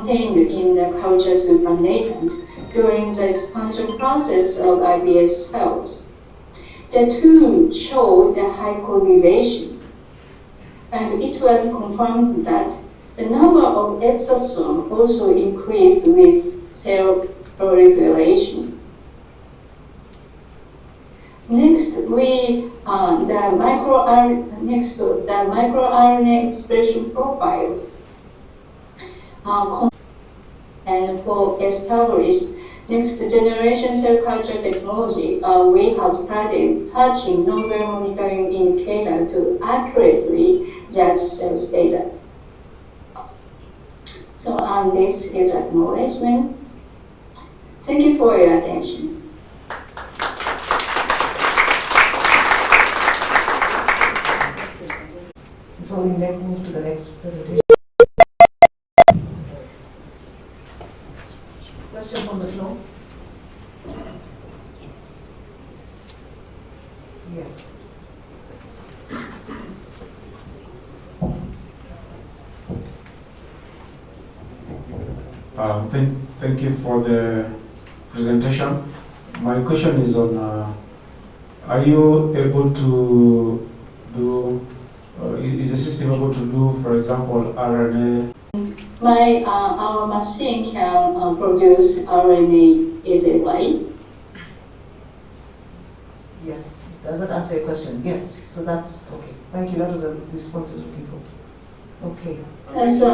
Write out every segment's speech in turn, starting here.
contained in the culture supernatant during the expansion process of IBS cells. The two showed a high correlation, and it was confirmed that the number of exosomes also increased with cell proliferation. Next, the microRNA expression profiles. And for established next generation cell culture technology, we have started searching novel monitoring indicator to accurately judge cell status. So this is acknowledgement. Thank you for your attention. Before we move to the next presentation. Question from the floor? Yes. Thank you for the presentation. My question is on, are you able to do, is the system able to do, for example, RNA? Our machine can produce RNA easily. Yes. Does that answer your question? Yes. So that's okay. Thank you. That was a response I was looking for. Okay. So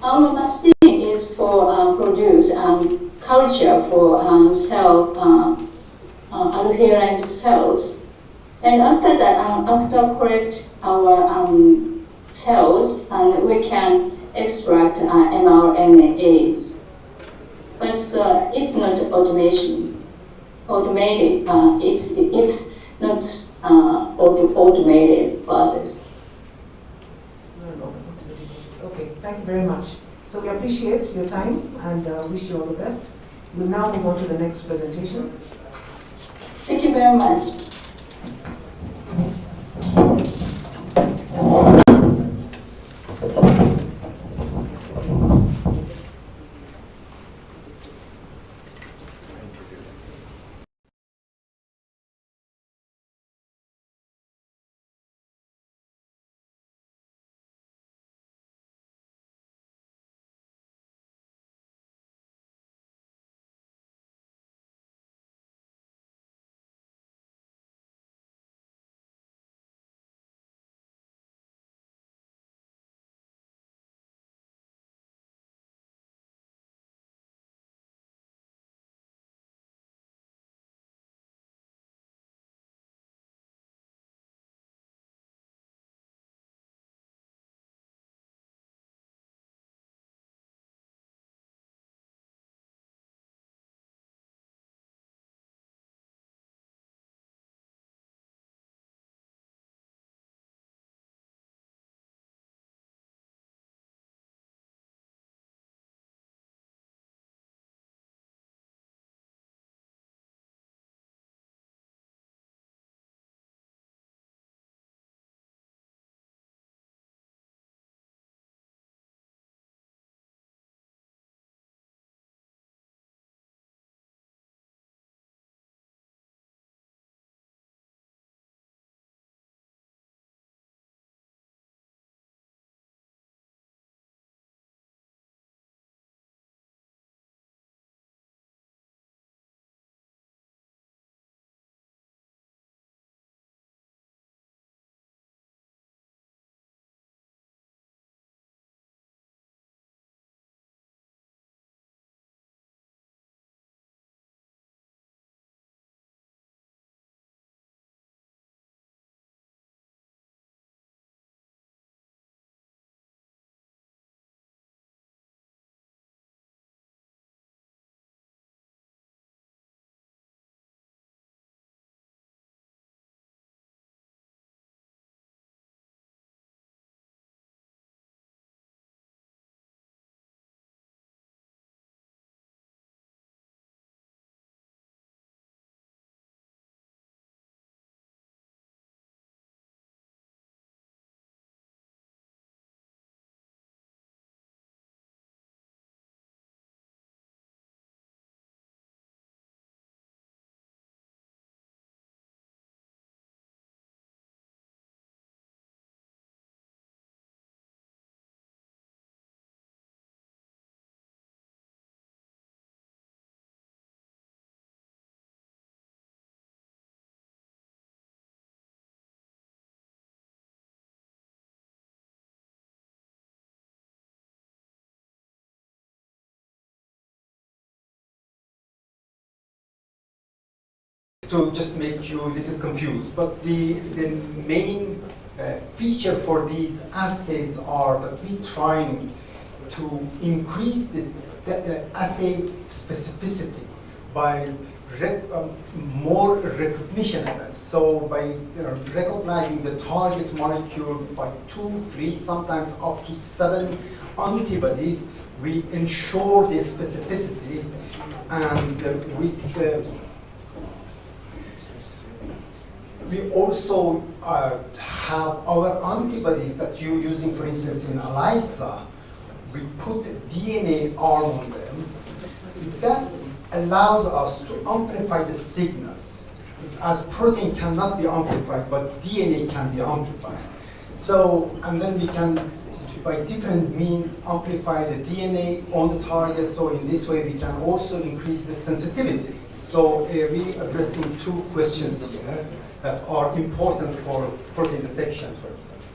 our machine is for produce culture for cell adherent cells, and after that, after correct our cells, we can extract mRNAs. But it's not automated. It's not automated process. Okay, thank you very much. So we appreciate your time and wish you all the best. We'll now move on to the next presentation. Thank you very much. to just make you a little confused, but the main feature for these assays are that we're trying to increase the assay specificity by more recognition events. So by recognizing the target molecule by 2, 3, sometimes up to 7 antibodies, we ensure the specificity, and we also have our antibodies that you're using, for instance, in ELISA. We put DNA arm on them. That allows us to amplify the signals. As protein cannot be amplified, but DNA can be amplified. So, and then we can, by different means, amplify the DNA on the target. So in this way, we can also increase the sensitivity. So we're addressing 2 questions here that are important for protein detections, for instance.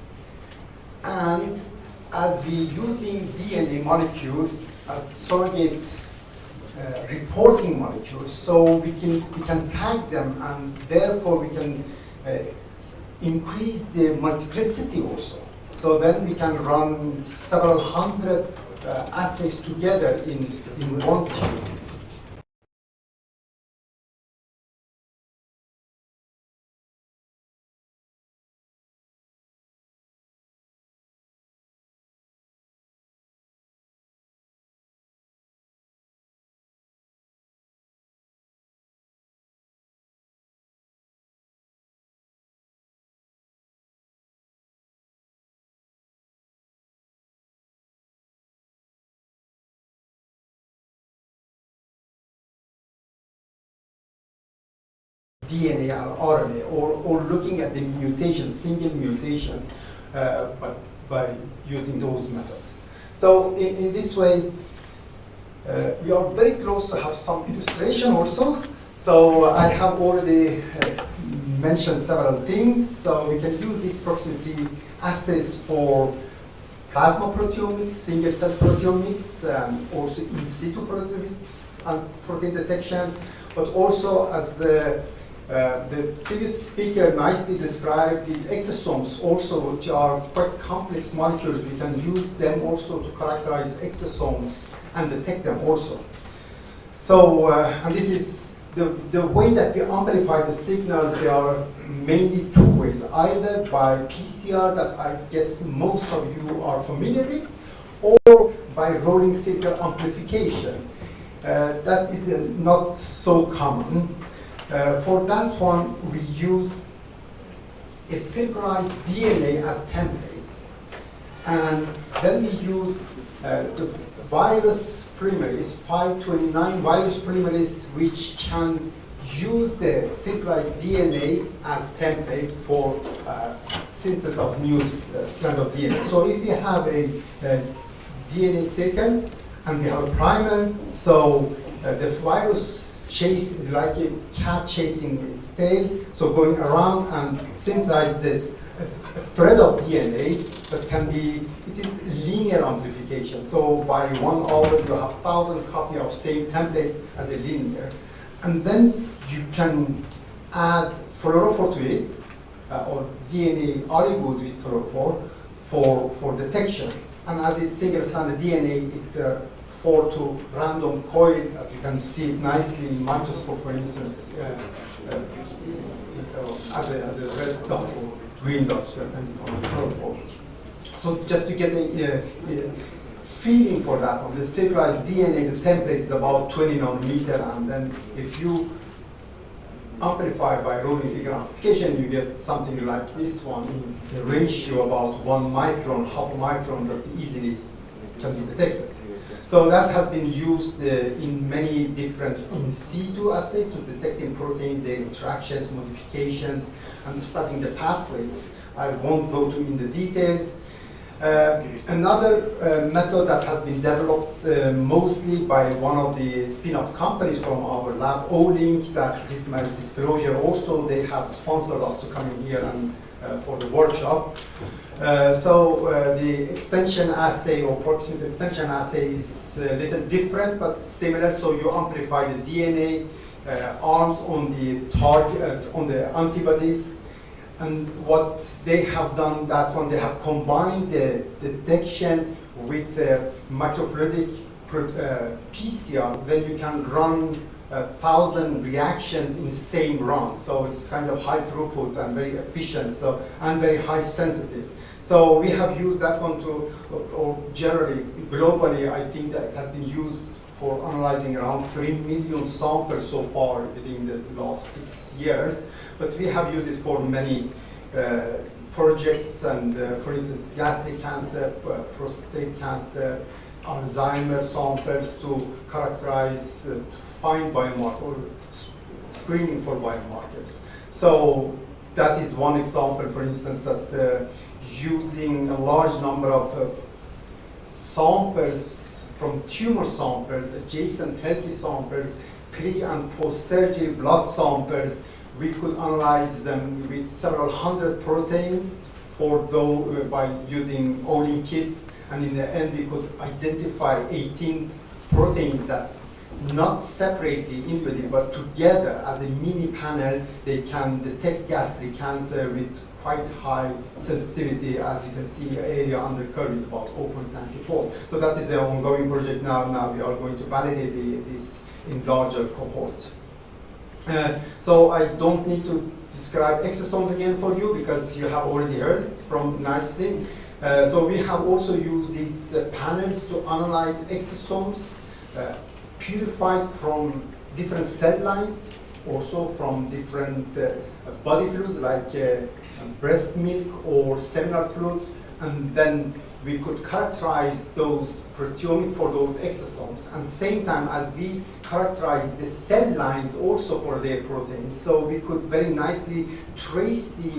And as we're using DNA molecules as surrogate reporting molecules, so we can tag them, and therefore we can increase the multiplicity also. So then we can run several hundred assays together in one tube. DNA and RNA, or looking at the mutations, single mutations, but by using those methods. So in this way, we are very close to have some illustration also. So I have already mentioned several things. So we can use these proximity assays for plasma proteomics, single cell proteomics, and also in situ proteomics and protein detection, but also as the previous speaker nicely described, these exosomes also, which are quite complex molecules. We can use them also to characterize exosomes and detect them also. So, and this is the way that we amplify the signals. There are mainly 2 ways, either by PCR, that I guess most of you are familiar with, or by rolling signal amplification. That is not so common. For that one, we use a synchronized DNA as template. And then we use the virus polymerase, 529 virus polymerase, which can use the synchronized DNA as template for synthesis of new strand of DNA. So if we have a DNA sequence and we have a primer, so the virus chase is like a cat chasing its tail, so going around and synthesize this thread of DNA that can be, it is linear amplification. So by 1 hour, you have 1,000 copies of same template as a linear. And then you can add fluorophore to it, or DNA oligos with fluorophore for detection. And as it's single-stranded DNA, it fall to random coil, as you can see it nicely in microscope, for instance, as a red dot or green dot, depending on the fluorophore. So just to get a feeling for that, on the synchronized DNA, the template is about 20 nanometer, and then if you amplify by rolling signal amplification, you get something like this one in a ratio about 1 micron, half a micron, that easily can be detected. So that has been used in many different in situ assays to detecting proteins, their interactions, modifications, and studying the pathways. I won't go in the details. Another method that has been developed mostly by one of the spin-off companies from our lab, Olink, that is my disclosure also, they have sponsored us to come in here and for the workshop. The extension assay or proximity extension assay is a little different but similar. So you amplify the DNA arms on the target, on the antibodies. And what they have done, that one, they have combined the detection with microfluidic PCR. Then you can run 1,000 reactions in the same run. So it's kind of high throughput and very efficient, so, and very high sensitive. So we have used that one to, or generally, globally, I think that it has been used for analyzing around 3 million samples so far within the last 6 years. But we have used it for many projects, and for instance, gastric cancer, prostate cancer, Alzheimer's samples to characterize, to find biomarkers, screening for biomarkers. So that is one example, for instance, that using a large number of samples from tumor samples, adjacent healthy samples, pre and post-surgery blood samples, we could analyze them with several hundred proteins by using Olin kits, and in the end we could identify 18 proteins that not separately individually, but together as a mini panel, they can detect gastric cancer with quite high sensitivity. As you can see, the area under curve is about 0.94. So that is an ongoing project now. Now we are going to validate this in larger cohort. So I don't need to describe exosomes again for you because you have already heard it from nicely. So we have also used these panels to analyze exosomes purified from different cell lines, also from different body fluids like breast milk or seminal fluids, and then we could characterize those proteomics for those exosomes, and same time as we characterize the cell lines also for their proteins. So we could very nicely trace the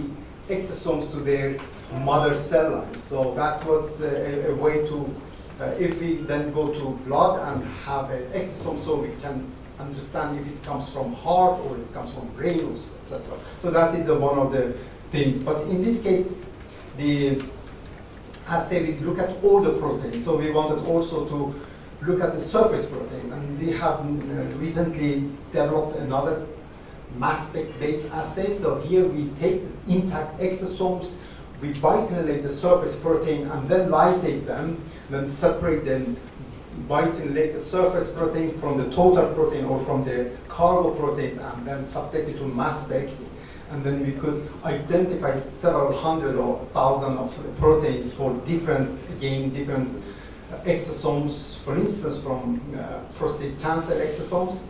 exosomes to their mother cell lines. So that was a way to, if we then go to blood and have an exosome, so we can understand if it comes from heart or it comes from brain, etc. So that is one of the things. But in this case, the assay, we look at all the proteins. So we wanted also to look at the surface protein. And we have recently developed another mass spec-based assay. So here we take the intact exosomes, we biotinylate the surface protein and then lysate them, then separate the biotinylated surface protein from the total protein or from the cargo proteins, and then subject it to mass spec. And then we could identify several hundred or thousand of proteins for different, again, different exosomes, for instance, from prostate cancer exosomes.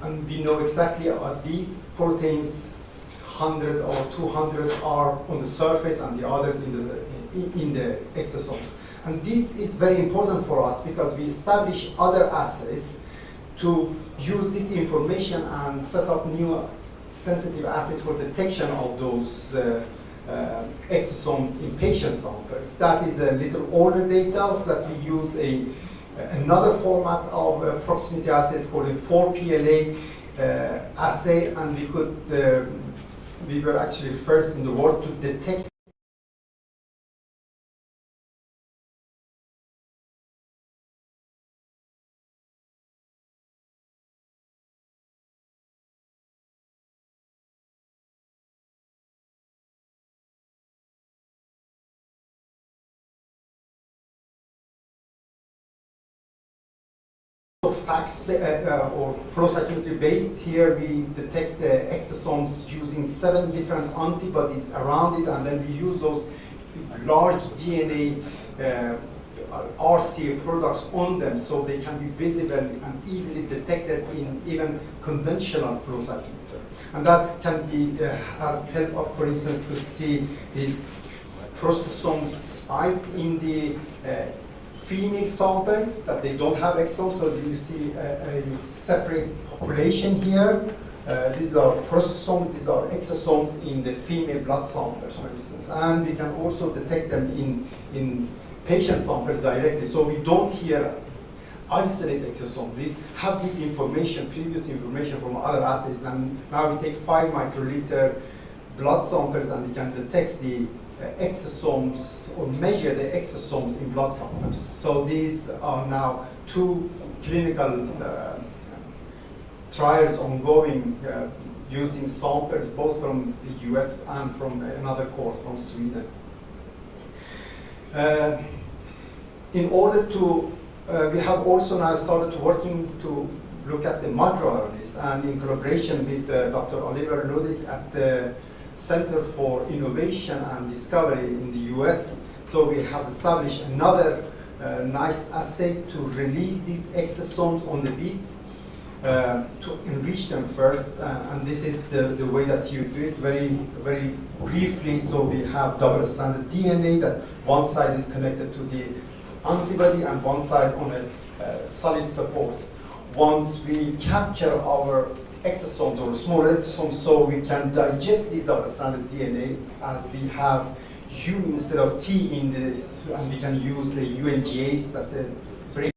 And we know exactly these proteins, 100 or 200 are on the surface and the others in the exosomes. And this is very important for us because we establish other assays to use this information and set up new sensitive assays for detection of those exosomes in patient samples. That is a little older data that we use another format of proximity assays called a 4PLA assay, and we were actually first in the world to detect or flow cytometry based. Here we detect the exosomes using 7 different antibodies around it, and then we use those large DNA RCA products on them so they can be visible and easily detected in even conventional flow cytometer. And that can be help up, for instance, to see these prostosomes spike in the female samples that they don't have exosomes. So you see a separate population here. These are prostosomes, these are exosomes in the female blood samples, for instance. And we can also detect them in patient samples directly. So we don't here isolate exosomes. We have this information, previous information from other assays, and now we take 5 microliter blood samples and we can detect the exosomes or measure the exosomes in blood samples. So these are now 2 clinical trials ongoing using samples both from the US and from another course from Sweden. In order to, we have also now started working to look at the microRNAs, and in collaboration with Dr. Oliver Ludig at the Center for Innovation and Discovery in the US. So we have established another nice assay to release these exosomes on the beads, to enrich them first, and this is the way that you do it very briefly. So we have double-stranded DNA that one side is connected to the antibody and one side on a solid support. Once we capture our exosomes or small exosomes, so we can digest these double-stranded DNA as we have U instead of T in this, and we can use the UNGAs that break.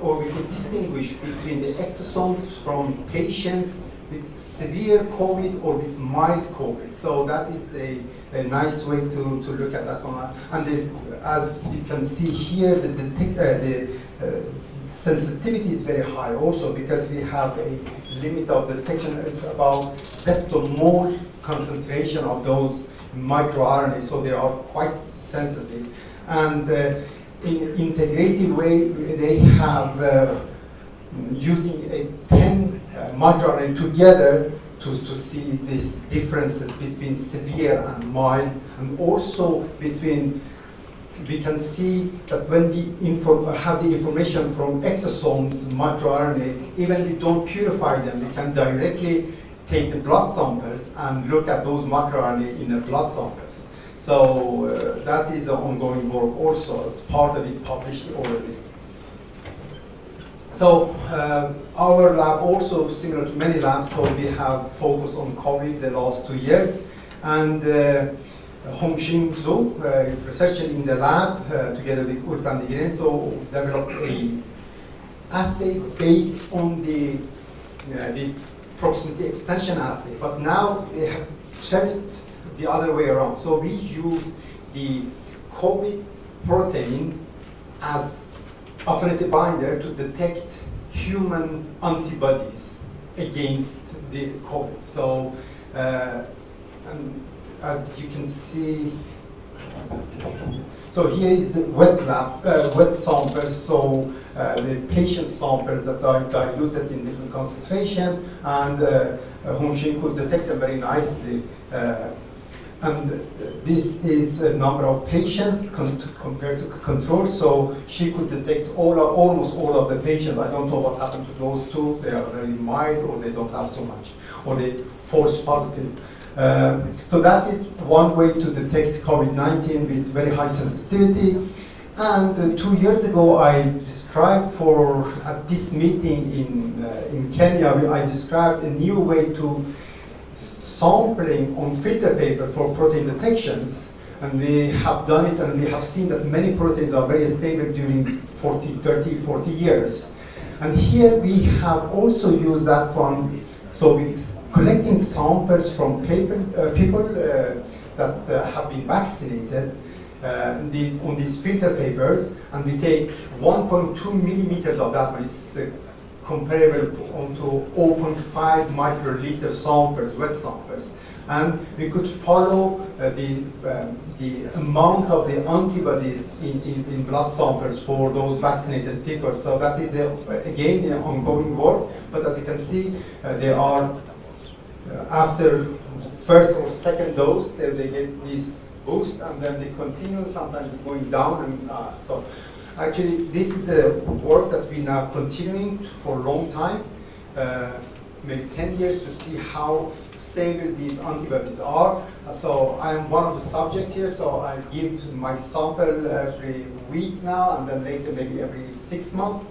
Or we could distinguish between the exosomes from patients with severe COVID or with mild COVID. So that is a nice way to look at that one. And as you can see here, the sensitivity is very high also, because we have a limit of detection. It's about zeptomole concentration of those microRNAs, so they are quite sensitive. And in integrated way, they have using a 10 microRNA together to see these differences between severe and mild, and also between, we can see that when we have the information from exosomes, microRNA, even we don't purify them, we can directly take the blood samples and look at those microRNA in the blood samples. So that is an ongoing work also. It's part of it published already. So our lab also, similar to many labs, so we have focused on COVID the last 2 years. And Hongxin Zhou, researcher in the lab, together with Ulf van de Green, so developed a assay based on the this proximity extension assay. But now we have tried it the other way around. So we use the COVID protein as affinity binder to detect human antibodies against the COVID. So, and as you can see, so here is the wet lab, wet samples. So the patient samples that are diluted in different concentration, and Hongxin could detect them very nicely. And this is a number of patients compared to control. So she could detect almost all of the patients. I don't know what happened to those two. They are very mild, or they don't have so much, or they false positive. So that is one way to detect COVID-19 with very high sensitivity. And 2 years ago, I described at this meeting in Kenya, I described a new way to sampling on filter paper for protein detections, and we have done it, and we have seen that many proteins are very stable during 30, 40 years. And here we have also used that one, so we're collecting samples from people that have been vaccinated on these filter papers, and we take 1.2 millimeters of that one. It's comparable onto 0.5 microliter samples, wet samples. And we could follow the amount of the antibodies in blood samples for those vaccinated people. So that is, again, the ongoing work. But as you can see, they are, after first or second dose, they get this boost, and then they continue, sometimes going down. And so actually, this is a work that we now continuing for a long time, maybe 10 years, to see how stable these antibodies are. So I am one of the subjects here, so I give my sample every week now, and then later maybe every 6 months.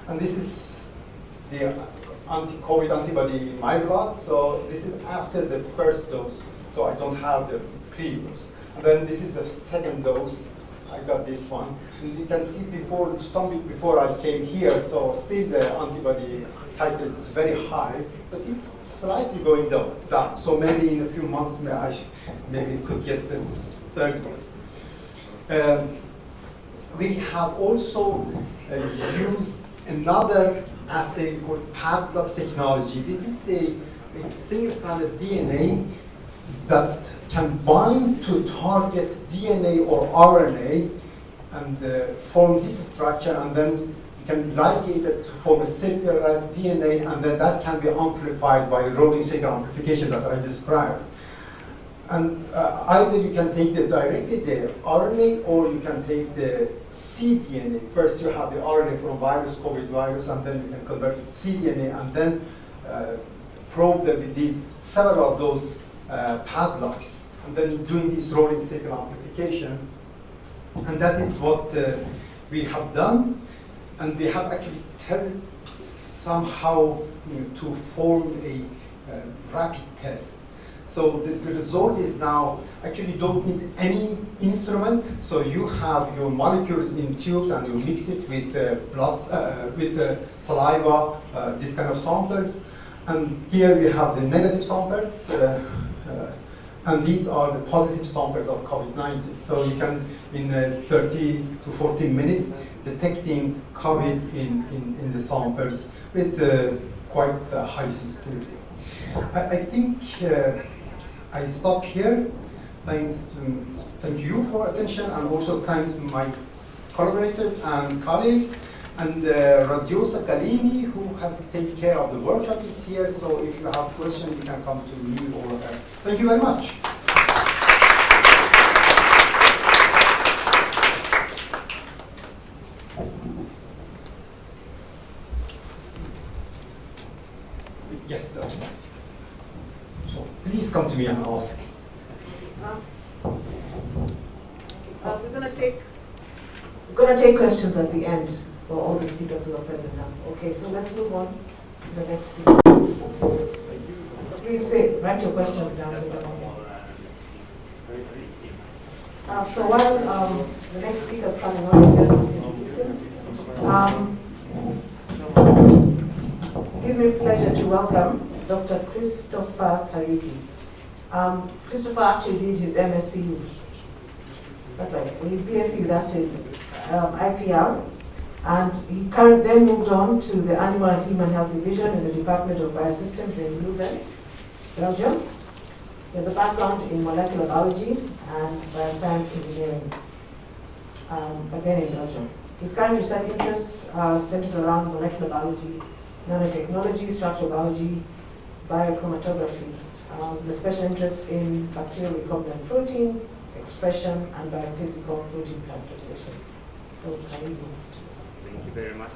And this is the anti-COVID antibody in my blood. So this is after the first dose, so I don't have the previous. And then this is the second dose I got this one. And you can see before, some week before I came here, so still the antibody titer is very high, but it's slightly going down. So maybe in a few months, maybe could get this third one. We have also used another assay called padlock technology. This is a single-stranded DNA that can bind to target DNA or RNA and form this structure, and then you can ligate it to form a circular DNA, and then that can be amplified by rolling signal amplification that I described. And either you can take directly the RNA, or you can take the cDNA. First you have the RNA from virus, COVID virus, and then you can convert it to cDNA, and then probe them with these, several of those padlocks, and then doing this rolling signal amplification. And that is what we have done, and we have actually turned it somehow to form a rapid test. So the result is now, actually you don't need any instrument. So you have your molecules in tubes and you mix it with saliva, this kind of samples. And here we have the negative samples, and these are the positive samples of COVID-19. So you can, in 30 to 40 minutes, detecting COVID in the samples with quite high sensitivity. I think I stop here. Thank you for attention, and also thanks to my collaborators and colleagues. And Radiosa Galini, who has taken care of the workshop, is here. So if you have questions, you can come to me or her. Thank you very much. Yes, sir. So please come to me and ask. We're going to take questions at the end for all the speakers who are present now. Okay, so let's move on to the next speaker. So please write your questions down so that so while the next speaker is coming on, just introduce him. It gives me pleasure to welcome Dr. Christopher Kariuki. Christopher actually did his MSc, is that right? His BSc with us in IPR, and he then moved on to the Animal and Human Health Division in the Department of Biosystems in Leuven, Belgium. He has a background in molecular biology and bioscience engineering, again in Belgium. His current research interests are centered around molecular biology, nanotechnology, structural biology, biochromatography, with special interest in bacterial recombinant protein expression and biophysical protein characterization. So, can you move? Thank you very much.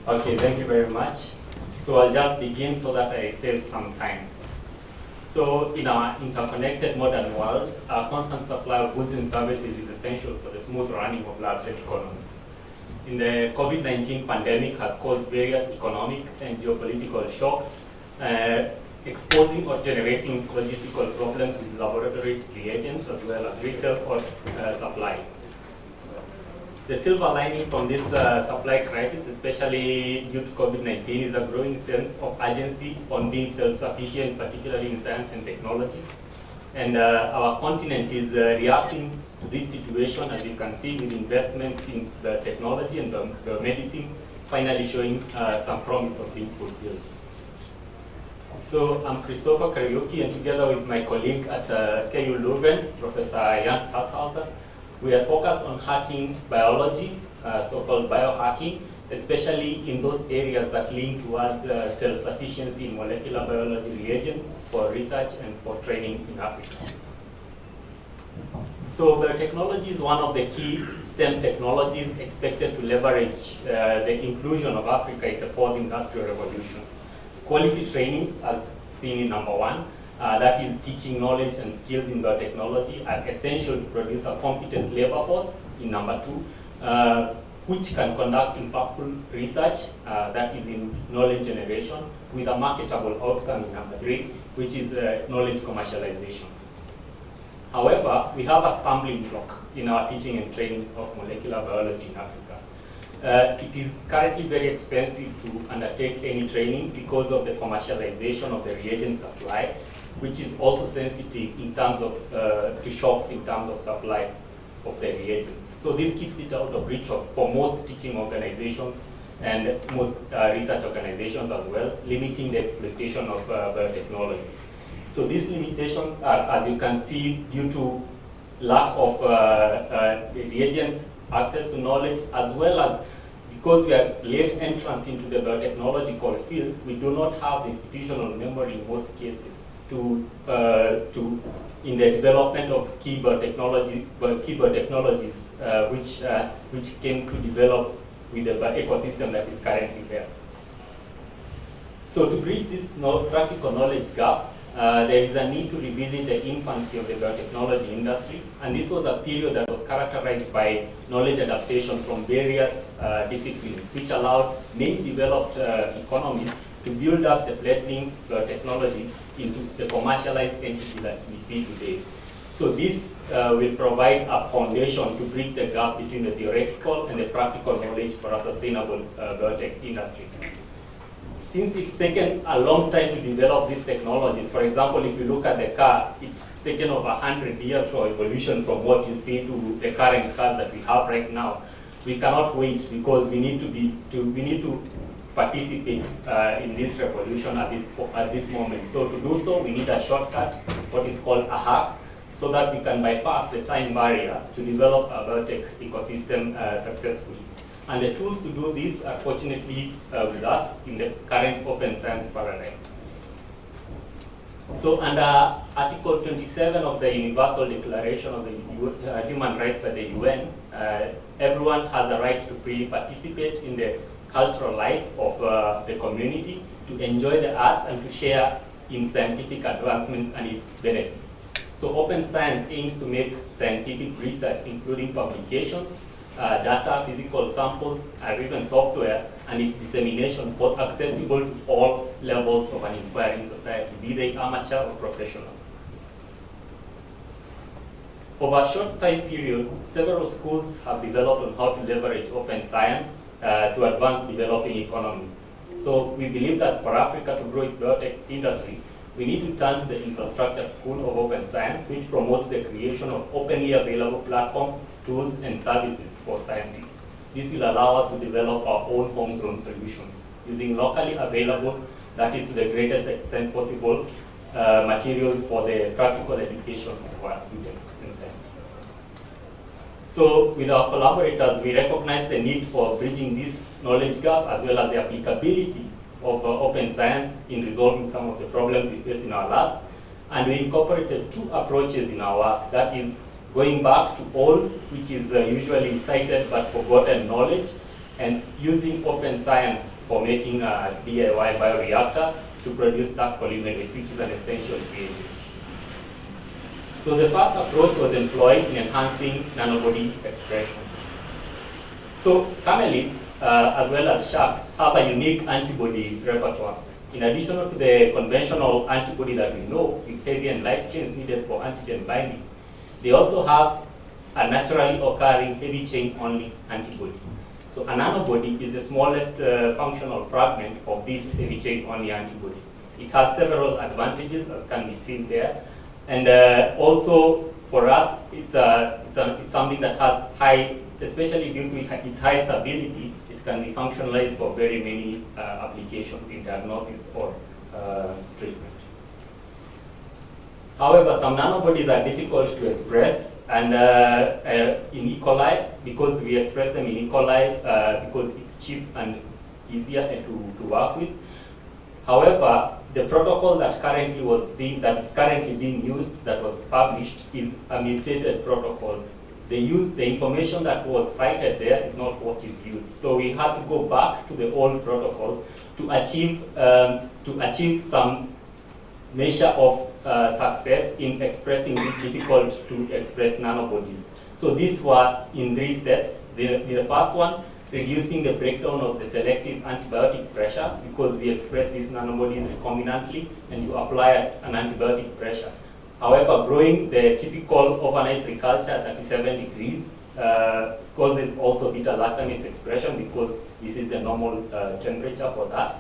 Okay, thank you very much. So I'll just begin so that I save some time. So in our interconnected modern world, our constant supply of goods and services is essential for the smooth running of labs and economies. In the COVID-19 pandemic has caused various economic and geopolitical shocks, exposing or generating logistical problems with laboratory reagents as well as retail supplies. The silver lining from this supply crisis, especially due to COVID-19, is a growing sense of urgency on being self-sufficient, particularly in science and technology. And our continent is reacting to this situation, as you can see, with investments in the technology and the medicine finally showing some promise of being fulfilled. So I'm Christopher Kariuki, and together with my colleague at KU Leuven, Professor Jan Passhauser, we are focused on hacking biology, so-called biohacking, especially in those areas that lean towards self-sufficiency in molecular biology reagents for research and for training in Africa. So biotechnology is one of the key STEM technologies expected to leverage the inclusion of Africa in the fourth industrial revolution. Quality trainings, as seen in number 1, that is teaching knowledge and skills in biotechnology, are essential to produce a competent labor force, in number 2, which can conduct impactful research, that is in knowledge generation, with a marketable outcome in number 3, which is knowledge commercialization. However, we have a stumbling block in our teaching and training of molecular biology in Africa. It is currently very expensive to undertake any training because of the commercialization of the reagent supply, which is also sensitive in terms of to shocks in terms of supply of the reagents. So this keeps it out of reach for most teaching organizations and most research organizations as well, limiting the exploitation of biotechnology. So these limitations are, as you can see, due to lack of reagents, access to knowledge, as well as because we are late entrants into the biotechnological field, we do not have the institutional memory in most cases to in the development of key biotechnologies, which came to develop with the ecosystem that is currently there. So to bridge this practical knowledge gap, there is a need to revisit the infancy of the biotechnology industry, and this was a period that was characterized by knowledge adaptation from various disciplines, which allowed many developed economies to build up the fledgling biotechnology into the commercialized entity that we see today. So this will provide a foundation to bridge the gap between the theoretical and the practical knowledge for a sustainable biotech industry. Since it's taken a long time to develop these technologies, for example, if you look at the car, it's taken over 100 years for evolution from what you see to the current cars that we have right now. We cannot wait because we need to participate in this revolution at this moment. So to do so, we need a shortcut, what is called a hack, so that we can bypass the time barrier to develop a biotech ecosystem successfully. And the tools to do this are fortunately with us in the current open science paradigm. So under Article 27 of the Universal Declaration of the Human Rights by the UN, everyone has a right to freely participate in the cultural life of the community, to enjoy the arts, and to share in scientific advancements and its benefits. So open science aims to make scientific research, including publications, data, physical samples, and even software, and its dissemination both accessible to all levels of an inquiring society, be they amateur or professional. Over a short time period, several schools have developed on how to leverage open science to advance developing economies. So we believe that for Africa to grow its biotech industry, we need to turn to the Infrastructure School of Open Science, which promotes the creation of openly available platforms, tools, and services for scientists. This will allow us to develop our own homegrown solutions using locally available, that is to the greatest extent possible, materials for the practical education of our students and scientists. So with our collaborators, we recognize the need for bridging this knowledge gap as well as the applicability of open science in resolving some of the problems we face in our labs. And we incorporated 2 approaches in our work, that is going back to old, which is usually cited but forgotten knowledge, and using open science for making a DIY bioreactor to produce dark polymerases, which is an essential reagent. So the first approach was employed in enhancing nanobody expression. So camelids, as well as sharks, have a unique antibody repertoire. In addition to the conventional antibody that we know, with heavy and light chains needed for antigen binding, they also have a naturally occurring heavy chain only antibody. So a nanobody is the smallest functional fragment of this heavy chain only antibody. It has several advantages, as can be seen there. And also for us, it's something that has high, especially due to its high stability, it can be functionalized for very many applications in diagnosis or treatment. However, some nanobodies are difficult to express, and in E. coli, because we express them in E. coli, because it's cheap and easier to work with. However, the protocol that is currently being used, that was published, is a mutated protocol. The information that was cited there is not what is used. So we had to go back to the old protocols to achieve some measure of success in expressing these difficult to express nanobodies. So these were in 3 steps. The first one, reducing the breakdown of the selective antibiotic pressure, because we express these nanobodies recombinantly and you apply an antibiotic pressure. However, growing the typical overnight preculture at 37 degrees causes also beta-lactamase expression, because this is the normal temperature for that.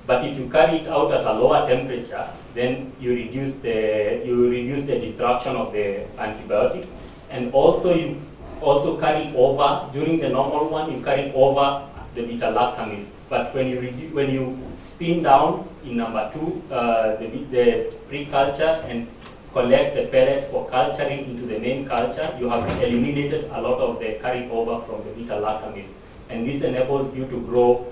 But if you carry it out at a lower temperature, then you reduce the destruction of the antibiotic, and also you also carry over, during the normal one, you carry over the beta-lactamase. But when you spin down in number 2, the pre-culture and collect the pellet for culturing into the main culture, you have eliminated a lot of the carry over from the beta-lactamase. And this enables you to grow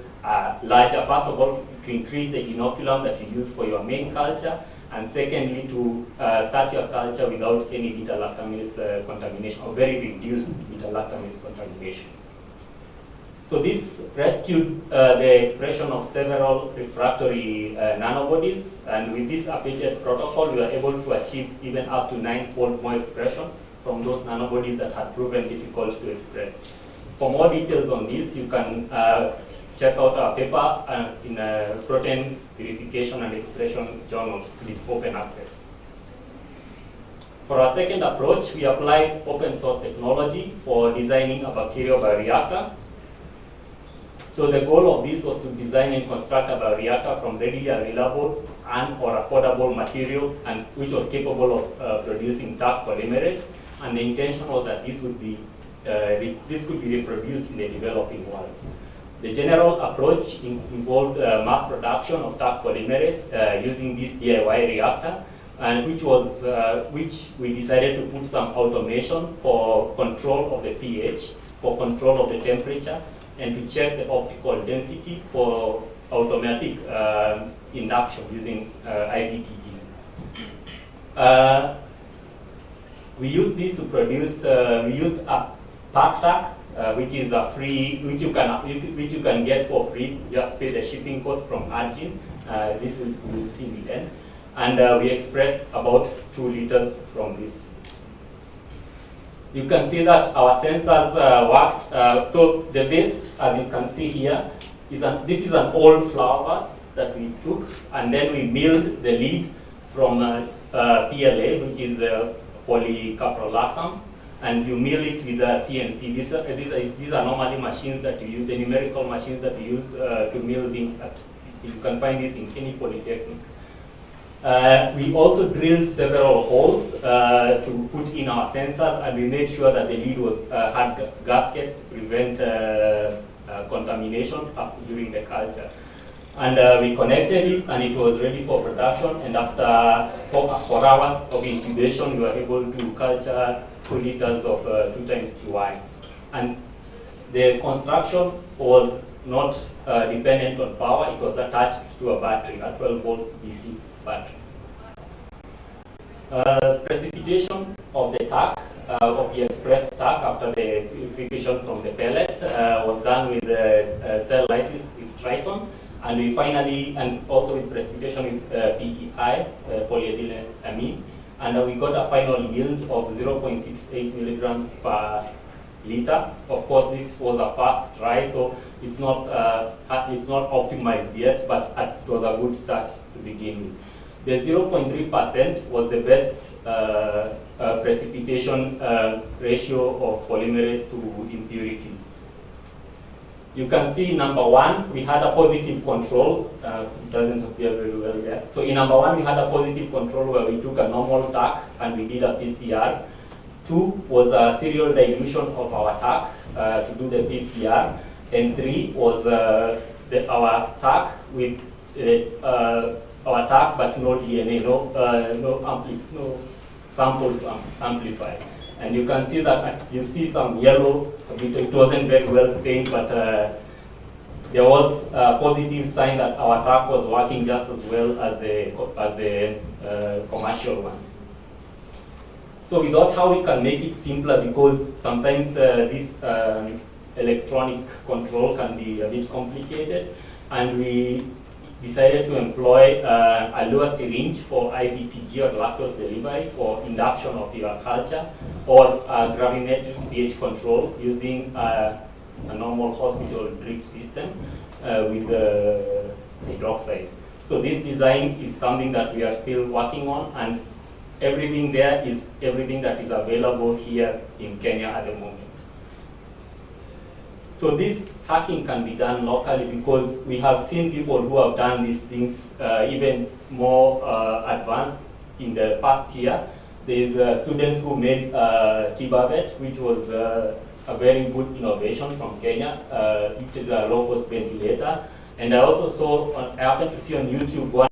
larger, first of all, to increase the inoculum that you use for your main culture, and secondly, to start your culture without any beta-lactamase contamination, or very reduced beta-lactamase contamination. So this rescued the expression of several refractory nanobodies, and with this updated protocol, we were able to achieve even up to 9-fold more expression from those nanobodies that had proven difficult to express. For more details on this, you can check out our paper in a Protein Purification and Expression Journal. It's open access. For our second approach, we applied open source technology for designing a bacterial bioreactor. So the goal of this was to design and construct a bioreactor from readily available and or affordable material, and which was capable of producing Taq polymerase. And the intention was that this could be reproduced in the developing world. The general approach involved mass production of Taq polymerase using this DIY reactor, and which we decided to put some automation for control of the pH, for control of the temperature, and to check the optical density for automatic induction using IBTG. We used this to produce. We used a Taq, which is a free, which you can get for free. Just pay the shipping cost from Argin. This we'll see in the end. And we expressed about 2 liters from this. You can see that our sensors worked. So the base, as you can see here, this is an old flower vase that we took, and then we milled the lead from PLA, which is polycaprolactam, and you mill it with a CNC. These are normally machines that you use, the numerical machines that you use to mill things at. You can find this in any polytechnic. We also drilled several holes to put in our sensors, and we made sure that the lead had gaskets to prevent contamination during the culture. And we connected it, and it was ready for production. And after 4 hours of incubation, we were able to culture 2 liters of 2 times QI. And the construction was not dependent on power. It was attached to a battery, a 12 volts DC battery. Precipitation of the Taq, of the expressed Taq after the purification from the pellets was done with cell lysis with Triton, and we finally, and also with precipitation with PEI, polyethylamine, and we got a final yield of 0.68 milligrams per liter. Of course, this was a fast try, so it's not optimized yet, but it was a good start to begin with. The 0.3% was the best precipitation ratio of polymerase to impurities. You can see in number 1, we had a positive control. It doesn't appear very well there. So in number 1, we had a positive control where we took a normal Taq and we did a PCR. 2 was a serial dilution of our Taq to do the PCR. And 3 was our Taq with our Taq, but no DNA, no sample to amplify. And you can see that you see some yellow. It wasn't very well stained, but there was a positive sign that our Taq was working just as well as the commercial one. So we thought how we can make it simpler, because sometimes this electronic control can be a bit complicated, and we decided to employ a lower syringe for IBTG or lactose delivery for induction of your culture, or gravimetric pH control using a normal hospital drip system with hydroxide. So this design is something that we are still working on, and everything there is everything that is available here in Kenya at the moment. So this hacking can be done locally because we have seen people who have done these things even more advanced in the past year. There's students who made Tibavet, which was a very good innovation from Kenya, which is a low-cost ventilator. And I also saw, I happened to see on YouTube one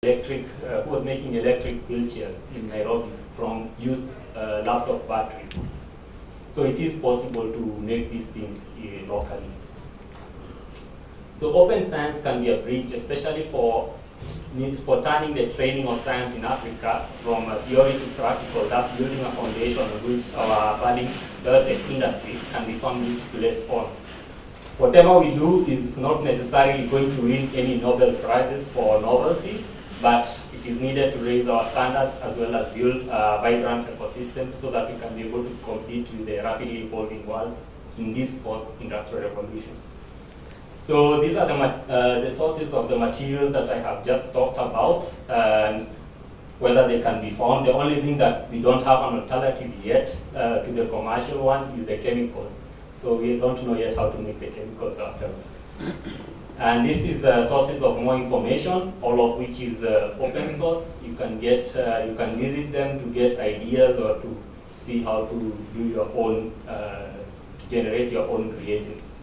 who was making electric wheelchairs in Nairobi from used laptop batteries. So it is possible to make these things locally. So open science can be a bridge, especially for turning the training of science in Africa from theory to practical, thus building a foundation on which our budding biotech industry can become utilized on. Whatever we do is not necessarily going to win any Nobel Prizes for novelty, but it is needed to raise our standards as well as build a vibrant ecosystem so that we can be able to compete with the rapidly evolving world in this fourth industrial revolution. So these are the sources of the materials that I have just talked about, and whether they can be found. The only thing that we don't have an alternative yet to the commercial one is the chemicals. So we don't know yet how to make the chemicals ourselves. And this is sources of more information, all of which is open source. You can get, you can visit them to get ideas or to see how to do your own, to generate your own reagents.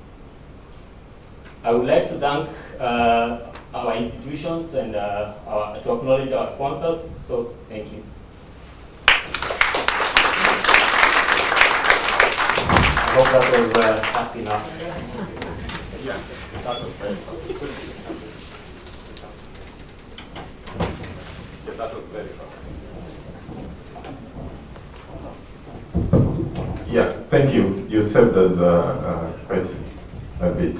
I would like to thank our institutions and to acknowledge our sponsors. So thank you. I hope that was fast enough. Yeah, that was very fast. Yeah, that was very fast. Yeah, thank you. You saved us quite a bit.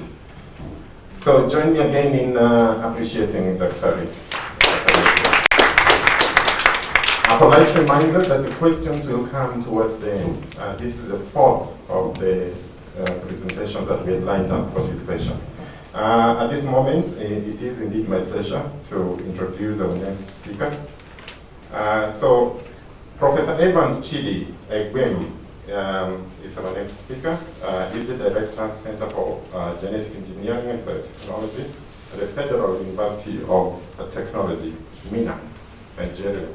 So join me again in appreciating Dr. Rick. A polite reminder that the questions will come towards the end. This is the fourth of the presentations that we have lined up for this session. At this moment, it is indeed my pleasure to introduce our next speaker. So, Professor Evans Chidi Aibbc is our next speaker. He's the Director, Center for Genetic Engineering and Biotechnology at the Federal University of Technology, Minna, Nigeria.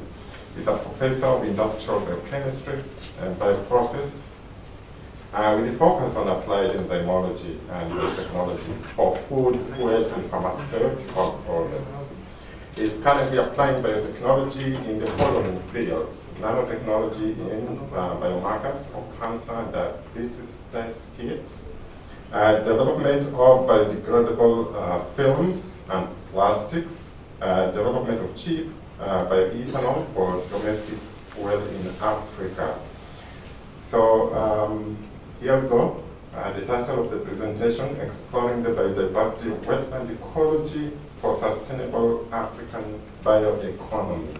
He's a professor of industrial biochemistry and bioprocess with a focus on applied enzymology and biotechnology for food, fuel, and pharmaceutical products. He's currently applying biotechnology in the following fields: nanotechnology in biomarkers for cancer and diabetes test kits, development of biodegradable films and plastics, development of cheap bioethanol for domestic fuel in Africa. So here we go. The title of the presentation: Exploring the Biodiversity of Wetland Ecology for Sustainable African Bioeconomy.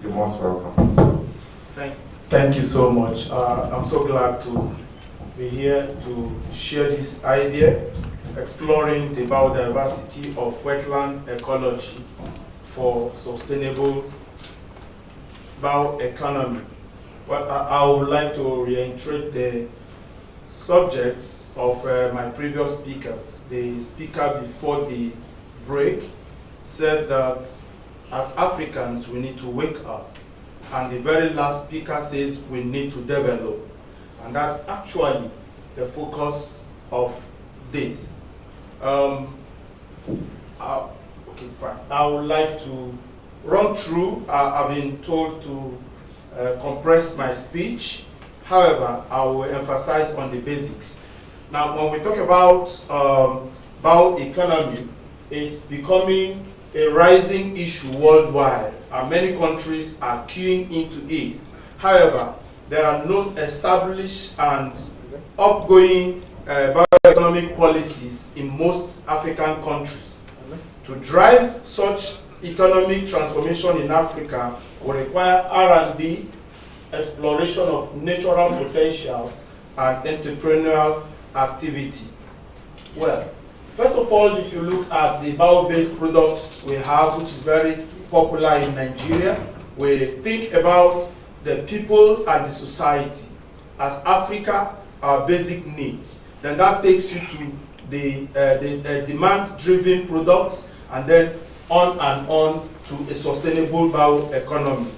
You're most welcome. Thank you so much. I'm so glad to be here to share this idea, exploring the biodiversity of wetland ecology for sustainable bioeconomy. Well, I would like to reiterate the subjects of my previous speakers. The speaker before the break said that as Africans we need to wake up, and the very last speaker says we need to develop, and that's actually the focus of this. Okay, fine. I would like to run through. I've been told to compress my speech. However, I will emphasize on the basics. Now, when we talk about bioeconomy, it's becoming a rising issue worldwide, and many countries are queuing into it. However, there are no established and upgoing bioeconomic policies in most African countries. To drive such economic transformation in Africa will require R&D, exploration of natural potentials, and entrepreneurial activity. Well, first of all, if you look at the bio-based products we have, which is very popular in Nigeria, we think about the people and the society as Africa, our basic needs. Then that takes you to the demand-driven products, and then on and on to a sustainable bioeconomy.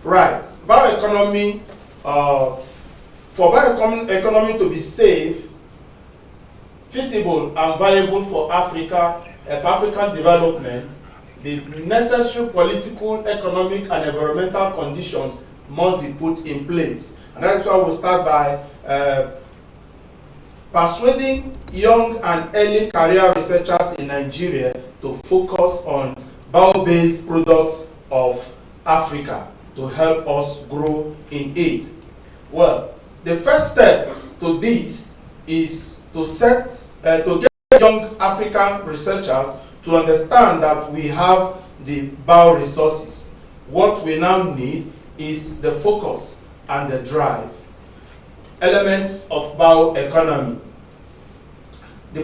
Right, bioeconomy, for bioeconomy to be safe, feasible and viable for Africa, for African development, the necessary political, economic, and environmental conditions must be put in place. And that's why we'll start by persuading young and early career researchers in Nigeria to focus on bio-based products of Africa to help us grow in it. Well, the first step to this is to get young African researchers to understand that we have the bioresources. What we now need is the focus and the drive. Elements of bioeconomy. The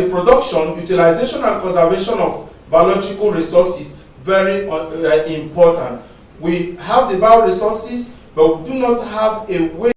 production, utilization, and conservation of biological resources, very important. We have the bioresources, but we do not have a way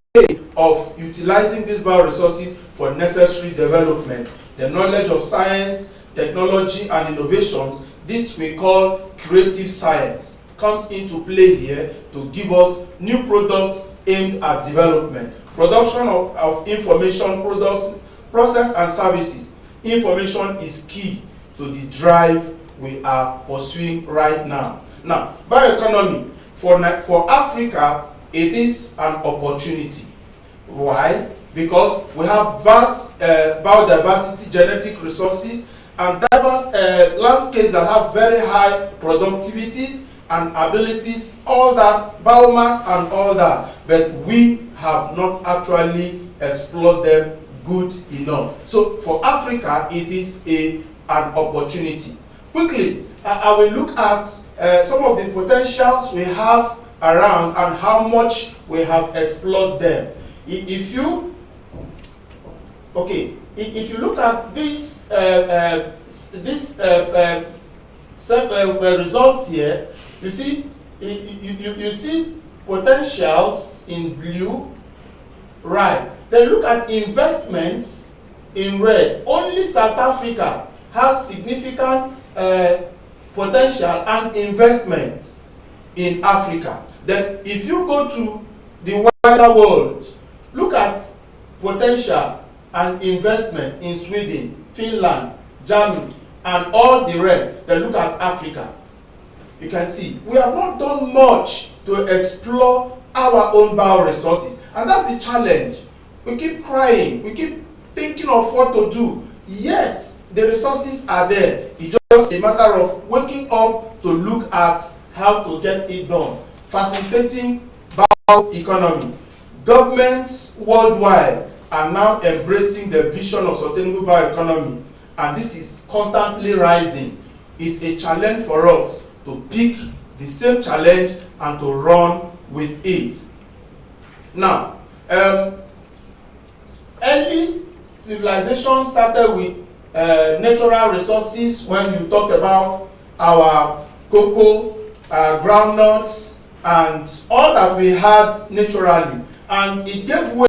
of utilizing these bioresources for necessary development. The knowledge of science, technology, and innovations, this we call creative science, comes into play here to give us new products aimed at development. Production of information products, process and services. Information is key to the drive we are pursuing right now. Now, bioeconomy, for Africa, it is an opportunity. Why? Because we have vast biodiversity, genetic resources, and diverse landscapes that have very high productivities and abilities, all that, biomass and all that, but we have not actually explored them good enough. So for Africa, it is an opportunity. Quickly, I will look at some of the potentials we have around and how much we have explored them. If you look at these results here, you see you see potentials in blue, right? Then look at investments in red. Only South Africa has significant potential and investment in Africa. Then if you go to the wider world, look at potential and investment in Sweden, Finland, Germany, and all the rest. Then look at Africa. You can see we have not done much to explore our own bioresources, and that's the challenge. We keep crying, we keep thinking of what to do, yet the resources are there. It's just a matter of waking up to look at how to get it done. Facilitating bioeconomy. Governments worldwide are now embracing the vision of sustainable bioeconomy, and this is constantly rising. It's a challenge for us to pick the same challenge and to run with it. Now, early civilization started with natural resources when you talk about our cocoa, groundnuts, and all that we had naturally. And it gave way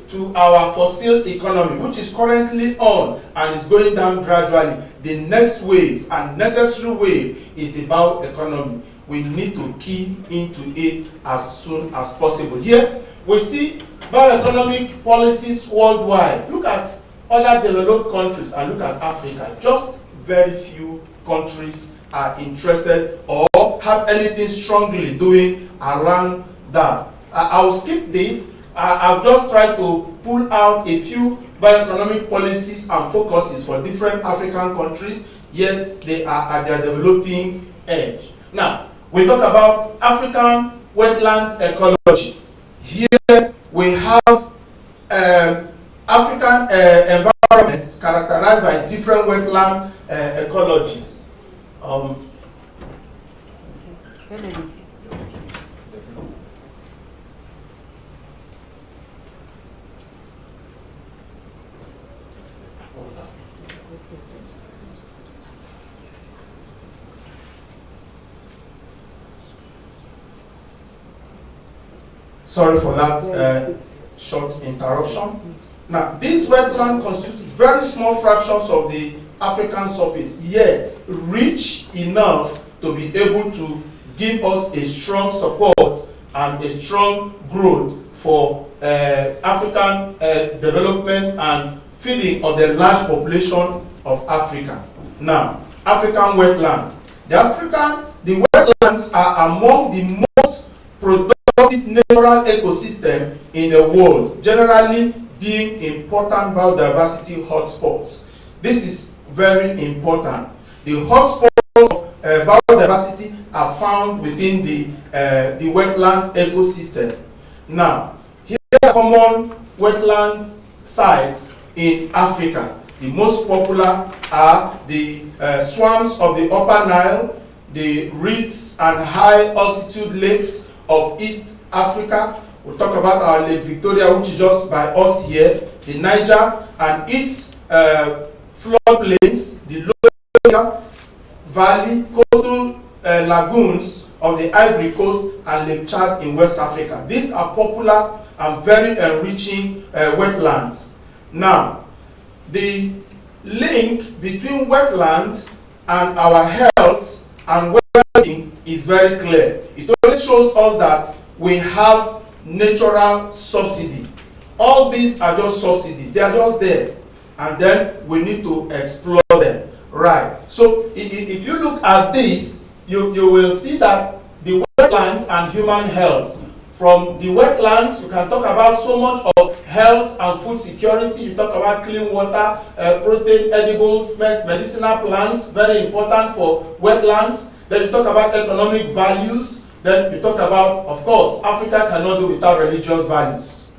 to our fossil economy, which is currently on and is going down gradually. The next wave and necessary wave is the bioeconomy. We need to key into it as soon as possible. Here, we see bioeconomic policies worldwide. Look at other developed countries and look at Africa. Just very few countries are interested or have anything strongly doing around that. I'll skip this. I've just tried to pull out a few bioeconomic policies and focuses for different African countries, yet they are at their developing edge. Now, we talk about African wetland ecology. Here we have African environments characterized by different wetland ecologies. Sorry for that short interruption. Now, these wetlands constitute very small fractions of the African surface, yet rich enough to be able to give us a strong support and a strong growth for African development and feeding of the large population of Africa. Now, African wetland. The wetlands are among the most productive natural ecosystem in the world, generally being important biodiversity hotspots. This is very important. The hotspots of biodiversity are found within the wetland ecosystem. Now, here are common wetland sites in Africa. The most popular are the swamps of the Upper Nile, the rifts and high altitude lakes of East Africa. We'll talk about our Lake Victoria, which is just by us here, the Niger and its floodplains, the Lower Valley, coastal lagoons of the Ivory Coast and Lake Chad in West Africa. These are popular and very enriching wetlands. Now, the link between wetland and our health and well-being is very clear. It always shows us that we have natural subsidy. All these are just subsidies. They are just there. And then we need to explore them. Right. So if you look at this, you will see that the wetland and human health. From the wetlands, you can talk about so much of health and food security. You talk about clean water, protein, edibles, medicinal plants, very important for wetlands. Then you talk about economic values. Then you talk about, of course, Africa cannot do without religious values.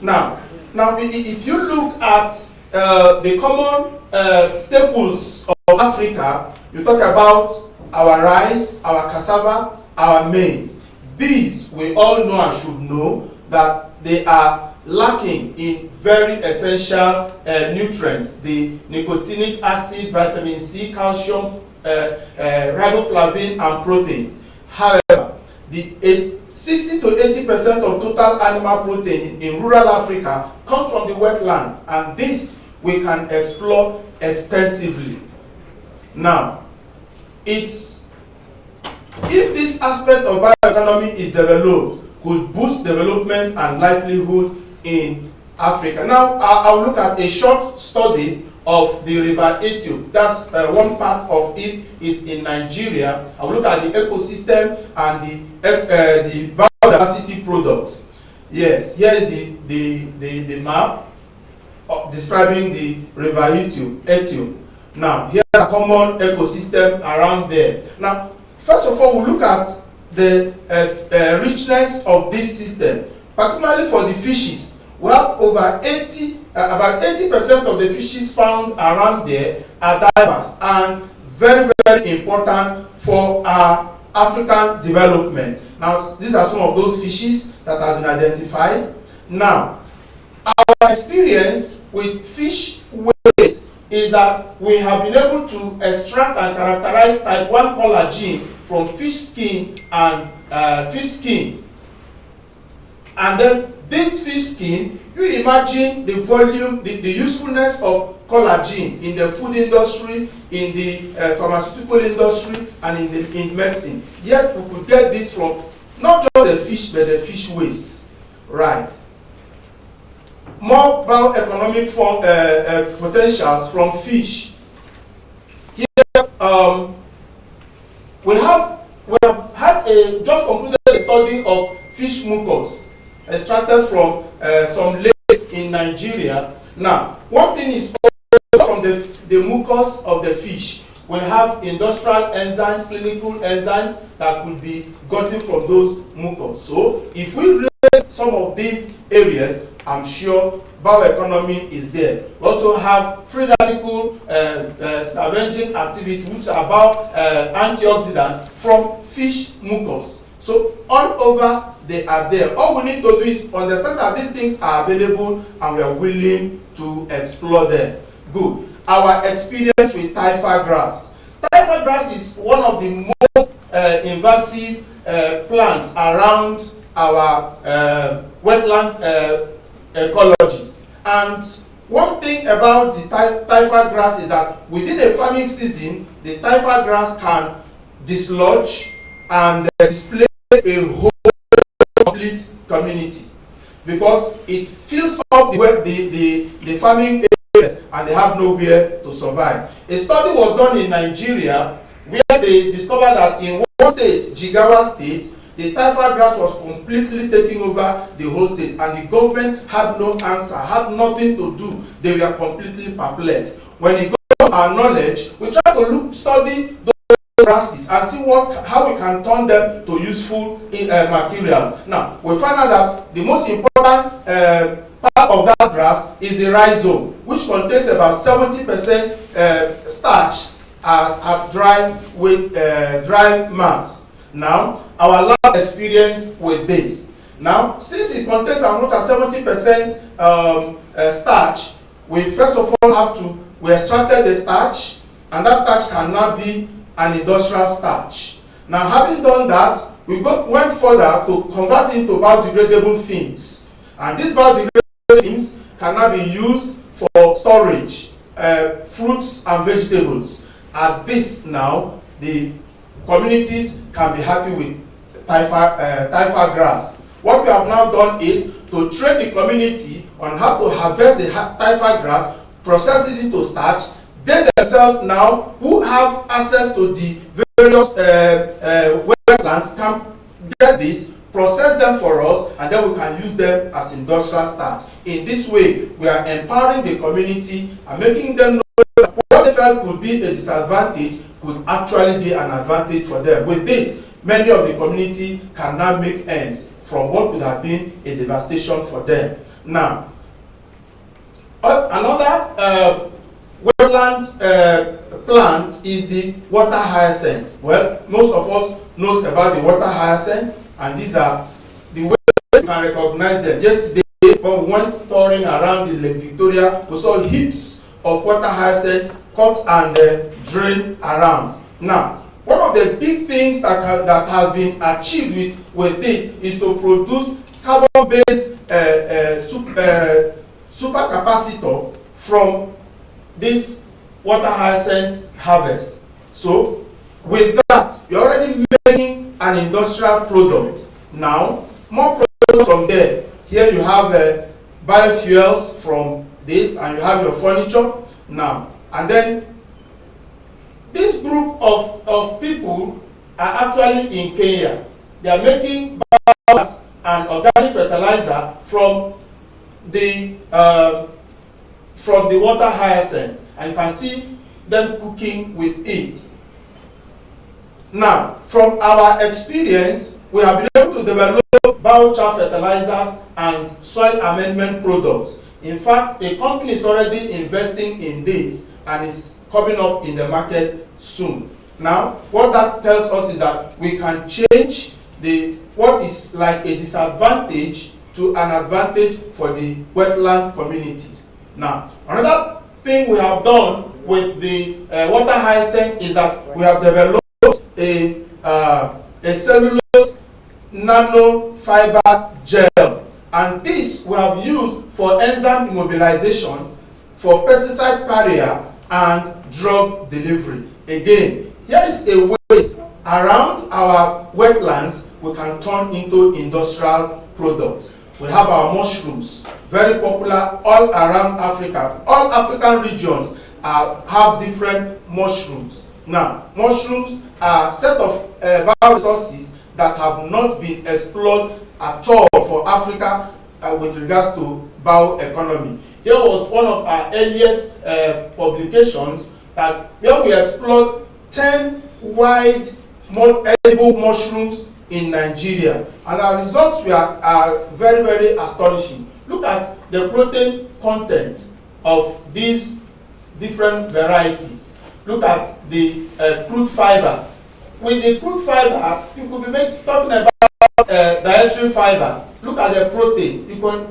Now, if you look at the common staples of Africa, you talk about our rice, our cassava, our maize. These, we all know and should know that they are lacking in very essential nutrients, the nicotinic acid, vitamin C, calcium, riboflavin, and proteins. However, the 60 to 80% of total animal protein in rural Africa comes from the wetland, and this we can explore extensively. Now, if this aspect of bioeconomy is developed, could boost development and livelihood in Africa. Now, I'll look at a short study of the river Ethiopia. That's one part of it is in Nigeria. I'll look at the ecosystem and the biodiversity products. Yes, here is the map describing the river Ethiopia. Now, here are common ecosystem around there. Now, first of all, we'll look at the richness of this system, particularly for the fishes. We have over about 80% of the fishes found around there are diverse and very, very important for our African development. Now, these are some of those fishes that have been identified. Now, our experience with fish waste is that we have been able to extract and characterize type 1 collagen from fish skin and And then this fish skin, you imagine the volume, the usefulness of collagen in the food industry, in the pharmaceutical industry, and in medicine. Yet we could get this from not just the fish, but the fish waste. Right. More bioeconomic potentials from fish. Here, we have had just completed a study of fish mucus extracted from some lakes in Nigeria. Now, one thing is from the mucus of the fish, we have industrial enzymes, clinical enzymes that could be gotten from those mucus. So, if we raise some of these areas, I'm sure bioeconomy is there. We also have free radical scavenging activity, which are about antioxidants from fish mucus. So all over they are there. All we need to do is understand that these things are available and we are willing to explore them. Good. Our experience with taifa grass. Taifa grass is one of the most invasive plants around our wetland ecologies. And one thing about the taifa grass is that within a farming season, the taifa grass can dislodge and displace a whole complete community, because it fills up the farming areas and they have nowhere to survive. A study was done in Nigeria where they discovered that in one state, Jigawa State, the taifa grass was completely taking over the whole state, and the government had no answer, had nothing to do. They were completely perplexed. When it got our knowledge, we tried to study those grasses and see how we can turn them to useful materials. Now, we found out that the most important part of that grass is the rhizome, which contains about 70% starch at dry mass. We our lab experience with this. Now, since it contains as much as 70% starch, we first of all we extracted the starch, and that starch can now be an industrial starch. Now, having done that, we went further to convert it into biodegradable films. And these biodegradable films can now be used for storage, fruits and vegetables. At this now, the communities can be happy with taifa grass. What we have now done is to train the community on how to harvest the taifa grass, process it into starch. They themselves now, who have access to the various wetlands, can get this, process them for us, and then we can use them as industrial starch. In this way, we are empowering the community and making them know that what they felt could be a disadvantage could actually be an advantage for them. With this, many of the community can now make ends from what would have been a devastation for them. Now, another wetland plant is the water hyacinth. Well, most of us knows about the water hyacinth, and these are the ways you can recognize them. Yesterday, when we went touring around the Lake Victoria, we saw heaps of water hyacinth cut and drained around. Now, one of the big things that has been achieved with this is to produce carbon-based supercapacitor from this water hyacinth harvest. So, with that, you're already making an industrial product. Now, more products from there. Here you have biofuels from this, and you have your furniture. Now, and then this group of people are actually in Kenya. They are making biogas and organic fertilizer from the water hyacinth, and you can see them cooking with it. Now, from our experience, we have been able to develop biochar fertilizers and soil amendment products. In fact, a company is already investing in this and is coming up in the market soon. Now, what that tells us is that we can change what is like a disadvantage to an advantage for the wetland communities. Now, another thing we have done with the water hyacinth is that we have developed a cellulose nanofiber gel, and this we have used for enzyme immobilization, for pesticide barrier, and drug delivery. Again, here is a waste around our wetlands we can turn into industrial products. We have our mushrooms, very popular all around Africa. All African regions have different mushrooms. Now, mushrooms are a set of bioresources that have not been explored at all for Africa with regards to bioeconomy. Here was one of our earliest publications that where we explored 10 wide edible mushrooms in Nigeria, and our results are very, very astonishing. look at the protein content of these different varieties. Look at the crude fiber. With the crude fiber, you could be talking about dietary fiber. Look at the protein.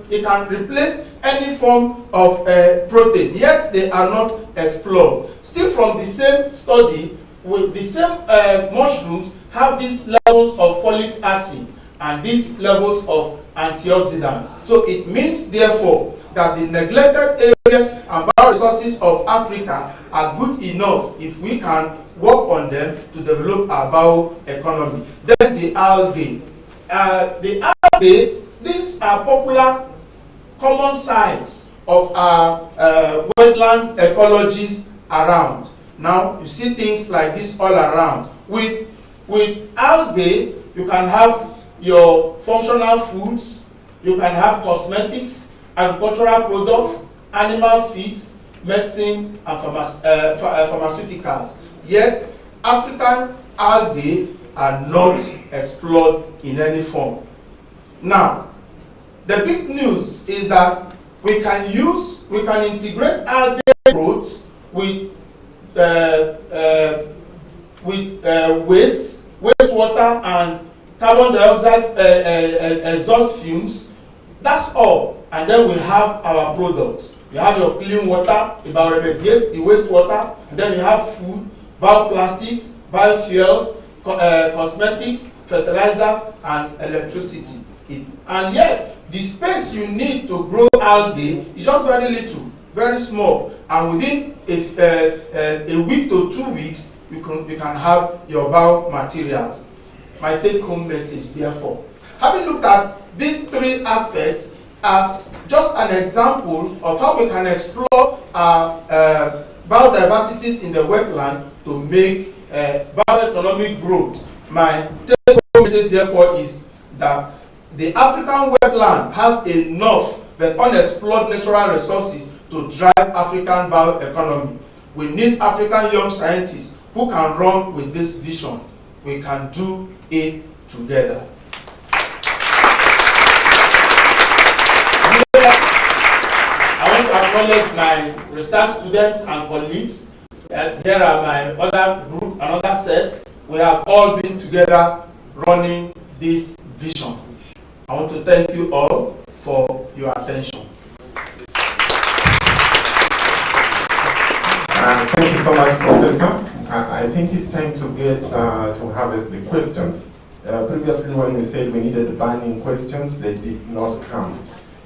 It can replace any form of protein, yet they are not explored. Still from the same study, with the same mushrooms have these levels of folic acid and these levels of antioxidants. So it means, therefore, that the neglected areas and bioresources of Africa are good enough if we can work on them to develop our bioeconomy. Then the algae. These are popular common sites of our wetland ecologies around. Now you see things like this all around. With algae, you can have your functional foods, you can have cosmetics, agricultural products, animal feeds, medicine, and pharmaceuticals. Yet African algae are not explored in any form. Now, the big news is that we can integrate algae growth with wastewater and carbon dioxide exhaust fumes. That's all. And then we have our products. You have your clean water, it bioremediates the wastewater, and then you have food, bioplastics, biofuels, cosmetics, fertilizers, and electricity. And yet, the space you need to grow algae is just very little, very small. And within a week to 2 weeks, you can have your biomaterials. My take-home message, therefore. Having looked at these three aspects as just an example of how we can explore our biodiversities in the wetland to make bioeconomic growth, my take-home message, therefore, is that the African wetland has enough but unexplored natural resources to drive African bioeconomy. We need African young scientists who can run with this vision. We can do it together. I want to acknowledge my research students and colleagues. Here are my other group, another set. We have all been together running this vision. I want to thank you all for your attention. Thank you so much, Professor. I think it's time to get to harvest the questions. Previously, when we said we needed burning questions, they did not come.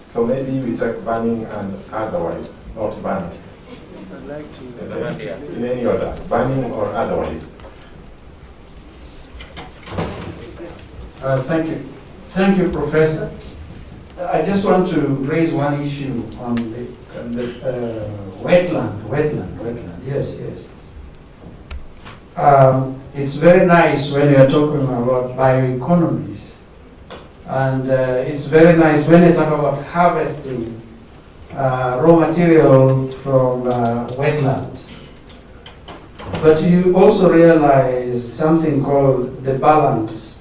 So maybe we take burning and otherwise, not burning. I'd like to. In any order, burning or otherwise. Thank you. Thank you, Professor. I just want to raise one issue on the wetland. Yes. It's very nice when you're talking about bioeconomies. And it's very nice when you talk about harvesting raw material from wetlands. But you also realize something called the balance,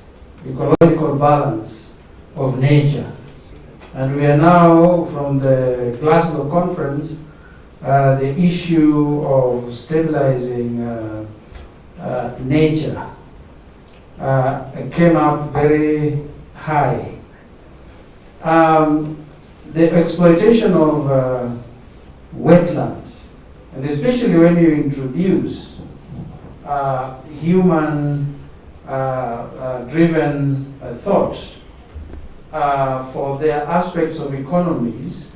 ecological balance of nature. And we are now, from the Glasgow conference, the issue of stabilizing nature came up very high. The exploitation of wetlands, and especially when you introduce human driven thought for the aspects of economies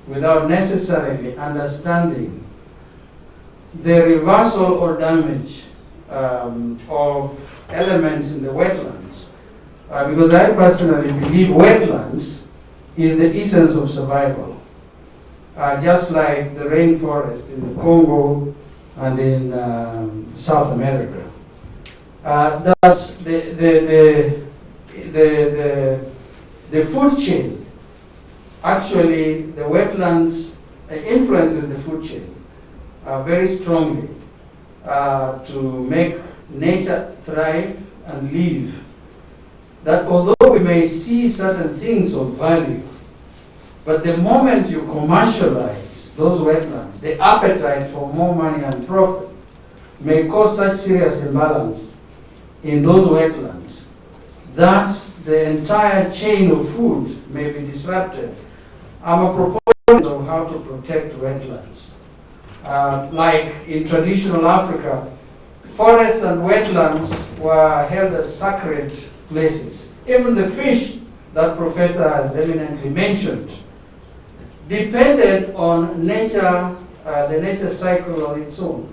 without necessarily understanding the reversal or damage of elements in the wetlands. Because I personally believe wetlands is the essence of survival. Just like the rainforest in the Congo and in South America. That's the food chain. Actually, the wetlands influences the food chain very strongly to make nature thrive and live. That although we may see certain things of value But the moment you commercialize those wetlands, the appetite for more money and profit may cause such serious imbalance in those wetlands that the entire chain of food may be disrupted. I'm a proponent of how to protect wetlands. Like in traditional Africa, forests and wetlands were held as sacred places. Even the fish that Professor has eminently mentioned depended on nature, the nature cycle on its own,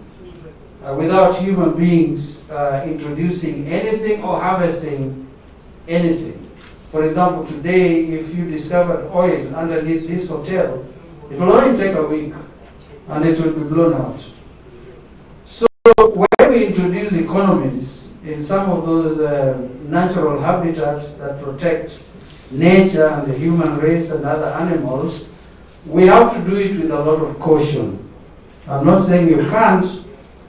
without human beings introducing anything or harvesting anything. For example, today, if you discovered oil underneath this hotel, it will only take a week and it will be blown out. So when we introduce economies in some of those natural habitats that protect nature and the human race and other animals, we have to do it with a lot of caution. I'm not saying you can't,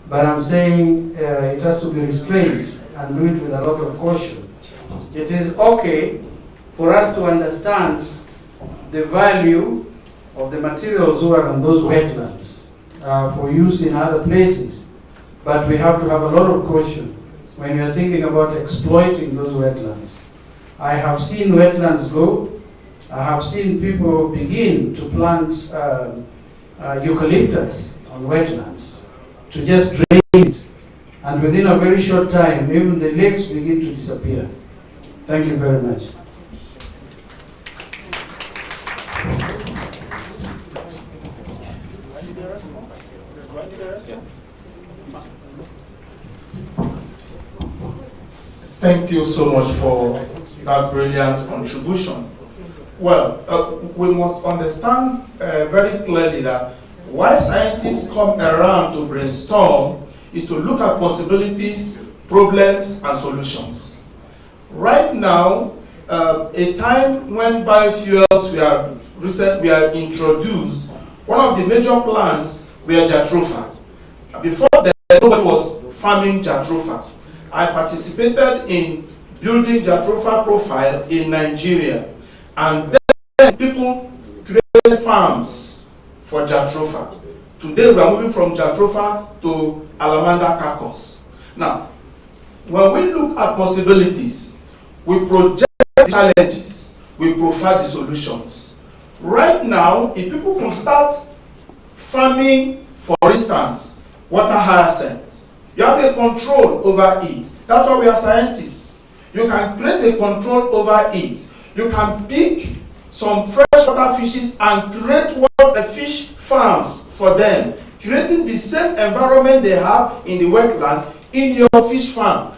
but I'm saying it has to be restrained and do it with a lot of caution. It is okay for us to understand the value of the materials that are on those wetlands for use in other places, but we have to have a lot of caution when we are thinking about exploiting those wetlands. I have seen wetlands go. I have seen people begin to plant eucalyptus on wetlands to just drain it, and within a very short time, even the lakes begin to disappear. Thank you very much. Thank you so much for that brilliant contribution. Well, we must understand very clearly that why scientists come around to brainstorm is to look at possibilities, problems, and solutions. Right now, a time when biofuels were introduced, one of the major plants were jatropha. Before that, nobody was farming jatropha. I participated in building jatropha profile in Nigeria, and then people created farms for jatropha. Today we are moving from jatropha to alamander carcass. Now, when we look at possibilities, we project the challenges, we provide the solutions. Right now, if people can start farming, for instance, water hyacinth, you have a control over it. That's why we are scientists. You can create a control over it. You can pick some freshwater fishes and create water fish farms for them, creating the same environment they have in the wetland in your fish farm.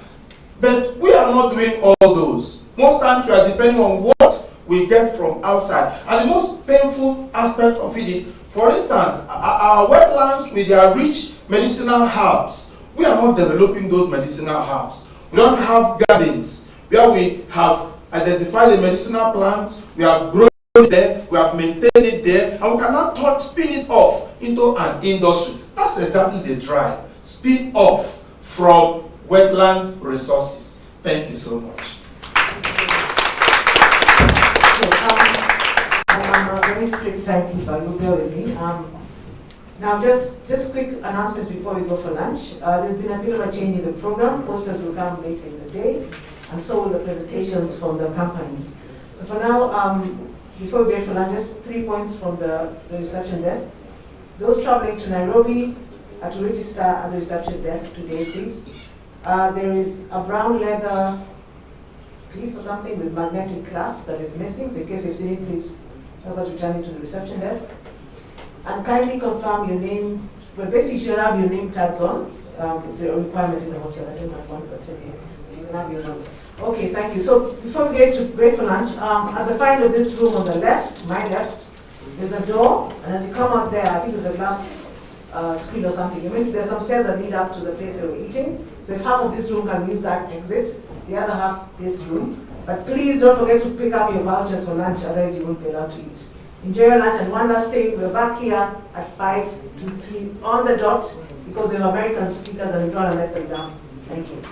But we are not doing all those. Most times we are depending on what we get from outside. And the most painful aspect of it is, for instance, our wetlands with their rich medicinal herbs, we are not developing those medicinal herbs. We don't have gardens where we have identified the medicinal plants, we have grown it there, we have maintained it there, and we cannot spin it off into an industry. That's exactly the drive. Spin off from wetland resources. Thank you so much. I'm very strict timekeeper, you bear with me. Now, just quick announcements before we go for lunch. There's been a bit of a change in the program. Posters will come later in the day, and so will the presentations from the companies. So for now, before we get for lunch, just 3 points from the reception desk. Those traveling to Nairobi are to register at the reception desk today, please. There is a brown leather piece or something with magnetic clasp that is missing. So in case you've seen it, please help us return it to the reception desk. And kindly confirm your name. Well, basically, you should have your name tags on. It's a requirement in the hotel. I don't have one, but you can have yours on. Okay, thank you. So before we get to break for lunch, at the far end of this room on the left, my left, there's a door, and as you come out there, I think there's a glass screen or something. There's some stairs that lead up to the place where we're eating. So if half of this room can use that exit, the other half this room. But please don't forget to pick up your vouchers for lunch, otherwise you won't be allowed to eat. Enjoy your lunch, and one last thing, we're back here at 5 to 3 on the dot because we have American speakers and we don't want to let them down. Thank you.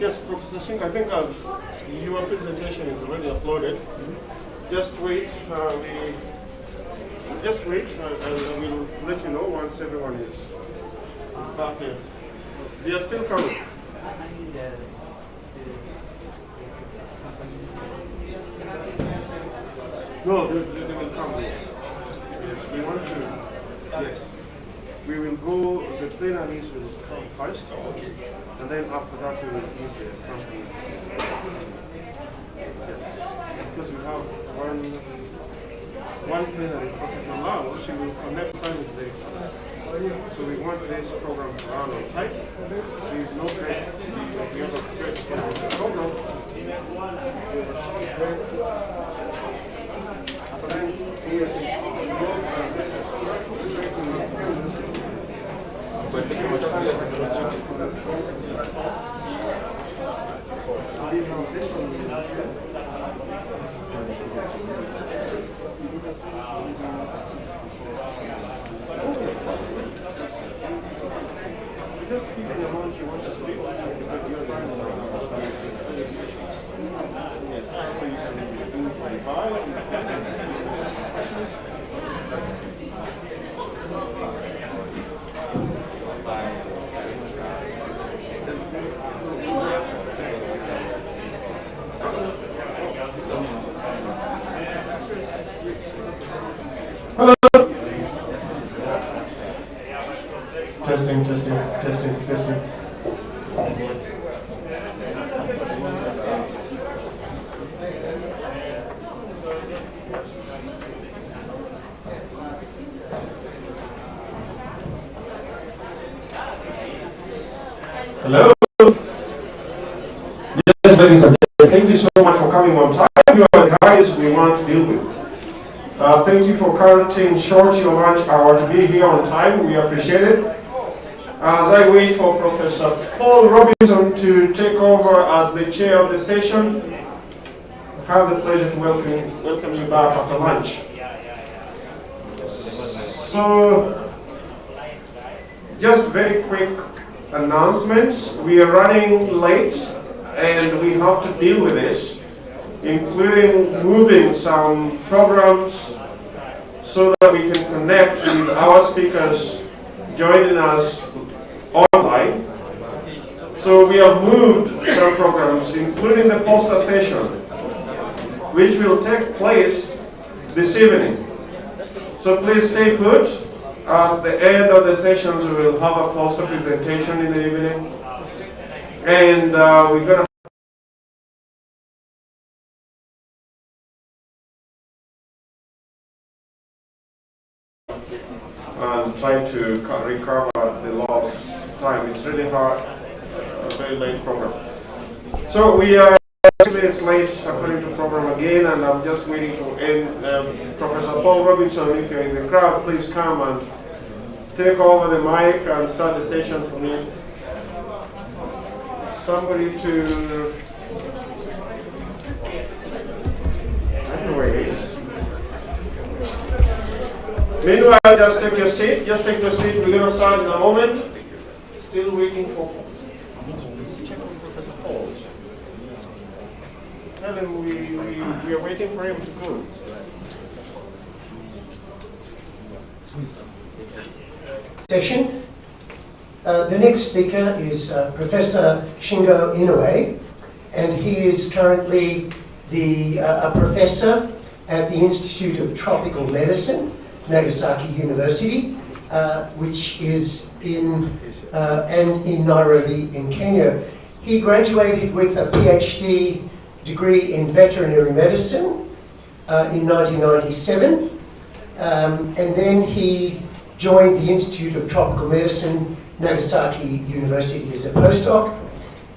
Yes, Professor Singh, I think your presentation is already uploaded. Just wait. Just wait. I will let you know once everyone is back here. They are still coming. No, they will come. Yes, we want to. Yes. We will go, the plenaries will come first, and then after that we will use the companies. Yes, because we have one plenary professional now, she will connect time is very hard. So we want this program to run on time. There is no break. We have a break from the program. So then here just keep the amount you want to speak, but your time is yes, so you can do 45. Hello. Testing, testing, testing, testing. Hello. Yes, ladies and gentlemen, thank you so much for coming on time. You are the guys we want to deal with. Thank you for cutting short your lunch hour to be here on time. We appreciate it. As I wait for Professor Paul Robinson to take over as the chair of the session, I have the pleasure to welcome you back after lunch. So, just very quick announcements. We are running late and we have to deal with this, including moving some programs so that we can connect with our speakers joining us online. So we have moved some programs, including the poster session, which will take place this evening. So please stay put. At the end of the sessions, we will have a poster presentation in the evening. And we're going to trying to recover the lost time. It's really hard, a very late program. So we are 6 minutes late according to program again, and I'm just waiting to end. Professor Paul Robinson, if you're in the crowd, please come and take over the mic and start the session for me. Somebody to... I don't know where he is. Meanwhile, just take your seat. Just take your seat. We're going to start in a moment. Still waiting for Professor Paul. Tell him we are waiting for him to go. Session. The next speaker is Professor Shingo Inoue, and he is currently a professor at the Institute of Tropical Medicine, Nagasaki University, which is in Nairobi in Kenya. He graduated with a PhD degree in veterinary medicine in 1997, and then he joined the Institute of Tropical Medicine, Nagasaki University as a postdoc,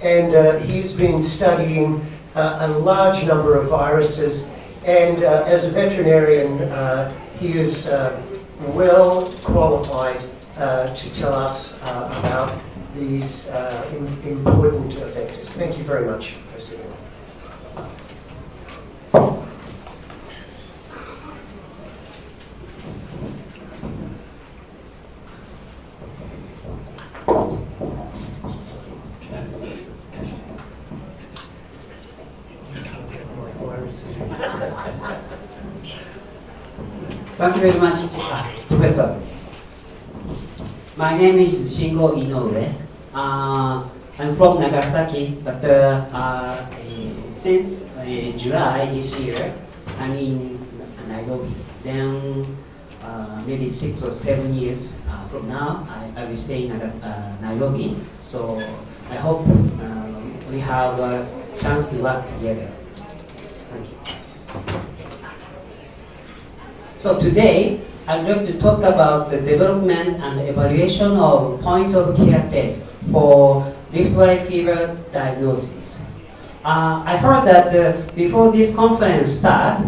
and he's been studying a large number of viruses, and as a veterinarian he is well qualified to tell us about these important vectors. Thank you very much, Professor. Thank you very much, Professor. My name is Shingo Inoue. I'm from Nagasaki, but since July this year, I'm in Nairobi. Then maybe 6 or 7 years from now, I will stay in Nairobi. So I hope we have a chance to work together. Thank you. So today, I'd like to talk about the development and evaluation of point-of-care tests for Rift Valley fever diagnosis. I heard that before this conference start,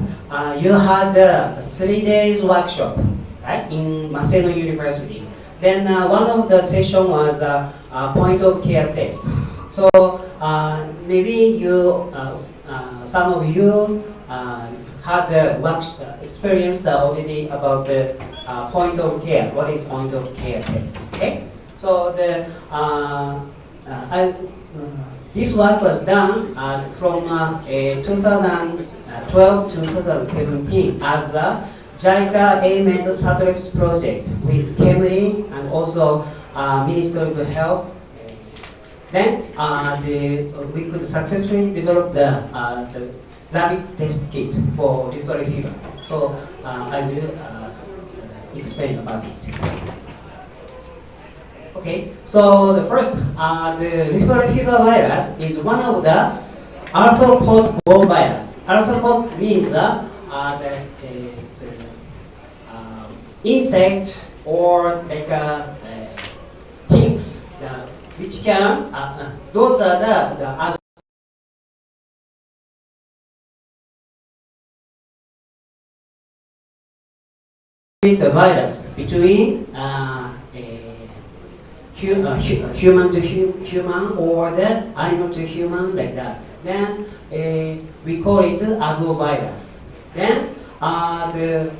you had a 3 days workshop, right, in Maseno University. Then one of the session was a point-of-care test. So maybe you, some of you had experienced already about the point of care. What is point of care test? Okay. So this work was done from 2012 to 2017 as a JICA AIMED Satellites project with KEMRI and also Ministry of Health. Then we could successfully develop the rapid test kit for Rift Valley fever. So I will explain about it. Okay, so the first, the Rift Valley fever virus is one of the arthropod-borne virus. Arthropod means the insect or like ticks, which can, those are the the virus between human to human or the animal to human, like that. Then we call it arbovirus. Then the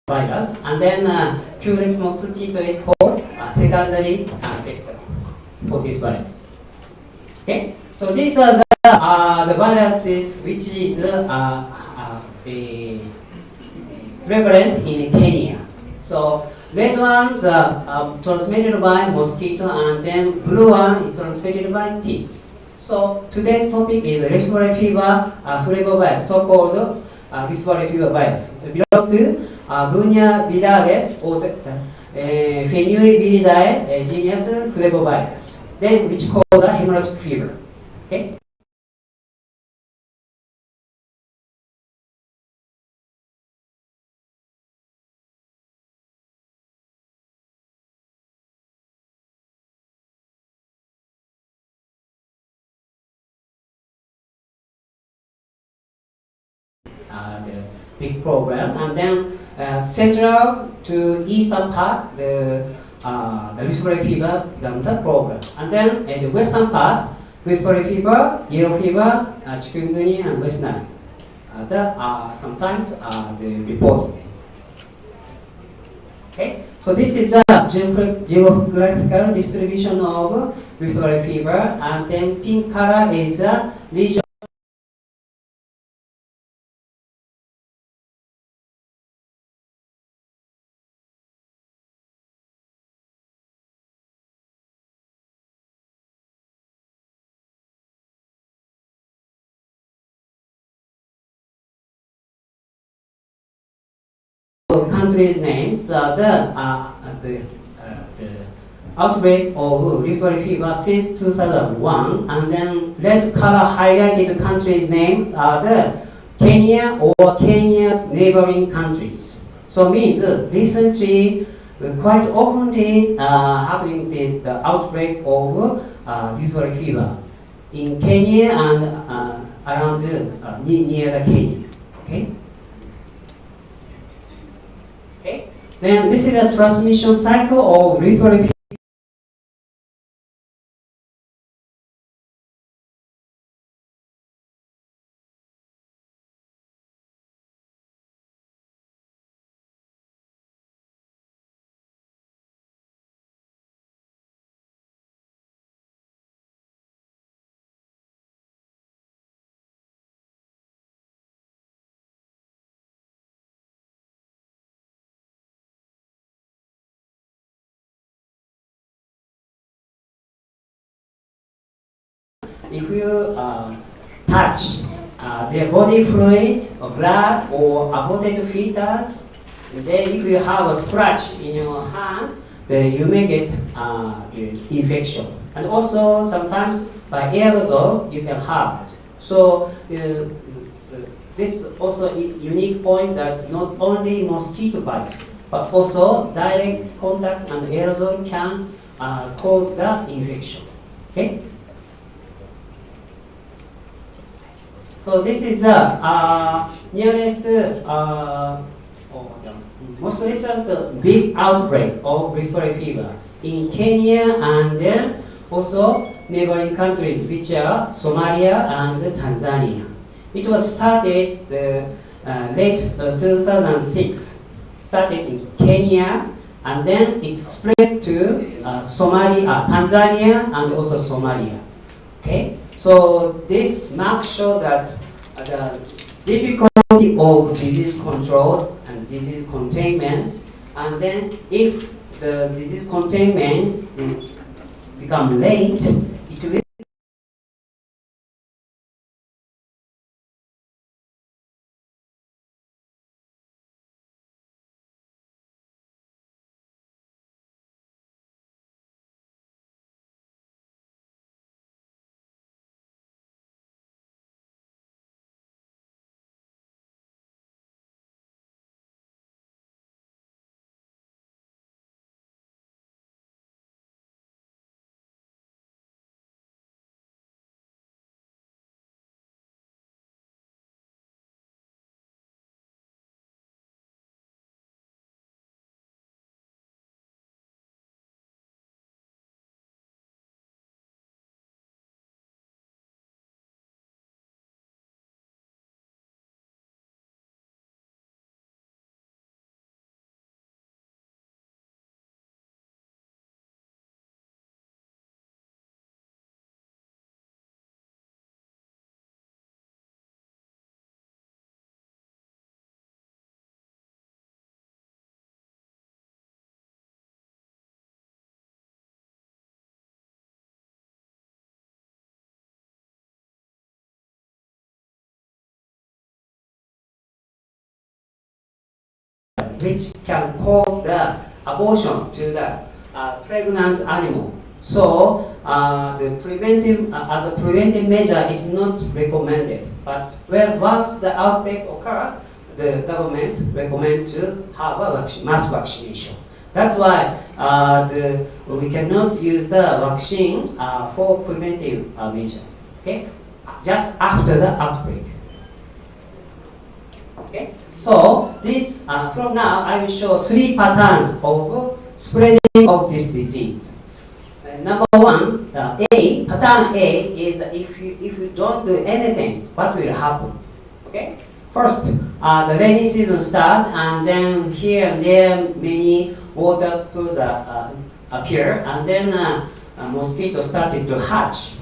virus, and then Culex mosquito is called a secondary vector for this virus. Okay, so these are the viruses which is prevalent in Kenya. So red ones are transmitted by mosquito, and then blue one is transmitted by ticks. So today's topic is Rift Valley fever flavivirus, so-called Rift Valley fever virus. It belongs to Bunya viridis or Phenuiviridae genus flavivirus, then which causes a hemorrhagic fever. Okay. The big program, and then central to eastern part, the Rift Valley fever becomes the program, and then the western part, Rift Valley fever, yellow fever, chikungunya, and West Nile. Sometimes the report. Okay, so this is the geographical distribution of Rift Valley fever, and then pink color is a region. Countries' names, the outbreak of rift valley fever since 2001, and then red color highlighted countries' name are the Kenya or Kenya's neighboring countries. So means recently, quite oftenly happening the outbreak of rift valley fever in Kenya and around near the Kenya. Okay. Okay. Then this is a transmission cycle of rift valley fever. If you touch their body fluid or blood or aborted fetus, then if you have a scratch in your hand, then you may get the infection. And also sometimes by aerosol you can have it. So this is also a unique point that not only mosquito bite, but also direct contact and aerosol can cause the infection. Okay? So this is the nearest, most recent big outbreak of rift valley fever in Kenya and then also neighboring countries which are Somalia and Tanzania. It was started late 2006, started in Kenya and then it spread to Tanzania and also Somalia. Okay? So this map shows that the difficulty of disease control and disease containment, and then if the disease containment become late, it will which can cause the abortion to the pregnant animal. So the preventive, as a preventive measure, it's not recommended. But once the outbreak occurs, the government recommends to have a mass vaccination. That's why we cannot use the vaccine for preventive measure. Okay, just after the outbreak. Okay. So this, from now, I will show 3 patterns of spreading of this disease. Number 1, pattern A is if you don't do anything, what will happen? Okay. First, the rainy season starts, and then here and there many water pools appear, and then mosquitoes started to hatch.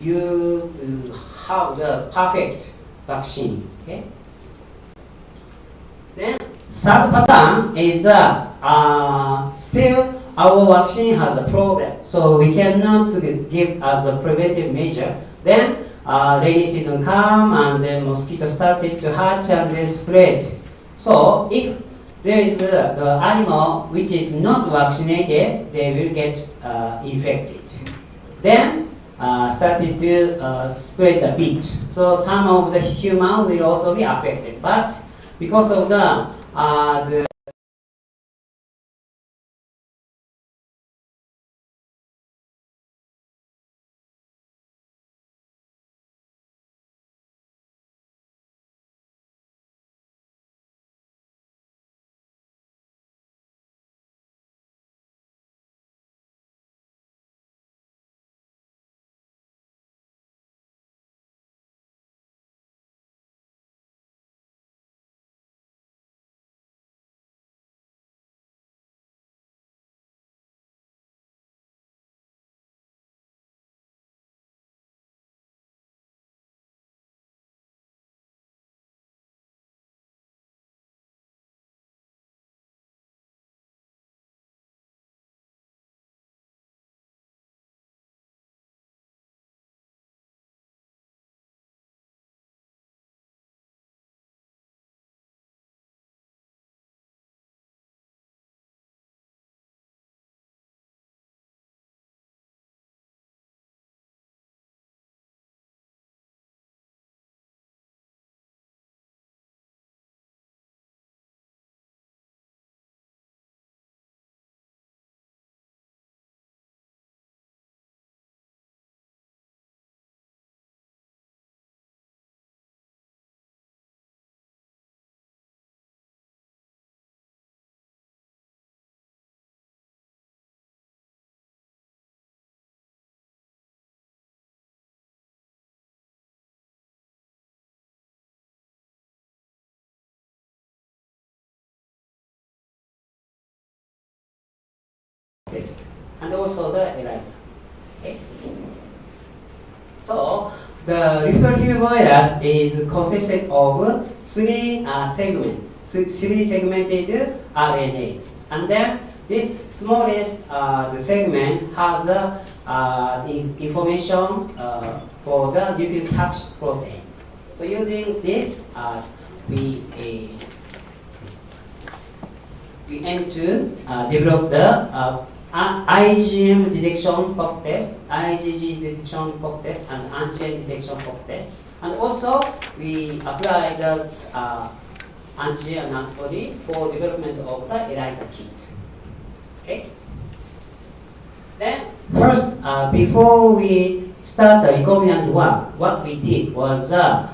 you have the perfect vaccine. Okay. Then third pattern is still our vaccine has a problem, so we cannot give as a preventive measure. Then rainy season come and then mosquito started to hatch and they spread. So if there is the animal which is not vaccinated, they will get infected. Then started to spread a bit. So some of the human will also be affected. But because of the test, and also the ELISA. Okay. So the respiratory virus is consisted of three segmented RNAs, and then this smallest the segment has the information for the nucleic capsid protein. So using this, we aim to develop the IgM detection pop test, IgG detection pop test, and antigen detection pop test. And also, we apply the antigen antibody for development of the ELISA kit. Okay. Then first, before we start the recombinant work, what we did was a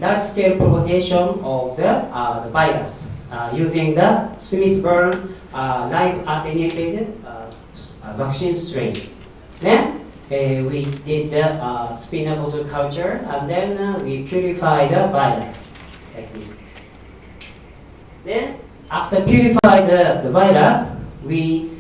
large-scale propagation of the virus using the Smith-Byrne live attenuated vaccine strain. Then we did the spinal bottle culture, and then we purify the virus like this. Then after purify the virus, we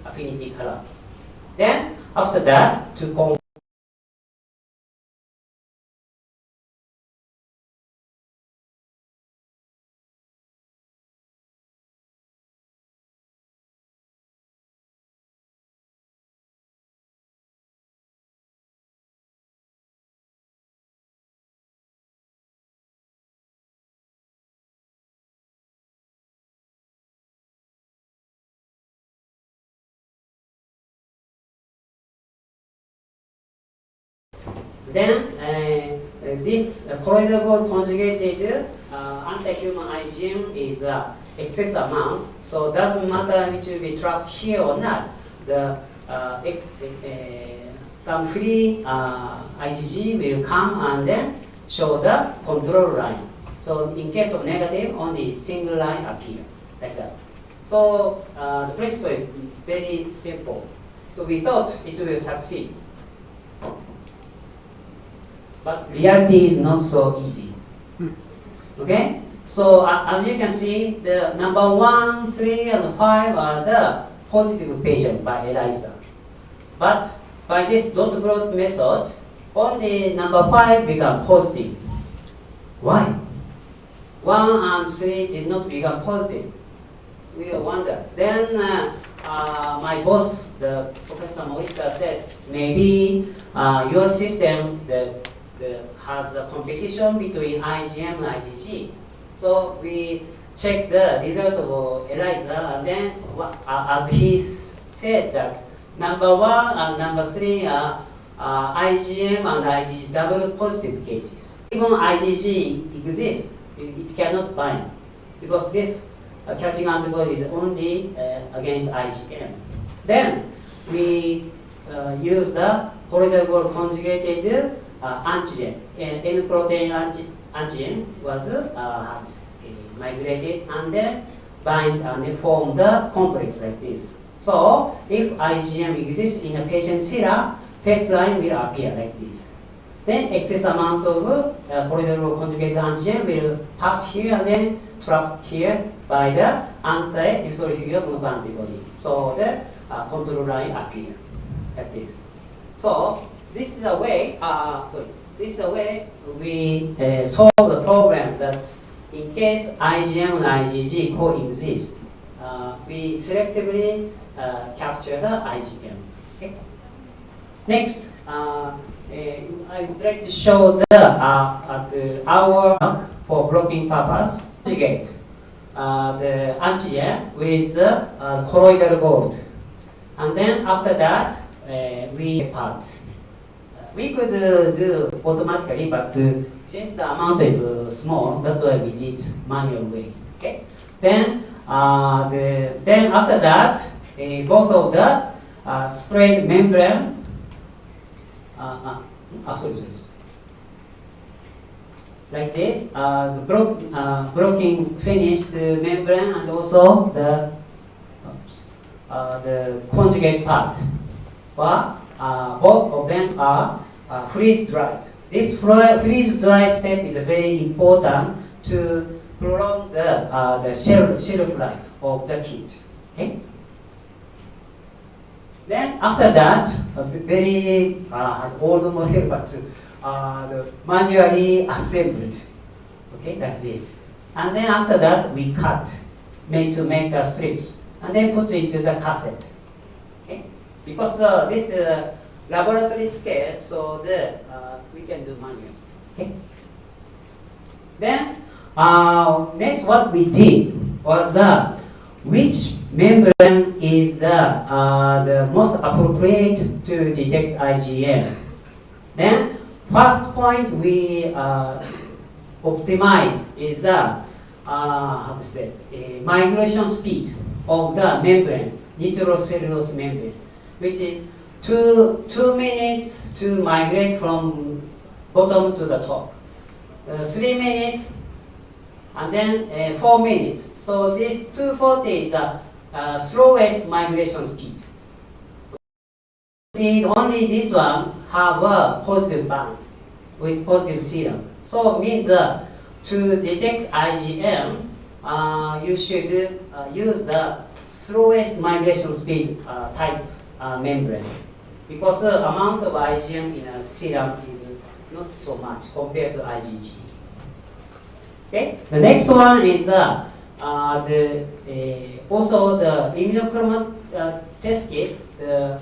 affinity color. Then after that, to Then this colloidal gold conjugated anti-human IgM is excess amount, so doesn't matter which will be trapped here or not. The some free IgG will come and then show the control line. So in case of negative, only single line appear like that. So the principle is very simple. So we thought it will succeed. But reality is not so easy. Okay? So as you can see, the number 1, 3, and 5 are the positive patient by ELISA. But by this dot plot method, only number 5 become positive. Why? 1 and 3 did not become positive. We wonder. Then my boss, the Professor Morita, said maybe your system has a competition between IgM and IgG. So we checked the result of ELISA, and then as he said that number 1 and number 3 are IgM and IgG double positive cases. Even IgG exists, it cannot bind because this catching antibody is only against IgM. Then we use the colloidal gold conjugated antigen. N protein antigen was migrated and then bind and form the complex like this. So if IgM exists in a patient serum, test line will appear like this. Then excess amount of colloidal gold conjugated antigen will pass here and then trap here by the anti-inflammatory monoclonal. So the control line appear like this. So this is a way. This is a way we solve the problem that in case IgM and IgG coexist, we selectively capture the IgM. Okay? Next, I would like to show our for blocking purpose conjugate the antigen with colloidal gold, and then after that we part. We could do automatically, but since the amount is small, that's why we did manual way. Okay. Then then after that, both of the sprayed membrane. Like this, the broken finished membrane and also the conjugate part. Both of them are freeze dried. This freeze dry step is very important to prolong the shelf life of the kit. Okay. Then after that, a very old model, but manually assembled, okay, like this. And then after that, we cut, to make strips, and then put into the cassette, okay. Because this is laboratory scale, so we can do manually, okay. Then next, what we did was which membrane is the most appropriate to detect IgM. Then first point we optimized is migration speed of the membrane, nitrocellulose membrane, which is 2 minutes to migrate from bottom to the top, 3 minutes, and then 4 minutes. So this 240 is the slowest migration speed. See, only this one have a positive band with positive serum. So it means to detect IgM, you should use the slowest migration speed type membrane, because the amount of IgM in a serum is not so much compared to IgG. Okay. The next one is also the immunochroma test kit. The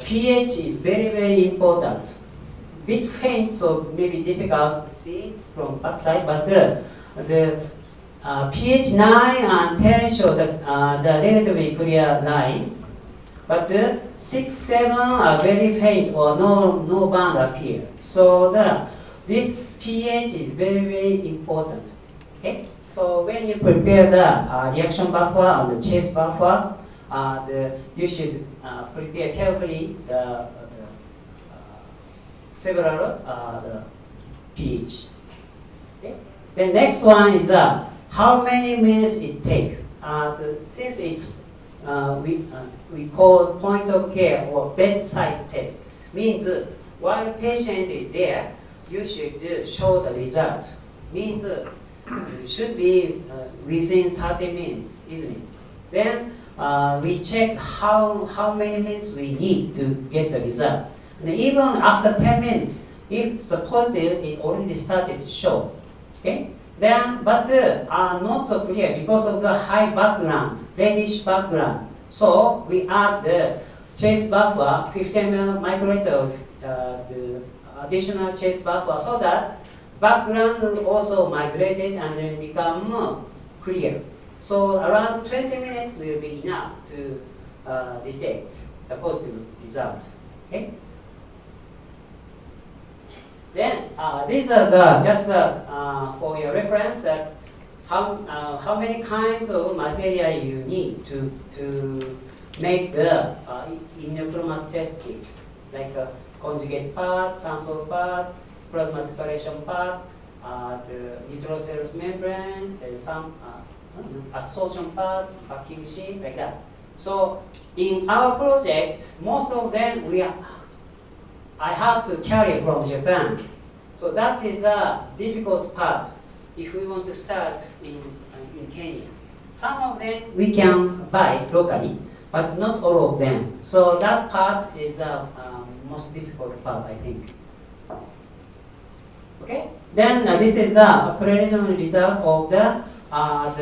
pH is very, very important. Bit faint, so maybe difficult to see from backside, but the pH 9 and 10 show the relatively clear line. But 6, 7 are very faint or no band appear. So this pH is very, very important. Okay? So when you prepare the reaction buffer and the chase buffer, you should prepare carefully several the pH. Okay? The next one is how many minutes it takes. Since it's we call point of care or bedside test, means while patient is there, you should show the result. Means it should be within 30 minutes, isn't it? Then we check how many minutes we need to get the result. And even after 10 minutes, if it's positive, it already started to show. Okay? Then, but not so clear because of the high background, reddish background. So we add the chase buffer, 15 microliter of the additional chase buffer, so that background also migrated and then become clear. So around 20 minutes will be enough to detect the positive result. Okay? Then these are just for your reference that how many kinds of material you need to make the immunochromat test kit, like conjugate part, sample part, plasma separation part, the nitrocellulose membrane, some absorption part, packing sheet, like that. So in our project, most of them I have to carry from Japan. So that is a difficult part if we want to start in Kenya. Some of them we can buy locally, but not all of them. So that part is the most difficult part, I think. Okay. Then this is a preliminary result of our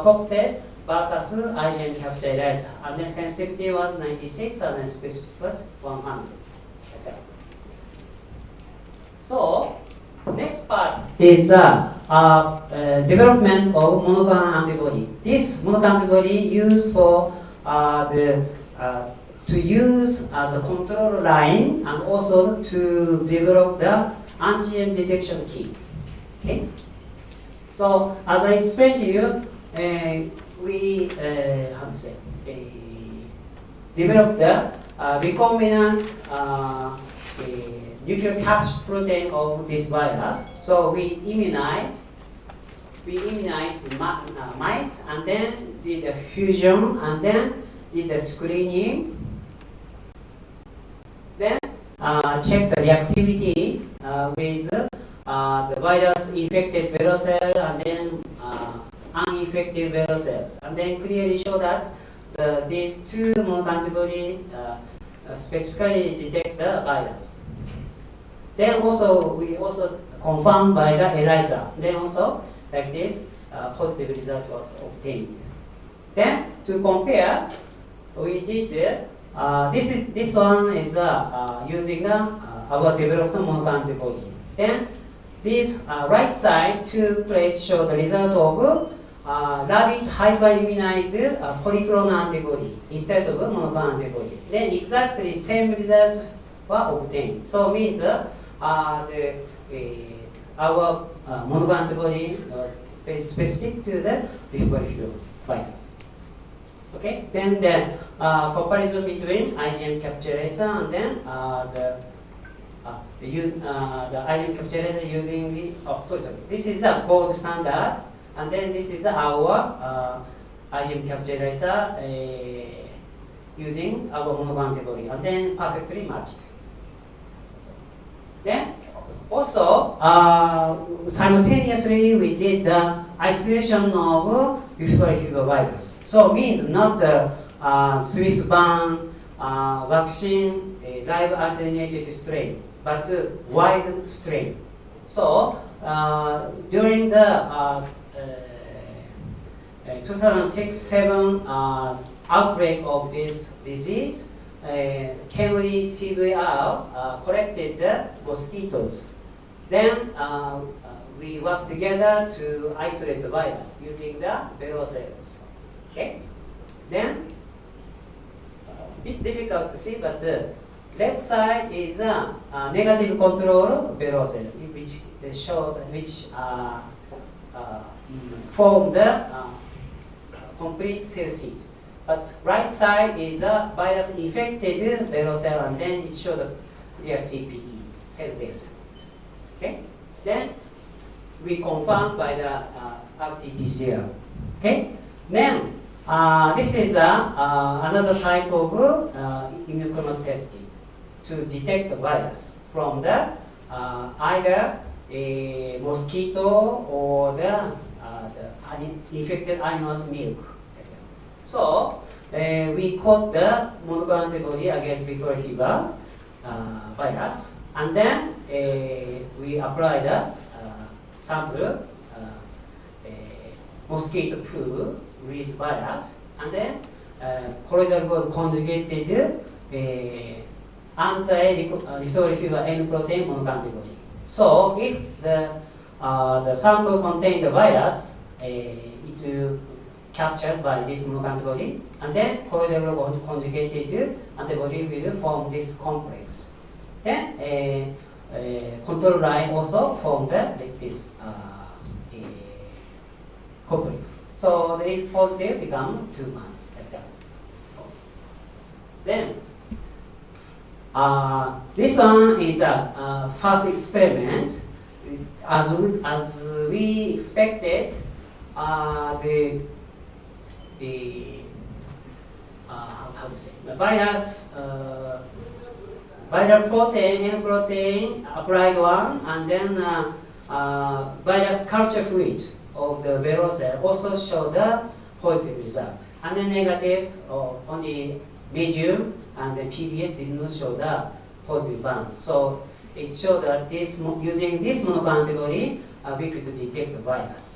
POC test versus IgM capture ELISA. And then sensitivity was 96 and then specificity was 100. Okay. So next part is development of monoclonal antibody. This monoclonal antibody used for to use as a control line and also to develop the antigen detection kit. Okay. So as I explained to you, we developed the recombinant nucleocapsid protein of this virus. So we immunized the mice and then did the fusion and then did the screening. Then check the reactivity with the virus infected vero cell and then uninfected vero cells, and then clearly show that these two monoclonal antibody specifically detect the virus. Then also we also confirmed by the ELISA. Then also like this positive result was obtained. Then to compare, we did this one is using our developed monoclonal antibody. Then this right side two plates show the result of rabbit hyperimmunized polyclonal antibody instead of monoclonal antibody. Then exactly same result were obtained. So means our monoclonal antibody was very specific to the Rift Valley fever virus. Okay. Then the comparison between IgM capture ELISA and then the IgM capture ELISA using the this is the gold standard, and then this is our IgM capture ELISA using our monoclonal antibody, and then perfectly matched. Then also simultaneously we did the isolation of Rift Valley fever virus. So means not the Swiss bound vaccine live attenuated strain, but wide strain. So during the 2006-07 outbreak of this disease, Kenry CVR collected the mosquitoes. Then we worked together to isolate the virus using the vero cells. Okay. Then difficult to see, but the left side is a negative control velocity, which form the complete cell sheet. But right side is a virus infected velocity, and then it shows the clear CPE, cell death. Okay? Then we confirm by the RT-PCR. Okay? Then this is another type of immunochromatogram testing to detect the virus from the either a mosquito or the infected animal's milk. So we caught the monoclonal antibody against bifidobacterial fever virus, and then we apply the sample mosquito poo with virus, and then colloidal gold conjugated anti-bifidobacterial fever N protein monoclonal antibody. So if the sample contains the virus, it will captured by this monoclonal antibody, and then colloidal gold conjugated antibody will form this complex. Then control line also form this complex. So the positive become 2 months like that. Then this one is a first experiment. As we expected, how to say, the virus, viral protein, N protein applied one, and then virus culture fluid of the viral cell also show the positive result. And then negatives only medium, and the PBS did not show the positive band. So it showed that using this monoclonal antibody, we could detect the virus.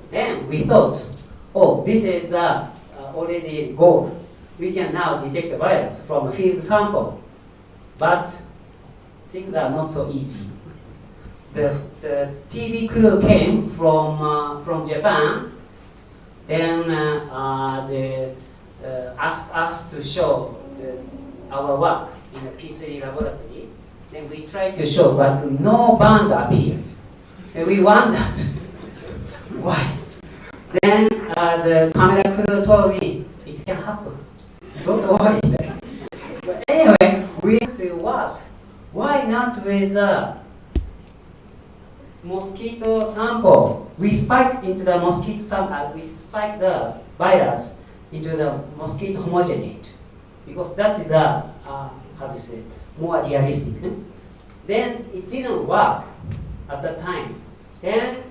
Then we thought, oh, this is already gold. We can now detect the virus from a field sample. But things are not so easy. The TV crew came from Japan, then they asked us to show our work in a P3 laboratory. Then we tried to show, but no band appeared. And we wondered why. Then the camera crew told me, it can happen. Don't worry. But anyway, we have to work. Why not with a mosquito sample? We spike into the mosquito sample, we spike the virus into the mosquito homogenate. Because that's the, how to say, more realistic. Then it didn't work at the time. Then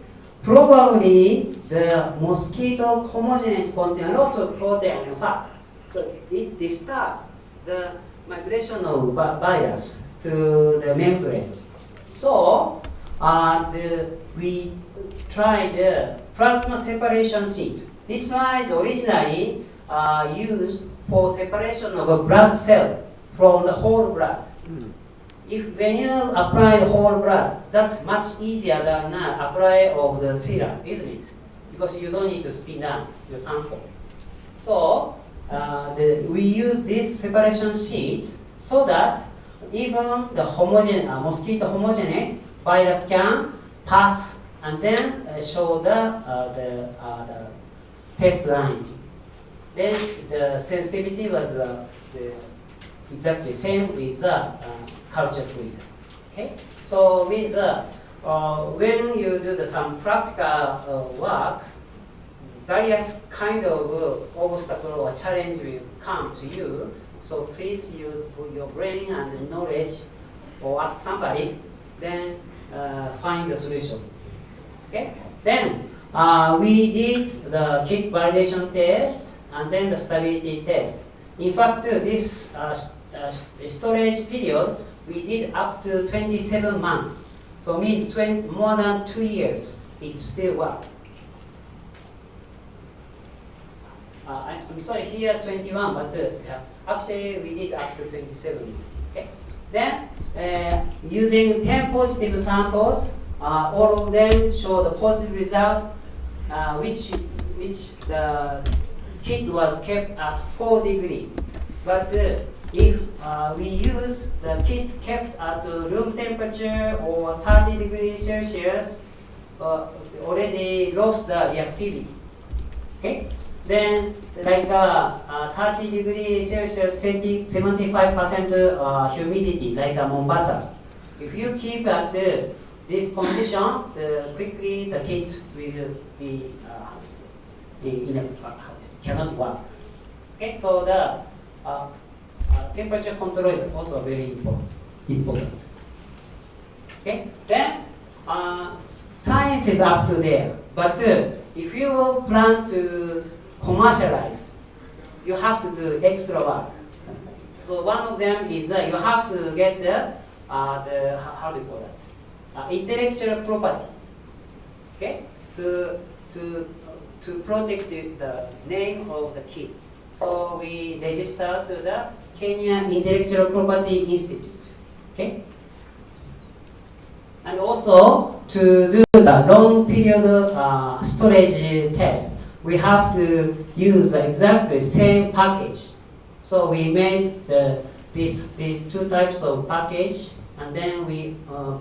probably the mosquito homogenate contain a lot of protein and fat. So it disturbs the migration of virus to the membrane. So we tried the plasma separation sheet. This one is originally used for separation of a blood cell from the whole blood. When you apply the whole blood, that's much easier than apply of the serum, isn't it? Because you don't need to spin down your sample. So we use this separation sheet so that even the mosquito homogenate virus can pass and then show the test line. Then the sensitivity was exactly same with the culture fluid. Okay, so means when you do some practical work, various kind of obstacle or challenge will come to you. So please use your brain and knowledge, or ask somebody, then find the solution. Okay. Then we did the kit validation test and then the stability test. In fact, this storage period we did up to 27 months. So means more than 2 years. It still works. I'm sorry, here 21, but actually we did up to 27. Okay. Then using 10 positive samples, all of them show the positive result, which the kit was kept at 4 degrees. But if we use the kit kept at room temperature or 30 degrees Celsius, already lost the reactivity. Okay? Then, like 30 degrees Celsius, 75% humidity, like Mombasa. If you keep at this condition, quickly the kit will be cannot work. Okay, so the temperature control is also very important. Okay, then science is up to there, but if you plan to commercialize, you have to do extra work. So one of them is you have to get the how do you call that? Intellectual property. Okay, to protect the name of the kit. So we register to the Kenya Intellectual Property Institute. Okay, and also to do the long period storage test, we have to use the exactly same package. So we made these two types of package, and then we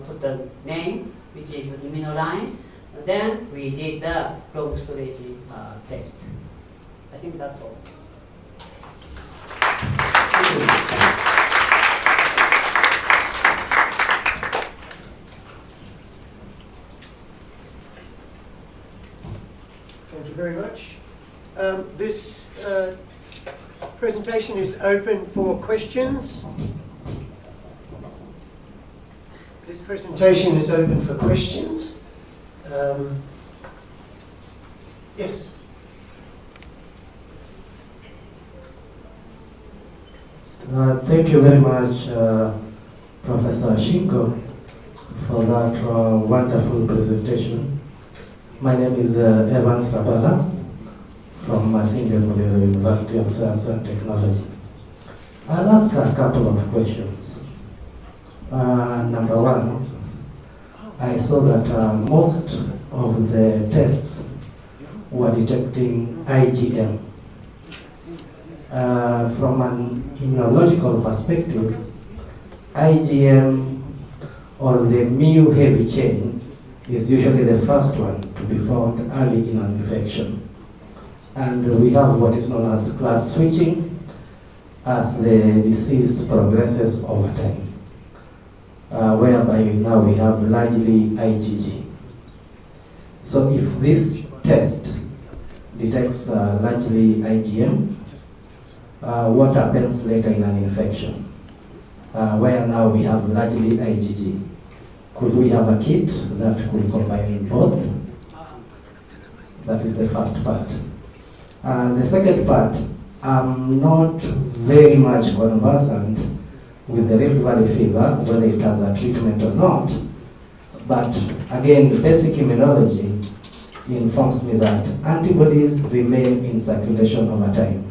put the name, which is immunoline, and then we did the long storage test. I think that's all. Thank you. Thank you very much. This presentation is open for questions. This presentation is open for questions. Yes. Thank you very much, Professor Shingo, for that wonderful presentation. My name is Evans Rabala from Masinde Muliro University of Science and Technology. I'll ask a couple of questions. Number one, I saw that most of the tests were detecting IgM. From an immunological perspective, IgM or the mu heavy chain is usually the first one to be found early in an infection. And we have what is known as class switching as the disease progresses over time, whereby now we have largely IgG. So if this test detects largely IgM, what happens later in an infection, where now we have largely IgG? Could we have a kit that could combine both? That is the first part. The second part, I'm not very much conversant with the Rift Valley fever, whether it has a treatment or not. But again, basic immunology informs me that antibodies remain in circulation over time.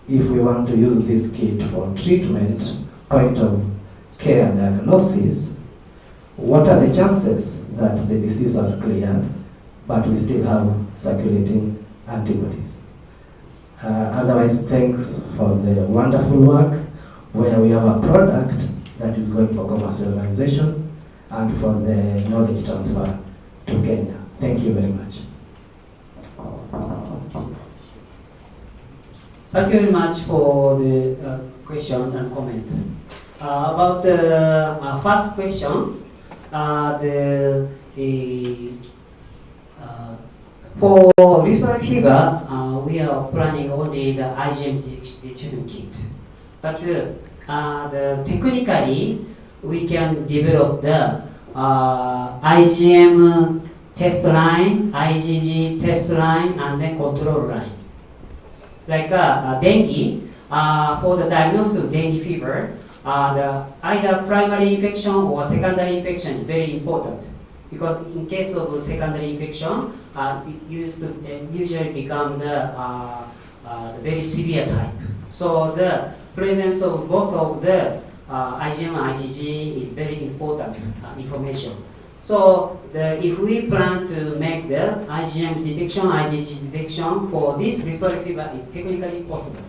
If we want to use this kit for treatment, point of care diagnosis, what are the chances that the disease has cleared, but we still have circulating antibodies? Otherwise, thanks for the wonderful work where we have a product that is going for commercialization and for the knowledge transfer to Kenya. Thank you very much. Thank you very much for the question and comment. About the first question, for Rift Valley fever, we are planning only the IgM detection kit. But technically, we can develop the IgM test line, IgG test line, and then control line. Like dengue, for the diagnosis of dengue fever, either primary infection or secondary infection is very important. Because in case of secondary infection, it usually become the very severe type. So the presence of both of the IgM and IgG is very important information. So if we plan to make the IgM detection, IgG detection for this Rift Valley fever is technically possible.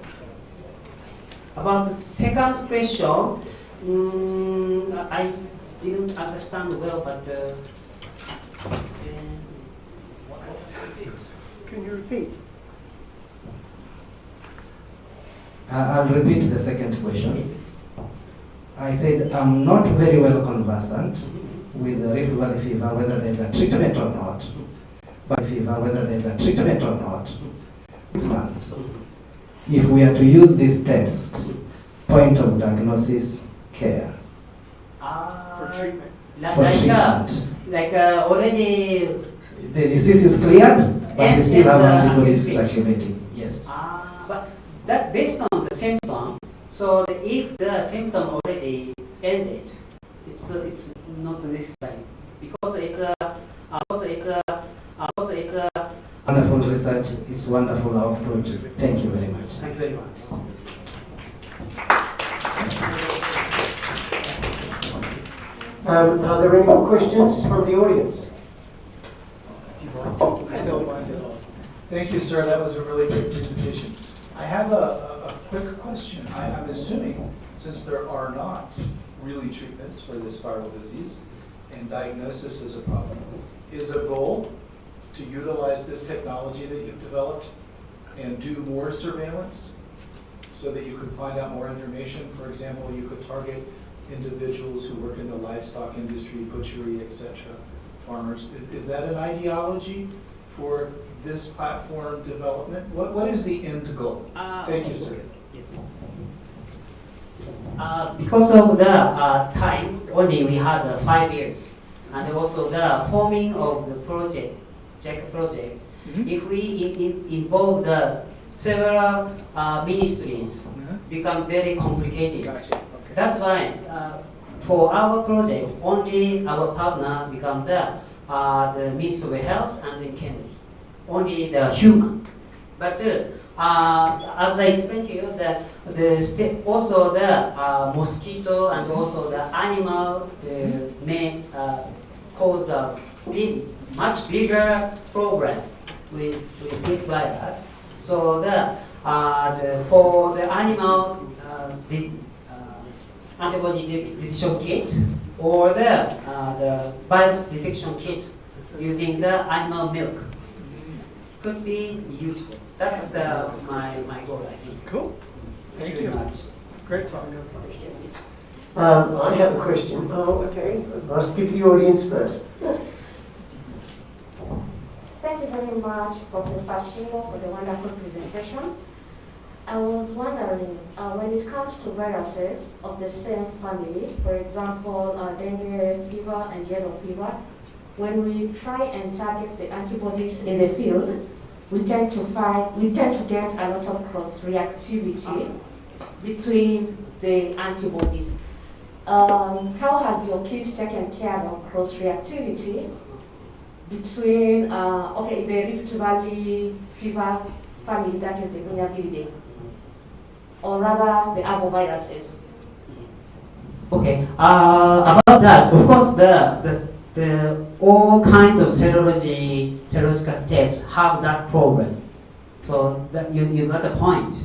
About the second question, I didn't understand well, but Can you repeat? I'll repeat the second question. I said I'm not very well conversant with the Rift Valley fever, whether there's a treatment or not. But whether there's a treatment or not. 6 months. If we are to use this test, point of diagnosis, care. For treatment. For treatment. Already. The disease is cleared, but we still have antibodies circulating. Yes. But that's based on the symptom. So if the symptom already ended, it's not necessary because it's a Wonderful research. It's wonderful output. Thank you very much. Thank you very much. Are there any more questions from the audience? I don't mind at all. Thank you, sir. That was a really great presentation. I have a quick question. I'm assuming, since there are not really treatments for this viral disease, and diagnosis is a problem, is a goal to utilize this technology that you've developed and do more surveillance so that you could find out more information? For example, you could target individuals who work in the livestock industry, butchery, etc., farmers. Is that an ideology for this platform development? What is the end goal? Thank you, sir. Yes. Because of the time, only we had 5 years, and also the forming of the project, JEC project. If we involve the several ministries, become very complicated. Gotcha. Okay. That's why for our project, only our partner become the Ministry of Health and then Kennedy, only the human. But as I explained to you, that also the mosquito and also the animal may cause a much bigger problem with this virus. So for the animal antibody detection kit or the virus detection kit using the animal milk could be useful. That's my goal, I think. Cool. Thank you. Great talk. I have a question. Oh, okay. I must give the audience first. Thank you very much, Professor Shingo, for the wonderful presentation. I was wondering, when it comes to viruses of the same family, for example, dengue fever and yellow fever, when we try and target the antibodies in the field, we tend to get a lot of cross-reactivity between the antibodies. How has your kit taken care of cross-reactivity between, the Rift Valley fever family, that is the Biomedical, or rather the arboviruses? Okay, about that, of course, the all kinds of serological tests have that problem. So that you got a point.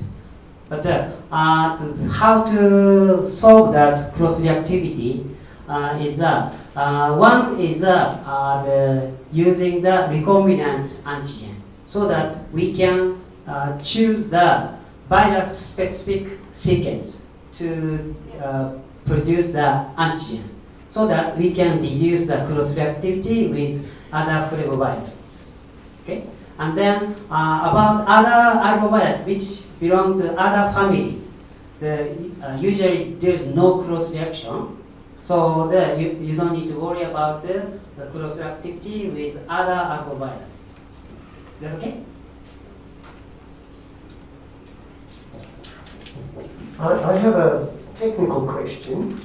But how to solve that cross-reactivity is one is using the recombinant antigen, so that we can choose the virus-specific sequence to produce the antigen, so that we can reduce the cross-reactivity with other flaviviruses. Okay? And then about other arbovirus which belong to other family, usually there's no cross-reaction, so you don't need to worry about the cross-reactivity with other arbovirus. Is that okay? I have a technical question.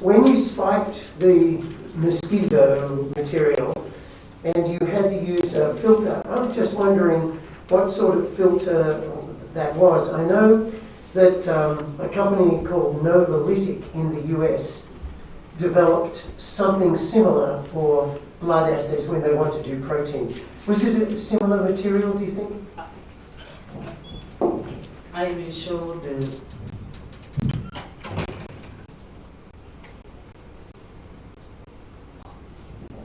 When you spiked the mosquito material and you had to use a filter, I was just wondering what sort of filter that was. I know that a company called Novalytic in the US developed something similar for blood assays when they want to do proteins. Was it a similar material, do you think? I will show the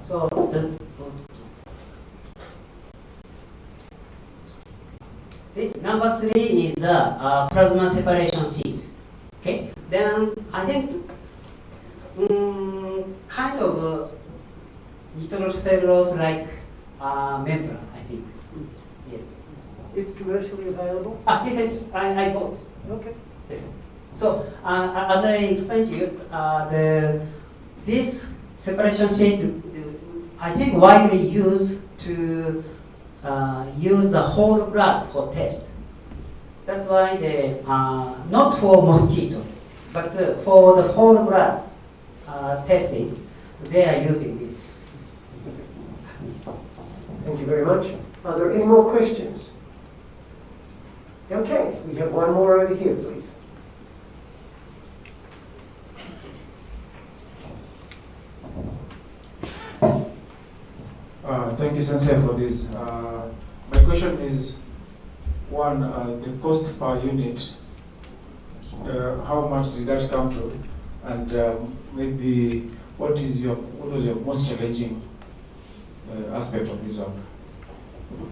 so this number 3 is a plasma separation sheet. Okay, then I think kind of nitrocellulose like membrane. I think yes. It's commercially available? This is I bought. Okay. Yes. So as I explained to you, this separation sheet I think widely used to use the whole blood for test. That's why they not for mosquito, but for the whole blood testing, they are using this. Thank you very much. Are there any more questions? Okay, we have one more over here, please. Thank you, Sensei, for this. My question is, one, the cost per unit, how much did that come to? And maybe what was your most challenging aspect of this work?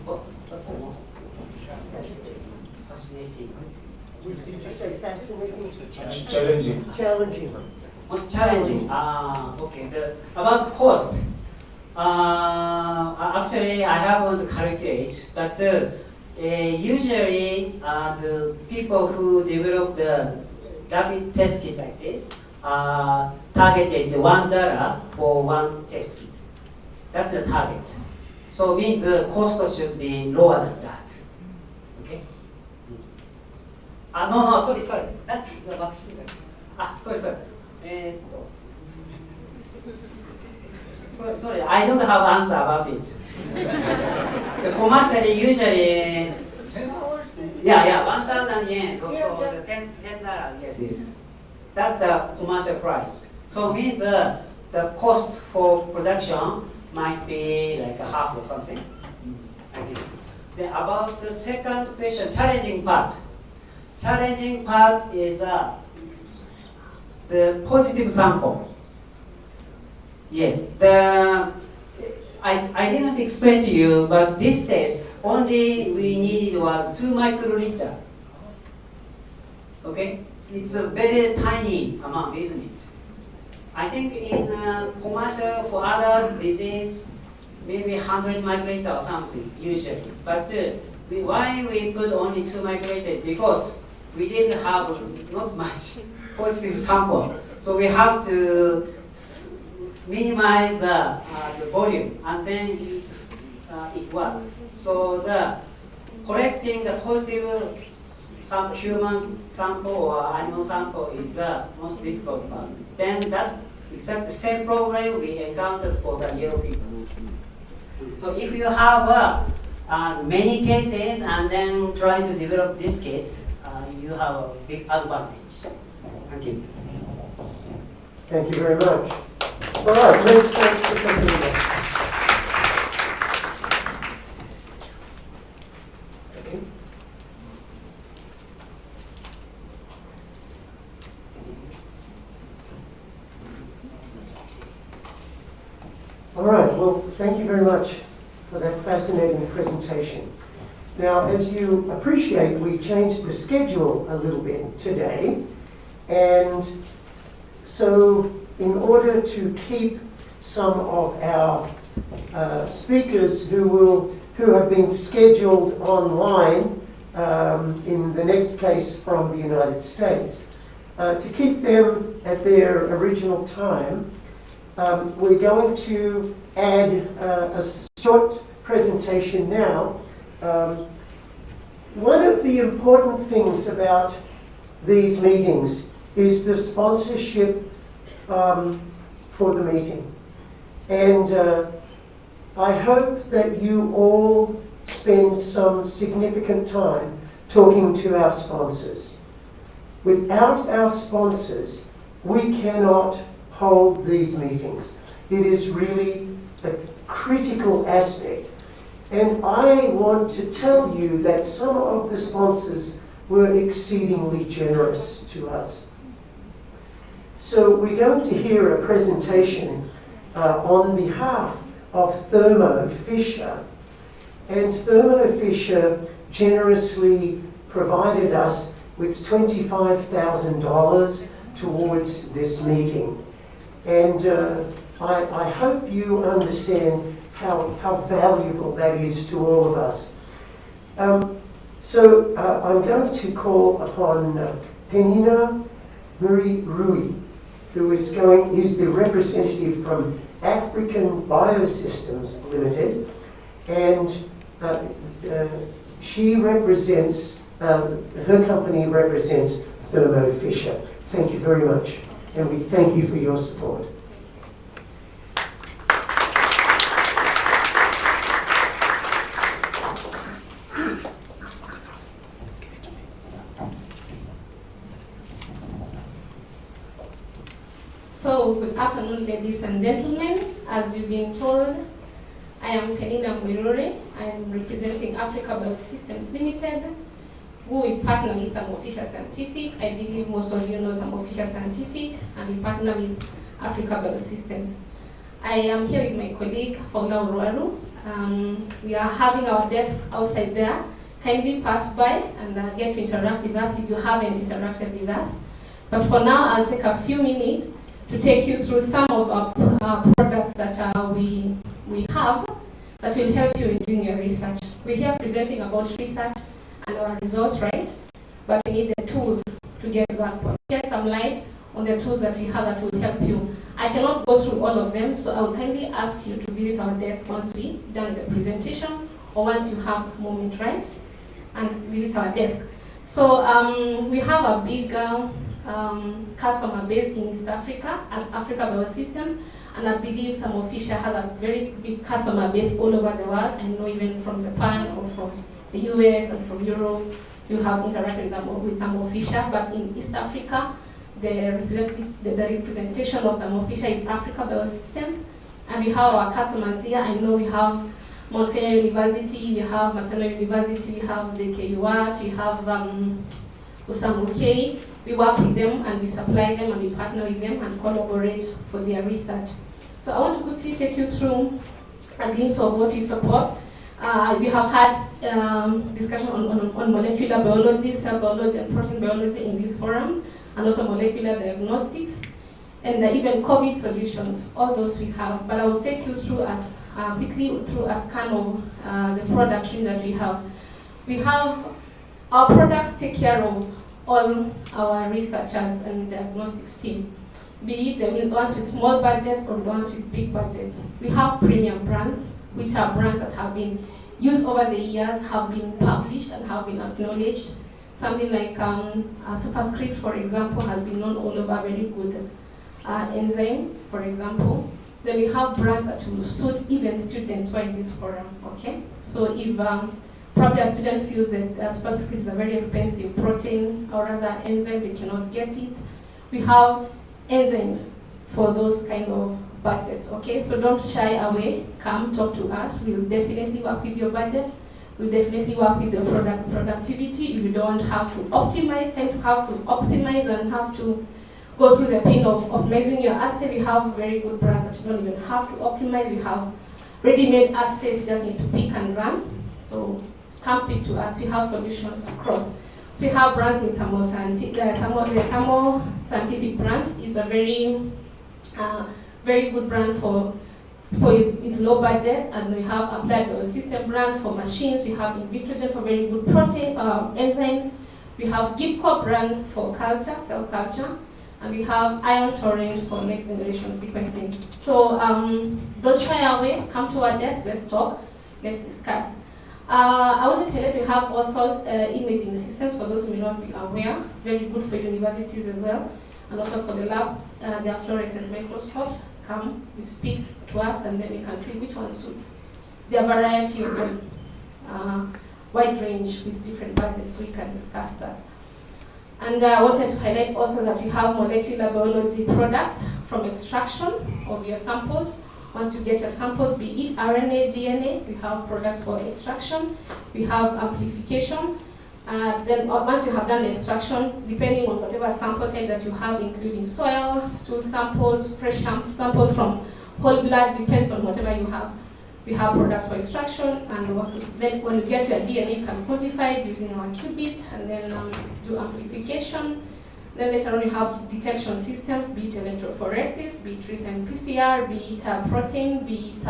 What's the most fascinating? Did you say fascinating? Challenging. Challenging. Most challenging. Okay. About cost. Actually, I haven't calculated, but usually the people who develop the rapid test kit like this targeted $1 for one test kit. That's the target. So it means the cost should be lower than that. Okay? No, sorry. That's the vaccine. Sorry. Sorry, I don't have answer about it. The commercially usually $10. Yeah, 1,000 yen. So the $10. Yes. That's the commercial price. So it means the cost for production might be like a half or something. Then about the second question, challenging part. Challenging part is the positive sample. Yes, I didn't explain to you, but this test only we needed was 2 microliter. Okay, it's a very tiny amount, isn't it? I think in commercial for other disease, maybe 100 microliter or something usually. But why we put only 2 microliters? Because we didn't have not much positive sample, so we have to minimize the volume, and then it works. So collecting the positive human sample or animal sample is the most difficult part. Then that exact same problem we encountered for the yellow fever. So if you have many cases and then try to develop this kit, you have a big advantage. Thank you. Thank you very much. All right, let's continue. Okay. All right, well, thank you very much for that fascinating presentation. Now, as you appreciate, we changed the schedule a little bit today, and so in order to keep some of our speakers who have been scheduled online, in the next case from the United States, to keep them at their original time, we're going to add a short presentation now. One of the important things about these meetings is the sponsorship for the meeting. And I hope that you all spend some significant time talking to our sponsors. Without our sponsors, we cannot hold these meetings. It is really a critical aspect. And I want to tell you that some of the sponsors were exceedingly generous to us. So we're going to hear a presentation on behalf of Thermo Fisher. And Thermo Fisher generously provided us with $25,000 towards this meeting. And I hope you understand how valuable that is to all of us. So I'm going to call upon Penina Muri-Rui, who's the representative from African Biosystems Limited, and she represents, her company represents Thermo Fisher. Thank you very much, and we thank you for your support. So, good afternoon, ladies and gentlemen. As you've been told, I am Penina Mwiruri. I am representing Africa Biosystems Limited, who we partner with Thermo Fisher Scientific. I believe most of you know Thermo Fisher Scientific, and we partner with Africa Biosystems. I am here with my colleague, Paula Uruaru. We are having our desk outside there. Kindly pass by and get to interact with us if you haven't interacted with us. But for now, I'll take a few minutes to take you through some of our products that we have that will help you in doing your research. We're here presenting about research and our results, right? But we need the tools to get that point. Shed some light on the tools that we have that will help you. I cannot go through all of them, so I will kindly ask you to visit our desk once we're done the presentation, or once you have a moment, right? And visit our desk. So we have a big customer base in East Africa as Africa Biosystems, and I believe Thermo Fisher has a very big customer base all over the world. I know even from Japan or from the US and from Europe, you have interacted with Thermo Fisher, but in East Africa, the representation of Thermo Fisher is Africa Biosystems, and we have our customers here. I know we have Mount Kenya University, we have Maseno University, we have JKUAT, we have USAMUK. We work with them and we supply them and we partner with them and collaborate for their research. So I want to quickly take you through a glimpse of what we support. We have had discussion on molecular biology, cell biology, and protein biology in these forums, and also molecular diagnostics, and even COVID solutions. All those we have. But I will take you through quickly through a scan of the product that we have. We have our products take care of all our researchers and diagnostics team, be it the ones with small budgets or the ones with big budgets. We have premium brands, which are brands that have been used over the years, have been published and have been acknowledged. Something like Superscript, for example, has been known all over, very good enzyme, for example. Then we have brands that will suit even students who are in this forum, okay? So if probably a student feels that Superscript is a very expensive protein or other enzyme, they cannot get it. We have enzymes for those kind of budgets, okay? So don't shy away, come talk to us. We'll definitely work with your budget. We'll definitely work with your productivity. If you don't have to optimize, and have to go through the pain of optimizing your assay, we have very good brands that you don't even have to optimize. We have ready-made assays, you just need to pick and run. So come speak to us. We have solutions across. So we have brands in Thermo Scientific. The Thermo Scientific brand is a very good brand for people with low budget, and we have Applied Biosystem brand for machines. We have Invitrogen for very good protein enzymes. We have Gibco brand for culture, cell culture, and we have Ion Torrent for next generation sequencing. So don't shy away. Come to our desk. Let's talk. Let's discuss. I want to tell you we have also imaging systems for those who may not be aware. Very good for universities as well, and also for the lab. There are fluorescent microscopes. Come, we speak to us, and then we can see which one suits. There are variety of them, wide range with different budgets, so we can discuss that. And I wanted to highlight also that we have molecular biology products from extraction of your samples. Once you get your samples, be it RNA, DNA, we have products for extraction. We have amplification, Then once you have done the extraction, depending on whatever sample type that you have, including soil, stool samples, fresh samples from whole blood, depends on whatever you have. We have products for extraction, and then when you get your DNA, you can quantify it using our qubit, and then do amplification. Then later on you have detection systems, be it electrophoresis, be it real-time PCR, be it protein, be it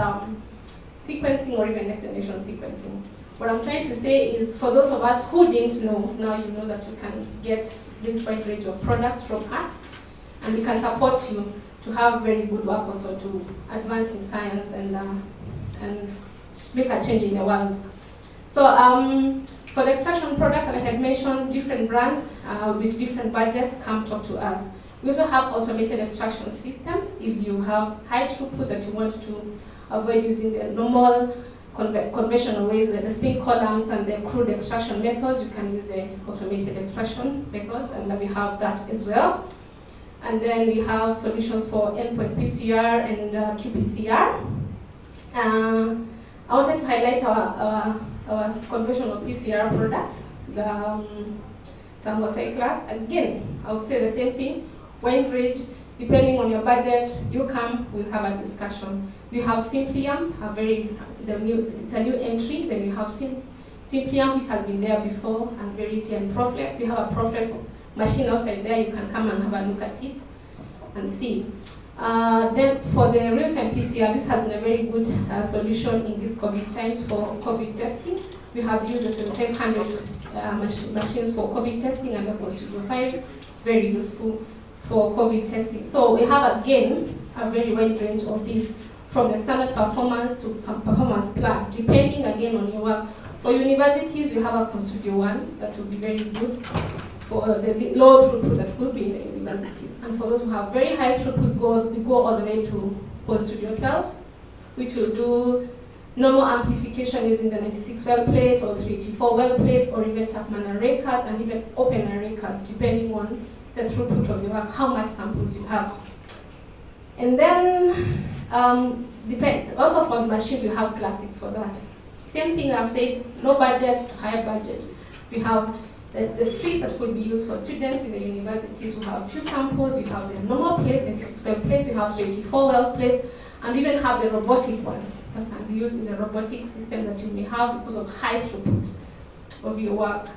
sequencing, or even next-generation sequencing. What I'm trying to say is, for those of us who didn't know, now you know that you can get this wide range of products from us, and we can support you to have very good work also to advance in science and make a change in the world. So for the extraction product that I had mentioned, different brands with different budgets come talk to us. We also have automated extraction systems. If you have high throughput that you want to avoid using the normal conventional ways, the spin columns and the crude extraction methods, you can use the automated extraction methods, and we have that as well. And then we have solutions for endpoint PCR and qPCR. I wanted to highlight our conventional PCR product, the thermocyclers. Again, I would say the same thing. Wide range, depending on your budget, you come, we'll have a discussion. We have Simplium, it's a new entry. Then we have Simplium, which has been there before, and Verity and Proflex. We have a Proflex machine outside there. You can come and have a look at it and see. Then for the real-time PCR, this has been a very good solution in these COVID times for COVID testing. We have used the 7,500 machines for COVID testing, and that was Studio 5, very useful for COVID testing. So we have, again, a very wide range of these, from the standard performance to performance plus, depending again on your work. For universities, we have a Studio 1 that will be very good for the low throughput that will be in the universities. And for those who have very high throughput, we go all the way to Studio 12, which will do normal amplification using the 96 well plate or 384 well plate, or even Tapman array cards and even open array cards, depending on the throughput of the work, how much samples you have. And then, also for the machines, we have plastics for that. Same thing I've said, low budget to high budget. We have the strips that could be used for students in the universities who have few samples. You have the normal plates, the 96 well plates, you have 384 well plates, and we even have the robotic ones that can be used in the robotic system that you may have because of high throughput of your work.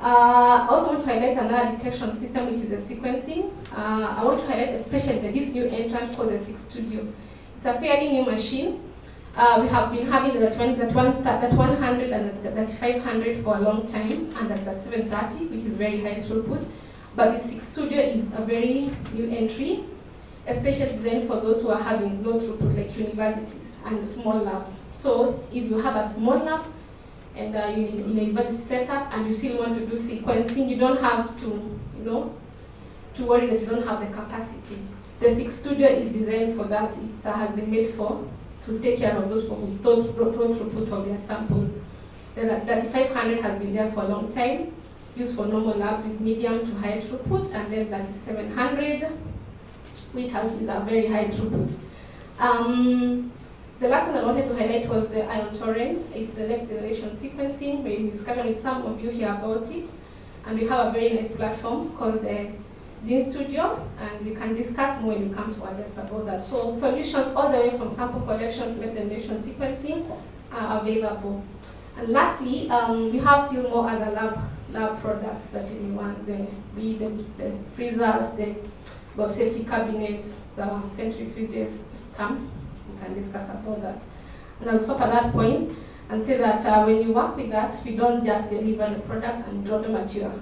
I also want to highlight another detection system, which is the sequencing. I want to highlight especially this new entrant called the 6 Studio. It's a fairly new machine. We have been having that 100 and that 500 for a long time, and that 730, which is very high throughput. But the 6 Studio is a very new entry, especially designed for those who are having low throughput, like universities and small labs. So if you have a small lab, and you're in a university setup, and you still want to do sequencing, you don't have to, to worry that you don't have the capacity. The 6 Studio is designed for that. It has been made to take care of those throughput of their samples. The 3500 has been there for a long time, used for normal labs with medium to high throughput, and then that is 700, which is a very high throughput. The last one I wanted to highlight was the Ion Torrent. It's the next generation sequencing. We discussed with some of you here about it. And we have a very nice platform called the Gene Studio, and we can discuss more when we come to our desk about that. So solutions all the way from sample collection to next generation sequencing are available. And lastly, we have still more other lab products that you may want, the freezers, the safety cabinets, the centrifuges. Just come. We can discuss about that. And I'll stop at that point and say that when you work with us, we don't just deliver the product and drop them at your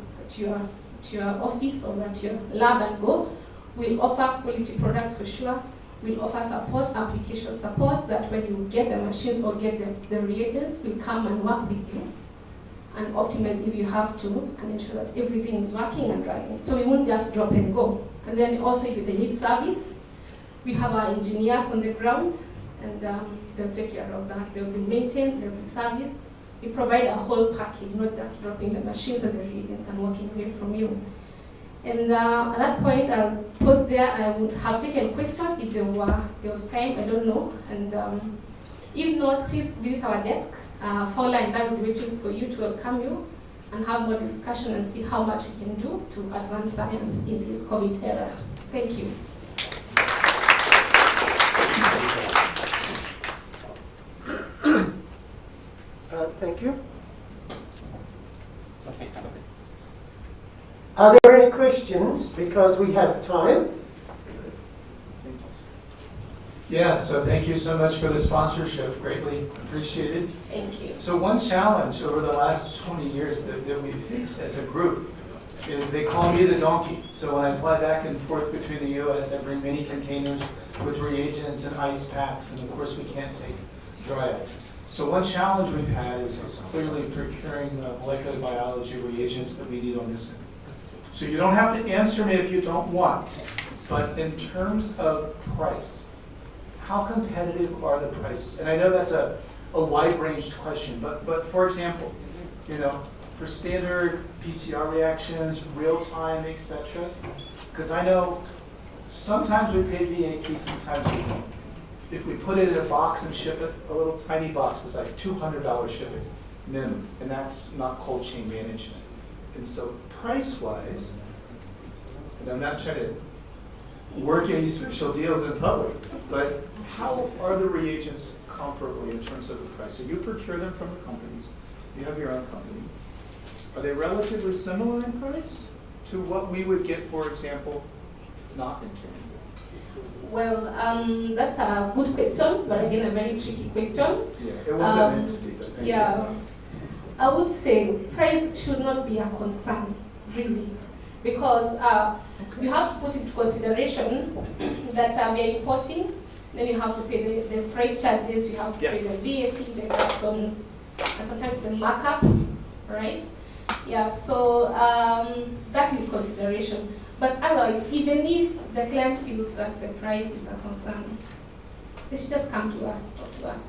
office or at your lab and go. We'll offer quality products for sure. We'll offer support, application support, that when you get the machines or get the reagents, we'll come and work with you and optimize if you have to, and ensure that everything is working and running. So we won't just drop and go. And then also if they need service, we have our engineers on the ground, and they'll take care of that. They'll be maintained, they'll be serviced. We provide a whole package, not just dropping the machines and the reagents and walking away from you. And at that point, I'll pause there. I would have taken questions if there was time, I don't know. And if not, please visit our desk. Paula and I will be waiting for you to welcome you and have more discussion and see how much we can do to advance science in this COVID era. Thank you. Thank you. Are there any questions? Because we have time. Yeah, so thank you so much for the sponsorship. Greatly appreciated. Thank you. So one challenge over the last 20 years that we've faced as a group is they call me the donkey. So when I fly back and forth between the US, I bring many containers with reagents and ice packs, and of course we can't take dry ice. So one challenge we've had is clearly procuring molecular biology reagents that we need on this end. So you don't have to answer me if you don't want, but in terms of price, how competitive are the prices? And I know that's a wide-ranged question, but for example, you know, for standard PCR reactions, real-time, etc. Because I know sometimes we pay VAT, sometimes we don't. If we put it in a box and ship it, a little tiny box is like $200 shipping minimum, and that's not cold chain management. And so price-wise, and I'm not trying to work any special deals in public, but how are the reagents comparable in terms of the price? So you procure them from the companies, you have your own company. Are they relatively similar in price to what we would get, for example, not in Canada? Well, that's a good question, but again, a very tricky question. Yeah, it wasn't meant to be, but thank yeah, you. I would say price should not be a concern, really, because you have to put into consideration that we are importing, then you have to pay the freight charges, you have to pay the VAT, the customs, and sometimes the markup, right? Yeah, so that is consideration. But otherwise, even if the client feels that the price is a concern, they should just come to us, talk to us.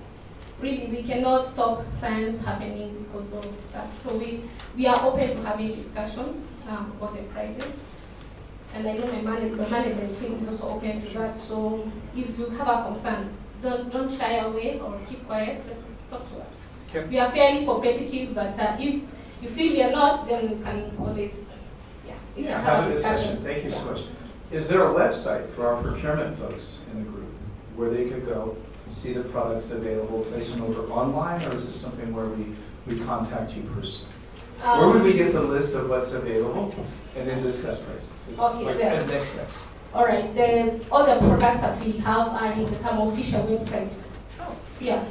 Really, we cannot stop science happening because of that. So we are open to having discussions about the prices. And I know my management team is also open to that. So if you have a concern, don't shy away or keep quiet, just talk to us. Okay. We are fairly competitive, but if you feel we are not, then we can always have a discussion. Thank you so much. Is there a website for our procurement folks in the group where they could go, see the products available, place them over online, or is this something where we contact you personally? Where would we get the list of what's available and then discuss prices as next steps? All right, all the products that we have are in the Thermo Fisher website. Oh. Yeah.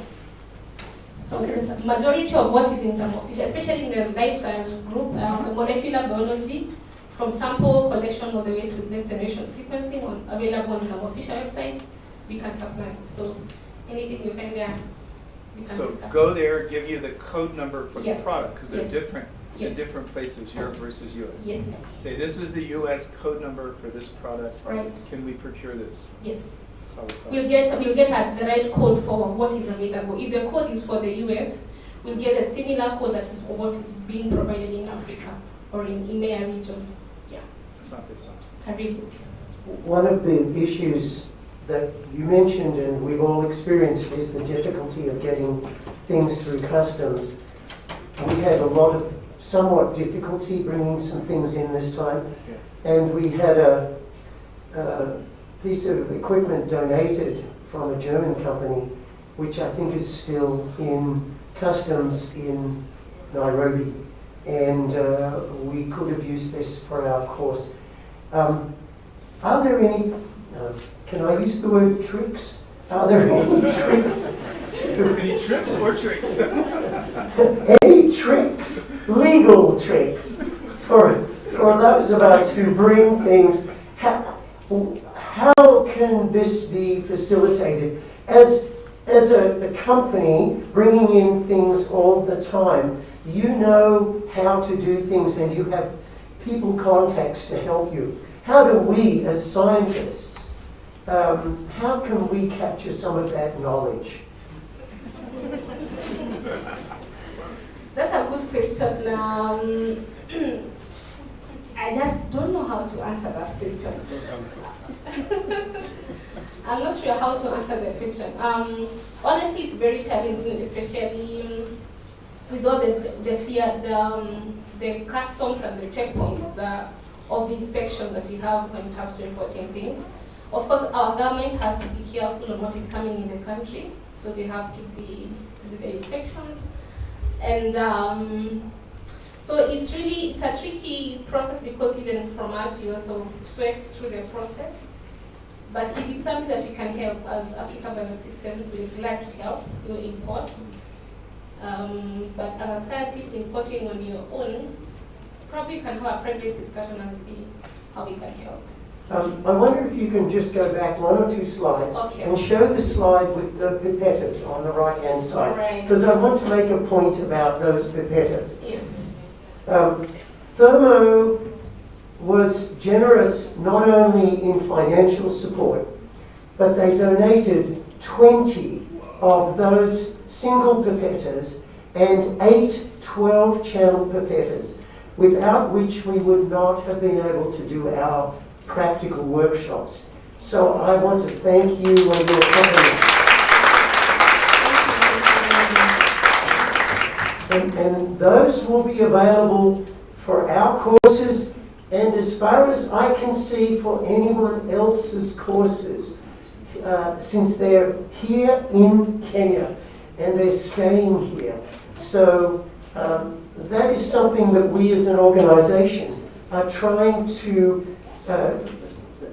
So the majority of what is in Thermo Fisher, especially in the life science group, the molecular biology, from sample collection all the way to next generation sequencing, available on the Thermo Fisher website, we can supply. So anything you find there, we can So discuss. go there, give you the code number for the Yeah. product, because they're Yes. different in Yes. different places, Europe versus US. Yes. Say, this is the US code number for this product. Right. Can we procure this? Yes. So We'll get the right code for what is available. If the code is for the US, we'll get a similar code that is for what is being provided in Africa or in EMEA region. Yeah. Karibu. One of the issues that you mentioned and we've all experienced is the difficulty of getting things through customs. We had a lot of somewhat difficulty bringing some things in this time, and we had a piece of equipment donated from a German company, which I think is still in customs in Nairobi, and we could have used this for our course. Are there any, can I use the word tricks? Are there any tricks? Any trips or tricks? Any tricks, legal tricks, for those of us who bring things? How can this be facilitated? As a company bringing in things all the time, you know how to do things and you have people contacts to help you. How do we, as scientists, how can we capture some of that knowledge? That's a good question. I just don't know how to answer that question. I'm not sure how to answer the question. Honestly, it's very challenging, especially with all the customs and the checkpoints of inspection that we have when it comes to importing things. Of course, our government has to be careful on what is coming in the country, so they have to do the inspection. And so it's a tricky process because even from us, we also sweat through the process. But if it's something that we can help as African Biosystems, we're glad to help you import. But as a scientist importing on your own, probably you can have a private discussion and see how we can help. I wonder if you can just go back 1 or 2 slides and show the slide with the pipettes on the right-hand side. Because I want to make a point about those pipettes. Yeah. Thermo was generous not only in financial support, but they donated 20 of those single pipettes and 8 12-channel pipettes, without which we would not have been able to do our practical workshops. So I want to thank you and your company. And those will be available for our courses, and as far as I can see, for anyone else's courses, since they're here in Kenya and they're staying here. So that is something that we as an organization are trying to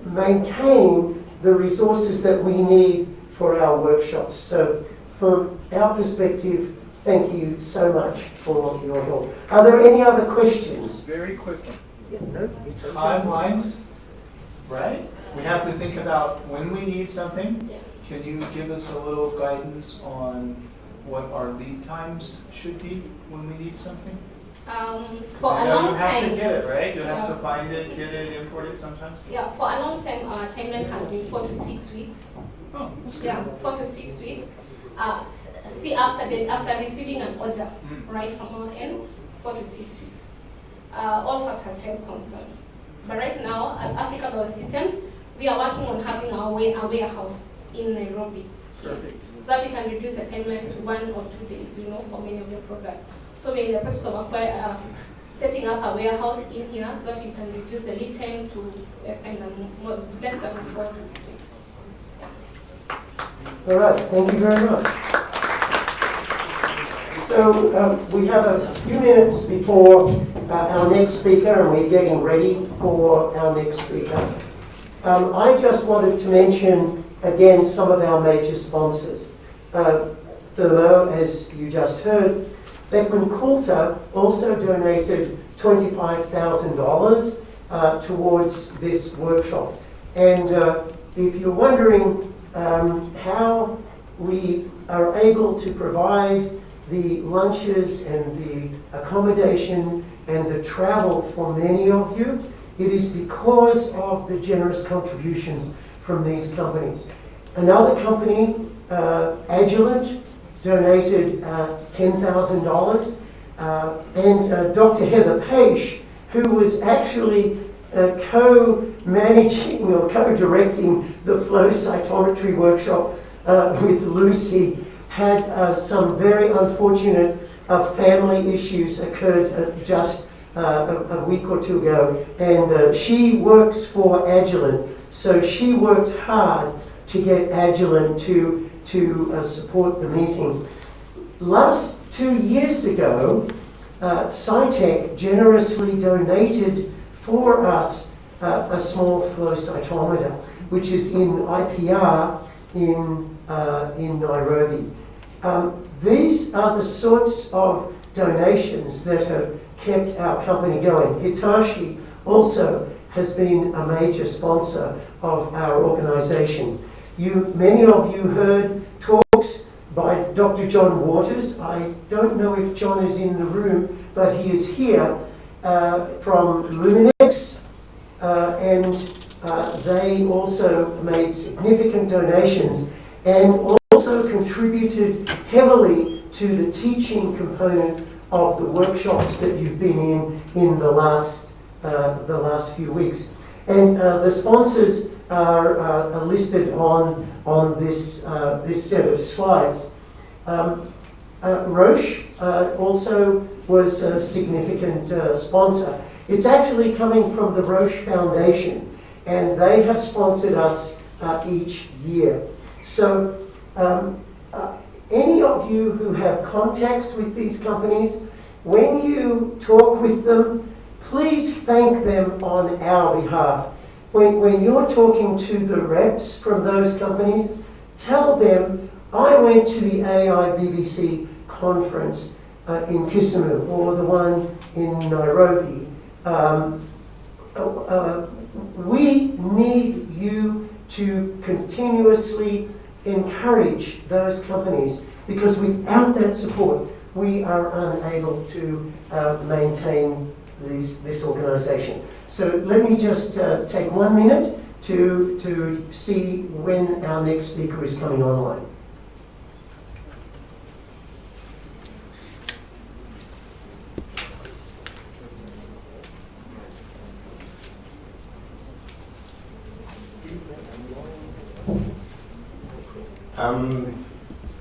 maintain the resources that we need for our workshops. So from our perspective, thank you so much for your help. Are there any other questions? Very quickly. Yeah, no, it's okay. Timelines, right? We have to think about when we need something. Can you give us a little guidance on what our lead times should be when we need something? For a long you have time, to get it, right? You have to find it, get it, import it sometimes. Yeah, for a long time, our timeline has been 4 to 6 weeks. Oh, that's good. Yeah, 4 to 6 weeks. See, after receiving an order, right, from our end, 4 to 6 weeks. All factors held constant. But right now, as Africa Biosystems, we are working on having our warehouse in Nairobi. Perfect. So that we can reduce the timeline to 1 or 2 days, for many of the products. So we're in the process of setting up a warehouse in here so that we can reduce the lead time to less than 4 to 6 weeks. Yeah. All right, thank you very much. So we have a few minutes before our next speaker, and we're getting ready for our next speaker. I just wanted to mention again some of our major sponsors. Thermo, as you just heard. Beckman Coulter also donated $25,000 towards this workshop. And if you're wondering how we are able to provide the lunches and the accommodation and the travel for many of you, it is because of the generous contributions from these companies. Another company, Agilent, donated $10,000, and Dr. Heather Page, who was actually co-managing or co-directing the flow cytometry workshop with Lucy, had some very unfortunate family issues occurred just a week or two ago, and she works for Agilent, so she worked hard to get Agilent to support the meeting. Last 2 years ago, SciTech generously donated for us a small flow cytometer, which is in IPR in Nairobi. These are the sorts of donations that have kept our company going. Hitachi also has been a major sponsor of our organization. Many of you heard talks by Dr. John Waters. I don't know if John is in the room, but he is here from Luminex, and they also made significant donations and also contributed heavily to the teaching component of the workshops that you've been in the last few weeks. And the sponsors are listed on this set of slides. Roche also was a significant sponsor. It's actually coming from the Roche Foundation, and they have sponsored us each year. So any of you who have contacts with these companies, when you talk with them, please thank them on our behalf. When you're talking to the reps from those companies, tell them, I went to the Aibbc conference in Kisumu, or the one in Nairobi. We need you to continuously encourage those companies, because without that support, we are unable to maintain this organization. So let me just take 1 minute to see when our next speaker is coming online.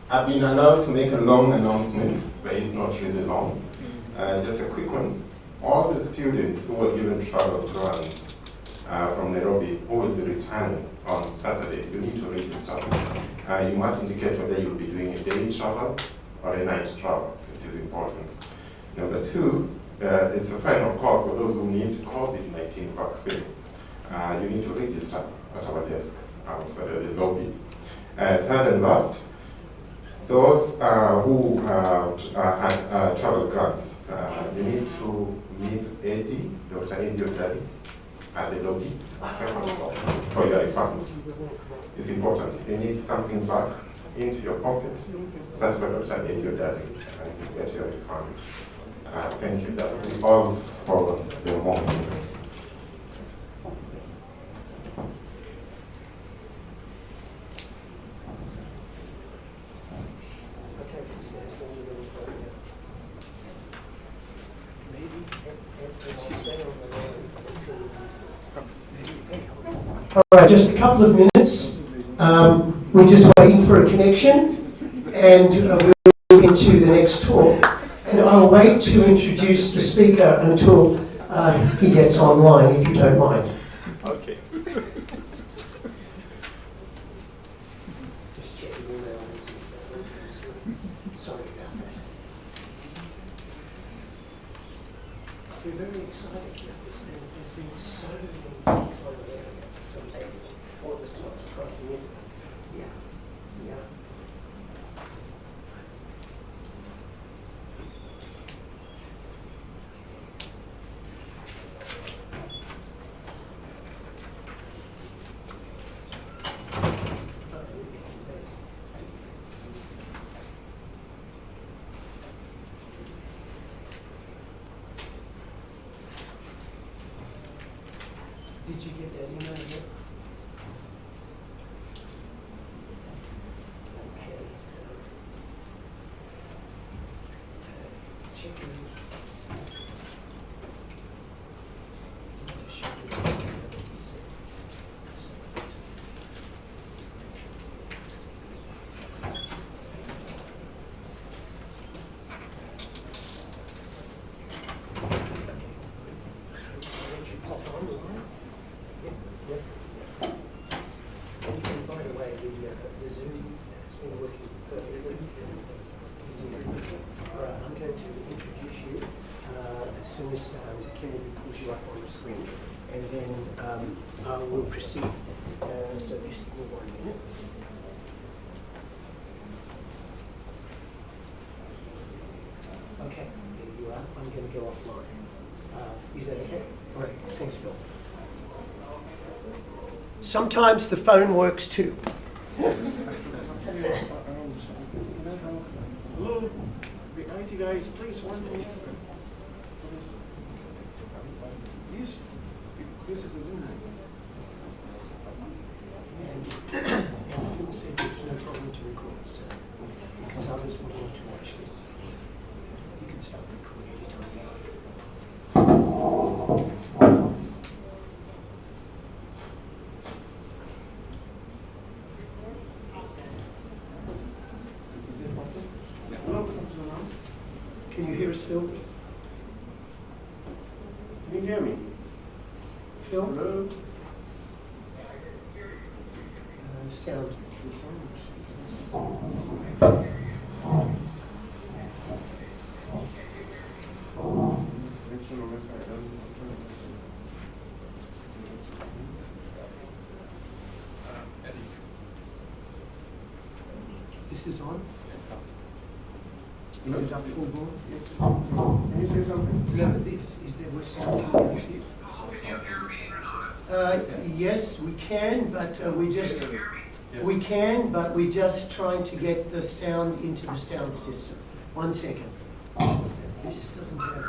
I've been allowed to make a long announcement, but it's not really long. Just a quick one. All the students who were given travel grants from Nairobi who will be returning on Saturday, you need to register. You must indicate whether you'll be doing a day travel or a night travel. It is important. Number two, it's a final call for those who need COVID-19 vaccine. You need to register at our desk outside the lobby. Third and last, those who had travel grants, you need to meet Eddie, Dr. Eddie Odari, at the lobby, second floor, for your refunds. It's important. If you need something back into your pocket, search for Dr. Eddie Odari and you get your refund. Thank you. That will be all for the moment. All right, just a couple of minutes. We're just waiting for a connection, and we'll move into the next talk. And I'll wait to introduce the speaker until he gets online, if you don't mind. Okay. Just checking email and see if sorry about that. We're very excited about this. There's been so many things on the area. It's amazing. All of it's not surprising, is it? Yeah. Yeah. Did you get that email yet? Okay. Checking. And by the way, the Zoom has been working perfectly. All right, I'm going to introduce you as soon as Kennedy pulls you up on the screen, and then I will proceed. So just give me 1 minute. Okay, there you are. I'm going to go offline. Is that okay? All right, thanks, Phil. Sometimes the phone works too. Hello, the IT guys, please, 1 minute. Yes, this is the Zoom. And Phil said it's no problem to record, so because others will want to watch this. You can start recording anytime you like. Hello, film. Sound. This is on. Is it up full board? Yes. Can you say something? No, this is there was sound. Yes, we can, but we can, but we're just trying to get the sound into the sound system. 1 second. This doesn't have.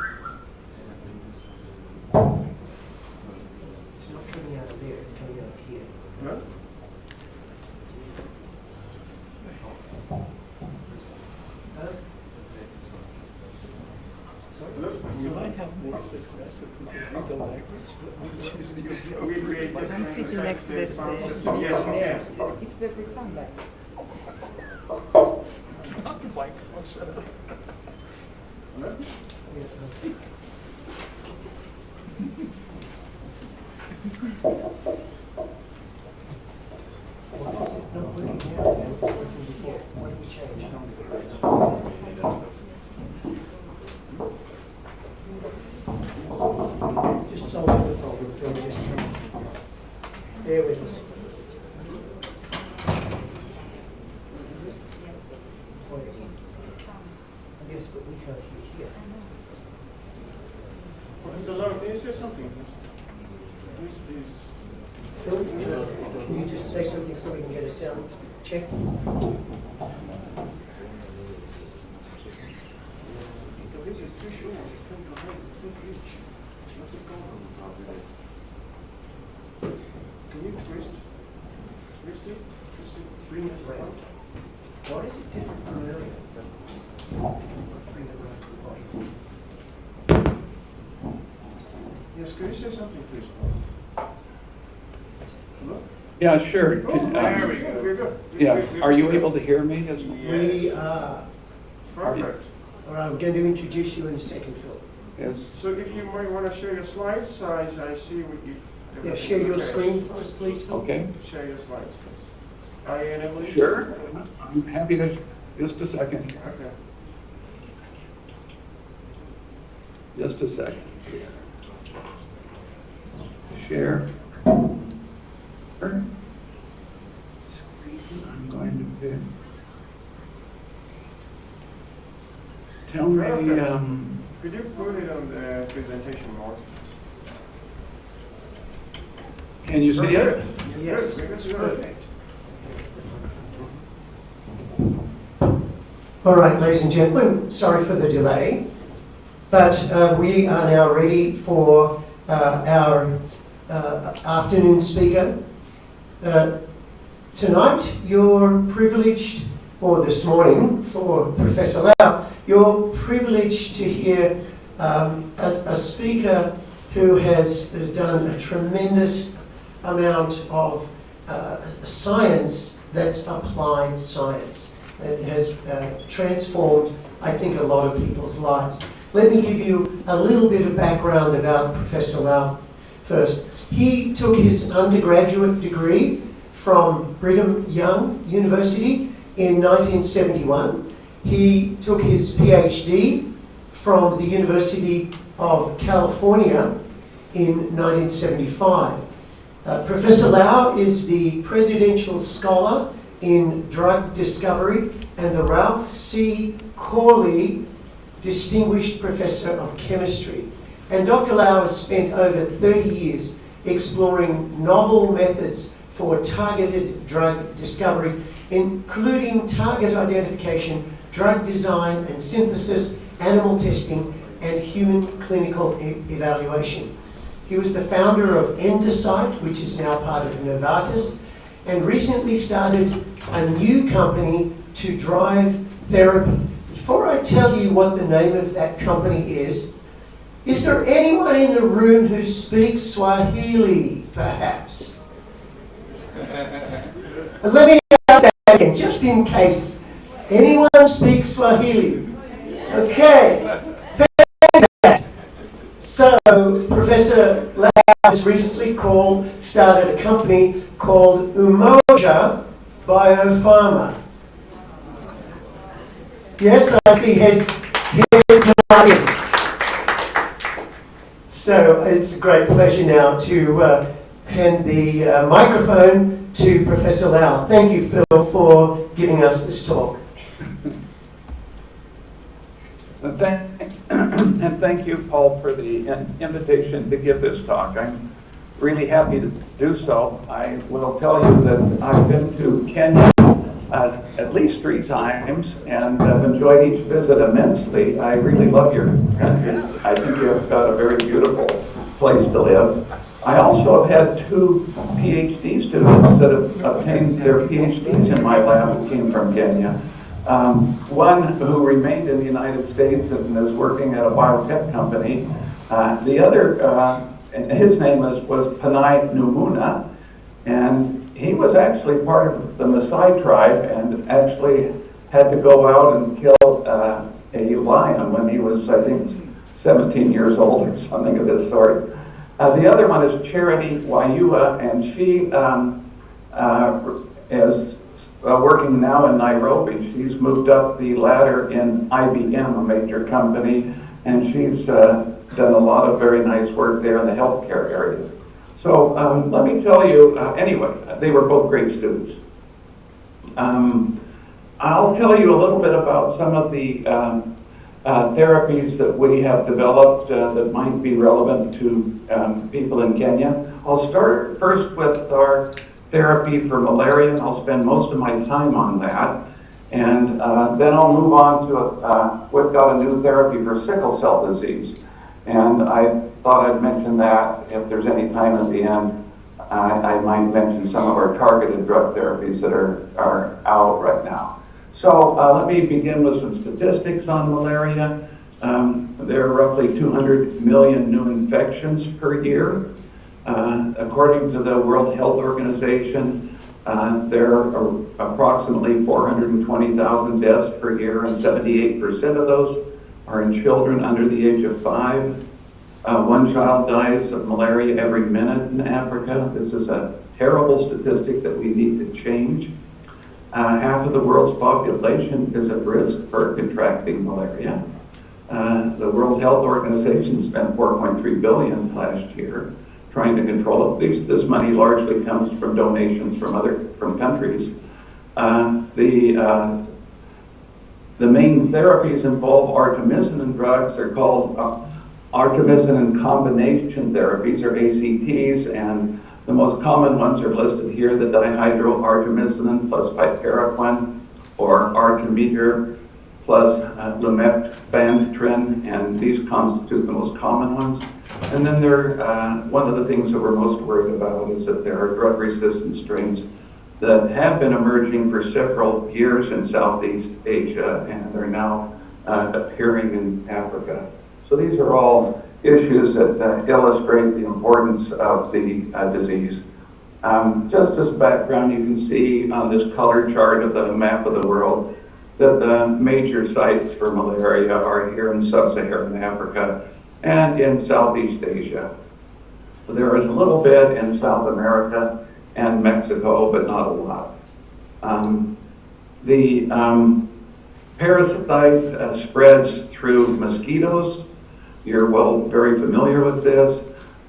It's not coming out of there. It's coming out of here. Huh? You might have more success if we can read the language, which is the appropriate. I'm sitting next to the Yes, there. It's the sound like. It's not the mic. I'll shut up. Just solving the problems. Bear with us. Yes, but we can't hear here. There's a lot of, can you say something? This is. Phil, can you just say something so we can get a sound check? This is too short. It's too rich. What's the problem? Can you twist? Twist it? Twist it? Bring it around. Why is it different from earlier? Bring it around to the body. Yes, can you say something, please? Hello? Yeah, sure. Oh, there we go. We're good. Yeah, are you able to hear me? As We are. Perfect. All right, I'm going to introduce you in a second, Phil. Yes. So if you might want to share your slides, I see if Yeah, share your screen for us, please, Phil. Okay. Share your slides, please. I enable you? Sure. I'm happy to. Just a second. Okay. Just a second. Share. I'm going to pick. Tell me. Could you put it on the presentation mode? Can you see it? Yes, Good, it's good. perfect. All right, ladies and gentlemen, sorry for the delay, but we are now ready for our afternoon speaker. Tonight, you're privileged, or this morning for Professor Lau, you're privileged to hear a speaker who has done a tremendous amount of science that's applied science. It has transformed, I think, a lot of people's lives. Let me give you a little bit of background about Professor Lau first. He took his undergraduate degree from Brigham Young University in 1971. He took his PhD from the University of California in 1975. Professor Lau is the Presidential Scholar in Drug Discovery and the Ralph C. Corley Distinguished Professor of Chemistry. And Dr. Lau has spent over 30 years exploring novel methods for targeted drug discovery, including target identification, drug design and synthesis, animal testing, and human clinical evaluation. He was the founder of Endocyte, which is now part of Novartis, and recently started a new company to drive therapy. Before I tell you what the name of that company is there anyone in the room who speaks Swahili, perhaps? Let me ask that again, just in case. Anyone speaks Swahili? Okay. So, Professor Lau has recently started a company called Umoja Biopharma. Yes, I see heads nodding. So it's a great pleasure now to hand the microphone to Professor Lau. Thank you, Phil, for giving us this talk. And thank you, Paul, for the invitation to give this talk. I'm really happy to do so. I will tell you that I've been to Kenya at least 3 times and have enjoyed each visit immensely. I really love your country. I think you've got a very beautiful place to live. I also have had 2 PhD students that have obtained their PhDs in my lab who came from Kenya. One who remained in the United States and is working at a biotech company. The other, his name was Panay Numuna, and he was actually part of the Maasai tribe and actually had to go out and kill a lion when he was, I think, 17 years old or something of this sort. The other one is Charity Wayua, and she is working now in Nairobi. She's moved up the ladder in IBM, a major company, and she's done a lot of very nice work there in the healthcare area. So let me tell you, anyway, they were both great students. I'll tell you a little bit about some of the therapies that we have developed that might be relevant to people in Kenya. I'll start first with our therapy for malaria, and I'll spend most of my time on that. And then I'll move on to, we've got a new therapy for sickle cell disease. And I thought I'd mention that if there's any time at the end. I might mention some of our targeted drug therapies that are out right now. So let me begin with some statistics on malaria. There are roughly 200 million new infections per year. According to the World Health Organization, there are approximately 420,000 deaths per year, and 78% of those are in children under the age of 5. 1 child dies of malaria every minute in Africa. This is a terrible statistic that we need to change. Half of the world's population is at risk for contracting malaria. The World Health Organization spent $4.3 billion last year trying to control it. This money largely comes from donations from countries. The main therapies involve artemisinin drugs. They're called artemisinin combination therapies, or ACTs, and the most common ones are listed here: the dihydroartemisinin plus piperacin, or artemether plus lumefantrine, and these constitute the most common ones. And then one of the things that we're most worried about is that there are drug-resistant strains that have been emerging for several years in Southeast Asia, and they're now appearing in Africa. So these are all issues that illustrate the importance of the disease. Just as background, you can see on this color chart of the map of the world that the major sites for malaria are here in sub-Saharan Africa and in Southeast Asia. There is a little bit in South America and Mexico, but not a lot. The parasite spreads through mosquitoes. You're very familiar with this.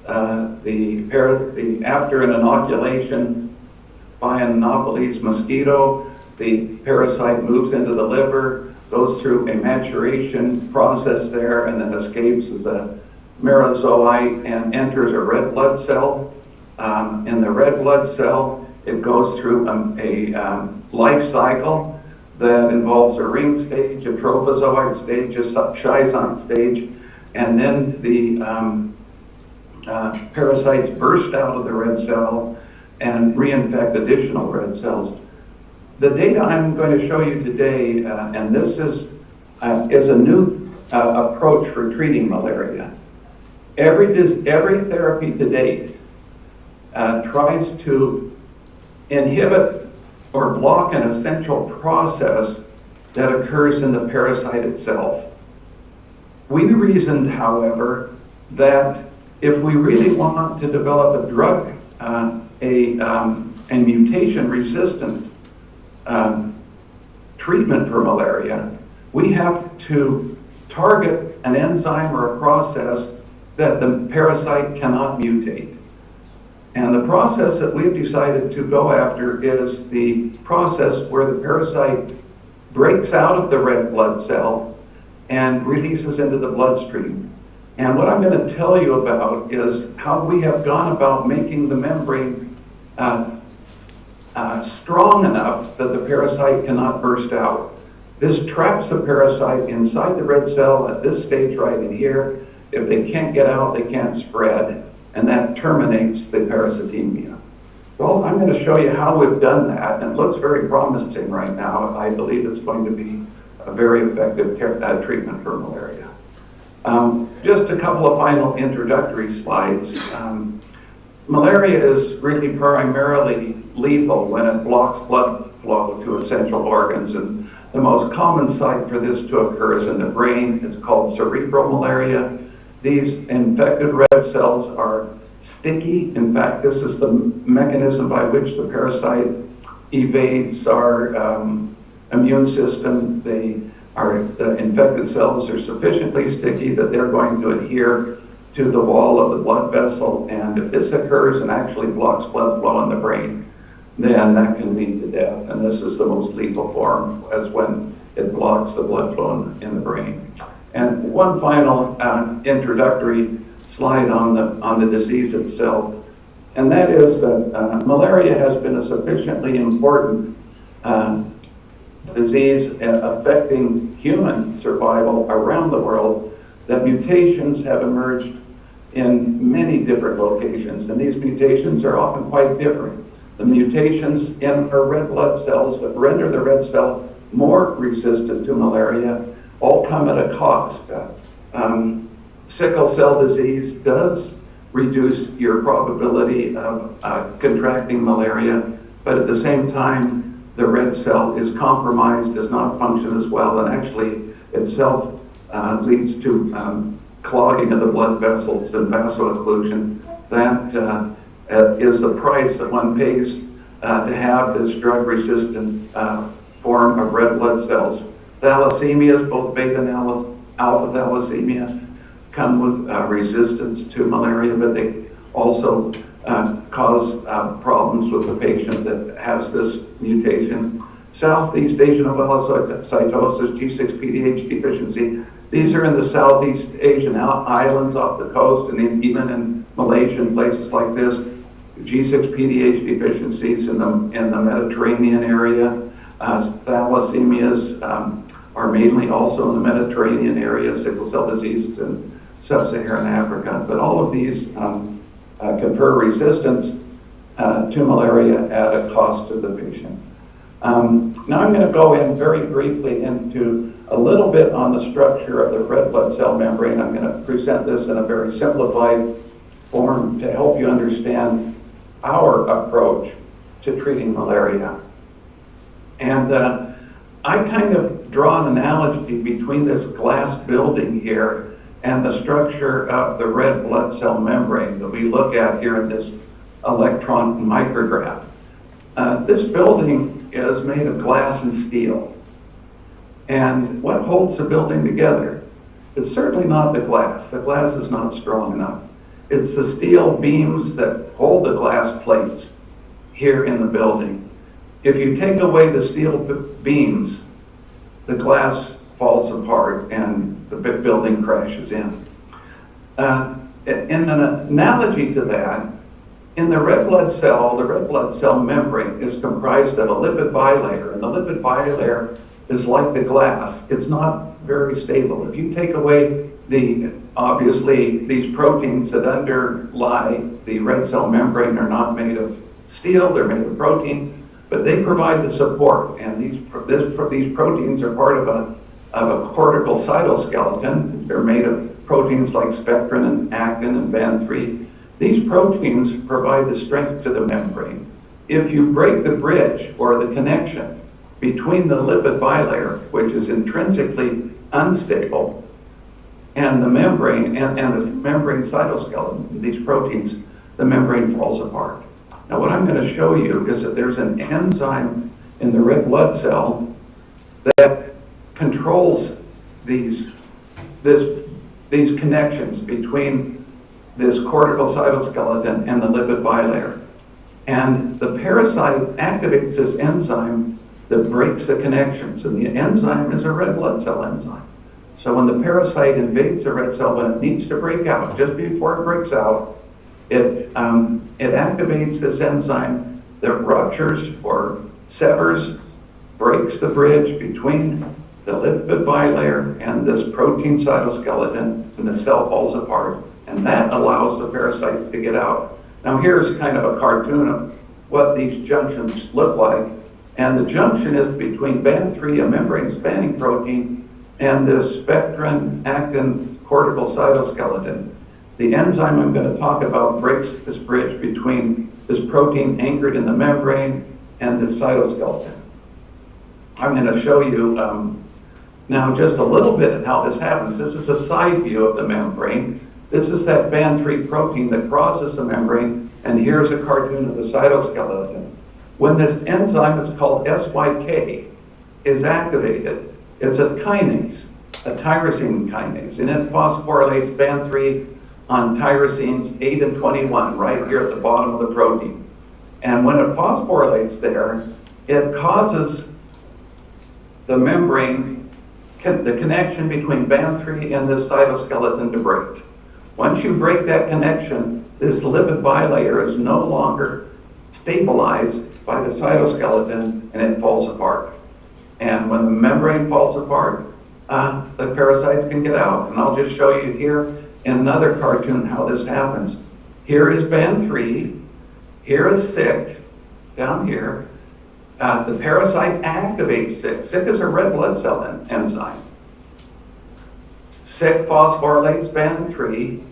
After an inoculation by an Anopheles mosquito, the parasite moves into the liver, goes through a maturation process there, and then escapes as a merozoite and enters a red blood cell. In the red blood cell, it goes through a life cycle that involves a ring stage, a trophozoite stage, a schizont stage, and then the parasites burst out of the red cell and reinfect additional red cells. The data I'm going to show you today, and this is a new approach for treating malaria. Every therapy to date tries to inhibit or block an essential process that occurs in the parasite itself. We reasoned, however, that if we really want to develop a drug, a mutation-resistant treatment for malaria, we have to target an enzyme or a process that the parasite cannot mutate. And the process that we've decided to go after is the process where the parasite breaks out of the red blood cell and releases into the bloodstream. And what I'm going to tell you about is how we have gone about making the membrane strong enough that the parasite cannot burst out. This traps the parasite inside the red cell at this stage right in here. If they can't get out, they can't spread, and that terminates the parasitemia. Well, I'm going to show you how we've done that, and it looks very promising right now. I believe it's going to be a very effective treatment for malaria. Just a couple of final introductory slides. Malaria is really primarily lethal when it blocks blood flow to essential organs, and the most common site for this to occur is in the brain. It's called cerebral malaria. These infected red cells are sticky. In fact, this is the mechanism by which the parasite evades our immune system. The infected cells are sufficiently sticky that they're going to adhere to the wall of the blood vessel, and if this occurs and actually blocks blood flow in the brain, then that can lead to death. And this is the most lethal form, as when it blocks the blood flow in the brain. And one final introductory slide on the disease itself, and that is that malaria has been a sufficiently important disease affecting human survival around the world that mutations have emerged in many different locations, and these mutations are often quite different. The mutations in our red blood cells that render the red cell more resistant to malaria all come at a cost. Sickle cell disease does reduce your probability of contracting malaria, but at the same time, the red cell is compromised, does not function as well, and actually itself leads to clogging of the blood vessels and vaso-occlusion. That is the price that one pays to have this drug-resistant form of red blood cells. Thalassemias, both beta and alpha thalassemia, come with resistance to malaria, but they also cause problems with the patient that has this mutation. Southeast Asian novellocytosis, G6PD-H deficiency. These are in the Southeast Asian islands off the coast, and even in Malaysia and places like this. G6PD-H deficiencies in the Mediterranean area. Thalassemias are mainly also in the Mediterranean area, sickle cell disease in sub-Saharan Africa. But all of these confer resistance to malaria at a cost to the patient. Now I'm going to go in very briefly into a little bit on the structure of the red blood cell membrane. I'm going to present this in a very simplified form to help you understand our approach to treating malaria. And I kind of draw an analogy between this glass building here and the structure of the red blood cell membrane that we look at here in this electron micrograph. This building is made of glass and steel. And what holds the building together? It's certainly not the glass. The glass is not strong enough. It's the steel beams that hold the glass plates here in the building. If you take away the steel beams, the glass falls apart and the big building crashes in. In an analogy to that, in the red blood cell membrane is comprised of a lipid bilayer, and the lipid bilayer is like the glass. It's not very stable. If you take away obviously these proteins that underlie the red cell membrane are not made of steel, they're made of protein, but they provide the support, and these proteins are part of a cortical cytoskeleton. They're made of proteins like spectrin and actin and BAN3. These proteins provide the strength to the membrane. If you break the bridge or the connection between the lipid bilayer, which is intrinsically unstable, and the membrane, and the membrane cytoskeleton, these proteins, the membrane falls apart. Now what I'm going to show you is that there's an enzyme in the red blood cell that controls these connections between this cortical cytoskeleton and the lipid bilayer. And the parasite activates this enzyme that breaks the connections, and the enzyme is a red blood cell enzyme. So when the parasite invades the red cell, when it needs to break out, just before it breaks out, it activates this enzyme that ruptures or severs, breaks the bridge between the lipid bilayer and this protein cytoskeleton, and the cell falls apart. And that allows the parasite to get out. Now here's kind of a cartoon of what these junctions look like. And the junction is between BAN3, a membrane spanning protein, and this spectrin-actin cortical cytoskeleton. The enzyme I'm going to talk about breaks this bridge between this protein anchored in the membrane and the cytoskeleton. I'm going to show you now just a little bit of how this happens. This is a side view of the membrane. This is that BAN3 protein that crosses the membrane, and here's a cartoon of the cytoskeleton. When this enzyme is called SYK is activated, it's a kinase, a tyrosine kinase, and it phosphorylates BAN3 on tyrosines 8 and 21, right here at the bottom of the protein. And when it phosphorylates there, it causes the membrane, the connection between BAN3 and this cytoskeleton to break. Once you break that connection, this lipid bilayer is no longer stabilized by the cytoskeleton, and it falls apart. And when the membrane falls apart, the parasites can get out. And I'll just show you here in another cartoon how this happens. Here is BAN3, here is SYK, down here. The parasite activates SYK. SYK is a red blood cell enzyme. SYK phosphorylates BAN3.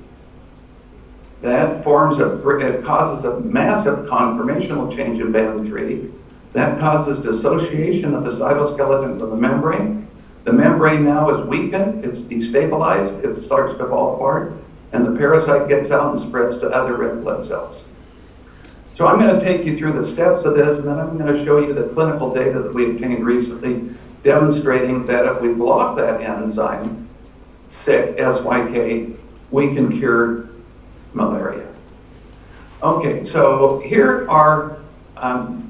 That forms it causes a massive conformational change in BAN3. That causes dissociation of the cytoskeleton from the membrane. The membrane now is weakened, it's destabilized, it starts to fall apart, and the parasite gets out and spreads to other red blood cells. So I'm going to take you through the steps of this, and then I'm going to show you the clinical data that we obtained recently demonstrating that if we block that enzyme, SYK, we can cure malaria. Okay, so here are,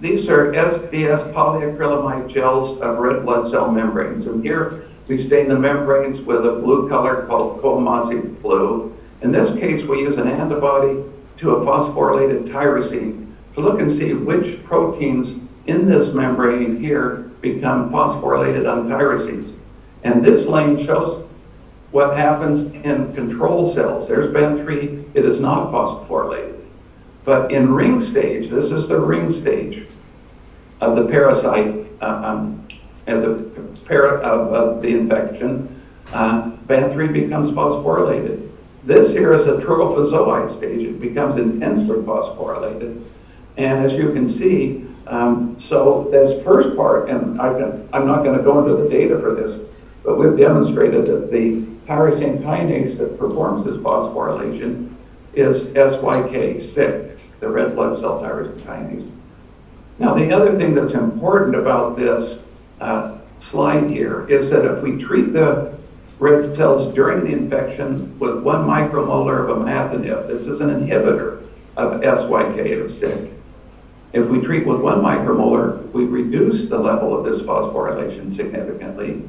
these are SBS polyacrylamide gels of red blood cell membranes. And here we stain the membranes with a blue color called Comosi blue. In this case, we use an antibody to a phosphorylated tyrosine to look and see which proteins in this membrane here become phosphorylated on tyrosines. And this lane shows what happens in control cells. There's BAN3, it is not phosphorylated. But in ring stage, this is the ring stage of the parasite, of the infection, BAN3 becomes phosphorylated. This here is a trophozoite stage. It becomes intensely phosphorylated. And as you can see, so this first part, and I'm not going to go into the data for this, but we've demonstrated that the tyrosine kinase that performs this phosphorylation is SYK, the red blood cell tyrosine kinase. Now, the other thing that's important about this slide here is that if we treat the red cells during the infection with 1 micromolar of imatinib, this is an inhibitor of SYK, of SYK. If we treat with 1 micromolar, we reduce the level of this phosphorylation significantly.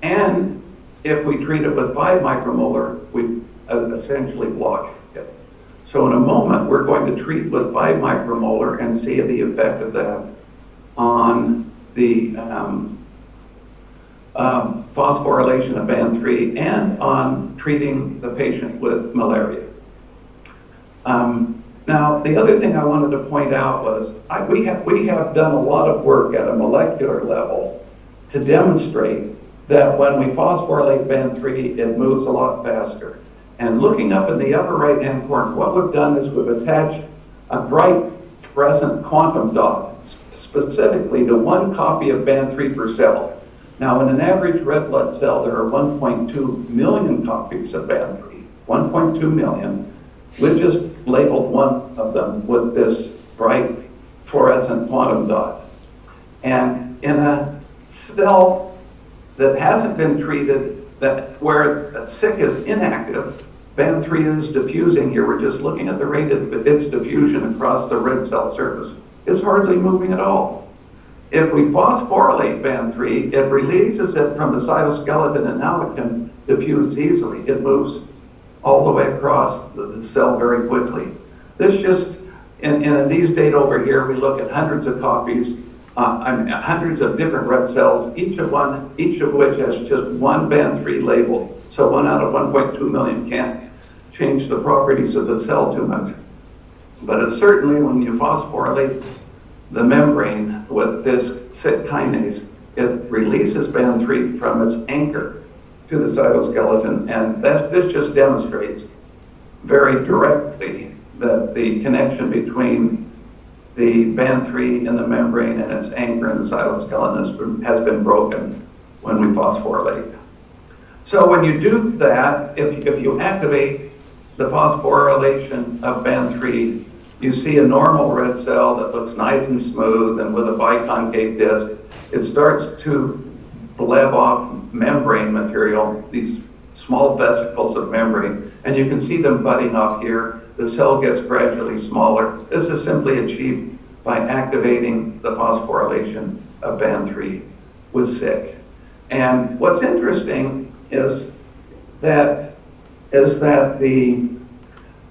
And if we treat it with 5 micromolar, we essentially block it. So in a moment, we're going to treat with 5 micromolar and see the effect of that on the phosphorylation of BAN3 and on treating the patient with malaria. Now, the other thing I wanted to point out was we have done a lot of work at a molecular level to demonstrate that when we phosphorylate BAN3, it moves a lot faster. And looking up in the upper right-hand corner, what we've done is we've attached a bright fluorescent quantum dot specifically to 1 copy of BAN3 per cell. Now, in an average red blood cell, there are 1.2 million copies of Band3, 1.2 million. We've just labeled one of them with this bright fluorescent quantum dot. And in a cell that hasn't been treated, where SIC is inactive, Band3 is diffusing here. We're just looking at the rate of its diffusion across the red cell surface. It's hardly moving at all. If we phosphorylate Band3, it releases it from the cytoskeleton, and now it can diffuse easily. It moves all the way across the cell very quickly. This just, in these data over here, we look at hundreds of copies, hundreds of different red cells, each of which has just one Band3 label. So 1 out of 1.2 million can't change the properties of the cell too much. But it's certainly, when you phosphorylate the membrane with this SIC kinase, it releases Band3 from its anchor to the cytoskeleton, and this just demonstrates very directly that the connection between the Band3 in the membrane and its anchor in the cytoskeleton has been broken when we phosphorylate. So when you do that, if you activate the phosphorylation of Band3, you see a normal red cell that looks nice and smooth and with a biconcave disc. It starts to bleb off membrane material, these small vesicles of membrane, and you can see them budding off here. The cell gets gradually smaller. This is simply achieved by activating the phosphorylation of Band3 with SIC. And what's interesting is that the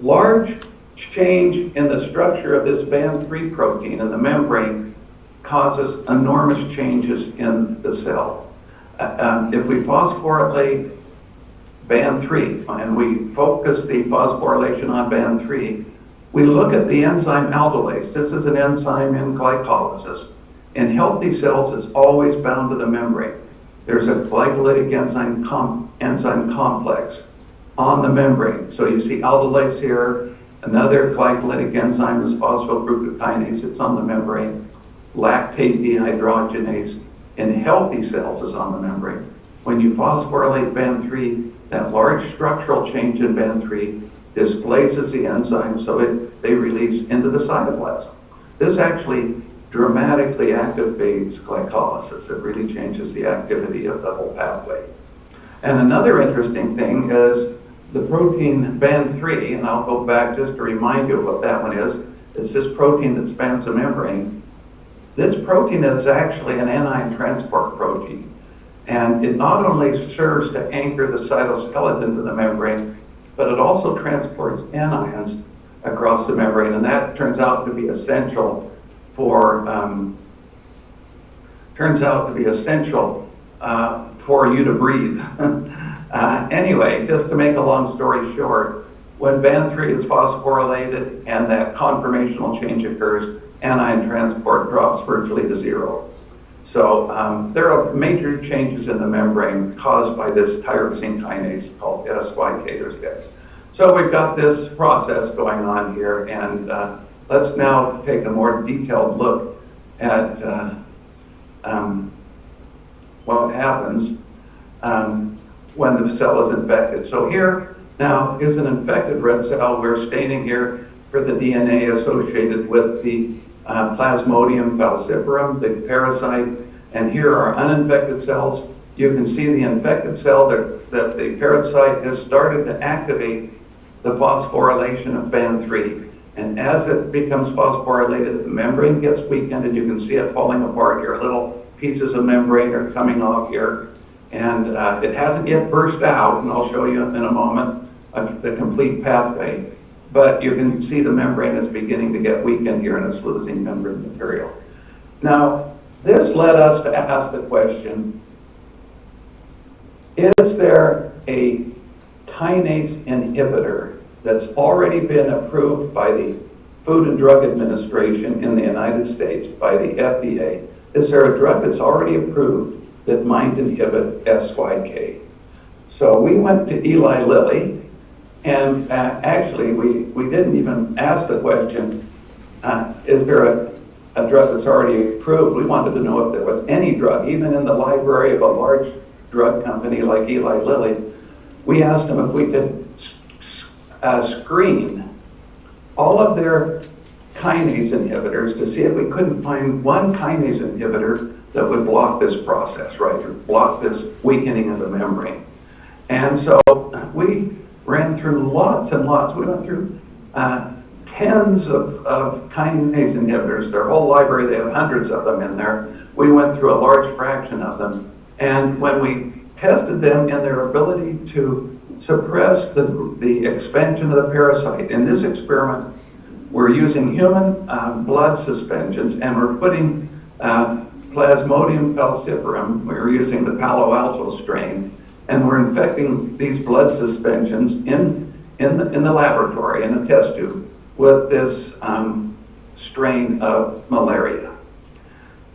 large change in the structure of this Band3 protein in the membrane causes enormous changes in the cell. If we phosphorylate Band3 and we focus the phosphorylation on Band3, we look at the enzyme aldolase. This is an enzyme in glycolysis. In healthy cells, it's always bound to the membrane. There's a glycolytic enzyme complex on the membrane. So you see aldolase here. Another glycolytic enzyme is phosphoglucokinase. It's on the membrane. Lactate dehydrogenase in healthy cells is on the membrane. When you phosphorylate Band3, that large structural change in Band3 displaces the enzyme, so they release into the cytoplasm. This actually dramatically activates glycolysis. It really changes the activity of the whole pathway. And another interesting thing is the protein Band3, and I'll go back just to remind you of what that one is. It's this protein that spans the membrane. This protein is actually an anion transport protein. And it not only serves to anchor the cytoskeleton to the membrane, but it also transports anions across the membrane. And that turns out to be essential for you to breathe. Anyway, just to make a long story short, when Band3 is phosphorylated and that conformational change occurs, anion transport drops virtually to zero. So there are major changes in the membrane caused by this tyrosine kinase called SYK. So we've got this process going on here, and let's now take a more detailed look at what happens when the cell is infected. So here now is an infected red cell. We're staining here for the DNA associated with the Plasmodium falciparum, the parasite, and here are uninfected cells. You can see the infected cell that the parasite has started to activate the phosphorylation of Band3. And as it becomes phosphorylated, the membrane gets weakened, and you can see it falling apart here. Little pieces of membrane are coming off here. And it hasn't yet burst out, and I'll show you in a moment the complete pathway. But you can see the membrane is beginning to get weakened here, and it's losing membrane material. Now, this led us to ask the question, is there a kinase inhibitor that's already been approved by the Food and Drug Administration in the United States, by the FDA? Is there a drug that's already approved that might inhibit SYK? So we went to Eli Lilly, and actually we didn't even ask the question, is there a drug that's already approved. We wanted to know if there was any drug, even in the library of a large drug company like Eli Lilly. We asked them if we could screen all of their kinase inhibitors to see if we couldn't find one kinase inhibitor that would block this process, right, or block this weakening of the membrane. And so we ran through lots and lots. We went through tens of kinase inhibitors, their whole library. They have hundreds of them in there. We went through a large fraction of them. And when we tested them in their ability to suppress the expansion of the parasite, in this experiment, we're using human blood suspensions, and we're putting Plasmodium falciparum, we're using the Palo Alto strain, and we're infecting these blood suspensions in the laboratory, in a test tube, with this strain of malaria.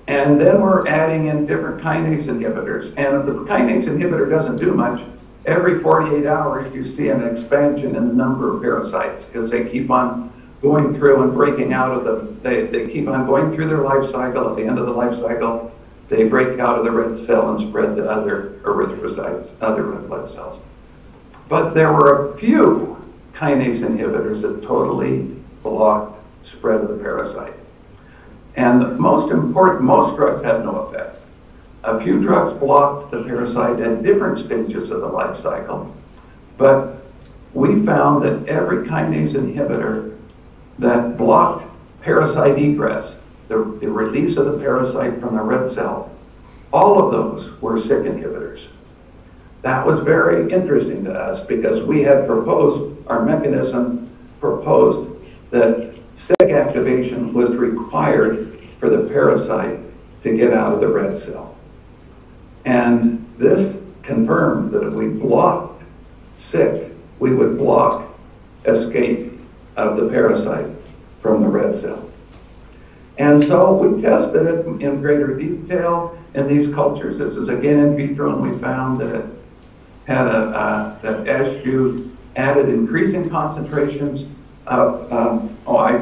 And then we're adding in different kinase inhibitors. And if the kinase inhibitor doesn't do much, every 48 hours you see an expansion in the number of parasites, because they keep on going through and breaking out of they keep on going through their life cycle. At the end of the life cycle, they break out of the red cell and spread to other erythrocytes, other red blood cells. But there were a few kinase inhibitors that totally blocked spread of the parasite. And the most important, most drugs had no effect. A few drugs blocked the parasite at different stages of the life cycle, but we found that every kinase inhibitor that blocked parasite egress, the release of the parasite from the red cell, all of those were Syk inhibitors. That was very interesting to us because we had proposed, our mechanism proposed that Syk activation was required for the parasite to get out of the red cell. And this confirmed that if we blocked Syk, we would block escape of the parasite from the red cell. And so we tested it in greater detail in these cultures. This is again in vitro, and we found that it had that as you added increasing concentrations of, I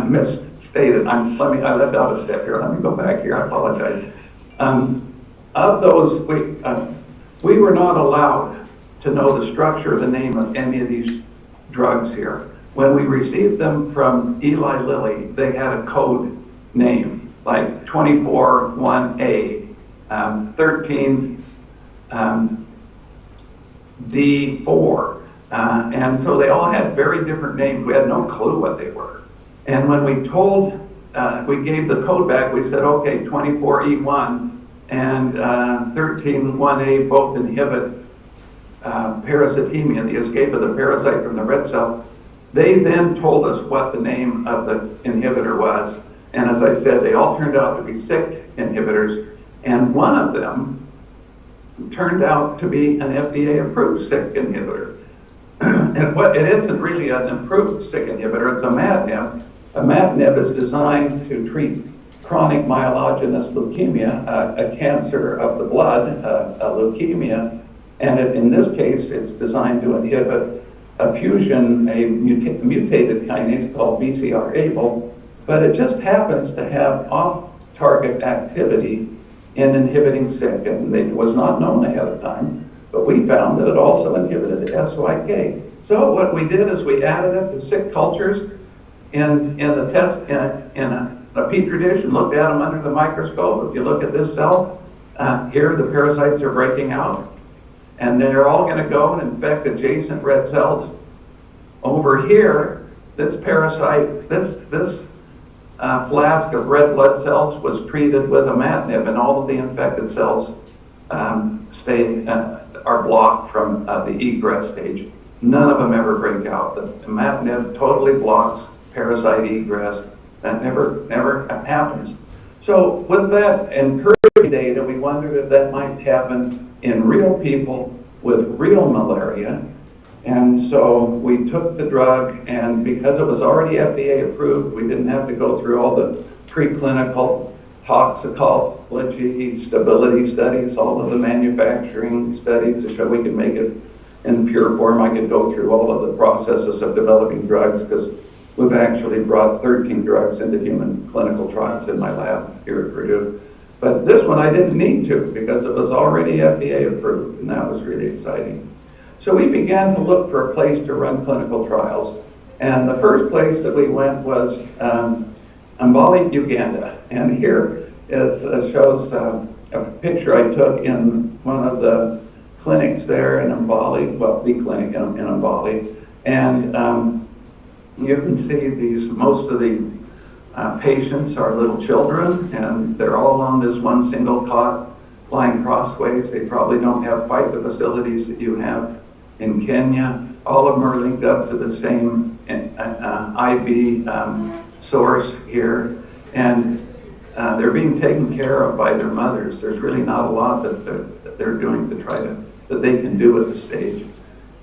misstated. I left out a step here. Let me go back here. I apologize. Of those, we were not allowed to know the structure or the name of any of these drugs here. When we received them from Eli Lilly, they had a code name, like 24-1A, 13 D4. And so they all had very different names. We had no clue what they were. And when we we gave the code back, we said, okay, 24E1 and 13-1A both inhibit parasitemia, the escape of the parasite from the red cell. They then told us what the name of the inhibitor was. And as I said, they all turned out to be Syk inhibitors. And one of them turned out to be an FDA-approved Syk inhibitor. And it isn't really an improved Syk inhibitor, it's imatinib. Imatinib is designed to treat chronic myelogenous leukemia, a cancer of the blood, a leukemia. And in this case, it's designed to inhibit a fusion, a mutated kinase called BCR-ABL, but it just happens to have off-target activity in inhibiting Syk, and it was not known ahead of time, but we found that it also inhibited SYK. So what we did is we added it to Syk cultures in the test, in a petri dish, and looked at them under the microscope. If you look at this cell, here the parasites are breaking out, and they're all going to go and infect adjacent red cells. Over here, this parasite, this flask of red blood cells was treated with imatinib, and all of the infected cells are blocked from the egress stage. None of them ever break out. The imatinib totally blocks parasite egress. That never happens. So with that encouraging data, we wondered if that might happen in real people with real malaria. And so we took the drug, and because it was already FDA approved, we didn't have to go through all the preclinical toxicology, stability studies, all of the manufacturing studies to show we could make it in pure form. I could go through all of the processes of developing drugs because We've actually brought 13 drugs into human clinical trials in my lab here at Purdue. But this one I didn't need to because it was already FDA approved, and that was really exciting. So we began to look for a place to run clinical trials. And the first place that we went was Mbale, Uganda. And here shows a picture I took in one of the clinics there in Mbale, well, the clinic in Mbale. And you can see most of the patients are little children, and they're all on this one single cot lying crossways. They probably don't have quite the facilities that you have in Kenya. All of them are linked up to the same IV source here, and they're being taken care of by their mothers. There's really not a lot that they're doing to try to, that they can do at this stage.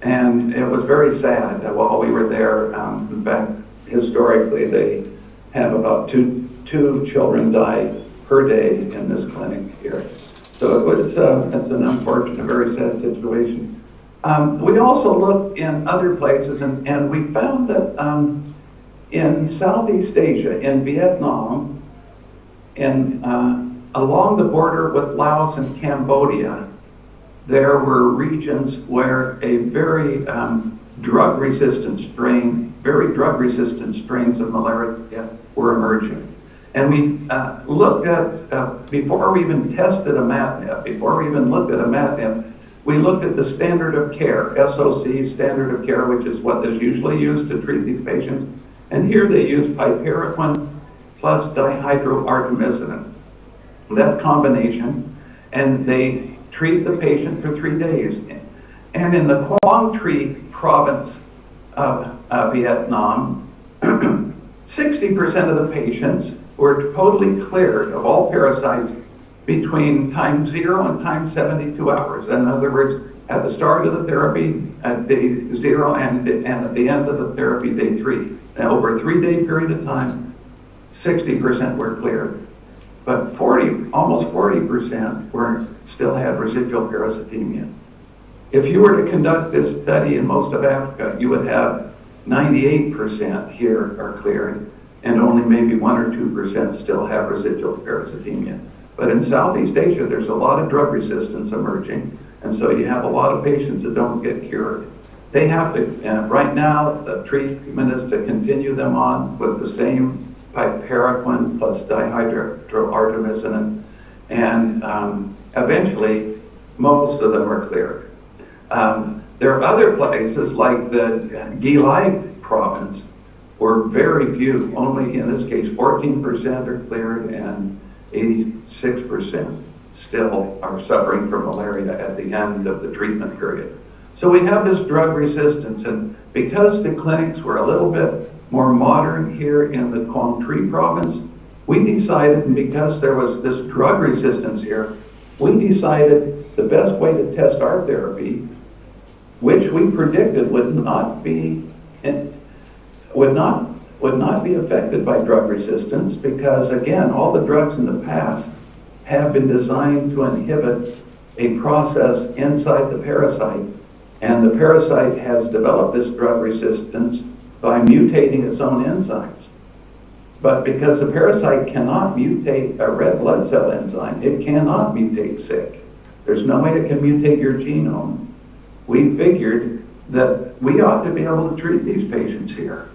And it was very sad that while we were there, in fact, historically, they have about two children die per day in this clinic here. So it's an unfortunate, very sad situation. We also looked in other places, and we found that in Southeast Asia, in Vietnam, along the border with Laos and Cambodia, there were regions where a very drug-resistant strains of malaria were emerging. And we looked at, before we even tested imatinib, before we even looked at imatinib, we looked at the standard of care, SOC, standard of care, which is what is usually used to treat these patients. And here they use piperaquine plus dihydroartemisinin, that combination, and they treat the patient for 3 days. And in the Quang Tri province of Vietnam, 60% of the patients were totally cleared of all parasites between time 0 and time 72 hours. In other words, at the start of the therapy, at day 0, and at the end of the therapy, day 3. Now, over a 3-day period of time, 60% were cleared. But almost 40% still had residual parasitemia. If you were to conduct this study in most of Africa, you would have 98% here are cleared, and only maybe 1 or 2% still have residual parasitemia. But in Southeast Asia, there's a lot of drug resistance emerging, and so you have a lot of patients that don't get cured. They have to, right now, the treatment is to continue them on with the same piperaquine plus dihydroartemisinin, and eventually, most of them are cleared. There are other places like the Gilai province where very few, only in this case 14% are cleared and 86% still are suffering from malaria at the end of the treatment period. So we have this drug resistance, and because the clinics were a little bit more modern here in the Quang Tri province, we decided, and because there was this drug resistance here, we decided the best way to test our therapy, which we predicted would not be affected by drug resistance, because again, all the drugs in the past have been designed to inhibit a process inside the parasite, and the parasite has developed this drug resistance by mutating its own enzymes. But because the parasite cannot mutate a red blood cell enzyme, it cannot mutate SIC. There's no way it can mutate your genome. We figured that we ought to be able to treat these patients here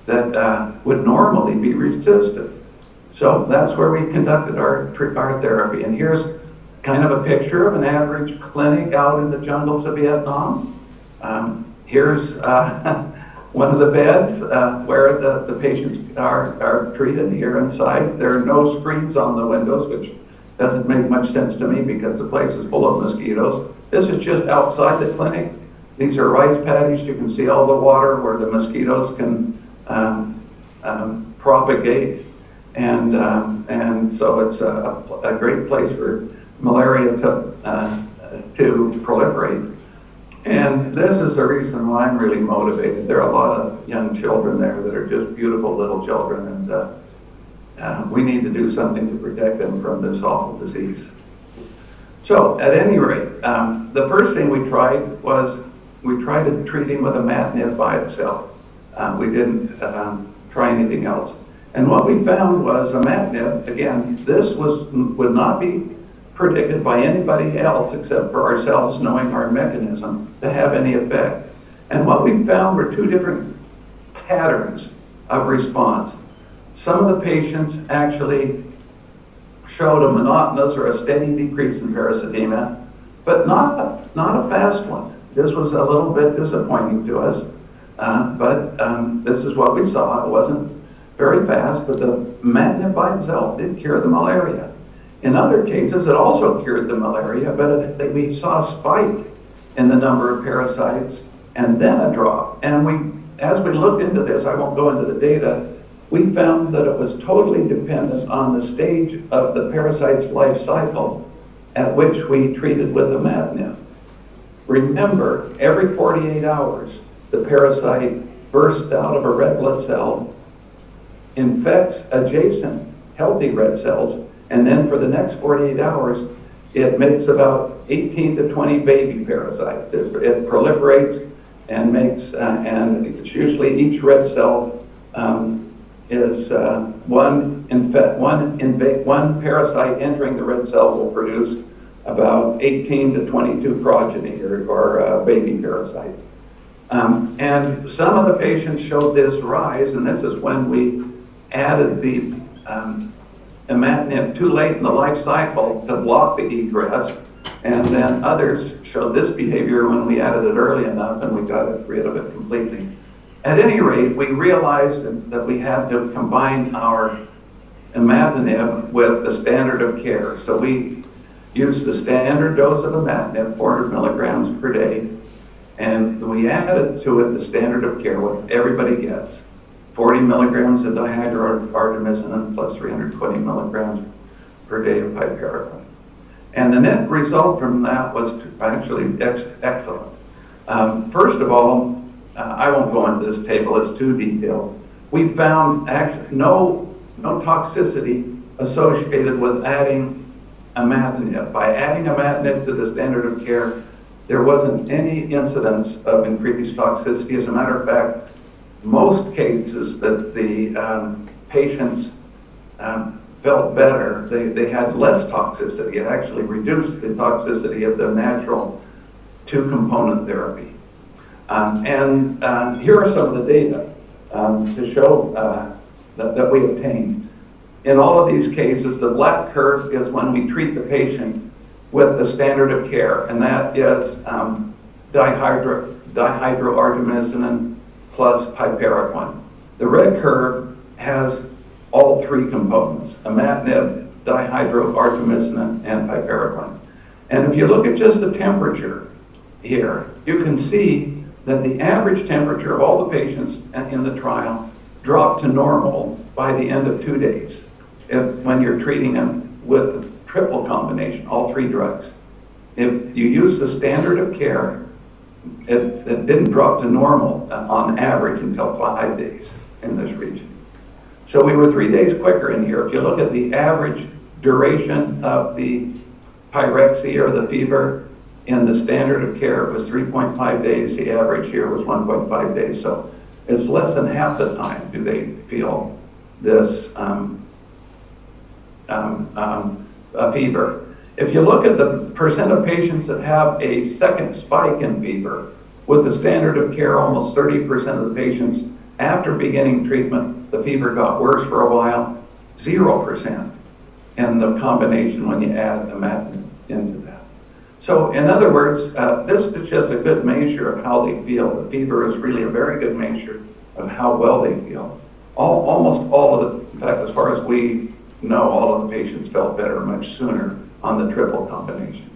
that would normally be resistant. So that's where we conducted our therapy. And here's kind of a picture of an average clinic out in the jungles of Vietnam. Here's one of the beds where the patients are treated here inside. There are no screens on the windows, which doesn't make much sense to me because the place is full of mosquitoes. This is just outside the clinic. These are rice paddies. You can see all the water where the mosquitoes can propagate. And so it's a great place for malaria to proliferate. And this is the reason why I'm really motivated. There are a lot of young children there that are just beautiful little children, and we need to do something to protect them from this awful disease. So, at any rate, the first thing we tried was we tried to treat him with imatinib by itself. We didn't try anything else. And what we found was imatinib, again, this would not be predicted by anybody else except for ourselves knowing our mechanism to have any effect. And what we found were two different patterns of response. Some of the patients actually showed a monotonous or a steady decrease in parasitemia, but not a fast one. This was a little bit disappointing to us, but this is what we saw. It wasn't very fast, but the imatinib by itself did cure the malaria. In other cases, it also cured the malaria, but we saw a spike in the number of parasites and then a drop. And as we looked into this, I won't go into the data, we found that it was totally dependent on the stage of the parasite's life cycle at which we treated with imatinib. Remember, every 48 hours, the parasite bursts out of a red blood cell, infects adjacent healthy red cells, and then for the next 48 hours, it makes about 18 to 20 baby parasites. It proliferates and makes, and it's usually each red cell is one parasite entering the red cell will produce about 18 to 22 progeny or baby parasites. And some of the patients showed this rise, and this is when we added the imatinib too late in the life cycle to block the egress, and then others showed this behavior when we added it early enough and we got rid of it completely. At any rate, we realized that we had to combine our imatinib with the standard of care. So we used the standard dose of imatinib, 400 milligrams per day, and we added to it the standard of care, what everybody gets. 40 milligrams of dihydroartemisinin plus 320 milligrams per day of piperacin. And the net result from that was actually excellent. First of all, I won't go into this table, it's too detailed. We found actually no toxicity associated with adding imatinib. By adding imatinib to the standard of care, there wasn't any incidence of increased toxicity. As a matter of fact, most cases that the patients felt better, they had less toxicity. It actually reduced the toxicity of the natural two-component therapy. And here are some of the data to show that we obtained. In all of these cases, the black curve is when we treat the patient with the standard of care, and that is dihydroartemisinin plus piperacin. The red curve has all three components, imatinib, dihydroartemisinin, and piperacin. And if you look at just the temperature here, you can see that the average temperature of all the patients in the trial dropped to normal by the end of 2 days when you're treating them with the triple combination, all three drugs. If you use the standard of care, it didn't drop to normal on average until 5 days in this region. So we were 3 days quicker in here. If you look at the average duration of the pyrexia or the fever in the standard of care, it was 3.5 days. The average here was 1.5 days. So it's less than half the time do they feel this fever. If you look at the percent of patients that have a second spike in fever, with the standard of care, almost 30% of the patients after beginning treatment, the fever got worse for a while, 0% in the combination when you add imatinib into that. So in other words, this is just a good measure of how they feel. The fever is really a very good measure of how well they feel. Almost all of the, in fact, as far as we know, all of the patients felt better much sooner on the triple combination.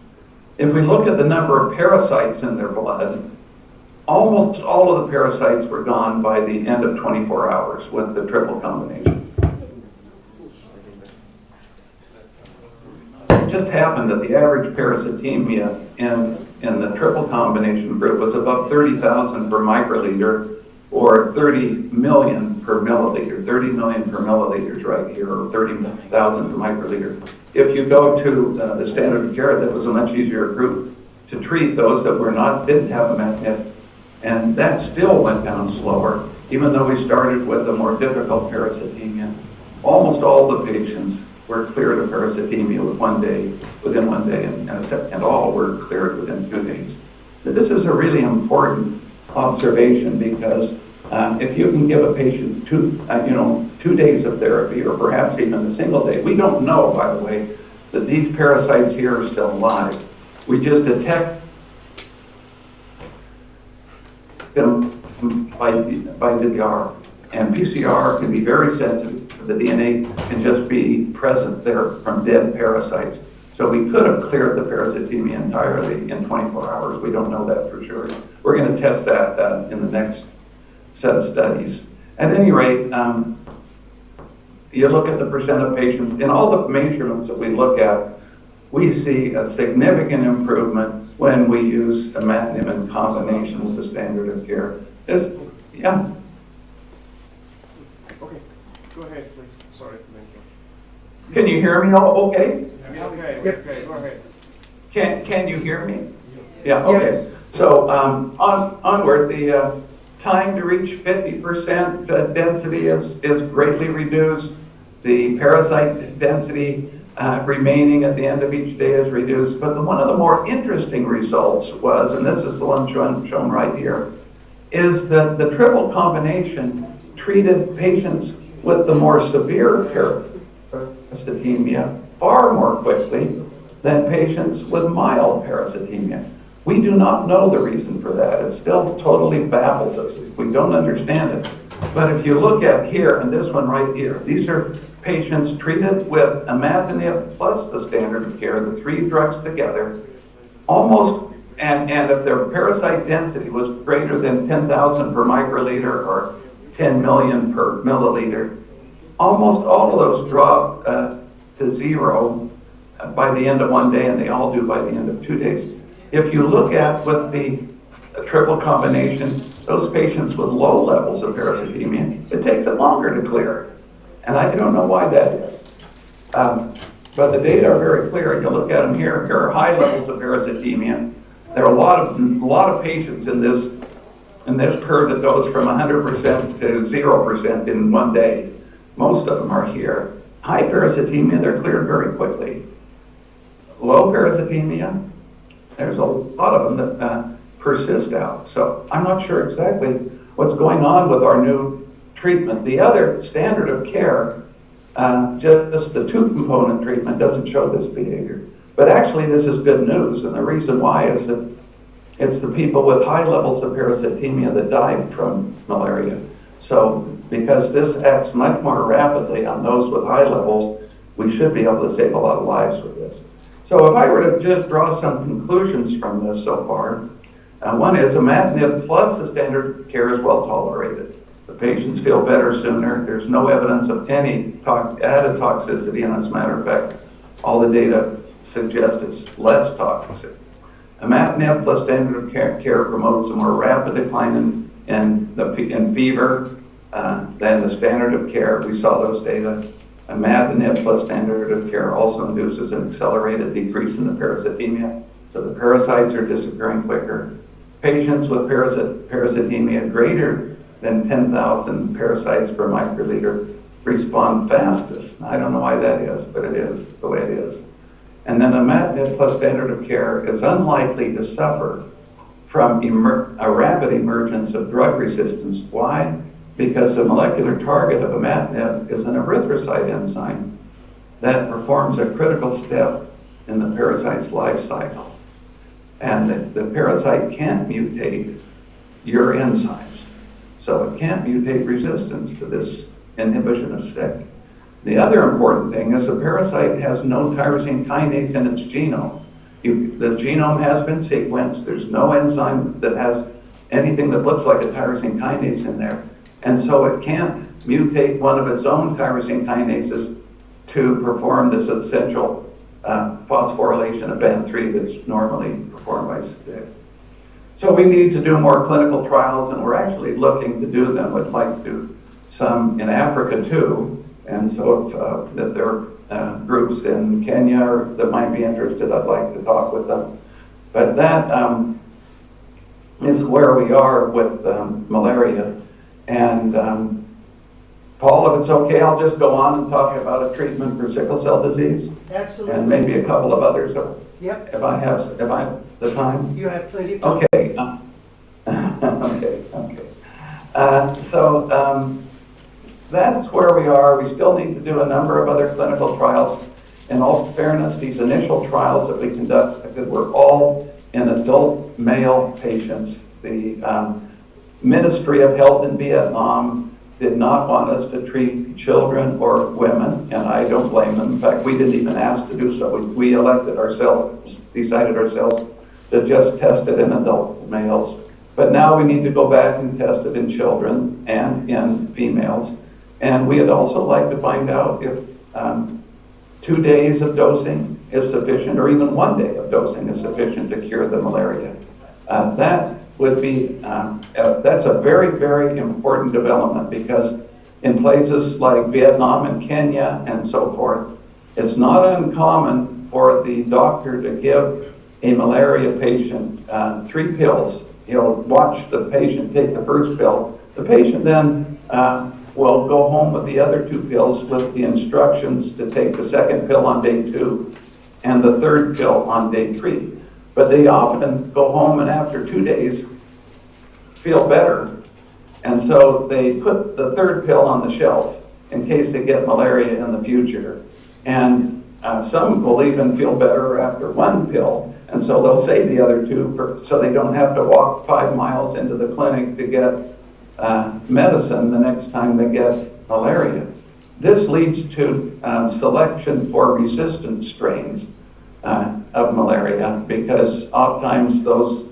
If we look at the number of parasites in their blood, almost all of the parasites were gone by the end of 24 hours with the triple combination. It just happened that the average parasitemia in the triple combination group was above 30,000 per microliter or 30 million per milliliter. 30 million per milliliter is right here, or 30,000 per microliter. If you go to the standard of care, that was a much easier group to treat those that didn't have imatinib, and that still went down slower. even though we started with a more difficult parasitemia, almost all the patients were cleared of parasitemia within 1 day, and all were cleared within 2 days. But this is a really important observation because if you can give a patient 2 days of therapy, or perhaps even a single day, we don't know, by the way, that these parasites here are still alive. We just detect them by PCR, and PCR can be very sensitive. The DNA can just be present there from dead parasites. So we could have cleared the parasitemia entirely in 24 hours. We don't know that for sure. We're going to test that in the next set of studies. At any rate, you look at the percent of patients, in all the measurements that we look at, we see a significant improvement when we use imatinib in combination with the standard of care. Yeah. Okay, go ahead, please. Sorry. Can you hear me all okay? Okay, Yep. okay, go ahead. Can you hear me? Yeah, okay. Yes. So onward, the time to reach 50% density is greatly reduced. The parasite density remaining at the end of each day is reduced. But one of the more interesting results was, and this is the one shown right here, is that the triple combination treated patients with the more severe parasitemia far more quickly than patients with mild parasitemia. We do not know the reason for that. It still totally baffles us. We don't understand it. But if you look at here, and this one right here, these are patients treated with imatinib plus the standard of care, the 3 drugs together, almost, and if their parasite density was greater than 10,000 per microliter or 10 million per milliliter, almost all of those drop to 0 by the end of 1 day, and they all do by the end of 2 days. If you look at with the triple combination, those patients with low levels of parasitemia, it takes it longer to clear. And I don't know why that is. But the data are very clear. You look at them here. Here are high levels of parasitemia. There are a lot of patients in this curve that goes from 100% to 0% in 1 day. Most of them are here. High parasitemia, they're cleared very quickly. Low parasitemia, there's a lot of them that persist out. So I'm not sure exactly what's going on with our new treatment. The other standard of care, just the 2-component treatment, doesn't show this behavior. But actually this is good news, and the reason why is that it's the people with high levels of parasitemia that died from malaria. So because this acts much more rapidly on those with high levels, we should be able to save a lot of lives with this. So if I were to just draw some conclusions from this so far, one is imatinib plus the standard of care is well tolerated. The patients feel better sooner. There's no evidence of any added toxicity, and as a matter of fact, all the data suggest it's less toxic. Imatinib plus standard of care promotes a more rapid decline in fever than the standard of care. We saw those data. Imatinib plus standard of care also induces an accelerated decrease in the parasitemia, so the parasites are disappearing quicker. Patients with parasitemia greater than 10,000 parasites per microliter respond fastest. I don't know why that is, but it is the way it is. And then imatinib plus standard of care is unlikely to suffer from a rapid emergence of drug resistance. Why? Because the molecular target of imatinib is an erythrocyte enzyme that performs a critical step in the parasite's life cycle. And the parasite can't mutate your enzymes. So it can't mutate resistance to this inhibition of STIC. The other important thing is the parasite has no tyrosine kinase in its genome. The genome has been sequenced. There's no enzyme that has anything that looks like a tyrosine kinase in there. And so it can't mutate one of its own tyrosine kinases to perform this essential phosphorylation of band 3 that's normally performed by STIC. So we need to do more clinical trials, and we're actually looking to do them. We'd like to do some in Africa too. And so if there are groups in Kenya that might be interested, I'd like to talk with them. But that is where we are with malaria. And Paul, if it's okay, I'll just go on and talk about a treatment for sickle cell disease. Absolutely. And maybe a couple of others. Yep. If I have the time. You have plenty of time. Okay. Okay. So that's where we are. We still need to do a number of other clinical trials. In all fairness, these initial trials that we conducted were all in adult male patients. The Ministry of Health in Vietnam did not want us to treat children or women, and I don't blame them. In fact, we didn't even ask to do so. We elected ourselves, decided ourselves to just test it in adult males. But now we need to go back and test it in children and in females. And we'd also like to find out if 2 days of dosing is sufficient, or even 1 day of dosing is sufficient to cure the malaria. That would be, that's a very, very important development, because in places like Vietnam and Kenya and so forth, it's not uncommon for the doctor to give a malaria patient 3 pills. He'll watch the patient take the first pill. The patient then will go home with the other 2 pills with the instructions to take the second pill on day 2 and the third pill on day 3. But they often go home and after 2 days feel better. And so they put the third pill on the shelf in case they get malaria in the future. And some will even feel better after 1 pill. And so they'll save the other 2 so they don't have to walk 5 miles into the clinic to get medicine the next time they get malaria. This leads to selection for resistant strains of malaria, because oftentimes those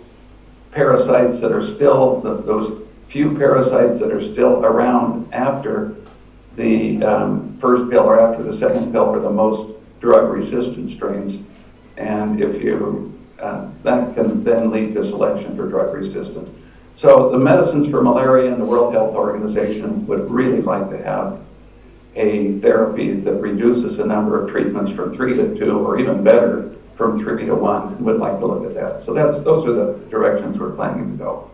parasites that are still, those few parasites that are still around after the first pill or after the second pill are the most drug-resistant strains. And if you, that can then lead to selection for drug resistance. So the Medicines for Malaria and the World Health Organization would really like to have a therapy that reduces the number of treatments from 3 to 2, or even better, from 3 to 1, and would like to look at that. So those are the directions we're planning to go.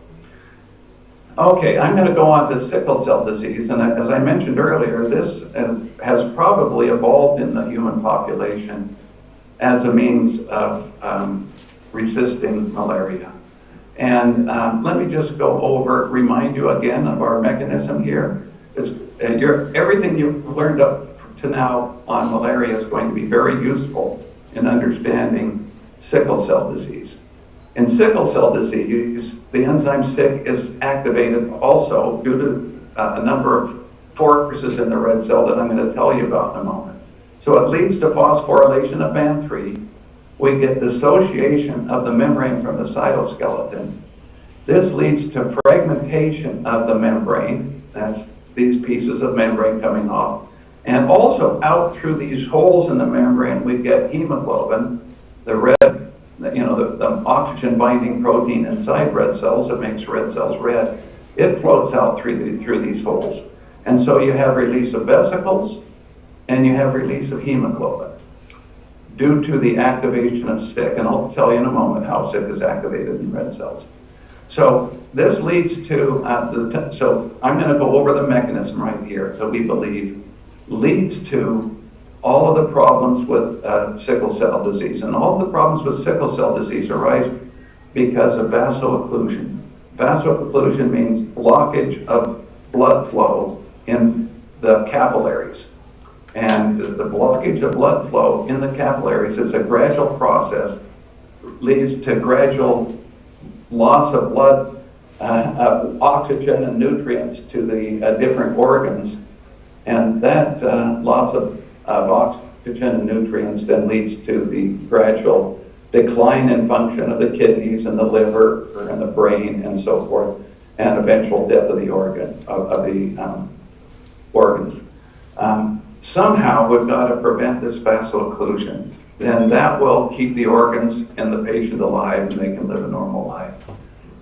Okay, I'm going to go on to sickle cell disease, and as I mentioned earlier, this has probably evolved in the human population as a means of resisting malaria. And let me just go over, remind you again of our mechanism here. Everything you've learned up to now on malaria is going to be very useful in understanding sickle cell disease. In sickle cell disease, the enzyme SYK is activated also due to a number of forces in the red cell that I'm going to tell you about in a moment. So it leads to phosphorylation of BAN3. We get dissociation of the membrane from the cytoskeleton. This leads to fragmentation of the membrane. That's these pieces of membrane coming off. And also out through these holes in the membrane, we get hemoglobin, the red, the oxygen binding protein inside red cells that makes red cells red. It floats out through these holes. And so you have release of vesicles and you have release of hemoglobin due to the activation of SYK. And I'll tell you in a moment how SYK is activated in red cells. So this leads to, so I'm going to go over the mechanism right here that we believe leads to all of the problems with sickle cell disease. And all of the problems with sickle cell disease arise because of vaso-occlusion. Vaso-occlusion means blockage of blood flow in the capillaries. And the blockage of blood flow in the capillaries is a gradual process, leads to gradual loss of blood, oxygen and nutrients to the different organs. And that loss of oxygen and nutrients then leads to the gradual decline in function of the kidneys and the liver and the brain and so forth, and eventual death of the organs. Somehow we've got to prevent this vaso-occlusion. Then that will keep the organs and the patient alive and they can live a normal life.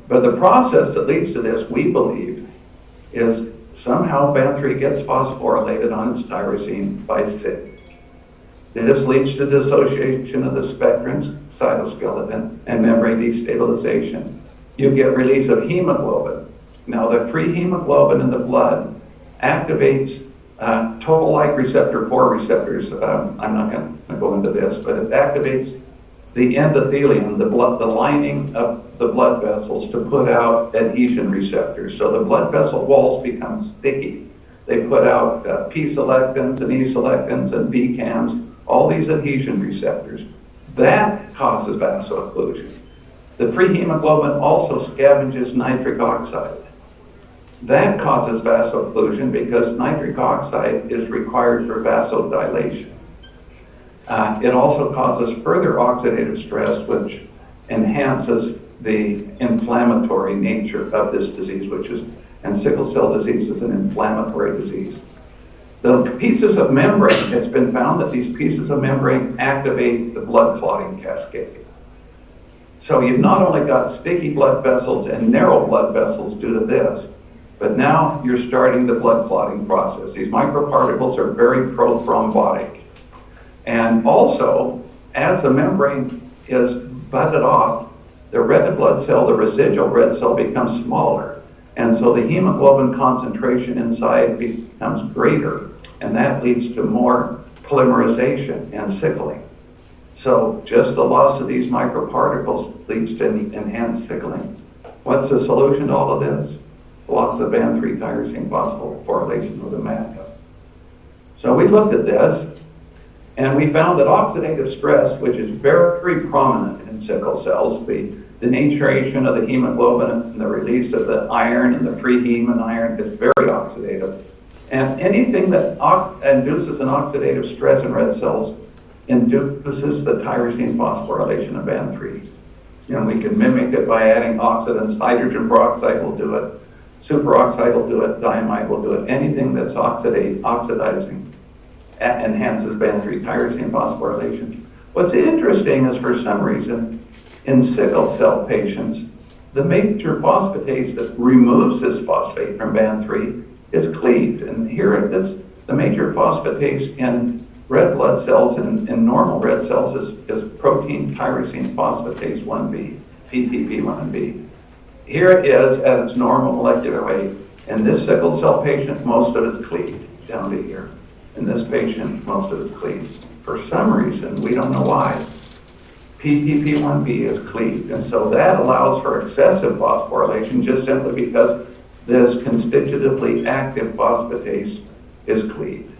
But the process that leads to this, we believe, is somehow BAN3 gets phosphorylated on its tyrosine by SYK. This leads to dissociation of the spectrins, cytoskeleton, and membrane destabilization. You get release of hemoglobin. Now, the free hemoglobin in the blood activates toll-like receptor 4 receptors. I'm not going to go into this, but it activates the endothelium, the lining of the blood vessels, to put out adhesion receptors. So the blood vessel walls become sticky. They put out P-selectins and E-selectins and B-cams, all these adhesion receptors. That causes vaso-occlusion. The free hemoglobin also scavenges nitric oxide. That causes vaso-occlusion because nitric oxide is required for vasodilation. It also causes further oxidative stress, which enhances the inflammatory nature of this disease, and sickle cell disease is an inflammatory disease. The pieces of membrane, it's been found that these pieces of membrane activate the blood clotting cascade. So you've not only got sticky blood vessels and narrow blood vessels due to this, but now you're starting the blood clotting process. These microparticles are very prothrombotic. And also, as the membrane is budded off, the red blood cell, the residual red cell, becomes smaller. And so the hemoglobin concentration inside becomes greater, and that leads to more polymerization and sickling. So just the loss of these microparticles leads to enhanced sickling. What's the solution to all of this? Block the BAN3 tyrosine phosphorylation with imatinib. So we looked at this, and we found that oxidative stress, which is very prominent in sickle cells, the denaturation of the hemoglobin and the release of the iron and the free heme and iron is very oxidative. And anything that induces an oxidative stress in red cells induces the tyrosine phosphorylation of BAN3. We can mimic it by adding oxidants. Hydrogen peroxide will do it. Superoxide will do it. Diamide will do it. Anything that's oxidizing enhances BAN3 tyrosine phosphorylation. What's interesting is, for some reason, in sickle cell patients, the major phosphatase that removes this phosphate from BAN3 is cleaved. And here it is, the major phosphatase in red blood cells and in normal red cells is protein tyrosine phosphatase 1B, PTP1B. Here it is at its normal molecular weight. In this sickle cell patient, most of it's cleaved down to here. In this patient, most of it's cleaved. For some reason, we don't know why, PTP1B is cleaved. And so that allows for excessive phosphorylation just simply because this constitutively active phosphatase is cleaved.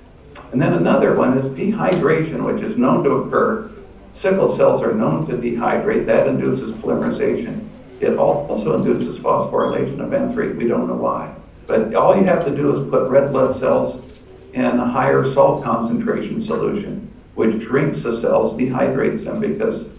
And then another one is dehydration, which is known to occur. Sickle cells are known to dehydrate. That induces polymerization. It also induces phosphorylation of BAN3. We don't know why. But all you have to do is put red blood cells in a higher salt concentration solution, which drinks the cells, dehydrates them, because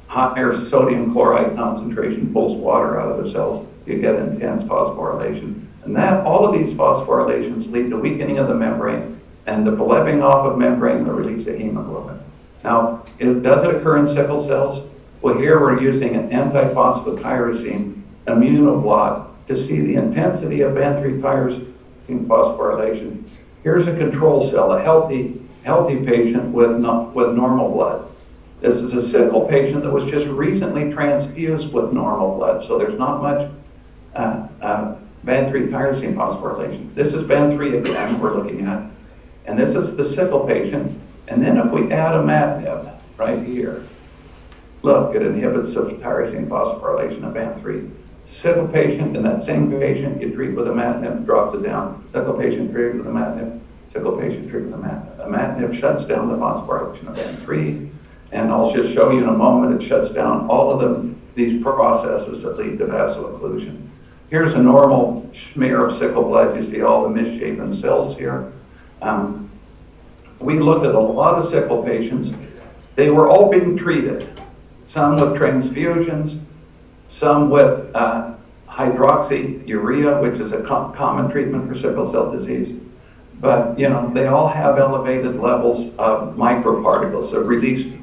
higher sodium chloride concentration pulls water out of the cells. You get intense phosphorylation. And all of these phosphorylations lead to weakening of the membrane and the blebing off of membrane, the release of hemoglobin. Now, does it occur in sickle cells? Well, here we're using an antiphosphatyrosine immunoblot to see the intensity of BAN3 tyrosine phosphorylation. Here's a control cell, a healthy patient with normal blood. This is a sickle patient that was just recently transfused with normal blood, so there's not much BAN3 tyrosine phosphorylation. This is BAN3 again we're looking at, and this is the sickle patient. And then if we add imatinib right here, look, it inhibits the tyrosine phosphorylation of BAN3. Sickle patient, in that same patient, you treat with imatinib, drops it down. Sickle patient, treat with imatinib. Sickle patient, treat with imatinib. Imatinib shuts down the phosphorylation of BAN3, and I'll just show you in a moment, it shuts down all of these processes that lead to vaso-occlusion. Here's a normal smear of sickle blood. You see all the misshapen cells here. We looked at a lot of sickle patients. They were all being treated, some with transfusions, some with hydroxyurea, which is a common treatment for sickle cell disease. But, they all have elevated levels of microparticles, so released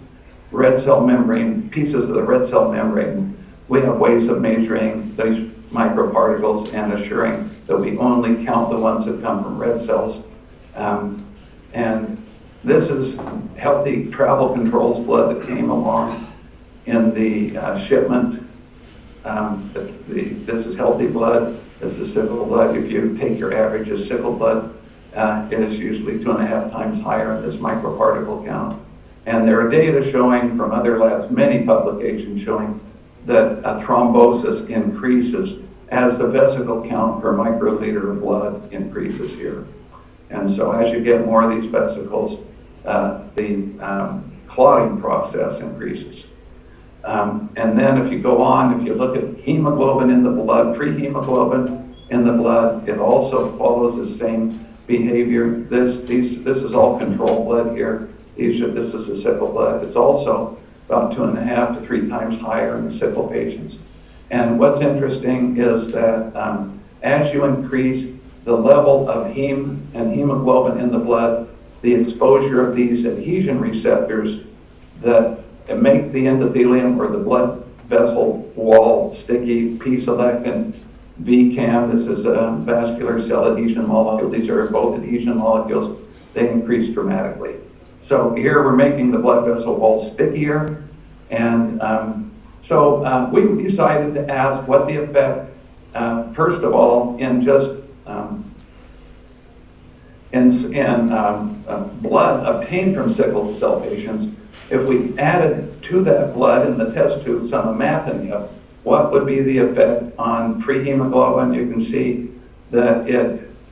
red cell membrane, pieces of the red cell membrane. We have ways of measuring these microparticles and assuring that we only count the ones that come from red cells. And this is healthy travel controls blood that came along in the shipment. This is healthy blood. This is sickle blood. If you take your average of sickle blood, it is usually 2.5 times higher in this microparticle count. And there are data showing from other labs, many publications showing that thrombosis increases as the vesicle count per microliter of blood increases here. And so as you get more of these vesicles, the clotting process increases. And then if you go on, if you look at hemoglobin in the blood, free hemoglobin in the blood, it also follows the same behavior. This is all control blood here. This is the sickle blood. It's also about 2.5 to 3 times higher in the sickle patients. And what's interesting is that as you increase the level of heme and hemoglobin in the blood, the exposure of these adhesion receptors that make the endothelium or the blood vessel wall sticky, P-selectin, VCAM, this is a vascular cell adhesion molecule. These are both adhesion molecules. They increase dramatically. So here we're making the blood vessel wall stickier. And so we decided to ask what the effect, first of all, in just blood obtained from sickle cell patients. If we added to that blood in the test tube some imatinib, what would be the effect on free hemoglobin? You can see that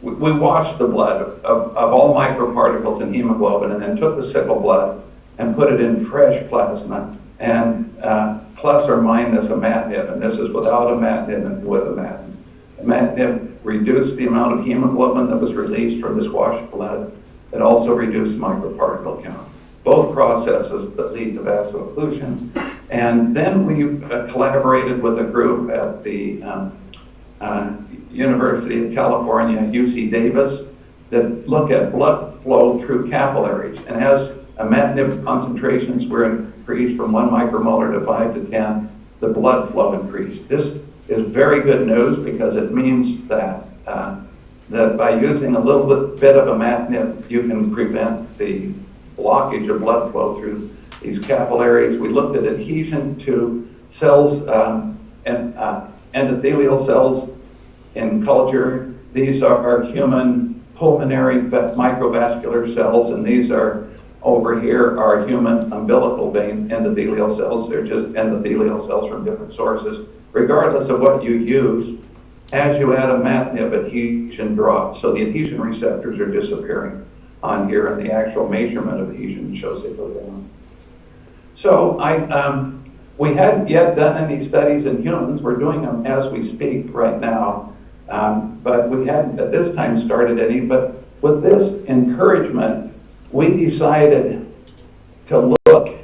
we washed the blood of all microparticles in hemoglobin and then took the sickle blood and put it in fresh plasma and plus or minus imatinib, and this is without imatinib and with imatinib. Imatinib reduced the amount of hemoglobin that was released from this washed blood. It also reduced microparticle count. Both processes that lead to vaso-occlusion. And then we collaborated with a group at the University of California, UC Davis, that look at blood flow through capillaries. And as imatinib concentrations were increased from 1 micromolar to 5 to 10, the blood flow increased. This is very good news because it means that that by using a little bit of imatinib, you can prevent the blockage of blood flow through these capillaries. We looked at adhesion to cells and endothelial cells in culture. These are human pulmonary microvascular cells, and these are over here are human umbilical vein endothelial cells. They're just endothelial cells from different sources. Regardless of what you use, as you add imatinib, adhesion drops. So the adhesion receptors are disappearing on here, and the actual measurement of adhesion shows they go down. So we hadn't yet done any studies in humans. We're doing them as we speak right now, but we hadn't at this time started any. But with this encouragement, we decided to look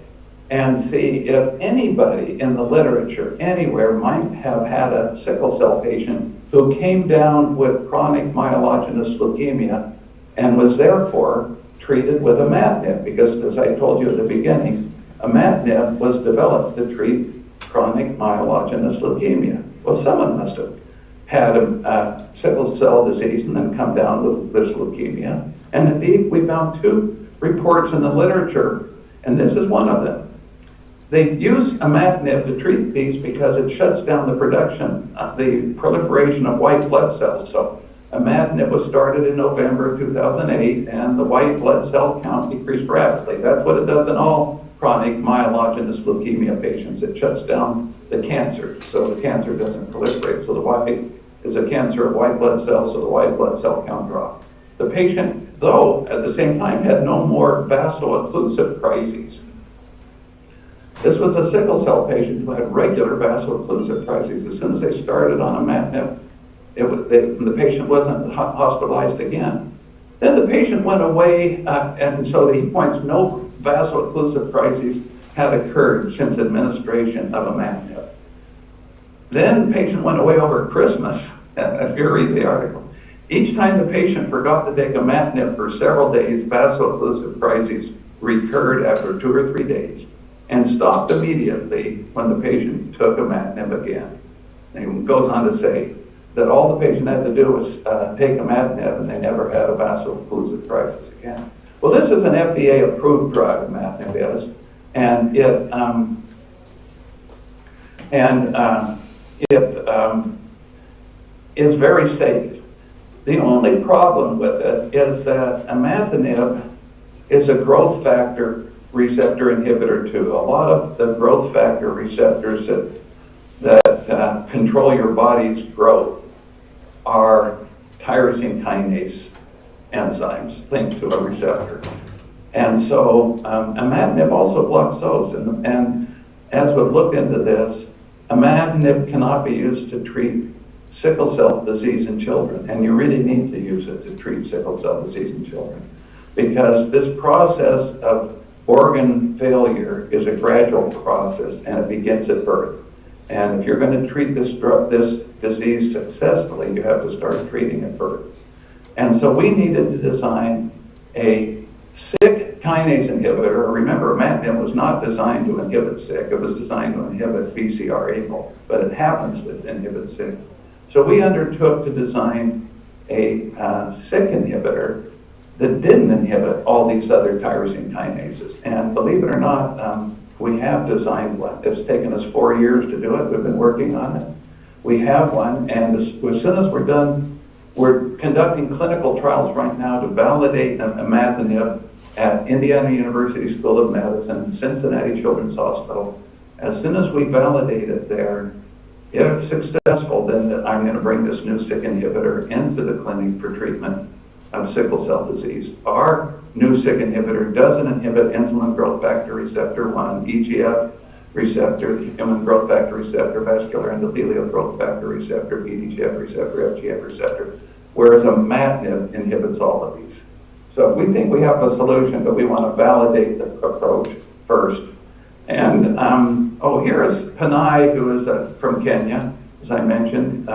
and see if anybody in the literature anywhere might have had a sickle cell patient who came down with chronic myelogenous leukemia and was therefore treated with imatinib, because as I told you at the beginning, imatinib was developed to treat chronic myelogenous leukemia. Well, someone must have had a sickle cell disease and then come down with this leukemia. And indeed, we found 2 reports in the literature, and this is one of them. They use imatinib to treat these because it shuts down the production, the proliferation of white blood cells. So imatinib was started in November of 2008, and the white blood cell count decreased rapidly. That's what it does in all chronic myelogenous leukemia patients. It shuts down the cancer, so the cancer doesn't proliferate. So the white is a cancer of white blood cells, so the white blood cell count dropped. The patient, though, at the same time had no more vaso-occlusive crises. This was a sickle cell patient who had regular vaso-occlusive crises. As soon as they started on imatinib, the patient wasn't hospitalized again. Then the patient went away, and so he points no vaso-occlusive crises had occurred since administration of imatinib. Then the patient went away over Christmas, if you read the article. Each time the patient forgot to take imatinib for several days, vaso-occlusive crises recurred after 2 or 3 days and stopped immediately when the patient took imatinib again. And he goes on to say that all the patient had to do was take imatinib, and they never had a vaso-occlusive crisis again. Well, this is an FDA-approved drug, imatinib is, and is very safe. The only problem with it is that imatinib is a growth factor receptor inhibitor too. A lot of the growth factor receptors that control your body's growth are tyrosine kinase enzymes linked to a receptor. And so imatinib also blocks those. And as we've looked into this, imatinib cannot be used to treat sickle cell disease in children. And you really need to use it to treat sickle cell disease in children. Because this process of organ failure is a gradual process and it begins at birth. And if you're going to treat this disease successfully, you have to start treating at birth. And so we needed to design a Syk kinase inhibitor. Remember, imatinib was not designed to inhibit Syk, it was designed to inhibit BCR-ABL, but it happens to inhibit Syk. So we undertook to design a Syk inhibitor that didn't inhibit all these other tyrosine kinases. And believe it or not, we have designed one. It's taken us 4 years to do it. We've been working on it. We have one, and as soon as we're done, we're conducting clinical trials right now to validate imatinib at Indiana University School of Medicine, Cincinnati Children's Hospital. As soon as we validate it there, if successful, then I'm going to bring this new Syk inhibitor into the clinic for treatment of sickle cell disease. Our new Syk inhibitor doesn't inhibit insulin growth factor receptor 1, EGF receptor, the human growth factor receptor, vascular endothelial growth factor receptor, PDGF receptor, FGF receptor, whereas imatinib inhibits all of these. So we think we have a solution, but we want to validate the approach first. And here is Panay, who is from Kenya, as I mentioned.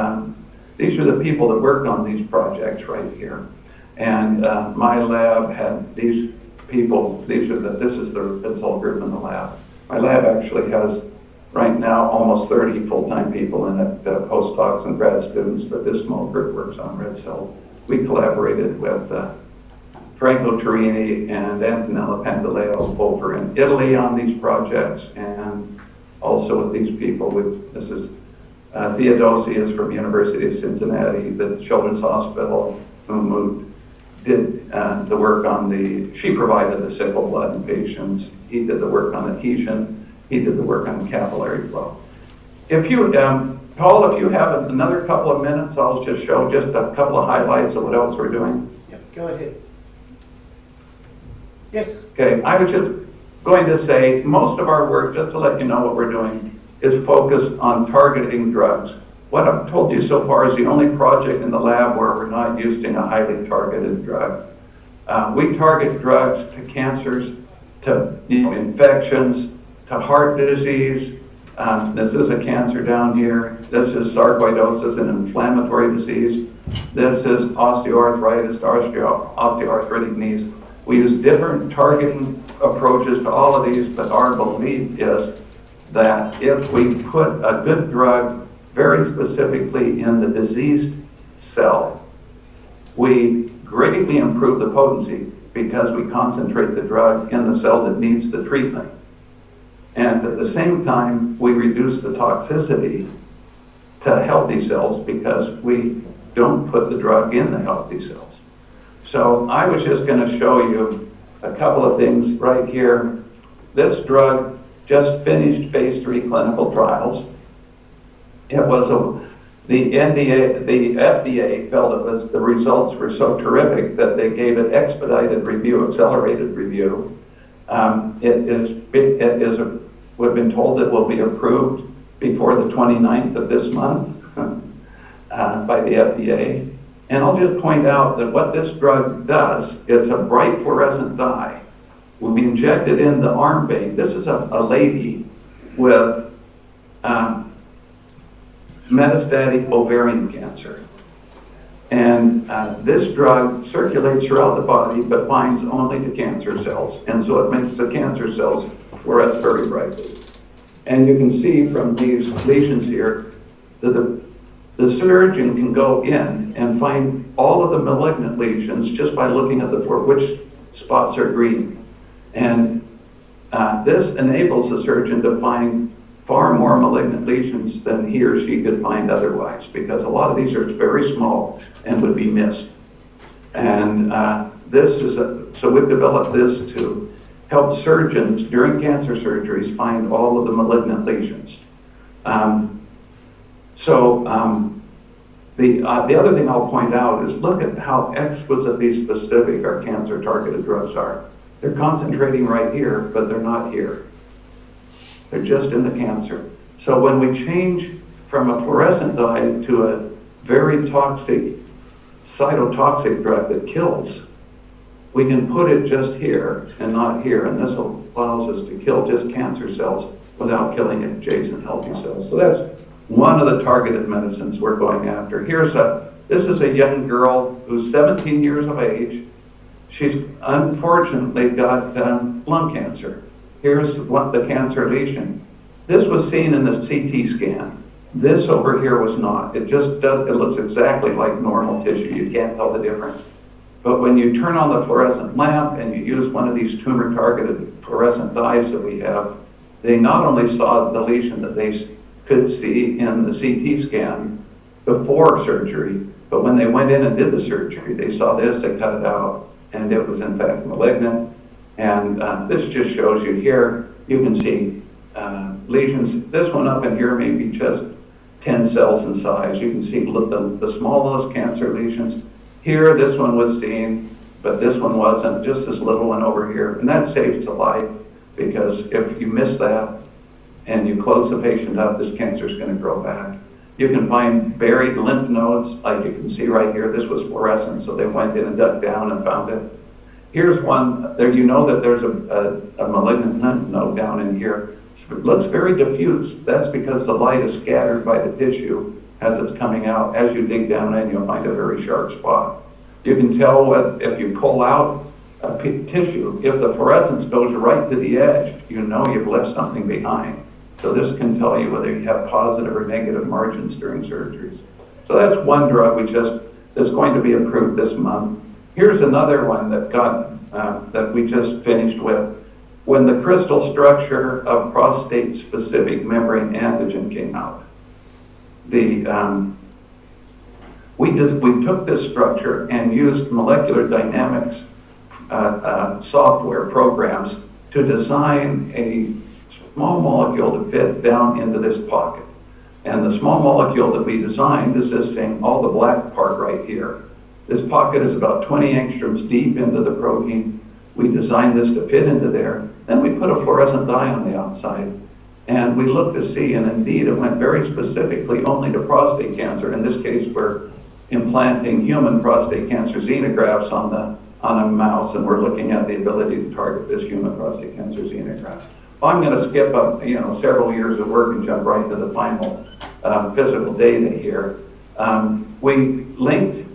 These are the people that worked on these projects right here. And my lab had these people, this is the Pinsel group in the lab. My lab actually has right now almost 30 full-time people in it, postdocs and grad students, but this small group works on red cells. We collaborated with Franco Turini and Antonella Pantaleo over in Italy on these projects, and also with these people. This is Theodosi is from University of Cincinnati, the Children's Hospital, who did the work on she provided the sickle blood in patients. He did the work on adhesion. He did the work on capillary flow. If you, Paul, if you have another couple of minutes, I'll just show just a couple of highlights of what else we're doing. Yeah, go ahead. Yes. Okay, I was just going to say, most of our work, just to let you know what we're doing, is focused on targeting drugs. What I've told you so far is the only project in the lab where we're not using a highly targeted drug. We target drugs to cancers, to infections, to heart disease. This is a cancer down here. This is sarcoidosis, an inflammatory disease. This is osteoarthritis, osteoarthritic knees. We use different targeting approaches to all of these, but our belief is that if we put a good drug very specifically in the diseased cell, we greatly improve the potency because we concentrate the drug in the cell that needs the treatment. And at the same time, we reduce the toxicity to healthy cells because we don't put the drug in the healthy cells. So I was just going to show you a couple of things right here. This drug just finished phase 3 clinical trials. It was the FDA felt the results were so terrific that they gave it expedited review, accelerated review. We've been told it will be approved before the 29th of this month by the FDA. And I'll just point out that what this drug does, it's a bright fluorescent dye. Will be injected in the arm vein. This is a lady with metastatic ovarian cancer. And this drug circulates throughout the body, but binds only to cancer cells. And so it makes the cancer cells fluoresce very brightly. And you can see from these lesions here that the surgeon can go in and find all of the malignant lesions just by looking at which spots are green. And this enables the surgeon to find far more malignant lesions than he or she could find otherwise, because a lot of these are very small and would be missed. And so we've developed this to help surgeons during cancer surgeries find all of the malignant lesions. The other thing I'll point out is look at how exquisitely specific our cancer-targeted drugs are. They're concentrating right here, but they're not here. They're just in the cancer. So when we change from a fluorescent dye to a very toxic, cytotoxic drug that kills, we can put it just here and not here, and this allows us to kill just cancer cells without killing adjacent healthy cells. So that's one of the targeted medicines we're going after. This is a young girl who's 17 years of age. She's unfortunately got lung cancer. Here's the cancer lesion. This was seen in the CT scan. This over here was not. It looks exactly like normal tissue. You can't tell the difference. But when you turn on the fluorescent lamp and you use one of these tumor-targeted fluorescent dyes that we have, they not only saw the lesion that they could see in the CT scan before surgery, but when they went in and did the surgery, they saw this, they cut it out, and it was in fact malignant. And this just shows you here, you can see lesions. This one up in here may be just 10 cells in size. You can see the smallest cancer lesions. Here, this one was seen, but this one wasn't, just this little one over here. And that saves a life, because if you miss that and you close the patient up, this cancer is going to grow back. You can find buried lymph nodes, like you can see right here. This was fluorescent, so they went in and dug down and found it. Here's one, there you know that there's a malignant lymph node down in here. It looks very diffuse. That's because the light is scattered by the tissue as it's coming out. As you dig down in, you'll find a very sharp spot. You can tell if you pull out a tissue, if the fluorescence goes right to the edge, you know you've left something behind. So this can tell you whether you have positive or negative margins during surgeries. So that's one drug that's going to be approved this month. Here's another one that we just finished with. When the crystal structure of prostate-specific membrane antigen came out, we took this structure and used molecular dynamics software programs to design a small molecule to fit down into this pocket. And the small molecule that we designed is this thing, all the black part right here. This pocket is about 20 angstroms deep into the protein. We designed this to fit into there. Then we put a fluorescent dye on the outside. And we looked to see, and indeed it went very specifically only to prostate cancer. In this case, we're implanting human prostate cancer xenografts on a mouse, and we're looking at the ability to target this human prostate cancer xenograft. I'm going to skip up, several years of work and jump right to the final physical data here. We linked,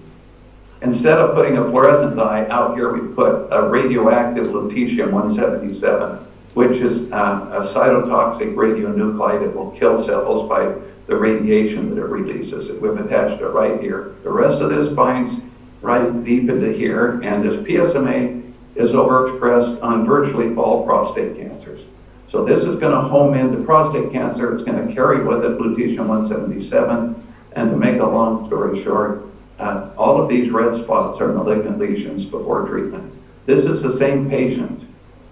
instead of putting a fluorescent dye out here, we put a radioactive lutetium-177, which is a cytotoxic radionuclide that will kill cells by the radiation that it releases. We've attached it right here. The rest of this binds right deep into here, and this PSMA is overexpressed on virtually all prostate cancers. So this is going to home into prostate cancer. It's going to carry with it lutetium-177, and to make a long story short, all of these red spots are malignant lesions before treatment. This is the same patient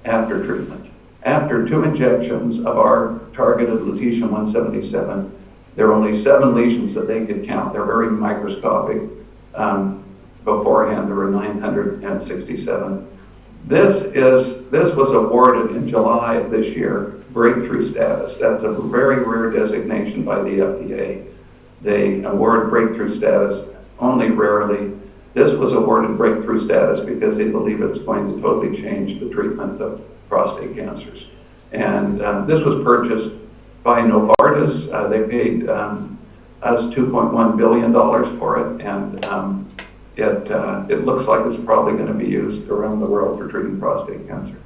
after treatment. After 2 injections of our targeted lutetium-177, there are only 7 lesions that they could count. They're very microscopic. Beforehand, there were 967. This was awarded in July of this year, breakthrough status. That's a very rare designation by the FDA. They award breakthrough status only rarely. This was awarded breakthrough status because they believe it's going to totally change the treatment of prostate cancers. And this was purchased by Novartis. They paid us $2.1 billion for it, and it looks like it's probably going to be used around the world for treating prostate cancer.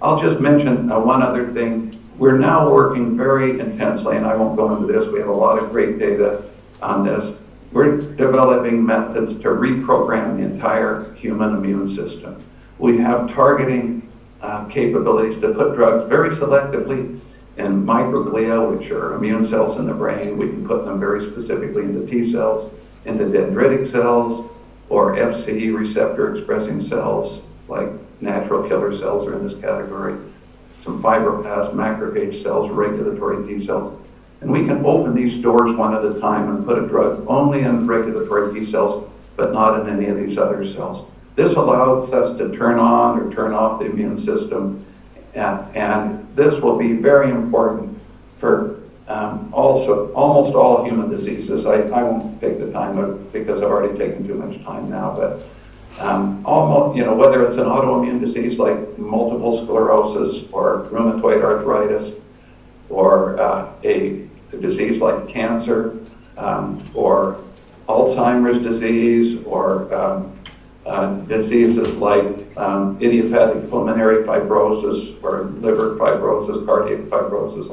I'll just mention one other thing. We're now working very intensely, and I won't go into this, we have a lot of great data on this. We're developing methods to reprogram the entire human immune system. We have targeting capabilities to put drugs very selectively in microglia, which are immune cells in the brain. We can put them very specifically into T cells, into dendritic cells, or Fc receptor expressing cells, like natural killer cells are in this category. Some fibroblast macrophage cells, regulatory T cells. And we can open these doors one at a time and put a drug only in regulatory T cells, but not in any of these other cells. This allows us to turn on or turn off the immune system, and this will be very important for also almost all human diseases. I won't take the time because I've already taken too much time now, but almost, whether it's an autoimmune disease like multiple sclerosis or rheumatoid arthritis, or a disease like cancer, or Alzheimer's disease, or diseases like idiopathic pulmonary fibrosis, or liver fibrosis, cardiac fibrosis,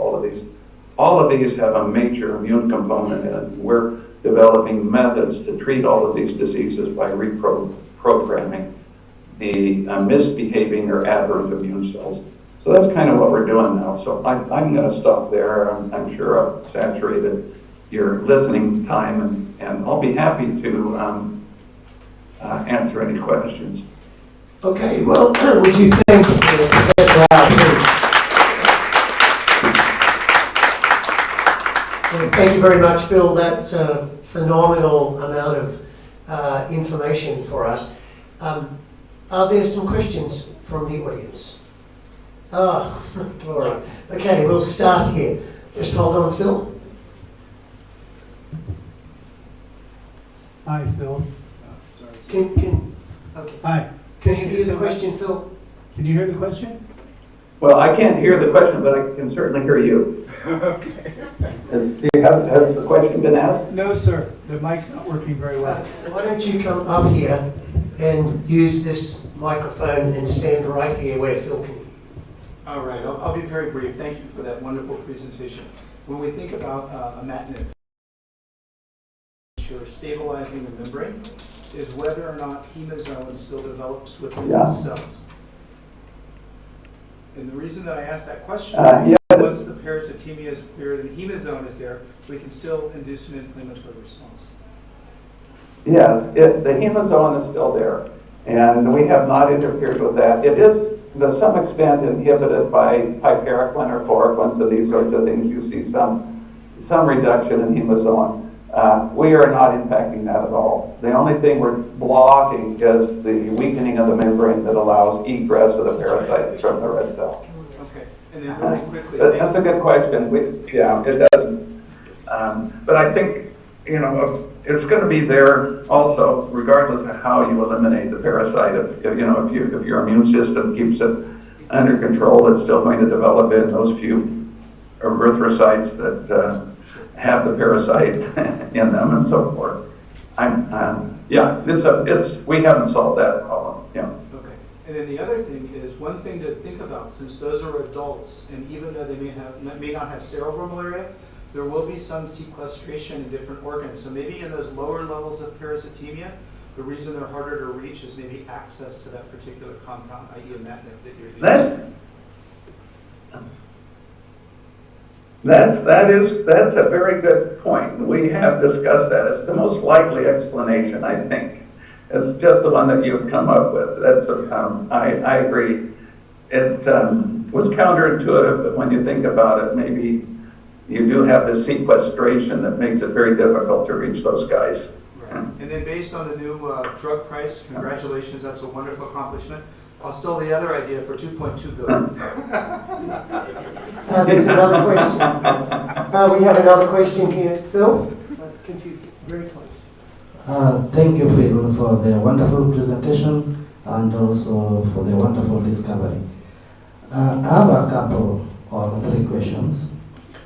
all of these have a major immune component, and we're developing methods to treat all of these diseases by reprogramming the misbehaving or aberrant immune cells. So that's kind of what we're doing now. So I'm going to stop there. I'm sure I've saturated your listening time, and I'll be happy to answer any questions. Okay, well, would you thank Professor Lau, please? Thank you very much, Bill. That's a phenomenal amount of information for us. Are there some questions from the audience? All right. Okay, we'll start here. Just hold on, Phil. Hi, Phil. Sorry. Okay. Hi. Can you hear the question, Phil? Can you hear the question? Well, I can't hear the question, but I can certainly hear you. Okay. Has the question been asked? No, sir. The mic's not working very well. Why don't you come up here and use this microphone and stand right here where Phil can hear you. All right, I'll be very brief. Thank you for that wonderful presentation. When we think about imatinib, you're stabilizing the membrane, is whether or not hemozone still develops within these cells. And the reason that I asked that question, once the parasitemia is cleared and the hemozone is there, we can still induce an inflammatory response. Yes, the hemozone is still there, and we have not interfered with that. It is, to some extent, inhibited by piperacin or chloroquine, so these sorts of things. You see some reduction in hemozone. We are not impacting that at all. The only thing we're blocking is the weakening of the membrane that allows egress of the parasite from the red cell. Okay, and then really quickly. That's a good question. It doesn't. But I think, it's going to be there also, regardless of how you eliminate the parasite. If your immune system keeps it under control, it's still going to develop in those few erythrocytes that have the parasite in them and so forth. We haven't solved that problem. Yeah. Okay. And then the other thing is, one thing to think about, since those are adults, and even though they may not have cerebral malaria, there will be some sequestration in different organs. So maybe in those lower levels of parasitemia, the reason they're harder to reach is maybe access to that particular compound, i.e. imatinib, that you're using. That's a very good point. We have discussed that. It's the most likely explanation, I think. It's just the one that you've come up with. I agree. It was counterintuitive, but when you think about it, maybe you do have the sequestration that makes it very difficult to reach those guys. Right. And then based on the new drug price, congratulations, that's a wonderful accomplishment. I'll sell the other idea for $2.2 billion. There's another question. We have another question here. Phil? Very close. Thank you, Phil, for the wonderful presentation and also for the wonderful discovery. I have a couple or 3 questions.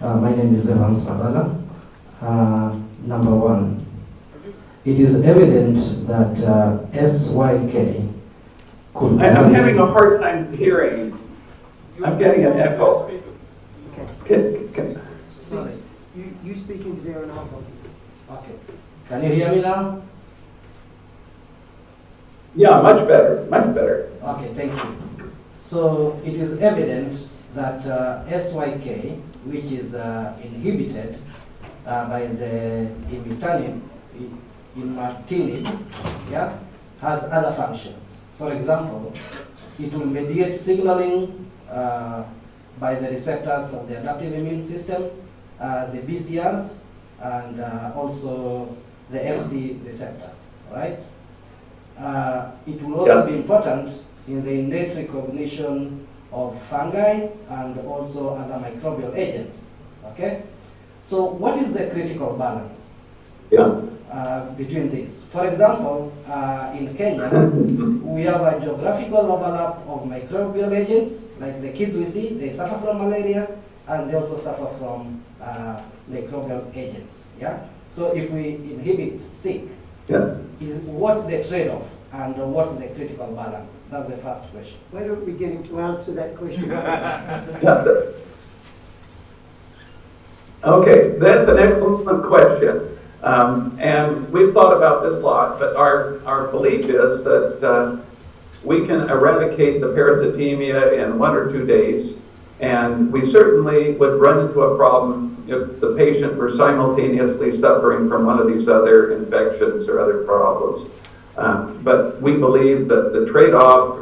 My name is Evans Rabala. Number 1, it is evident that SYK could... I'm having a hard time hearing. I'm getting an echo. Sorry. You speak into there and I'll help you. Okay. Can you hear me now? Yeah, much better, much better. Okay, thank you. So it is evident that SYK, which is inhibited by the imatinib, yeah, has other functions. For example, it will mediate signaling by the receptors of the adaptive immune system, the BCRs, and also the FC receptors, right? It will also be important in the innate recognition of fungi and also other microbial agents, okay? So what is the critical balance between these? For example, in Kenya, we have a geographical overlap of microbial agents, like the kids we see, they suffer from malaria, and they also suffer from microbial agents, yeah? So if we inhibit sick, what's the trade-off and what's the critical balance? That's the first question. Why don't we get him to answer that question? Okay, that's an excellent question. And we've thought about this a lot, but our belief is that we can eradicate the parasitemia in 1 or 2 days, and we certainly would run into a problem if the patient were simultaneously suffering from one of these other infections or other problems. But we believe that the trade-off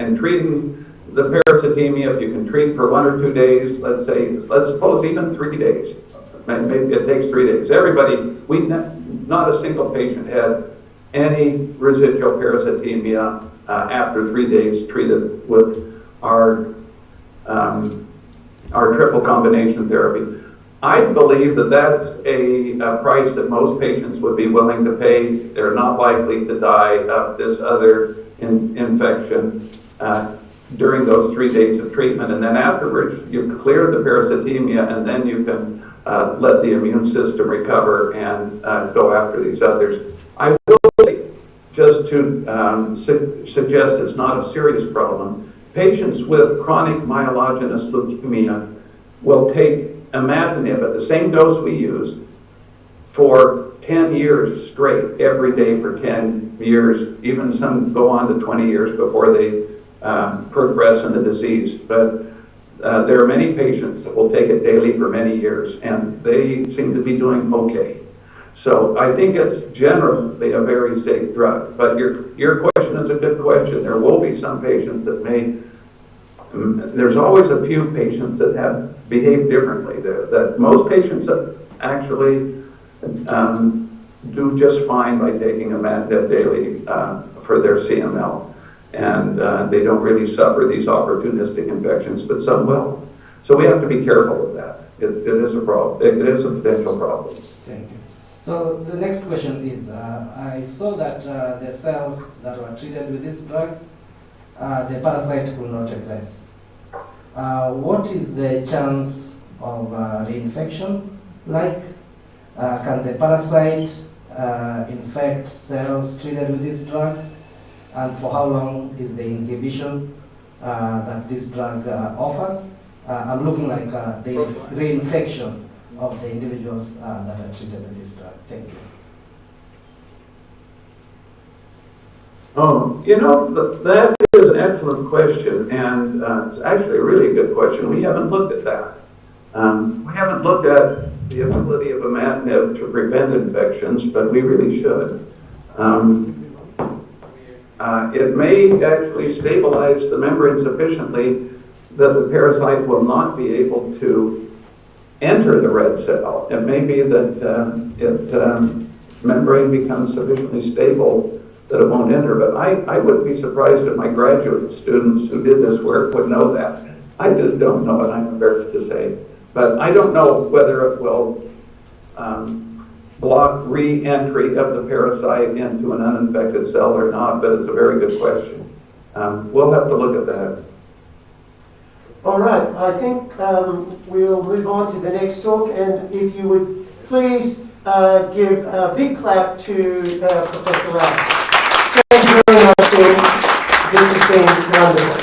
in treating the parasitemia, if you can treat for 1 or 2 days, let's suppose even 3 days, maybe it takes 3 days. Everybody, not a single patient had any residual parasitemia after 3 days treated with our triple combination therapy. I believe that that's a price that most patients would be willing to pay. They're not likely to die of this other infection during those 3 days of treatment. And then afterwards, you clear the parasitemia, and then you can let the immune system recover and go after these others. I will say, just to suggest it's not a serious problem, patients with chronic myelogenous leukemia will take imatinib at the same dose we use for 10 years straight, every day for 10 years. Even some go on to 20 years before they progress in the disease. But there are many patients that will take it daily for many years, and they seem to be doing okay. So I think it's generally a very safe drug. But your question is a good question. There will be some patients that may, there's always a few patients that have behaved differently. That most patients actually do just fine by taking imatinib daily for their CML. And they don't really suffer these opportunistic infections, but some will. So we have to be careful of that. It is a problem. It is a potential problem. Thank you. So the next question is, I saw that the cells that were treated with this drug, the parasite could not regress. What is the chance of reinfection like? Can the parasite infect cells treated with this drug? And for how long is the inhibition that this drug offers? I'm looking like the reinfection of the individuals that are treated with this drug. Thank you. Oh, you know, that is an excellent question, and it's actually a really good question. We haven't looked at that. We haven't looked at the ability of imatinib to prevent infections, but we really should. It may actually stabilize the membrane sufficiently that the parasite will not be able to enter the red cell. It may be that membrane becomes sufficiently stable that it won't enter, but I wouldn't be surprised if my graduate students who did this work would know that. I just don't know it, I'm embarrassed to say. But I don't know whether it will block re-entry of the parasite into an uninfected cell or not, but it's a very good question. We'll have to look at that. All right, I think we'll move on to the next talk, and if you would please give a big clap to Professor Lau. Thank you very much, Dean. This has been wonderful.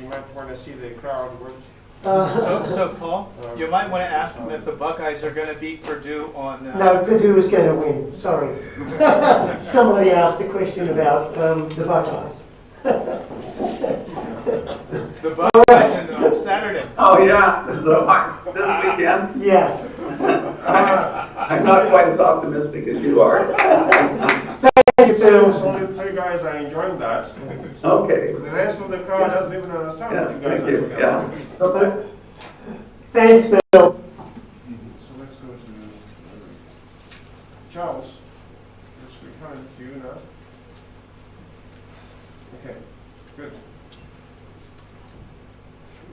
You might want to see the crowd work. So Paul, you might want to ask them if the Buckeyes are going to beat Purdue on... No, Purdue is going to win, sorry. Somebody asked a question about the Buckeyes. The bus lesson on Saturday. Oh, yeah, this weekend? Yes. I'm not quite as optimistic as you are. Thank you, Phil. There's only 3 guys are enjoying that. Okay. The rest of the crowd doesn't even understand what you guys Thank are you. talking about. Yeah. Okay. Thanks, Phil. So let's go to Charles. Yes, we can. You now. Okay, good.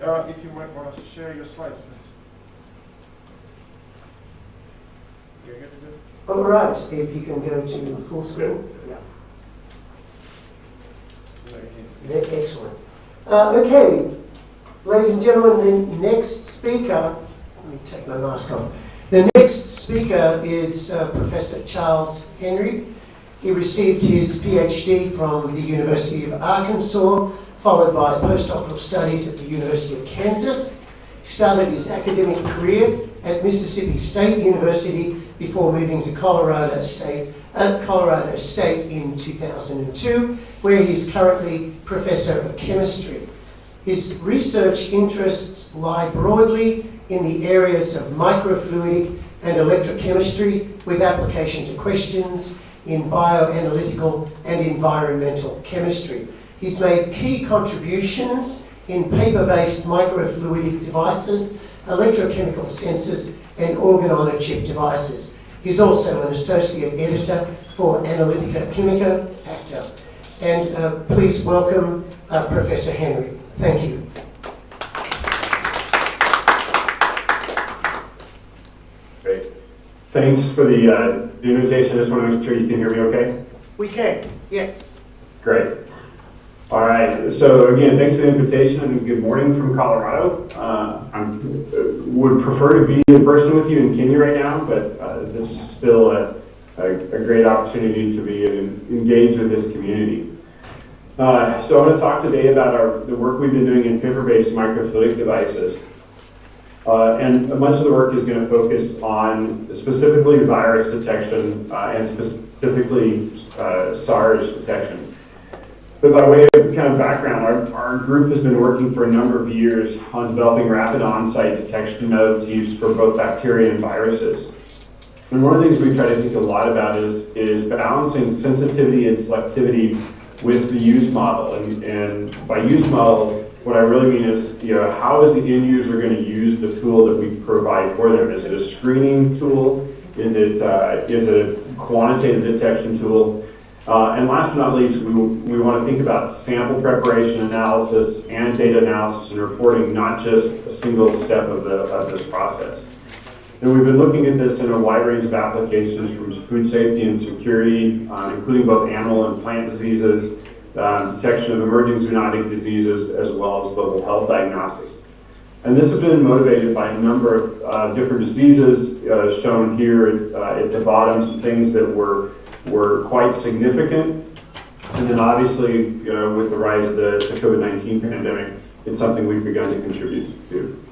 If you might want to share your slides, please. You're good to go? All right, if you can go to full screen. Yeah. Excellent. Okay, ladies and gentlemen, the next speaker, let me take my mask off. The next speaker is Professor Charles Henry. He received his PhD from the University of Arkansas, followed by postdoctoral studies at the University of Kansas. He started his academic career at Mississippi State University before moving to Colorado State in 2002, where he's currently Professor of Chemistry. His research interests lie broadly in the areas of microfluidic and electrochemistry, with application to questions in bioanalytical and environmental chemistry. He's made key contributions in paper-based microfluidic devices, electrochemical sensors, and organ-on-a-chip devices. He's also an associate editor for Analytica Chimica Acta. And please welcome Professor Henry. Thank you. Great. Thanks for the invitation. I just want to make sure you can hear me okay. We can, yes. Great. All right. So again, thanks for the invitation and good morning from Colorado. I would prefer to be in person with you in Kenya right now, but this is still a great opportunity to be engaged with this community. So I'm going to talk today about the work we've been doing in paper-based microfluidic devices. And much of the work is going to focus on specifically virus detection and specifically SARS detection. But by way of kind of background, our group has been working for a number of years on developing rapid on-site detection modalities for both bacteria and viruses. And one of the things we try to think a lot about is balancing sensitivity and selectivity with the use model. And by use model, what I really mean is, how is the end user going to use the tool that we provide for them? Is it a screening tool? Is it a quantitative detection tool? And last but not least, we want to think about sample preparation, analysis, and data analysis and reporting, not just a single step of this process. And we've been looking at this in a wide range of applications, from food safety and security, including both animal and plant diseases, detection of emerging zoonotic diseases, as well as global health diagnostics. And this has been motivated by a number of different diseases shown here at the bottom, some things that were quite significant. And then obviously, with the rise of the COVID-19 pandemic, it's something we've begun to contribute to.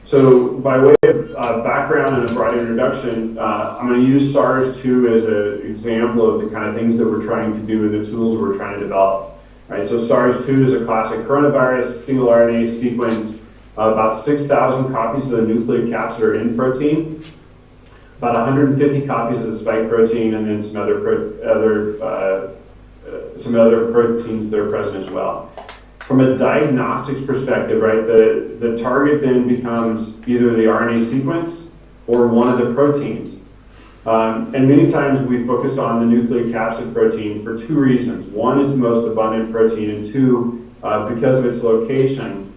So by way of background and a broad introduction, I'm going to use SARS-2 as an example of the kind of things that we're trying to do and the tools we're trying to develop. Right, so SARS-2 is a classic coronavirus, single RNA sequence, about 6,000 copies of the nucleocapsid N protein, about 150 copies of the spike protein, and then some other proteins that are present as well. From a diagnostics perspective, right, the target then becomes either the RNA sequence or one of the proteins. And many times we focus on the nucleocapsid protein for two reasons. One is the most abundant protein, and two, because of its location,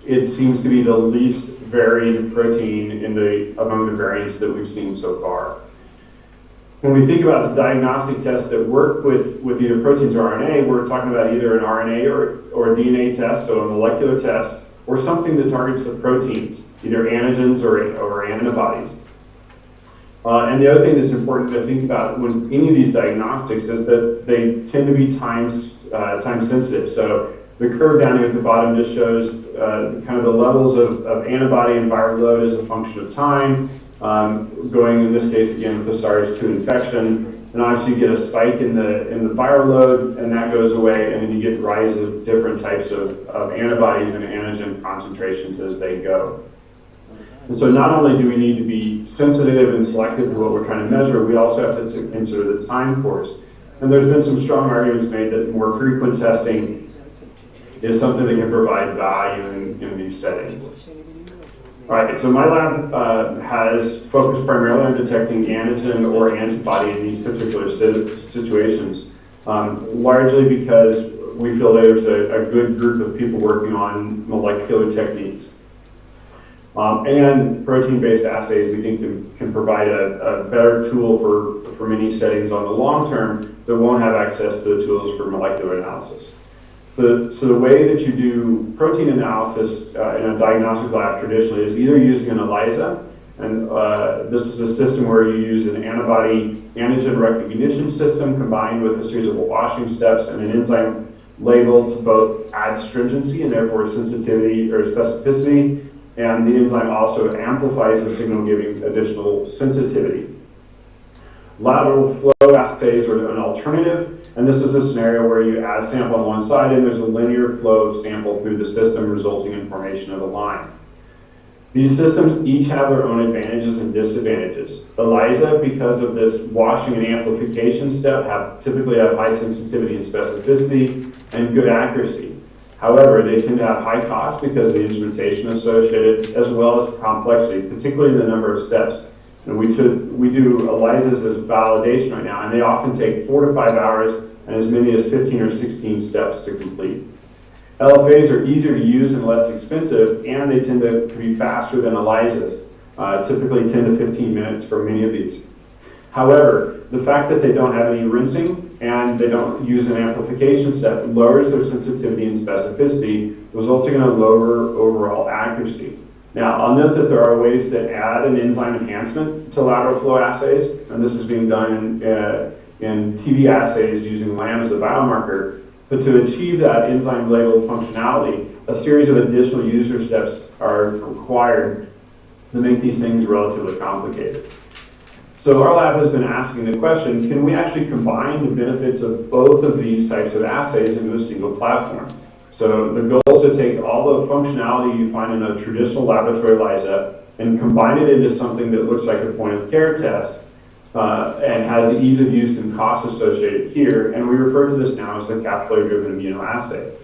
it seems to be the least varied protein among the variants that we've seen so far. When we think about the diagnostic tests that work with either proteins or RNA, we're talking about either an RNA or a DNA test, so a molecular test, or something that targets the proteins, either antigens or antibodies. And the other thing that's important to think about when any of these diagnostics is that they tend to be time sensitive. So the curve down here at the bottom just shows kind of the levels of antibody and viral load as a function of time, going in this case again with the SARS-2 infection. And And obviously you get a spike in the viral load, and that goes away, and then you get rise of different types of antibodies and antigen concentrations as they go. And so not only do we need to be sensitive and selective to what we're trying to measure, we also have to consider the time course. And there's been some strong arguments made that more frequent testing is something that can provide value in these settings. All right, so my lab has focused primarily on detecting antigen or antibody in these particular situations, largely because we feel there's a good group of people working on molecular techniques. And protein-based assays we think can provide a better tool for many settings on the long term that won't have access to the tools for molecular analysis. So the way that you do protein analysis in a diagnostic lab traditionally is either using an ELISA, and this is a system where you use an antibody antigen recognition system combined with a series of washing steps and an enzyme label to both add stringency and therefore sensitivity or specificity, and the enzyme also amplifies the signal, giving additional sensitivity. Lateral flow assays are an alternative, and this is a scenario where you add a sample on one side and there's a linear flow of sample through the system, resulting in formation of a line. These systems each have their own advantages and disadvantages. ELISA, because of this washing and amplification step, typically have high sensitivity and specificity and good accuracy. However, they tend to have high cost because of the instrumentation associated, as well as complexity, particularly in the number of steps. And we do ELISAs as validation right now, and they often take 4 to 5 hours and as many as 15 or 16 steps to complete. LFAs are easier to use and less expensive, and they tend to be faster than ELISAs, typically 10 to 15 minutes for many of these. However, the fact that they don't have any rinsing and they don't use an amplification step lowers their sensitivity and specificity, resulting in a lower overall accuracy. Now, I'll note that there are ways to add an enzyme enhancement to lateral flow assays, and this is being done in TB assays using LAM as a biomarker. But to achieve that enzyme labeled functionality, a series of additional user steps are required to make these things relatively complicated. So our lab has been asking the question, can we actually combine the benefits of both of these types of assays into a single platform? So the goal is to take all the functionality you find in a traditional laboratory ELISA and combine it into something that looks like a point of care test and has the ease of use and cost associated here. And we refer to this now as the capillary-driven immunoassay.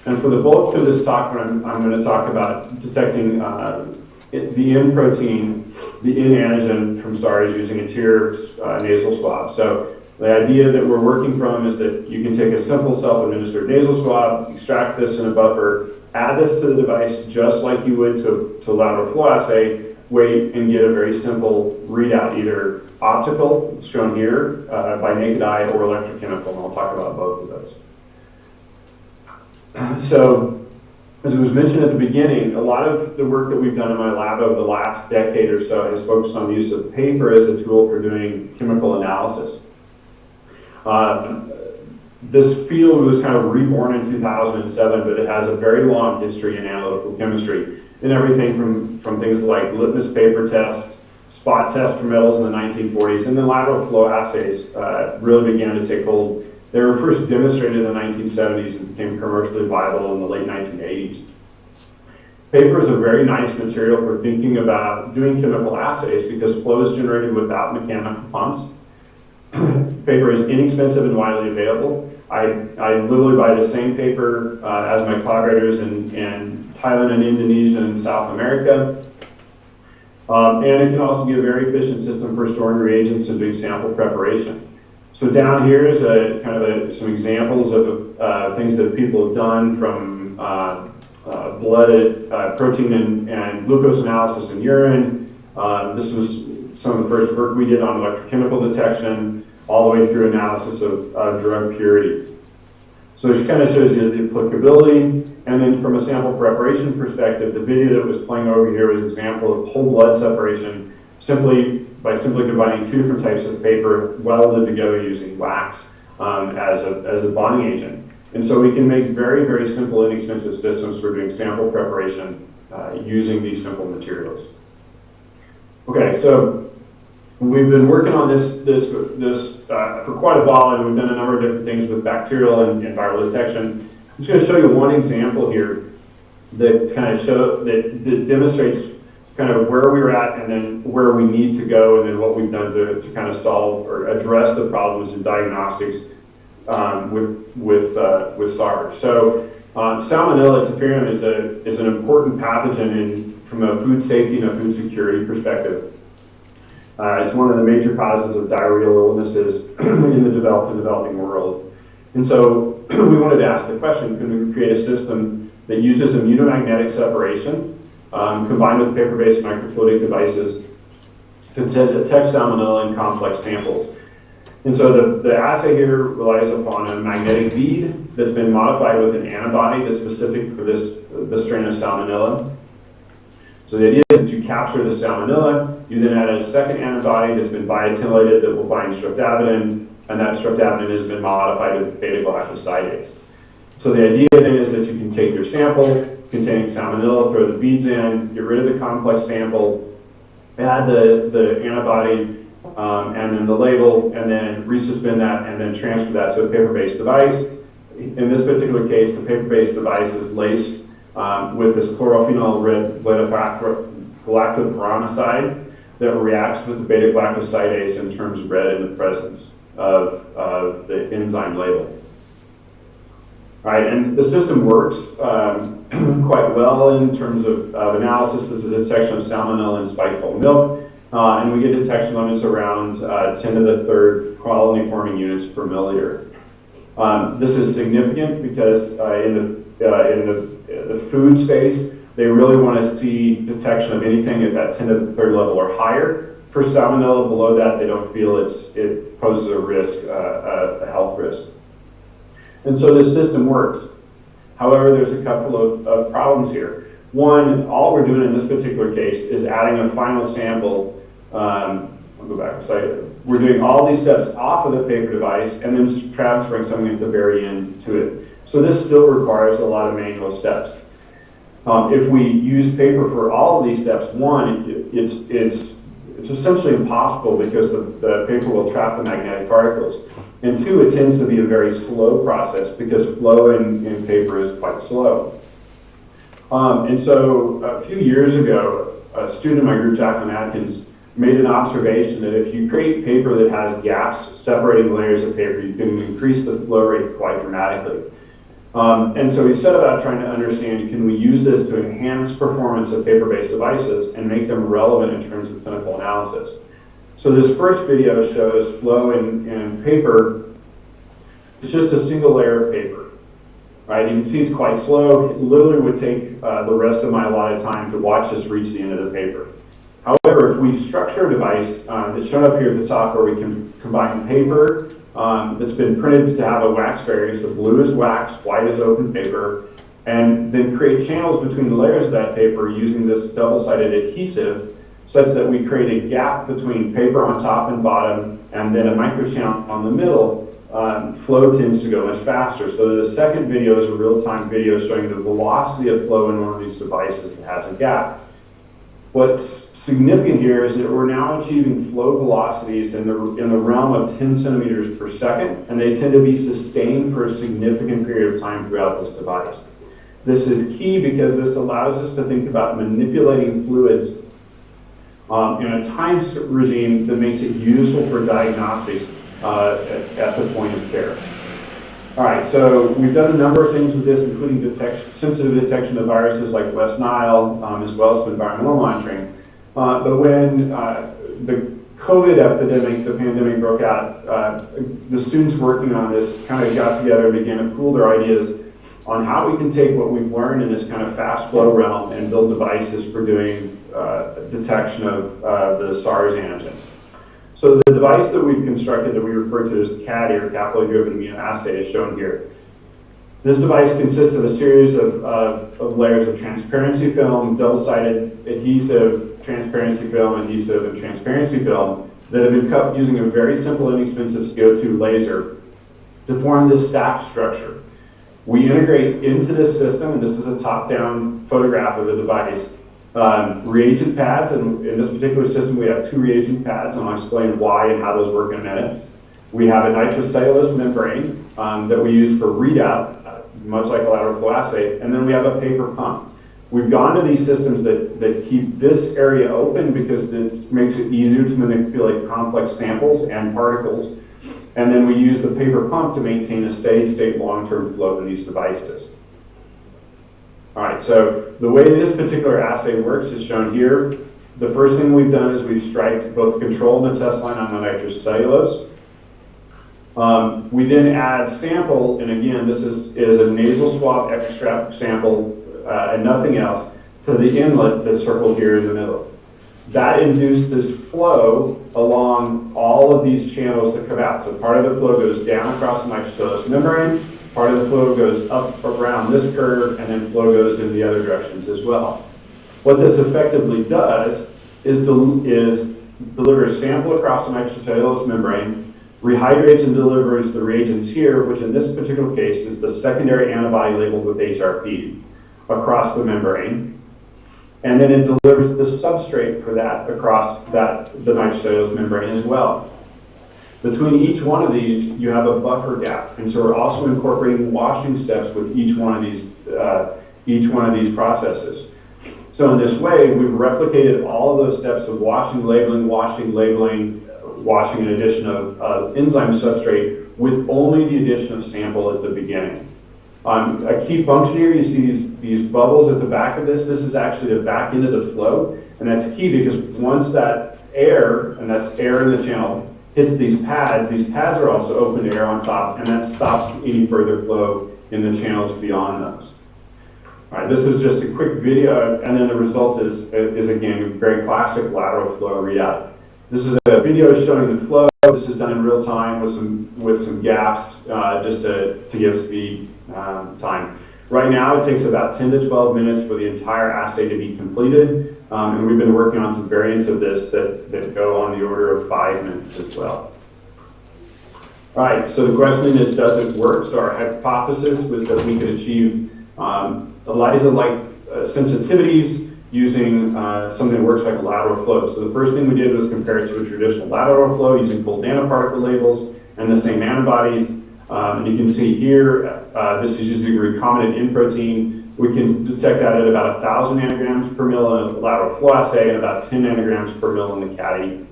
And for the bulk of this talk, I'm going to talk about detecting the N protein, the N antigen from SARS using a tear nasal swab. So the idea that we're working from is that you can take a simple self-administered nasal swab, extract this in a buffer, add this to the device just like you would to lateral flow assay, wait and get a very simple readout, either optical, shown here, by naked eye, or electrochemical, and I'll talk about both of those. So, as it was mentioned at the beginning, a lot of the work that we've done in my lab over the last decade or so has focused on the use of paper as a tool for doing chemical analysis. This field was kind of reborn in 2007, but it has a very long history in analytical chemistry, in everything from things like litmus paper tests, spot tests for metals in the 1940s, and then lateral flow assays really began to take hold. They were first demonstrated in the 1970s and became commercially viable in the late 1980s. Paper is a very nice material for thinking about doing chemical assays because flow is generated without mechanical pumps. Paper is inexpensive and widely available. I literally buy the same paper as my collaborators in Thailand and Indonesia and South America. And it can also be a very efficient system for storing reagents and doing sample preparation. So down here is some examples of things that people have done, from blood protein and glucose analysis in urine. This was some of the first work we did on electrochemical detection, all the way through analysis of drug purity. So it kind of shows you the applicability. And then from a sample preparation perspective, the video that was playing over here was an example of whole blood separation by simply combining two different types of paper welded together using wax as a bonding agent. And so we can make very, very simple, inexpensive systems for doing sample preparation using these simple materials. Okay, so We've been working on this for quite a while, and we've done a number of different things with bacterial and viral detection. I'm just going to show you one example here that kind of that demonstrates kind of where we're at and then where we need to go, and then what we've done to kind of solve or address the problems in diagnostics with SARS. So Salmonella typhimurium is an important pathogen from a food safety and a food security perspective. It's one of the major causes of diarrheal illnesses in the developed and developing world. And so we wanted to ask the question, can we create a system that uses immunomagnetic separation combined with paper-based microfluidic devices to detect salmonella in complex samples? And so the assay here relies upon a magnetic bead that's been modified with an antibody that's specific for this strain of salmonella. So the idea is that you capture the salmonella, you then add a second antibody that's been biotinylated that will bind streptavidin, and that streptavidin has been modified with beta-galactosidase. So the idea then is that you can take your sample containing salmonella, throw the beads in, get rid of the complex sample, add the antibody, and then the label, and then resuspend that, and then transfer that to a paper-based device. In this particular case, the paper-based device is laced with this chlorophenol-red galactoperoxide that reacts with the beta-galactosidase and turns red in the presence of the enzyme label. All right, and the system works quite well in terms of analysis. This is a detection of salmonella in spiked-whole milk. And we get detection limits around 10 to the third colony-forming units per milliliter. This is significant because in the food space, they really want to see detection of anything at that 10 to the third level or higher. For salmonella below that, they don't feel it poses a risk, a health risk. And so this system works. However, there's a couple of problems here. One, all we're doing in this particular case is adding a final sample. I'll go back a second. We're doing all these steps off of the paper device and then transferring something at the very end to it. So this still requires a lot of manual steps. If we use paper for all of these steps, one, it's essentially impossible because the paper will trap the magnetic particles. And two, it tends to be a very slow process because flow in paper is quite slow. And so a few years ago, a student in my group, Jacqueline Atkins, made an observation that if you create paper that has gaps separating layers of paper, you can increase the flow rate quite dramatically. And so we set about trying to understand, can we use this to enhance performance of paper-based devices and make them relevant in terms of clinical analysis? So this first video shows flow in paper. It's just a single layer of paper, right? You can see it's quite slow. It literally would take the rest of my allotted time to watch this reach the end of the paper. However, if we structure a device that's shown up here at the top where we can combine paper that's been printed to have a wax barrier, so blue is wax, white is open paper, and then create channels between the layers of that paper using this double-sided adhesive such that we create a gap between paper on top and bottom and then a microchannel on the middle, flow tends to go much faster. So the second video is a real-time video showing the velocity of flow in one of these devices that has a gap. What's significant here is that we're now achieving flow velocities in the realm of 10 centimeters per second, and they tend to be sustained for a significant period of time throughout this device. This is key because this allows us to think about manipulating fluids in a time regime that makes it useful for diagnostics at the point of care. All right, so we've done a number of things with this, including sensitive detection of viruses like West Nile, as well as some environmental monitoring. But when the COVID epidemic, the pandemic broke out, the students working on this kind of got together and began to pool their ideas on how we can take what we've learned in this kind of fast flow realm and build devices for doing detection of the SARS antigen. So the device that we've constructed that we refer to as CADI, or capillary-driven immunoassay, is shown here. This device consists of a series of layers of transparency film, double-sided adhesive, transparency film, adhesive, and transparency film that have been cut using a very simple, inexpensive CO2 laser to form this stacked structure. We integrate into this system, and this is a top-down photograph of the device. reagent pads, and in this particular system we have 2 reagent pads, and I'll explain why and how those work in a minute. We have a nitrocellulose membrane that we use for readout, much like a lateral flow assay, and then we have a paper pump. We've gone to these systems that keep this area open because it makes it easier to manipulate complex samples and particles, and then we use the paper pump to maintain a steady state long-term flow in these devices. All right, so the way this particular assay works is shown here. The first thing we've done is we've striped both the control and the test line on the nitrocellulose. We then add sample, and again, this is a nasal swab extract sample and nothing else, to the inlet that's circled here in the middle. That induces flow along all of these channels that come out. So part of the flow goes down across the nitrocellulose membrane, part of the flow goes up around this curve, and then flow goes in the other directions as well. What this effectively does is deliver a sample across the nitrocellulose membrane, rehydrates and delivers the reagents here, which in this particular case is the secondary antibody labeled with HRP, across the membrane. And then it delivers the substrate for that across the nitrocellulose membrane as well. Between each one of these, you have a buffer gap, and so we're also incorporating washing steps with each one of these processes. So in this way, we've replicated all of those steps of washing, labeling, and addition of enzyme substrate with only the addition of sample at the beginning. A key function here, you see these bubbles at the back of this. This is actually the back end of the flow, and that's key because once that air, and that's air in the channel, hits these pads are also open to air on top, and that stops any further flow in the channels beyond those. All right, this is just a quick video, and then the result is again a very classic lateral flow readout. This is a video showing the flow. This is done in real time with some gaps just to give speed time. Right now, it takes about 10 to 12 minutes for the entire assay to be completed, and we've been working on some variants of this that go on the order of 5 minutes as well. All right, so the question is, does it work? So our hypothesis was that we could achieve ELISA-like sensitivities using something that works like a lateral flow. So the first thing we did was compare it to a traditional lateral flow using cold nanoparticle labels and the same antibodies. And you can see here, this is using a recombinant N protein. We can detect that at about 1,000 nanograms per mil in a lateral flow assay and about 10 nanograms per mil in the caddy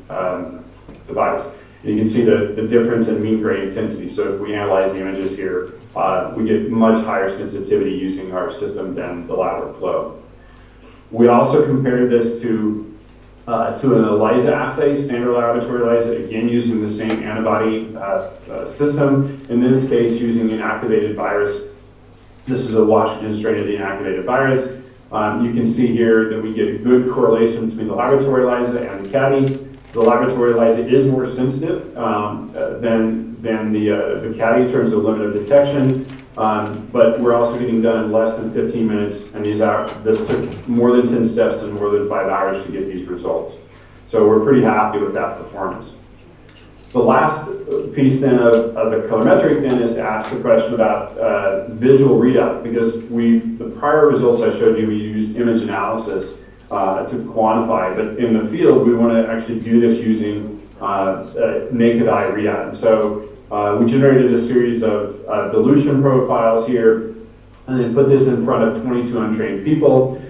device. And you can see the difference in mean gray intensity. So if we analyze the images here, we get much higher sensitivity using our system than the lateral flow. We also compared this to an ELISA assay, standard laboratory ELISA, again using the same antibody system, in this case using inactivated virus. This is a Washington strain of the inactivated virus. You can see here that we get a good correlation between the laboratory ELISA and the caddy. The laboratory ELISA is more sensitive than the caddy in terms of limit of detection. But we're also getting done in less than 15 minutes, and this took more than 10 steps and more than 5 hours to get these results. So we're pretty happy with that performance. The last piece then of the colorimetric then is to ask the question about visual readout, because the prior results I showed you, we used image analysis to quantify, but in the field we want to actually do this using naked eye readout. And so we generated a series of dilution profiles here, and then put this in front of 22 untrained people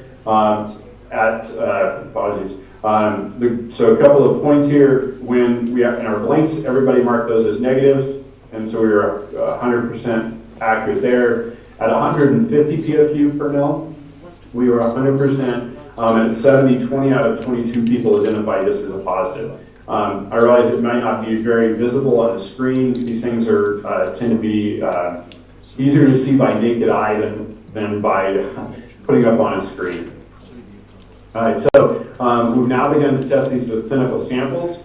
apologies. So a couple of points here. When we have in our blanks, everybody marked those as negatives, and so we were 100% accurate there. At 150 PFU per mil, we were 100%, and at 70, 20 out of 22 people identified this as a positive. I realize it might not be very visible on the screen. These things tend to be easier to see by naked eye than by putting up on a screen. All right, so we've now begun to test these with clinical samples.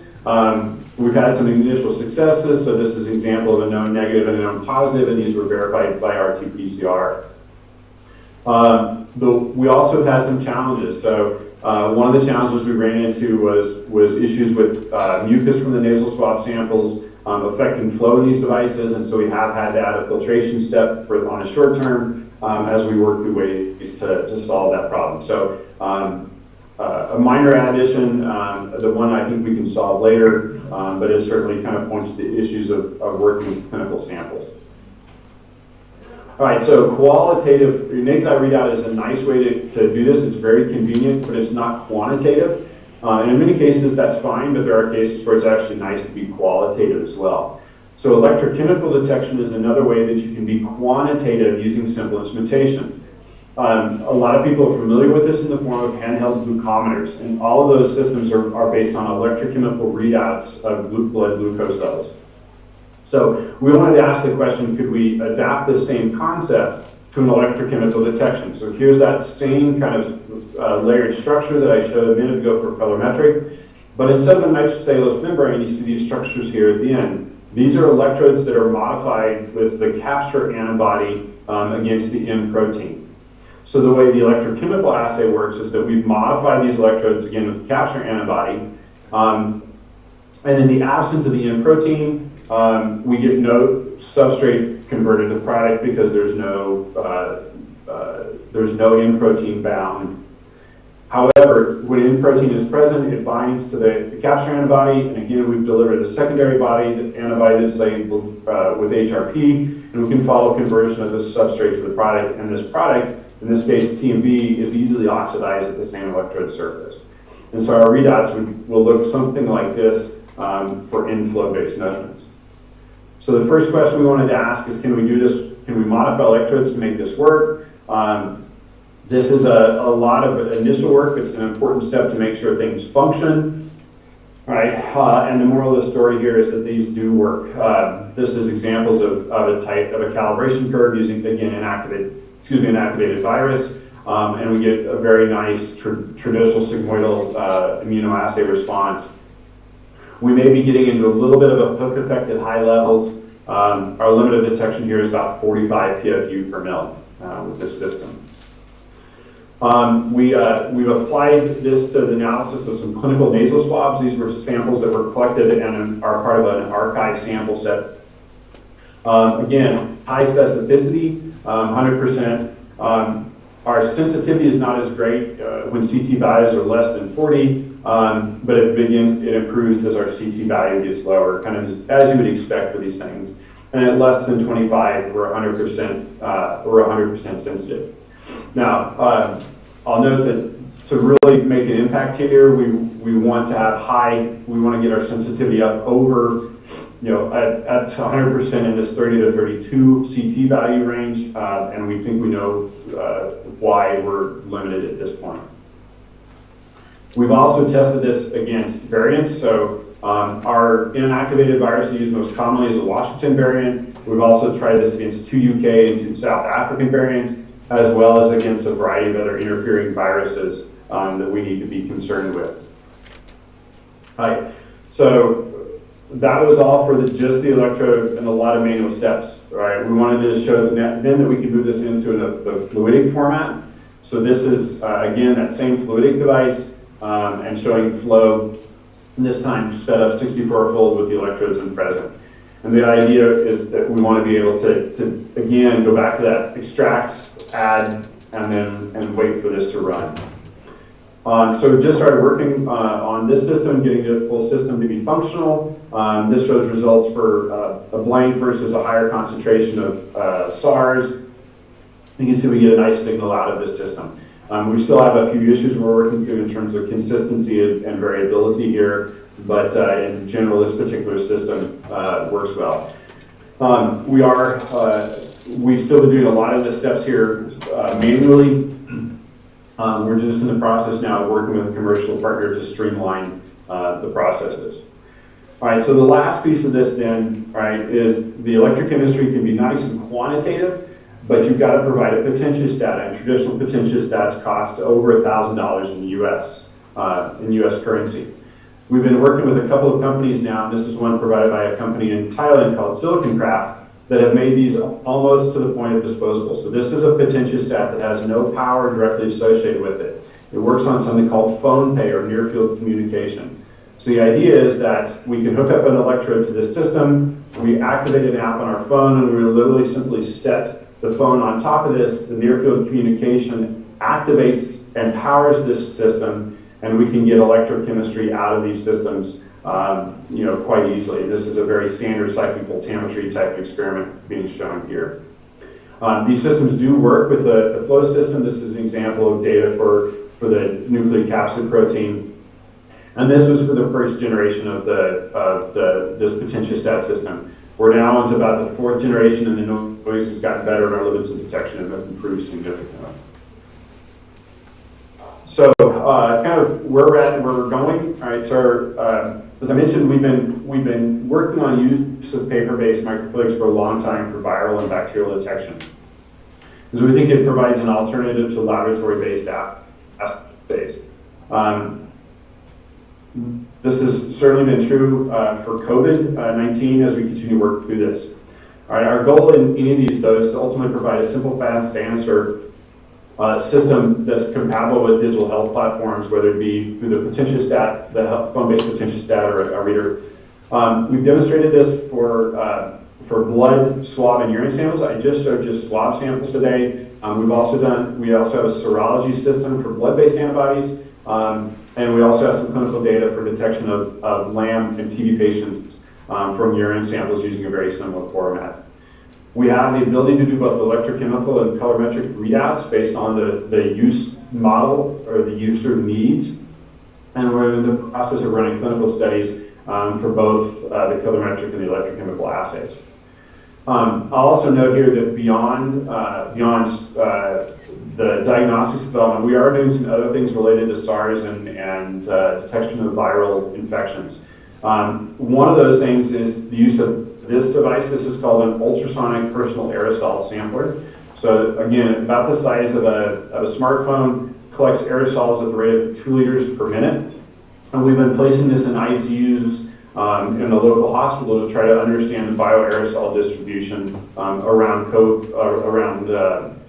We've had some initial successes, so this is an example of a known negative and a known positive, and these were verified by RT-PCR. We also have had some challenges. So one of the challenges we ran into was issues with mucus from the nasal swab samples affecting flow in these devices, and so we have had to add a filtration step on a short term as we work through ways to solve that problem. So a minor addition, the one I think we can solve later, but it certainly kind of points to issues of working with clinical samples. All right, so qualitative, your naked eye readout is a nice way to do this. It's very convenient, but it's not quantitative. And in many cases, that's fine, but there are cases where it's actually nice to be qualitative as well. So electrochemical detection is another way that you can be quantitative using simple instrumentation. A lot of people are familiar with this in the form of handheld glucometers, and all of those systems are based on electrochemical readouts of blood glucose levels. So we wanted to ask the question, could we adapt the same concept to an electrochemical detection? So here's that same kind of layered structure that I showed a minute ago for colorimetric, but instead of the nitrocellulose membrane, you see these structures here at the end. These are electrodes that are modified with the capture antibody against the M protein. So the way the electrochemical assay works is that we've modified these electrodes again with the capture antibody, and in the absence of the M protein, we get no substrate converted to product because there's no M protein bound. However, when M protein is present, it binds to the capture antibody, and again, we've delivered a secondary antibody that's labeled with HRP, and we can follow conversion of this substrate to the product, and this product, in this case TMB, is easily oxidized at the same electrode surface. And so our readouts will look something like this for in-flow-based measurements. So the first question we wanted to ask is, can we do this? Can we modify electrodes to make this work? This is a lot of initial work. It's an important step to make sure things function. All right, and the moral of the story here is that these do work. This is examples of a type of a calibration curve using, again, an activated virus, and we get a very nice traditional sigmoidal immunoassay response. We may be getting into a little bit of a hook effect at high levels. Our limit of detection here is about 45 PFU per mil with this system. We've applied this to the analysis of some clinical nasal swabs. These were samples that were collected and are part of an archive sample set. Again, high specificity, 100%. Our sensitivity is not as great when CT values are less than 40, but it improves as our CT value gets lower, kind of as you would expect for these things. And at less than 25, we're 100% sensitive. Now, I'll note that to really make an impact here, we want to have we want to get our sensitivity up over, at 100% in this 30 to 32 CT value range, and we think we know why we're limited at this point. We've also tested this against variants, so our inactivated virus used most commonly is a Washington variant. We've also tried this against 2 UK and 2 South African variants, as well as against a variety of other interfering viruses that we need to be concerned with. All right, so that was all for just the electrode and a lot of manual steps. All right, we wanted to show then that we could move this into the fluidic format. So this is, again, that same fluidic device and showing flow, this time sped up 64-fold with the electrodes in present. And the idea is that we want to be able to again, go back to that extract, add, and wait for this to run. So we just started working on this system, getting the full system to be functional. This shows results for a blank versus a higher concentration of SARS. You can see we get a nice signal out of this system. We still have a few issues we're working through in terms of consistency and variability here, but in general, this particular system works well. We've still been doing a lot of the steps here manually. We're just in the process now of working with a commercial partner to streamline the processes. All right, so the last piece of this then, right, is the electrochemistry can be nice and quantitative, but you've got to provide a potentiostat, and traditional potentiostats cost over $1,000 in the US, in US currency. We've been working with a couple of companies now, and this is one provided by a company in Thailand called Silicon Craft, that have made these almost to the point of disposable. So this is a potentiostat that has no power directly associated with it. It works on something called phone pay or near field communication. So the idea is that we can hook up an electrode to this system, we activate an app on our phone, and we literally simply set the phone on top of this. The near field communication activates and powers this system, and we can get electrochemistry out of these systems quite easily. This is a very standard cyclic voltammetry type experiment being shown here. These systems do work with the flow system. This is an example of data for the nucleocapsid protein. And this was for the first generation of this potentiostat system. We're now into about the 4th generation, and the noise has gotten better, and our limits of detection have improved significantly. So kind of where we're at and where we're going. All right, so as I mentioned, we've been working on use of paper-based microfluidics for a long time for viral and bacterial detection, because we think it provides an alternative to laboratory-based assays. This has certainly been true for COVID-19 as we continue to work through this. All right, our goal in any of these, though, is to ultimately provide a simple, fast answer system that's compatible with digital health platforms, whether it be through the potentiostat, the phone-based potentiostat, or a reader. We've demonstrated this for blood, swab, and urine samples. I just showed just swab samples today. We also have a serology system for blood-based antibodies, and we also have some clinical data for detection of LAM and TB patients from urine samples using a very similar format. We have the ability to do both electrochemical and colorimetric readouts based on the use model or the user needs. And we're in the process of running clinical studies for both the colorimetric and the electrochemical assays. I'll also note here that beyond the diagnostics development, we are doing some other things related to SARS and detection of viral infections. One of those things is the use of this device. This is called an ultrasonic personal aerosol sampler. So again, about the size of a smartphone, collects aerosols at the rate of 2 liters per minute. And we've been placing this in ICUs in the local hospital to try to understand the bioaerosol distribution around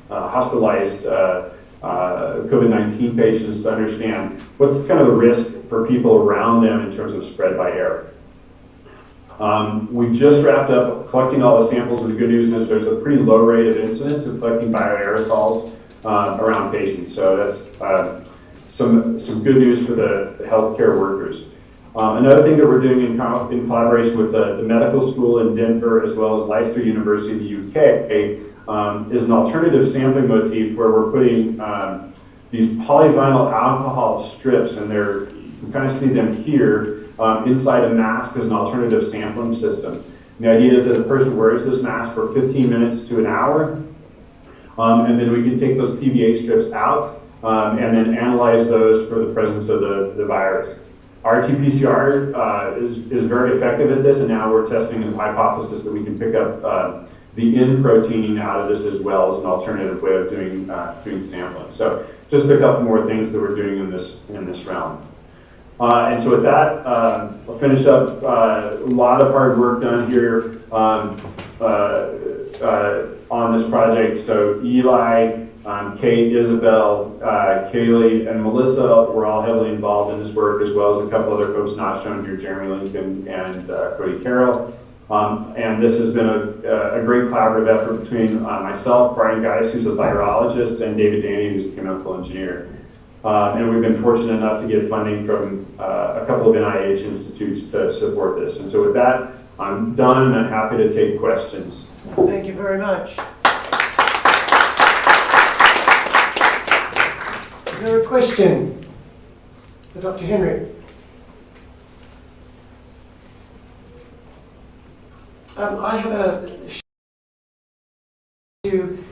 hospitalized COVID-19 patients, to understand what's kind of the risk for people around them in terms of spread by air. We just wrapped up collecting all the samples, and the good news is there's a pretty low rate of incidence of collecting bioaerosols around patients. So that's some good news for the healthcare workers. Another thing that we're doing in collaboration with the medical school in Denver, as well as Leicester University in the UK, is an alternative sampling motif where we're putting these polyvinyl alcohol strips, and you can kind of see them here, inside a mask as an alternative sampling system. And the idea is that a person wears this mask for 15 minutes to an hour, and then we can take those PVA strips out and then analyze those for the presence of the virus. RT-PCR is very effective at this, and now we're testing a hypothesis that we can pick up the N protein out of this as well as an alternative way of doing sampling. So just a couple more things that we're doing in this realm. And so with that, I'll finish up. A lot of hard work done here on this project. So Eli, Kate, Isabel, Kaylee, and Melissa were all heavily involved in this work, as well as a couple other folks not shown here, Jeremy Lincoln and Cody Carroll. And this has been a great collaborative effort between myself, Brian Geis, who's a virologist, and David Danny, who's a chemical engineer. And we've been fortunate enough to get funding from a couple of NIH institutes to support this. And so with that, I'm done, and I'm happy to take questions. Thank you very much. Is there a question for Dr. Henry? I have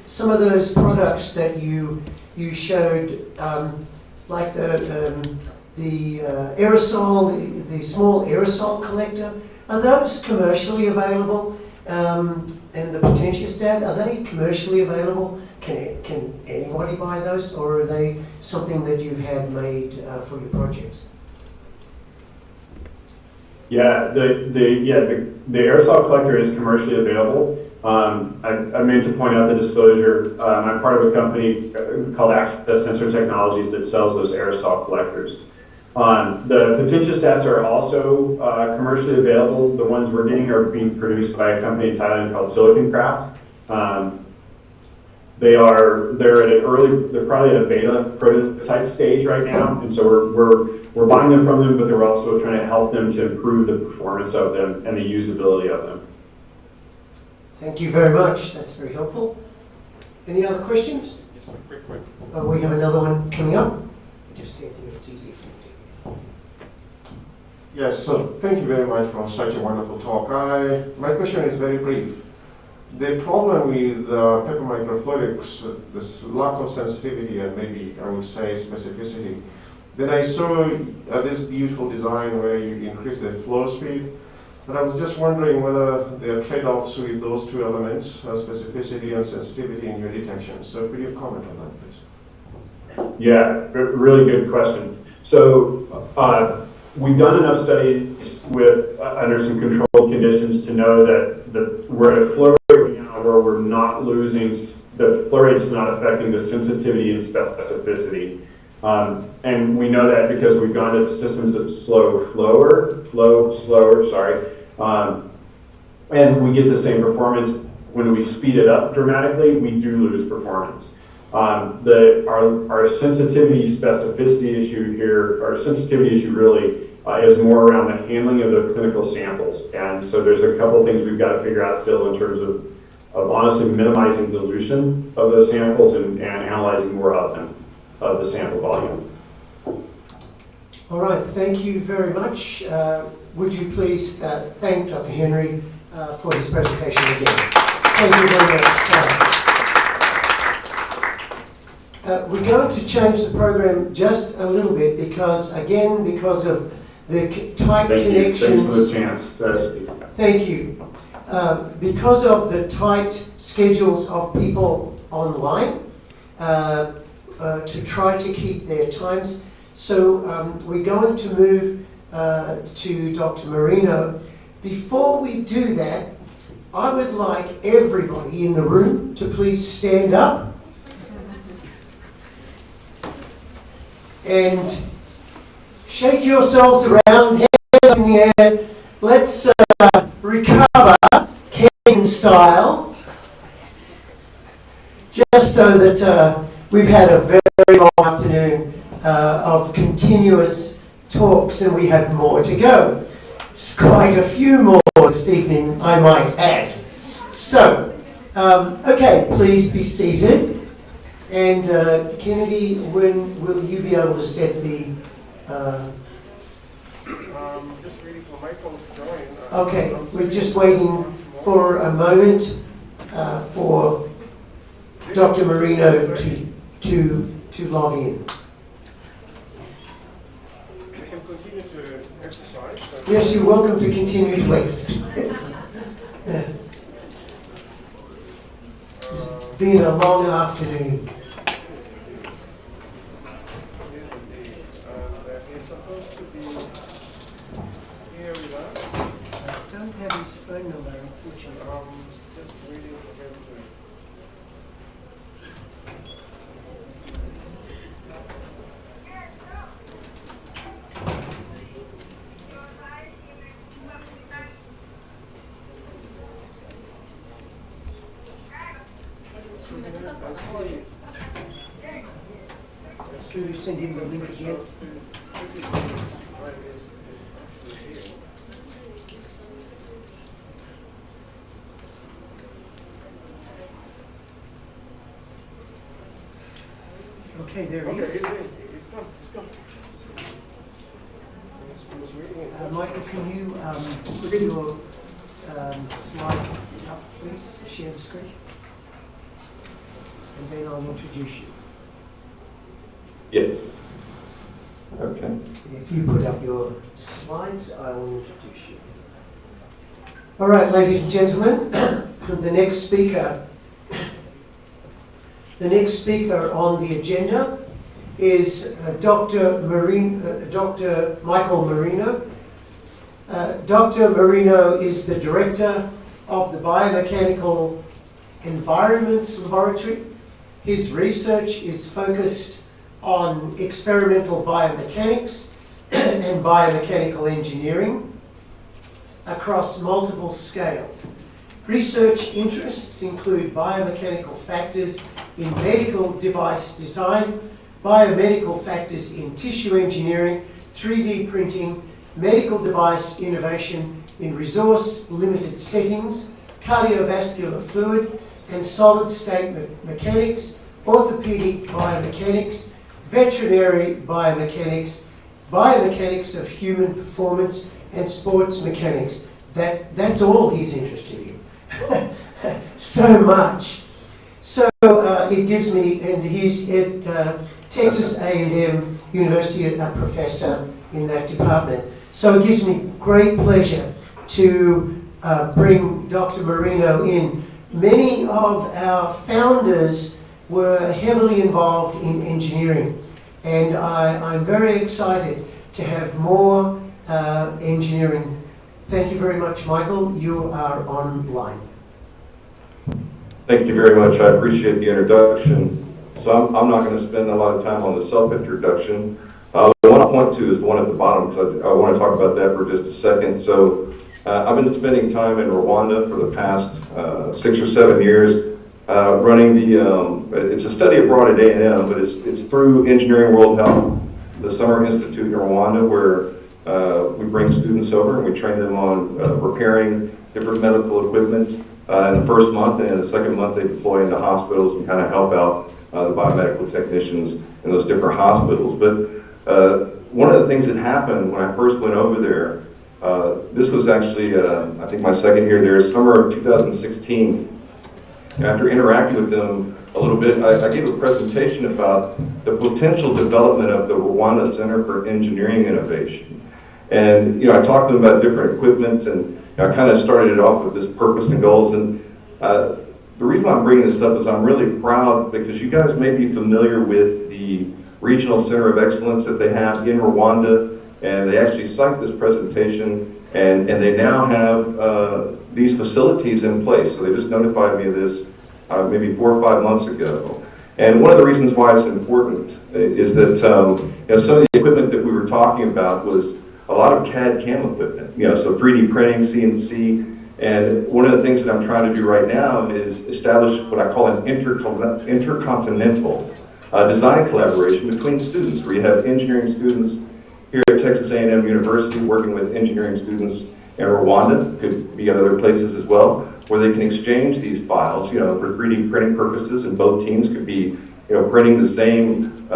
some of those products that you showed, like the aerosol, the small aerosol collector. Are those commercially available? And the potentiostat, are they commercially available? Can anybody buy those, or are they something that you've had made for your projects? Yeah, the aerosol collector is commercially available. I meant to point out the disclosure. I'm part of a company called Access Sensor Technologies that sells those aerosol collectors. The potentiostats are also commercially available. The ones we're getting are being produced by a company in Thailand called Silicon Craft. they're probably at a beta prototype stage right now, and so we're buying them from them, but they're also trying to help them to improve the performance of them and the usability of them. Thank you very much. That's very helpful. Any other questions? Just a quick one. We have another one coming up. Just think it's easy for you Yes, so thank you very much for such a wonderful talk. My question is very brief. The problem with paper microfluidics, this lack of sensitivity and maybe I would say specificity. Then I saw this beautiful design where you increase the flow speed, but I was just wondering whether there are trade-offs with those two elements, specificity and sensitivity in your detection. So could you comment on that, please? Yeah, really good question. So we've done enough studies with under some controlled conditions to know that we're at a flow rate right now where we're not losing, the flow rate is not affecting the sensitivity and specificity. And we know that because we've gone to systems that flow slower, sorry. And we get the same performance. When we speed it up dramatically, we do lose performance. Our sensitivity specificity issue here, our sensitivity issue really is more around the handling of the clinical samples. And so there's a couple things we've got to figure out still in terms of honestly minimizing dilution of those samples and analyzing more of them, of the sample volume. All right, thank you very much. Would you please thank Dr. Henry for his presentation again. Thank you very much. We're going to change the program just a little bit because of the tight connections. Thanks for the chance. Thank you. Because of the tight schedules of people online, to try to keep their times. So we're going to move to Dr. Marino. Before we do that, I would like everybody in the room to please stand up and shake yourselves around, hands up in the air. Let's recover Ken style, just so that we've had a very long afternoon of continuous talks and we have more to go. Just quite a few more this evening, I might add. So, okay, please be seated. And Kennedy, when will you be able to set the... Just waiting for Michael to join. Okay, we're just waiting for a moment for Dr. Marino to log in. We can continue to exercise. Yes, you're welcome to continue to exercise. It's been a long afternoon. He's supposed to be here with us. I don't have his phone number, unfortunately. Just waiting for him to... Should we send him the link again? Okay, there he is. He's come. Michael, can you put your slides up, please? Share the screen. And then I'll introduce you. Yes. Okay. If you put up your slides, I will introduce you. All right, ladies and gentlemen, the next speaker on the agenda is Dr. Michael Marino. Dr. Marino is the director of the Biomedical Environments Laboratory. His research is focused on experimental biomechanics and biomechanical engineering across multiple scales. Research interests include biomechanical factors in medical device design, biomedical factors in tissue engineering, 3D printing, medical device innovation in resource-limited settings, cardiovascular fluid and solid-state mechanics, orthopedic biomechanics, veterinary biomechanics, biomechanics of human performance, and sports mechanics. That's all he's interested in. So much. So it gives me, and he's at Texas A&M University, a professor in that department. So it gives me great pleasure to bring Dr. Marino in. Many of our founders were heavily involved in engineering, and I'm very excited to have more engineering. Thank you very much, Michael. You are online. Thank you very much. I appreciate the introduction. So I'm not going to spend a lot of time on the self-introduction. The one I point to is the one at the bottom, because I want to talk about that for just a second. So I've been spending time in Rwanda for the past 6 or 7 years running the, it's a study abroad at A&M, but it's through Engineering World Health, the Summer Institute in Rwanda, where we bring students over and we train them on repairing different medical equipment in the first month, and in the second month they deploy into hospitals and kind of help out the biomedical technicians in those different hospitals. But one of the things that happened when I first went over there, this was actually, I think my second year there, summer of 2016. After interacting with them a little bit, I gave a presentation about the potential development of the Rwanda Center for Engineering Innovation. And I talked to them about different equipment, and I kind of started it off with this purpose and goals. And the reason I'm bringing this up is I'm really proud because you guys may be familiar with the Regional Center of Excellence that they have in Rwanda, and they actually cite this presentation, and they now have these facilities in place. So they just notified me of this maybe 4 or 5 months ago. And one of the reasons why it's important is that some of the equipment that we were talking about was a lot of CAD/CAM equipment, so 3D printing, CNC. And one of the things that I'm trying to do right now is establish what I call an intercontinental design collaboration between students, where you have engineering students here at Texas A&M University working with engineering students in Rwanda, could be other places as well, where they can exchange these files, for 3D printing purposes, and both teams could be, printing the same,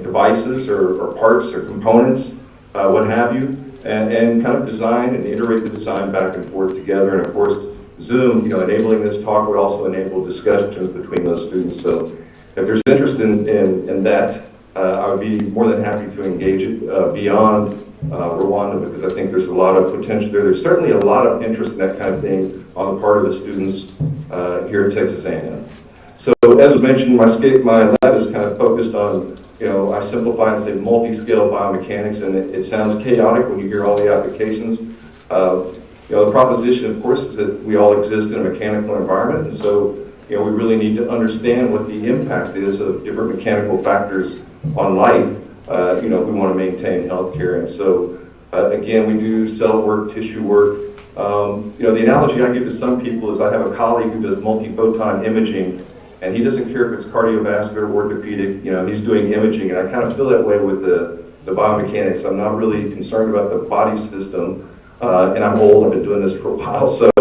devices or parts or components, what have you, and kind of design and iterate the design back and forth together. And of course, Zoom, enabling this talk would also enable discussions between those students. So if there's interest in that, I would be more than happy to engage it beyond Rwanda, because I think there's a lot of potential there. There's certainly a lot of interest in that kind of thing on the part of the students here at Texas A&M. So as was mentioned, my lab is kind of focused on, I simplify and say multi-scale biomechanics, and it sounds chaotic when you hear all the applications. The proposition, of course, is that we all exist in a mechanical environment, and so we really need to understand what the impact is of different mechanical factors on life. If we want to maintain healthcare. And so, again, we do cell work, tissue work. The analogy I give to some people is I have a colleague who does multi-photon imaging, and he doesn't care if it's cardiovascular, orthopedic, he's doing imaging, and I kind of feel that way with the biomechanics. I'm not really concerned about the body system, and I'm old, I've been doing this for a while, so,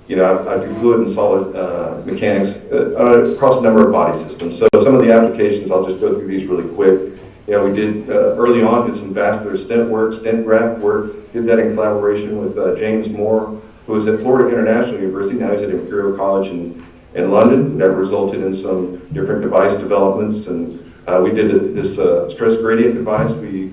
I do fluid and solid mechanics across a number of body systems. So some of the applications, I'll just go through these really quick. We did, early on, did some vascular stent work, stent graft work, did that in collaboration with James Moore, who was at Florida International University, now he's at Imperial College in London. That resulted in some different device developments, and we did this stress gradient device. We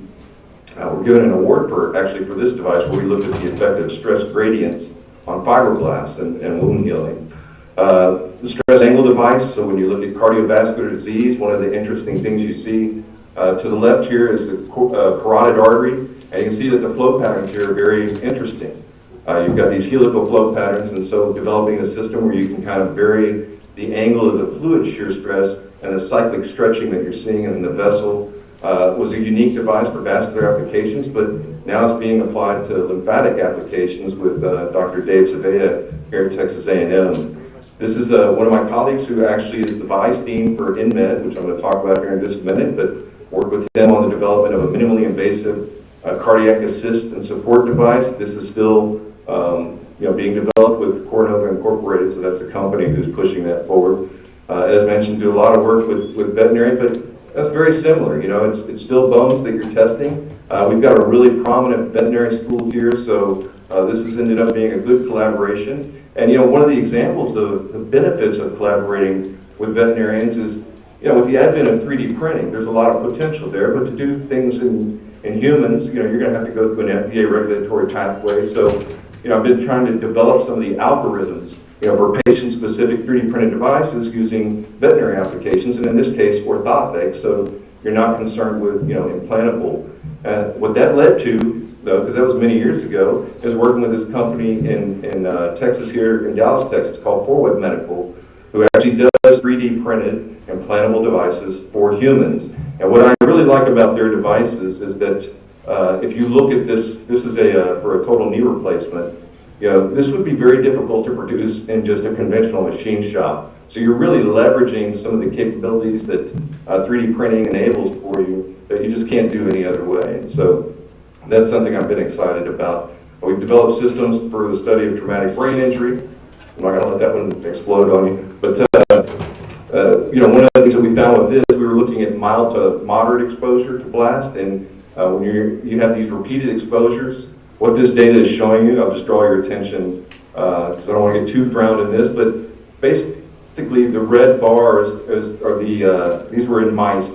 were given an award for this device, where we looked at the effect of stress gradients on fibroblasts and wound healing. The stress angle device, so when you look at cardiovascular disease, one of the interesting things you see to the left here is the carotid artery, and you can see that the flow patterns here are very interesting. You've got these helical flow patterns, and so developing a system where you can kind of vary the angle of the fluid shear stress and the cyclic stretching that you're seeing in the vessel was a unique device for vascular applications, but now it's being applied to lymphatic applications with Dr. Dave Savea here at Texas A&M. This is one of my colleagues who actually is the Vice Dean for InMed, which I'm going to talk about here in just a minute, but worked with him on the development of a minimally invasive cardiac assist and support device. This is still being developed with Coronado Incorporated, so that's the company who's pushing that forward. As mentioned, do a lot of work with veterinary, but that's very similar. It's still bones that you're testing. We've got a really prominent veterinary school here, so this has ended up being a good collaboration. And one of the examples of the benefits of collaborating with veterinarians is, with the advent of 3D printing, there's a lot of potential there, but to do things in humans, you're going to have to go through an FDA regulatory pathway. So, I've been trying to develop some of the algorithms, for patient-specific 3D printed devices using veterinary applications, and in this case, orthotics, so you're not concerned with, implantable. What that led to, though, because that was many years ago, is working with this company in Texas here, in Dallas, Texas, called Biomedical, who actually does 3D printed implantable devices for humans. And what I really like about their devices is that if you look at this is for a total knee replacement, this would be very difficult to produce in just a conventional machine shop. So you're really leveraging some of the capabilities that 3D printing enables for you that you just can't do any other way. And so that's something I've been excited about. We've developed systems for the study of traumatic brain injury. I'm not going to let that one explode on you. But one of the things that we found with this, we were looking at mild to moderate exposure to blast, and when you have these repeated exposures, what this data is showing you, I'll just draw your attention because I don't want to get too drowned in this, but basically the red bars these were in mice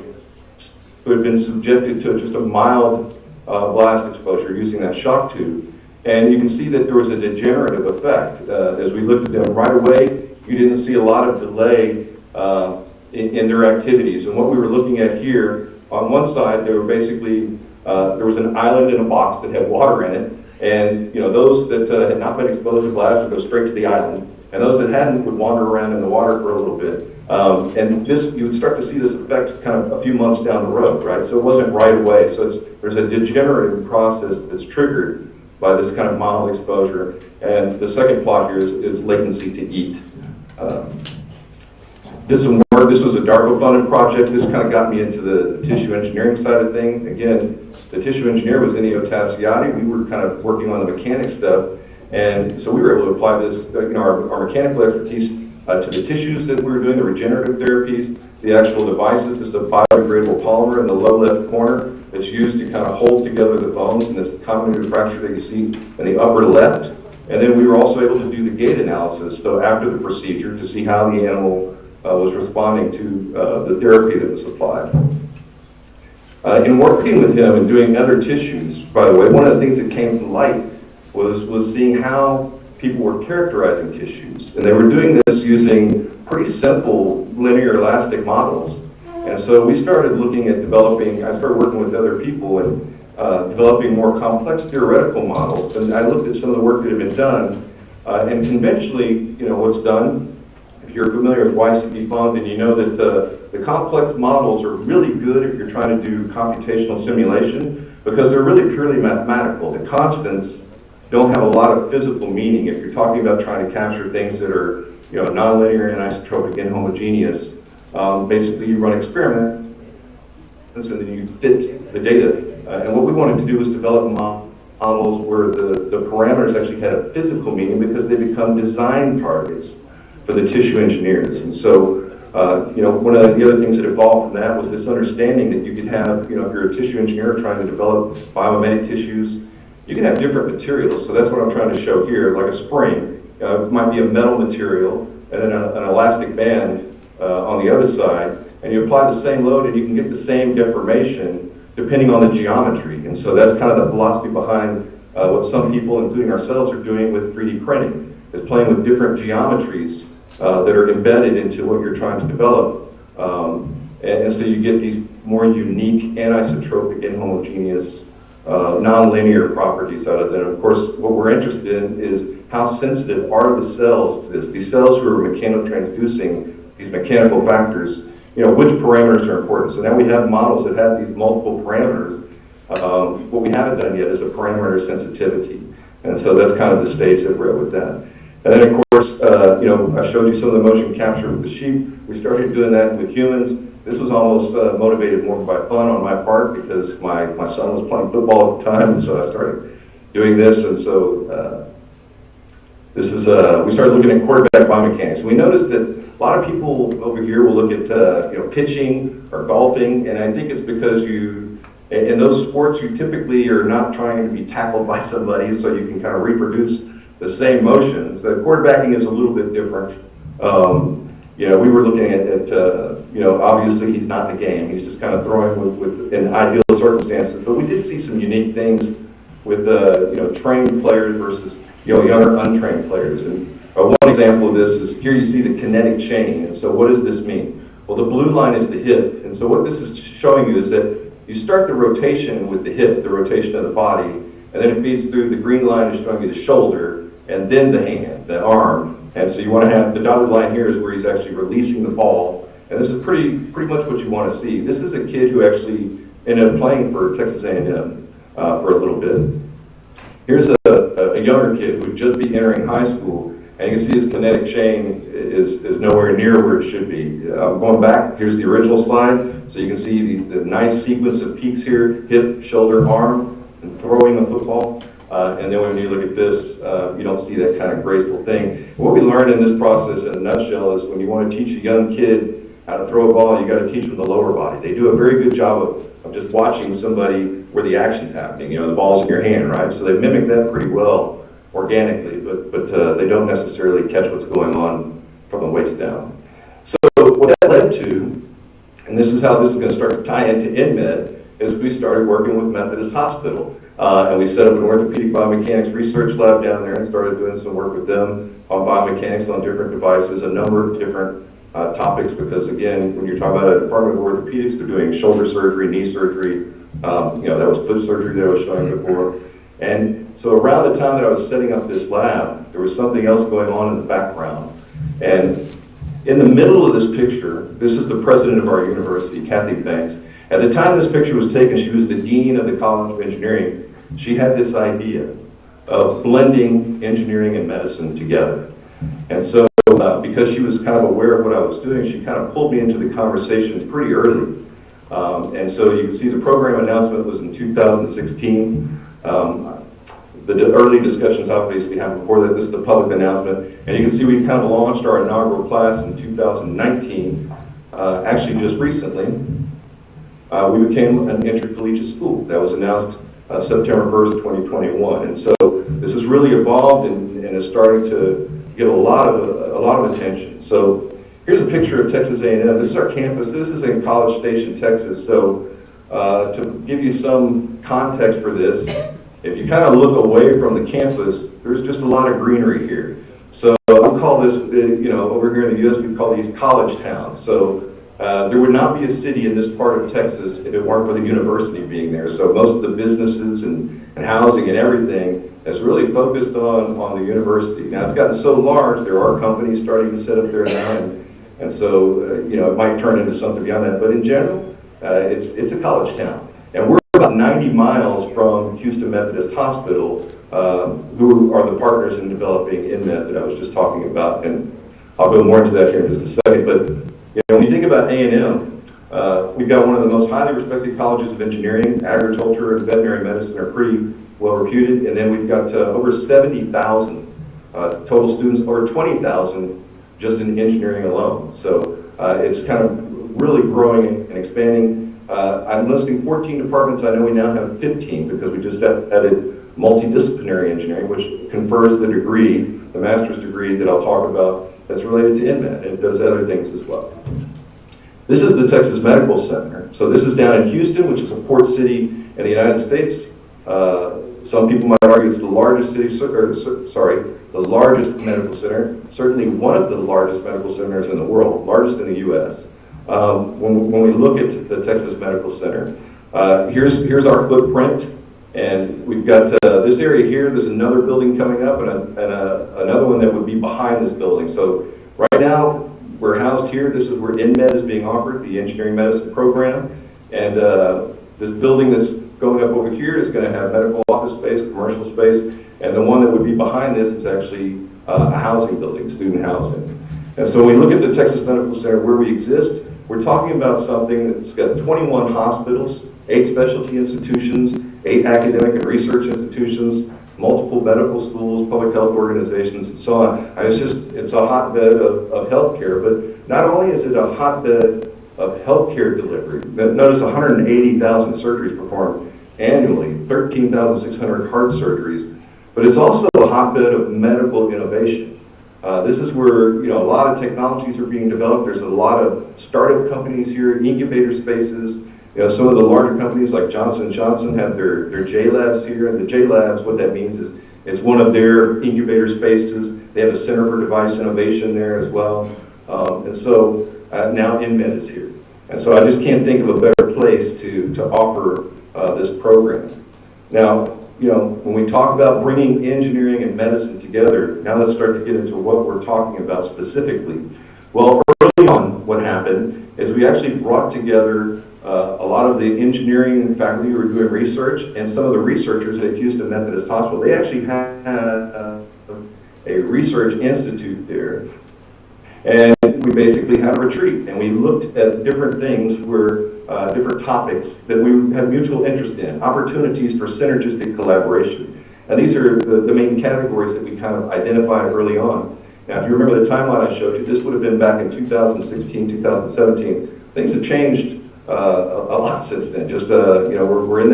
who had been subjected to just a mild blast exposure using that shock tube. And you can see that there was a degenerative effect. As we looked at them right away, you didn't see a lot of delay in their activities. And what we were looking at here, on one side, they were basically, there was an island in a box that had water in it. And those that had not been exposed to blast would go straight to the island. And those that hadn't would wander around in the water for a little bit. And you would start to see this effect kind of a few months down the road, right? So it wasn't right away. So there's a degenerative process that's triggered by this kind of mild exposure. And the second plot here is latency to eat. Did some work. This was a DARPA-funded project. This kind of got me into the tissue engineering side of things. Again, the tissue engineer was Ennio Tassiati. We were kind of working on the mechanics stuff. And so we were able to apply this, our mechanical expertise to the tissues that we were doing, the regenerative therapies, the actual devices. This is a biodegradable polymer in the low left corner that's used to kind of hold together the bones in this comminuted fracture that you see in the upper left. And then we were also able to do the gait analysis, so after the procedure, to see how the animal was responding to the therapy that was applied. In working with him and doing other tissues, by the way, one of the things that came to light was seeing how people were characterizing tissues. And they were doing this using pretty simple linear elastic models. And so we started looking at I started working with other people and developing more complex theoretical models. And I looked at some of the work that had been done. And conventionally, what's done, if you're familiar with YCB Fund, and you know that the complex models are really good if you're trying to do computational simulation because they're really purely mathematical. The constants don't have a lot of physical meaning. If you're talking about trying to capture things that are nonlinear, anisotropic, and homogeneous, basically you run experiments and then you fit the data. And what we wanted to do was develop models where the parameters actually had a physical meaning because they become design targets for the tissue engineers. And so, one of the other things that evolved from that was this understanding that you could have, if you're a tissue engineer trying to develop biomimetic tissues, you can have different materials. So that's what I'm trying to show here, like a spring. It might be a metal material and then an elastic band on the other side, and you apply the same load and you can get the same deformation depending on the geometry. And so that's kind of the philosophy behind what some people, including ourselves, are doing with 3D printing, is playing with different geometries that are embedded into what you're trying to develop. And so you get these more unique, anisotropic, inhomogeneous, nonlinear properties out of it. And of course, what we're interested in is how sensitive are the cells to this. These cells who are mechanotransducing these mechanical factors, which parameters are important. So now we have models that have these multiple parameters. What we haven't done yet is a parameter sensitivity. And so that's kind of the stage that we're at with that. And then of course, I showed you some of the motion capture with the sheep. We started doing that with humans. This was almost motivated more by fun on my part because my son was playing football at the time, and so I started doing this. And so this is we started looking at quarterback biomechanics. We noticed that a lot of people over here will look at pitching or golfing, and I think it's because in those sports you typically are not trying to be tackled by somebody, so you can kind of reproduce the same motions. Quarterbacking is a little bit different. We were looking at obviously he's not in the game. He's just kind of throwing with in ideal circumstances. But we did see some unique things with trained players versus younger untrained players. And one example of this is here you see the kinetic chain. And so what does this mean? Well, the blue line is the hip. And so what this is showing you is that you start the rotation with the hip, the rotation of the body, and then it feeds through. The green line is showing you the shoulder, and then the hand, the arm. And so you want to have the dotted line here is where he's actually releasing the ball. And this is pretty much what you want to see. This is a kid who actually ended up playing for Texas A&M for a little bit. Here's a younger kid who would just be entering high school, and you can see his kinetic chain is nowhere near where it should be. Going back, here's the original slide. So you can see the nice sequence of peaks here, hip, shoulder, arm, and throwing the football. And then when you look at this, you don't see that kind of graceful thing. What we learned in this process in a nutshell is when you want to teach a young kid how to throw a ball, you got to teach them the lower body. They do a very good job of just watching somebody where the action's happening. The ball's in your hand, right? So they mimic that pretty well organically, but they don't necessarily catch what's going on from the waist down. So what that led to, and this is how this is going to start to tie into InMed, is we started working with Methodist Hospital. And we set up an orthopedic biomechanics research lab down there and started doing some work with them on biomechanics on different devices, a number of different topics, because again, when you're talking about a department of orthopedics, they're doing shoulder surgery, knee surgery, that was foot surgery that I was showing before. And so around the time that I was setting up this lab, there was something else going on in the background. And in the middle of this picture, this is the president of our university, Kathy Banks. At the time this picture was taken, she was the dean of the College of Engineering. She had this idea of blending engineering and medicine together. And so because she was kind of aware of what I was doing, she kind of pulled me into the conversation pretty early. And so you can see the program announcement was in 2016. The early discussions obviously happened before that. This is the public announcement. And you can see we kind of launched our inaugural class in 2019. Actually just recently, we became an intercollegiate school. That was announced September 1st, 2021. And so this has really evolved and is starting to get a lot of attention. So here's a picture of Texas A&M. This is our campus. This is in College Station, Texas. So to give you some context for this, if you kind of look away from the campus, there's just a lot of greenery here. So I call this, over here in the U.S., we call these college towns. So there would not be a city in this part of Texas if it weren't for the university being there. So most of the businesses and housing and everything is really focused on the university. Now it's gotten so large, there are companies starting to set up there now, and so it might turn into something beyond that. But in general, it's a college town. And we're about 90 miles from Houston Methodist Hospital, who are the partners in developing InMed that I was just talking about. And I'll go more into that here in just a second. But when you think about A&M, we've got one of the most highly respected colleges of engineering. Agriculture and veterinary medicine are pretty well reputed. And then we've got over 70,000 total students, or 20,000 just in engineering alone. So it's kind of really growing and expanding. I'm listing 14 departments. I know we now have 15 because we just added multidisciplinary engineering, which confers the degree, the master's degree that I'll talk about that's related to InMed. It does other things as well. This is the Texas Medical Center. So this is down in Houston, which is a port city in the United States. Some people might argue it's the largest city, the largest medical center, certainly one of the largest medical centers in the world, largest in the U.S. When we look at the Texas Medical Center, here's our footprint, and we've got this area here. There's another building coming up, and another one that would be behind this building. So right now, we're housed here. This is where InMed is being offered, the engineering medicine program. And this building that's going up over here is going to have medical office space, commercial space, and the one that would be behind this is actually a housing building, student housing. And so when we look at the Texas Medical Center where we exist, we're talking about something that's got 21 hospitals, 8 specialty institutions, 8 academic and research institutions, multiple medical schools, public health organizations, and so on. And it's a hotbed of healthcare, but not only is it a hotbed of healthcare delivery, notice 180,000 surgeries performed annually, 13,600 heart surgeries, but it's also a hotbed of medical innovation. This is where a lot of technologies are being developed. There's a lot of startup companies here, incubator spaces. Some of the larger companies like Johnson & Johnson have their J-Labs here, and the J-Labs, what that means is it's one of their incubator spaces. They have a Center for Device Innovation there as well. And so now InMed is here. And so I just can't think of a better place to offer this program. Now, when we talk about bringing engineering and medicine together, now let's start to get into what we're talking about specifically. Well, early on, what happened is we actually brought together a lot of the engineering faculty who were doing research and some of the researchers at Houston Methodist Hospital. They actually had a research institute there. And we basically had a retreat, and we looked at different things where different topics that we had mutual interest in, opportunities for synergistic collaboration. And these are the main categories that we kind of identified early on. Now, if you remember the timeline I showed you, this would have been back in 2016, 2017. Things have changed a lot since then. Just we're in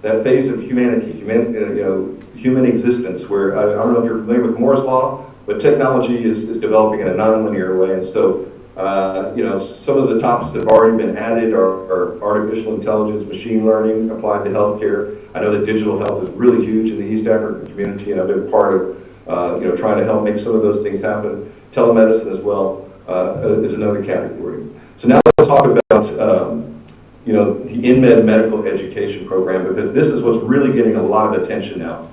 that phase of humanity, human existence, where I don't know if you're familiar with Moore's law, but technology is developing in a nonlinear way, and so some of the topics that have already been added are artificial intelligence, machine learning applied to healthcare. I know that digital health is really huge in the East African community, and I've been part of trying to help make some of those things happen. Telemedicine as well is another category. So now let's talk about the InMed medical education program, because this is what's really getting a lot of attention now.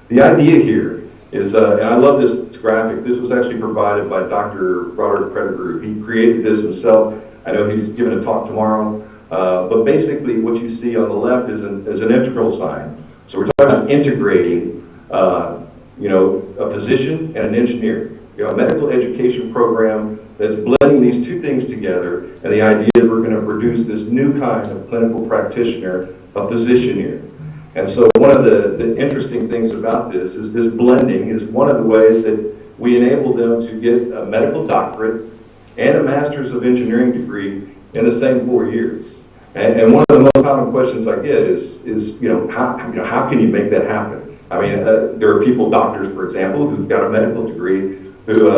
The idea here is, and I love this graphic, this was actually provided by Dr. Robert Pettigrew. He created this himself. I know he's giving a talk tomorrow, but basically what you see on the left is an integral sign. So we're talking about integrating, a physician and an engineer. A medical education program that's blending these two things together, and the idea is we're going to produce this new kind of clinical practitioner, a physician here. And so one of the interesting things about this is this blending is one of the ways that we enable them to get a medical doctorate and a master's of engineering degree in the same 4 years. And one of the most common questions I get is how can you make that happen? I mean, there are people, doctors, for example, who've got a medical degree who,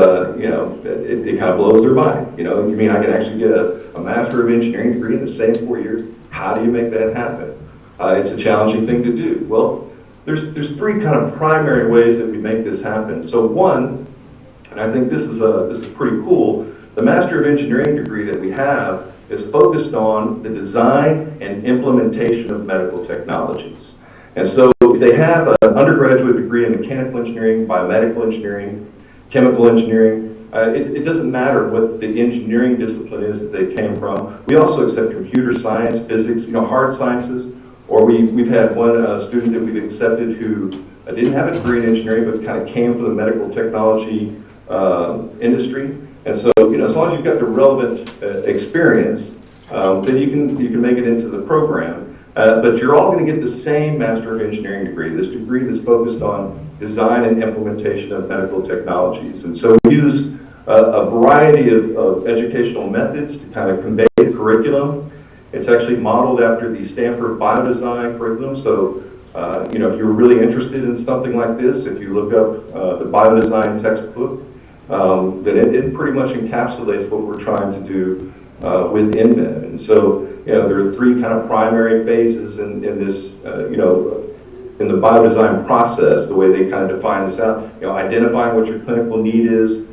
it kind of blows their mind. You mean I can actually get a master of engineering degree in the same 4 years? How do you make that happen? It's a challenging thing to do. Well, there's 3 kind of primary ways that we make this happen. So one, and I think this is pretty cool, the Master of Engineering degree that we have is focused on the design and implementation of medical technologies. And so they have an undergraduate degree in mechanical engineering, biomedical engineering, chemical engineering. It doesn't matter what the engineering discipline is that they came from. We also accept computer science, physics, hard sciences. Or we've had one student that we've accepted who didn't have a degree in engineering, but kind of came from the medical technology industry. And so, as long as you've got the relevant experience, then you can make it into the program. But you're all going to get the same Master of Engineering degree, this degree that's focused on design and implementation of medical technologies. And so we use a variety of educational methods to kind of convey the curriculum. It's actually modeled after the Stanford Biodesign curriculum. So, if you're really interested in something like this, if you look up the Biodesign textbook, then it pretty much encapsulates what we're trying to do with InMed. And so, there are 3 kind of primary phases in this, in the biodesign process, the way they kind of define this out. Identifying what your clinical need is,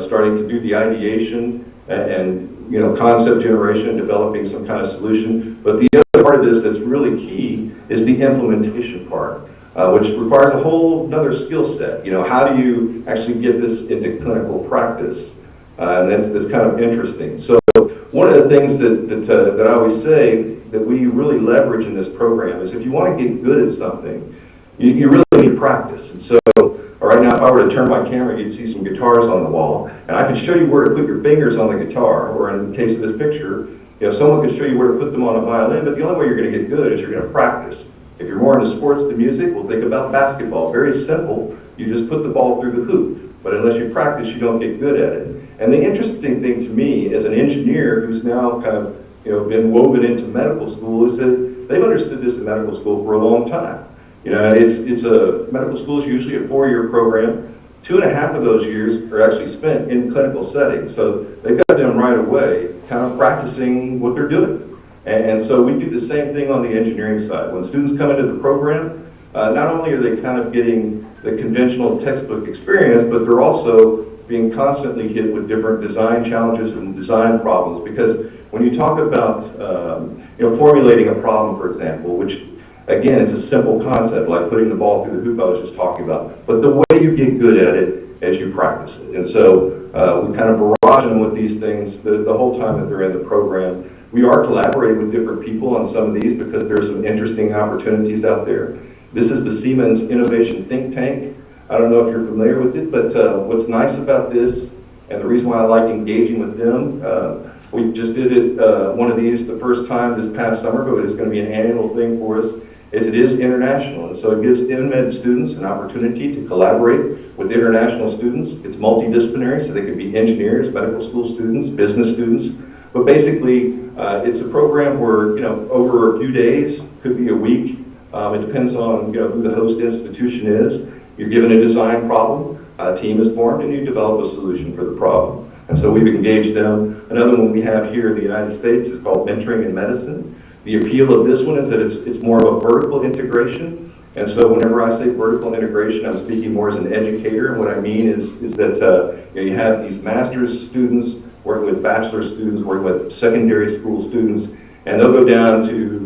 starting to do the ideation and concept generation, developing some kind of solution. But the other part of this that's really key is the implementation part, which requires a whole another skill set. How do you actually get this into clinical practice? And that's kind of interesting. So one of the things that I always say that we really leverage in this program is if you want to get good at something, you really need practice. And so right now, if I were to turn my camera, you'd see some guitars on the wall, and I can show you where to put your fingers on the guitar, or in the case of this picture, someone could show you where to put them on a violin, but the only way you're going to get good is you're going to practice. If you're more into sports than music, well, think about basketball. Very simple. You just put the ball through the hoop. But unless you practice, you don't get good at it. And the interesting thing to me, as an engineer who's now kind of been woven into medical school, is that they've understood this in medical school for a long time. Medical school is usually a 4-year program. 2.5 of those years are actually spent in clinical settings. So they've got them right away, kind of practicing what they're doing. And so we do the same thing on the engineering side. When students come into the program, not only are they kind of getting the conventional textbook experience, but they're also being constantly hit with different design challenges and design problems. Because when you talk about formulating a problem, for example, which again, it's a simple concept, like putting the ball through the hoop I was just talking about. But the way you get good at it as you practice it. And so we kind of barrage them with these things the whole time that they're in the program. We are collaborating with different people on some of these because there's some interesting opportunities out there. This is the Siemens Innovation Think Tank. I don't know if you're familiar with it, but what's nice about this, and the reason why I like engaging with them, we just did it, one of these the first time this past summer, but it's going to be an annual thing for us, is it is international. And so it gives MMed students an opportunity to collaborate with international students. It's multidisciplinary, so they could be engineers, medical school students, business students. But basically, it's a program where, over a few days, could be a week. It depends on, who the host institution is. You're given a design problem, a team is formed, and you develop a solution for the problem. And so we've engaged them. Another one we have here in the United States is called Mentoring in Medicine. The appeal of this one is that it's more of a vertical integration. And so whenever I say vertical integration, I'm speaking more as an educator. And what I mean is that you have these master's students working with bachelor students, working with secondary school students, and they'll go down to,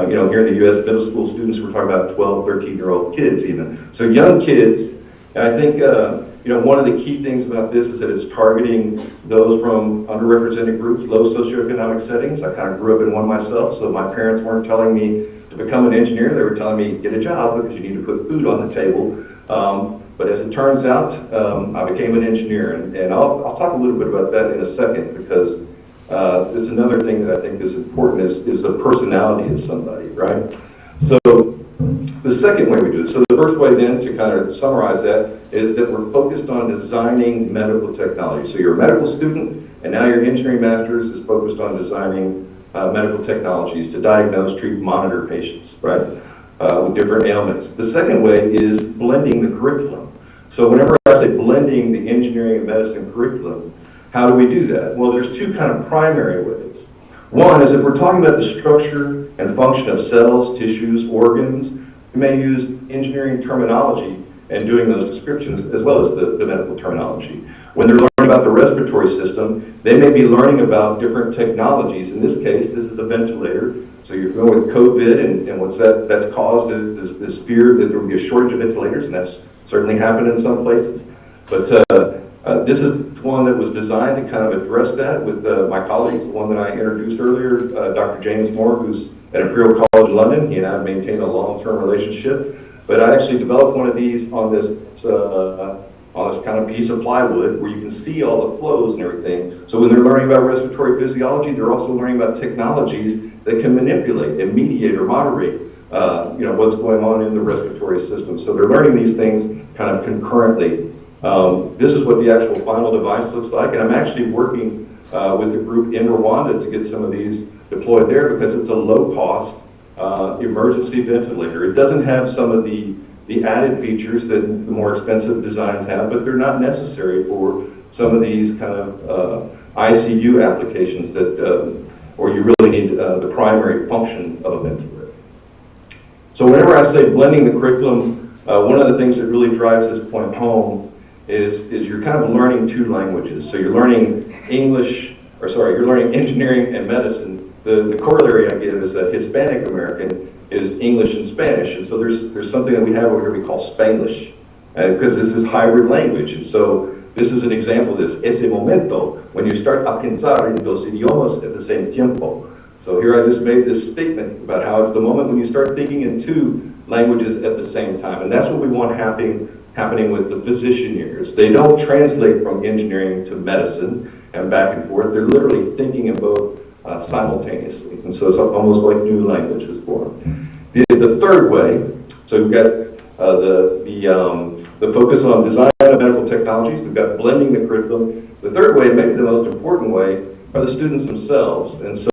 here in the U.S., middle school students, we're talking about 12, 13-year-old kids even. So young kids, and I think, one of the key things about this is that it's targeting those from underrepresented groups, low socioeconomic settings. I kind of grew up in one myself, so my parents weren't telling me to become an engineer. They were telling me, get a job because you need to put food on the table. But as it turns out, I became an engineer, and I'll talk a little bit about that in a second, because it's another thing that I think is important is the personality of somebody, right? So the second way we do it, so the first way then to kind of summarize that is that we're focused on designing medical technology. So you're a medical student, and now your engineering master's is focused on designing medical technologies to diagnose, treat, monitor patients, right, with different ailments. The second way is blending the curriculum. So whenever I say blending the engineering and medicine curriculum, how do we do that? Well, there's two kind of primary ways. One is if we're talking about the structure and function of cells, tissues, organs, we may use engineering terminology and doing those descriptions as well as the medical terminology. When they're learning about the respiratory system, they may be learning about different technologies. In this case, this is a ventilator. So you're familiar with COVID and what's that's caused is this fear that there will be a shortage of ventilators, and that's certainly happened in some places. But this is one that was designed to kind of address that with my colleagues, the one that I introduced earlier, Dr. James Moore, who's at Imperial College London. He and I have maintained a long-term relationship. But I actually developed one of these on this kind of piece of plywood where you can see all the flows and everything. So when they're learning about respiratory physiology, they're also learning about technologies that can manipulate and mediate or moderate what's going on in the respiratory system. So they're learning these things kind of concurrently. This is what the actual final device looks like, and I'm actually working with the group in Rwanda to get some of these deployed there because it's a low-cost emergency ventilator. It doesn't have some of the added features that the more expensive designs have, but they're not necessary for some of these kind of ICU applications that where you really need the primary function of a ventilator. So whenever I say blending the curriculum, one of the things that really drives this point home is you're kind of learning two languages. So you're learning you're learning engineering and medicine. The corollary I give is that Hispanic American is English and Spanish. And so there's something that we have over here we call Spanglish, because this is hybrid language. And so This is an example of this. Ese momento, when you start a pensar en dos idiomas at the same tiempo. So here I just made this statement about how it's the moment when you start thinking in two languages at the same time. And that's what we want happening with the physician years. They don't translate from engineering to medicine and back and forth. They're literally thinking in both simultaneously. And so it's almost like new language is born. The third way, so we've got the focus on design of medical technologies. We've got blending the curriculum. The third way, maybe the most important way, are the students themselves. And so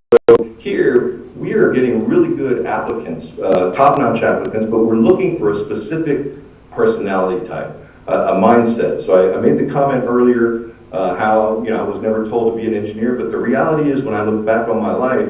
here, we are getting really good applicants, top-notch applicants, but we're looking for a specific personality type, a mindset. So I made the comment earlier how I was never told to be an engineer, but the reality is when I look back on my life,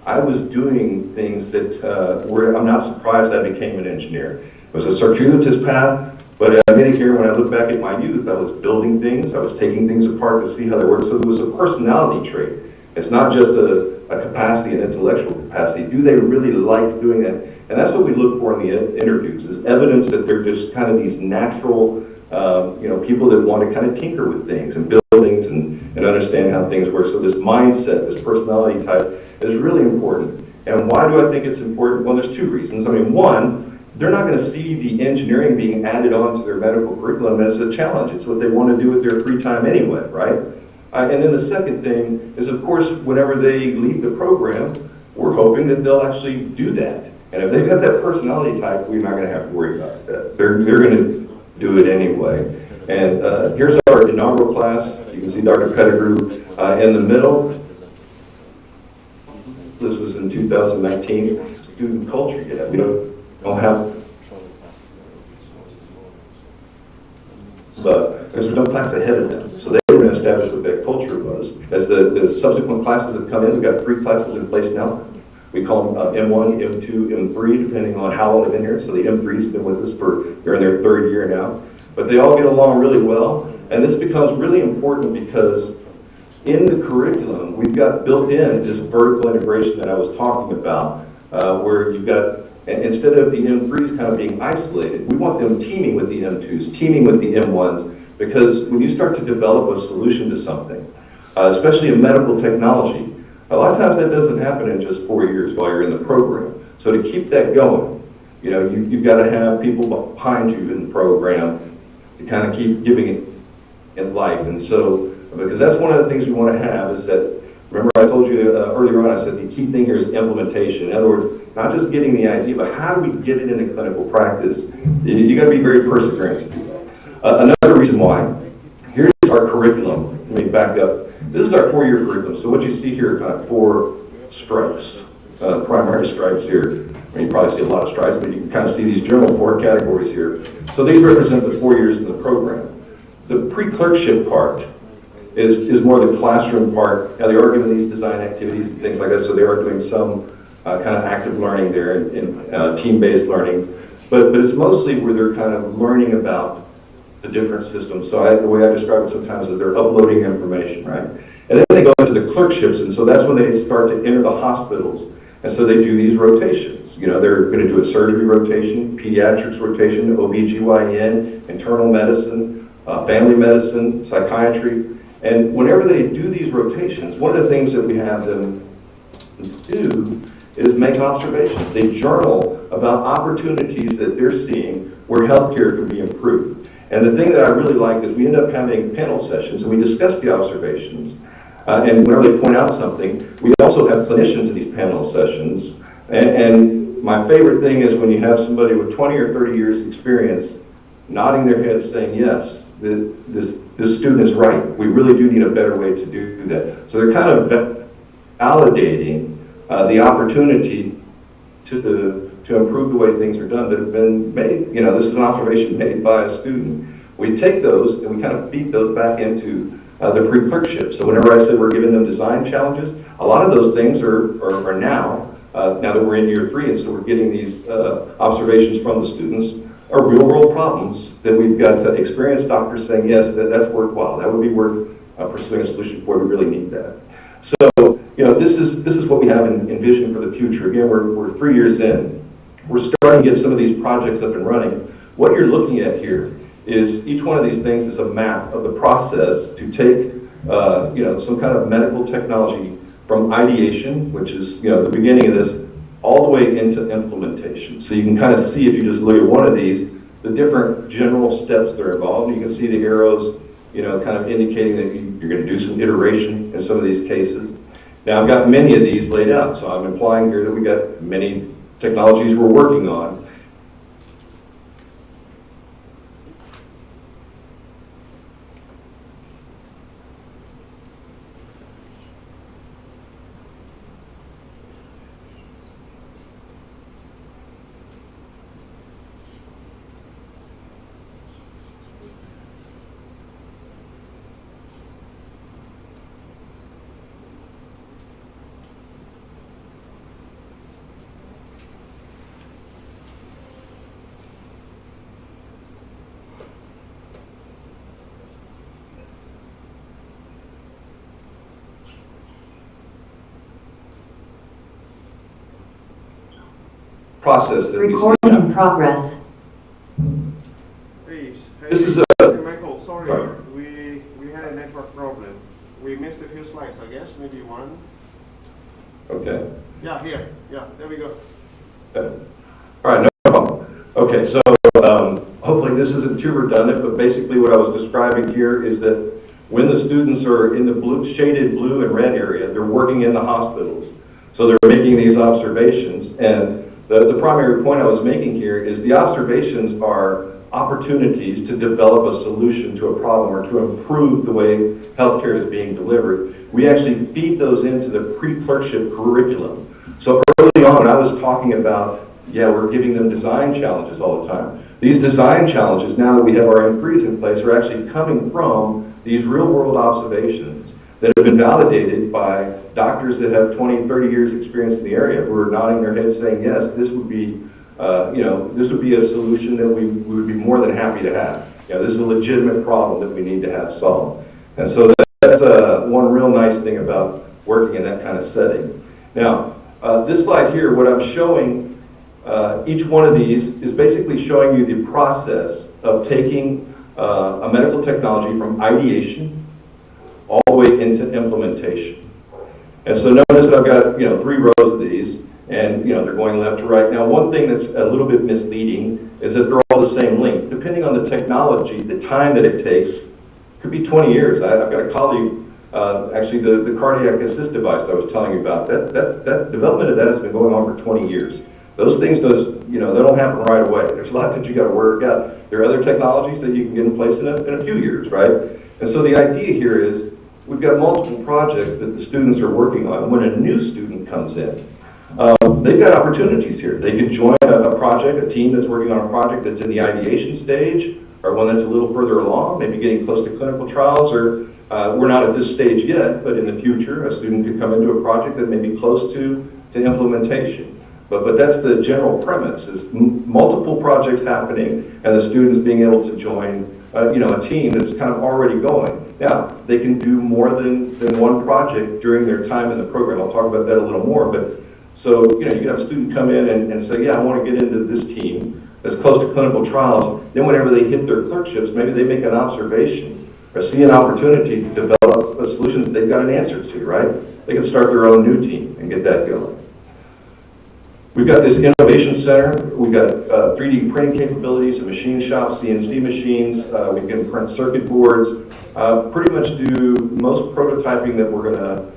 I was doing things that I'm not surprised I became an engineer. It was a circuitous path, but I made it here when I look back at my youth, I was building things, I was taking things apart to see how they work. So it was a personality trait. It's not just a capacity, an intellectual capacity. Do they really like doing that? And that's what we look for in the interviews, is evidence that they're just kind of these natural, people that want to kind of tinker with things and build things and understand how things work. So this mindset, this personality type is really important. And why do I think it's important? Well, there's two reasons. I mean, one, they're not going to see the engineering being added on to their medical curriculum as a challenge. It's what they want to do with their free time anyway, right? And then the second thing is, of course, whenever they leave the program, we're hoping that they'll actually do that. And if they've got that personality type, we're not going to have to worry about that. They're going to do it anyway. And here's our inaugural class. You can see Dr. Pettigrew in the middle. This was in 2019. Student culture, we don't have, but there's no class ahead of them. So they were going to establish what that culture was. As the subsequent classes have come in, we've got 3 classes in place now. We call them M1, M2, M3, depending on how long they've been here. So the M3's been with us they're in their 3rd year now. But they all get along really well. And this becomes really important because in the curriculum, we've got built in this vertical integration that I was talking about, where you've got, instead of the M3s kind of being isolated, we want them teaming with the M2s, teaming with the M1s, because when you start to develop a solution to something, especially in medical technology, a lot of times that doesn't happen in just 4 years while you're in the program. So to keep that going, you've got to have people behind you in the program to kind of keep giving it in life. And so, because that's one of the things we want to have is that, remember I told you earlier on, I said the key thing here is implementation. In other words, not just getting the idea, but how do we get it into clinical practice? You got to be very perseverant to do that. Another reason why, here's our curriculum. Let me back up. This is our 4-year curriculum. So what you see here are kind of 4 stripes, primary stripes here. I mean, you probably see a lot of stripes, but you can kind of see these general 4 categories here. So these represent the 4 years in the program. The pre-clerkship part is more the classroom part. Now they are given these design activities and things like that, so they are doing some kind of active learning there and team-based learning. But it's mostly where they're kind of learning about the different systems. So the way I describe it sometimes is they're uploading information, right? And then they go into the clerkships, and so that's when they start to enter the hospitals. And so they do these rotations. They're going to do a surgery rotation, pediatrics rotation, OBGYN, internal medicine, family medicine, psychiatry. And whenever they do these rotations, one of the things that we have them do is make observations. They journal about opportunities that they're seeing where healthcare could be improved. And the thing that I really like is we end up having panel sessions and we discuss the observations. And whenever they point out something, we also have clinicians in these panel sessions. And my favorite thing is when you have somebody with 20 or 30 years experience nodding their head saying, yes, this student is right. We really do need a better way to do that. So they're kind of validating the opportunity to improve the way things are done that have been made. This is an observation made by a student. We take those and we kind of feed those back into the pre-clerkship. So whenever I said we're giving them design challenges, a lot of those things are now that we're in year 3, and so we're getting these observations from the students, are real world problems that we've got experienced doctors saying, yes, that's worthwhile. That would be worth pursuing a solution for. We really need that. So, this is what we have in vision for the future. Again, we're 3 years in. We're starting to get some of these projects up and running. What you're looking at here is each one of these things is a map of the process to take some kind of medical technology from ideation, which is the beginning of this, all the way into implementation. So you can kind of see, if you just look at one of these, the different general steps that are involved. You can see the arrows, kind of indicating that you're going to do some iteration in some of these cases. Now I've got many of these laid out, so I'm implying here that we got many technologies we're working on. Process that Recording we see. in progress. Hey, This is a... Hey, Michael, sorry, we had a network problem. We missed a few slides, I guess, maybe one. Okay. Yeah, here, yeah, there we go. Okay. All right, no problem. Okay, so hopefully this isn't too redundant, but basically what I was describing here is that when the students are in the shaded blue and red area, they're working in the hospitals. So they're making these observations, and the primary point I was making here is the observations are opportunities to develop a solution to a problem or to improve the way healthcare is being delivered. We actually feed those into the pre-clerkship curriculum. So early on, I was talking about, we're giving them design challenges all the time. These design challenges, now that we have our M3s in place, are actually coming from these real-world observations that have been validated by doctors that have 20, 30 years experience in the area who are nodding their heads saying, yes, this would be, this would be a solution that we would be more than happy to have. This is a legitimate problem that we need to have solved. And so that's one real nice thing about working in that kind of setting. Now, this slide here, what I'm showing, each one of these is basically showing you the process of taking a medical technology from ideation all the way into implementation. And so notice I've got 3 rows of these, and they're going left to right. Now one thing that's a little bit misleading is that they're all the same length. Depending on the technology, the time that it takes could be 20 years. I've got a colleague, actually the cardiac assist device I was telling you about, that development of that has been going on for 20 years. Those things they don't happen right away. There's a lot that you got to work out. There are other technologies that you can get in place in a few years, right? And so the idea here is we've got multiple projects that the students are working on. When a new student comes in, they've got opportunities here. They could join a project, a team that's working on a project that's in the ideation stage, or one that's a little further along, maybe getting close to clinical trials, or we're not at this stage yet, but in the future, a student could come into a project that may be close to implementation. But that's the general premise, is multiple projects happening and the students being able to join a team that's kind of already going. Now, they can do more than one project during their time in the program. I'll talk about that a little more. But so, you can have a student come in and say, I want to get into this team that's close to clinical trials. Then whenever they hit their clerkships, maybe they make an observation or see an opportunity to develop a solution that they've got an answer to, right? They can start their own new team and get that going. We've got this innovation center. We've got 3D printing capabilities, a machine shop, CNC machines. We can print circuit boards. Pretty much do most prototyping that we're gonna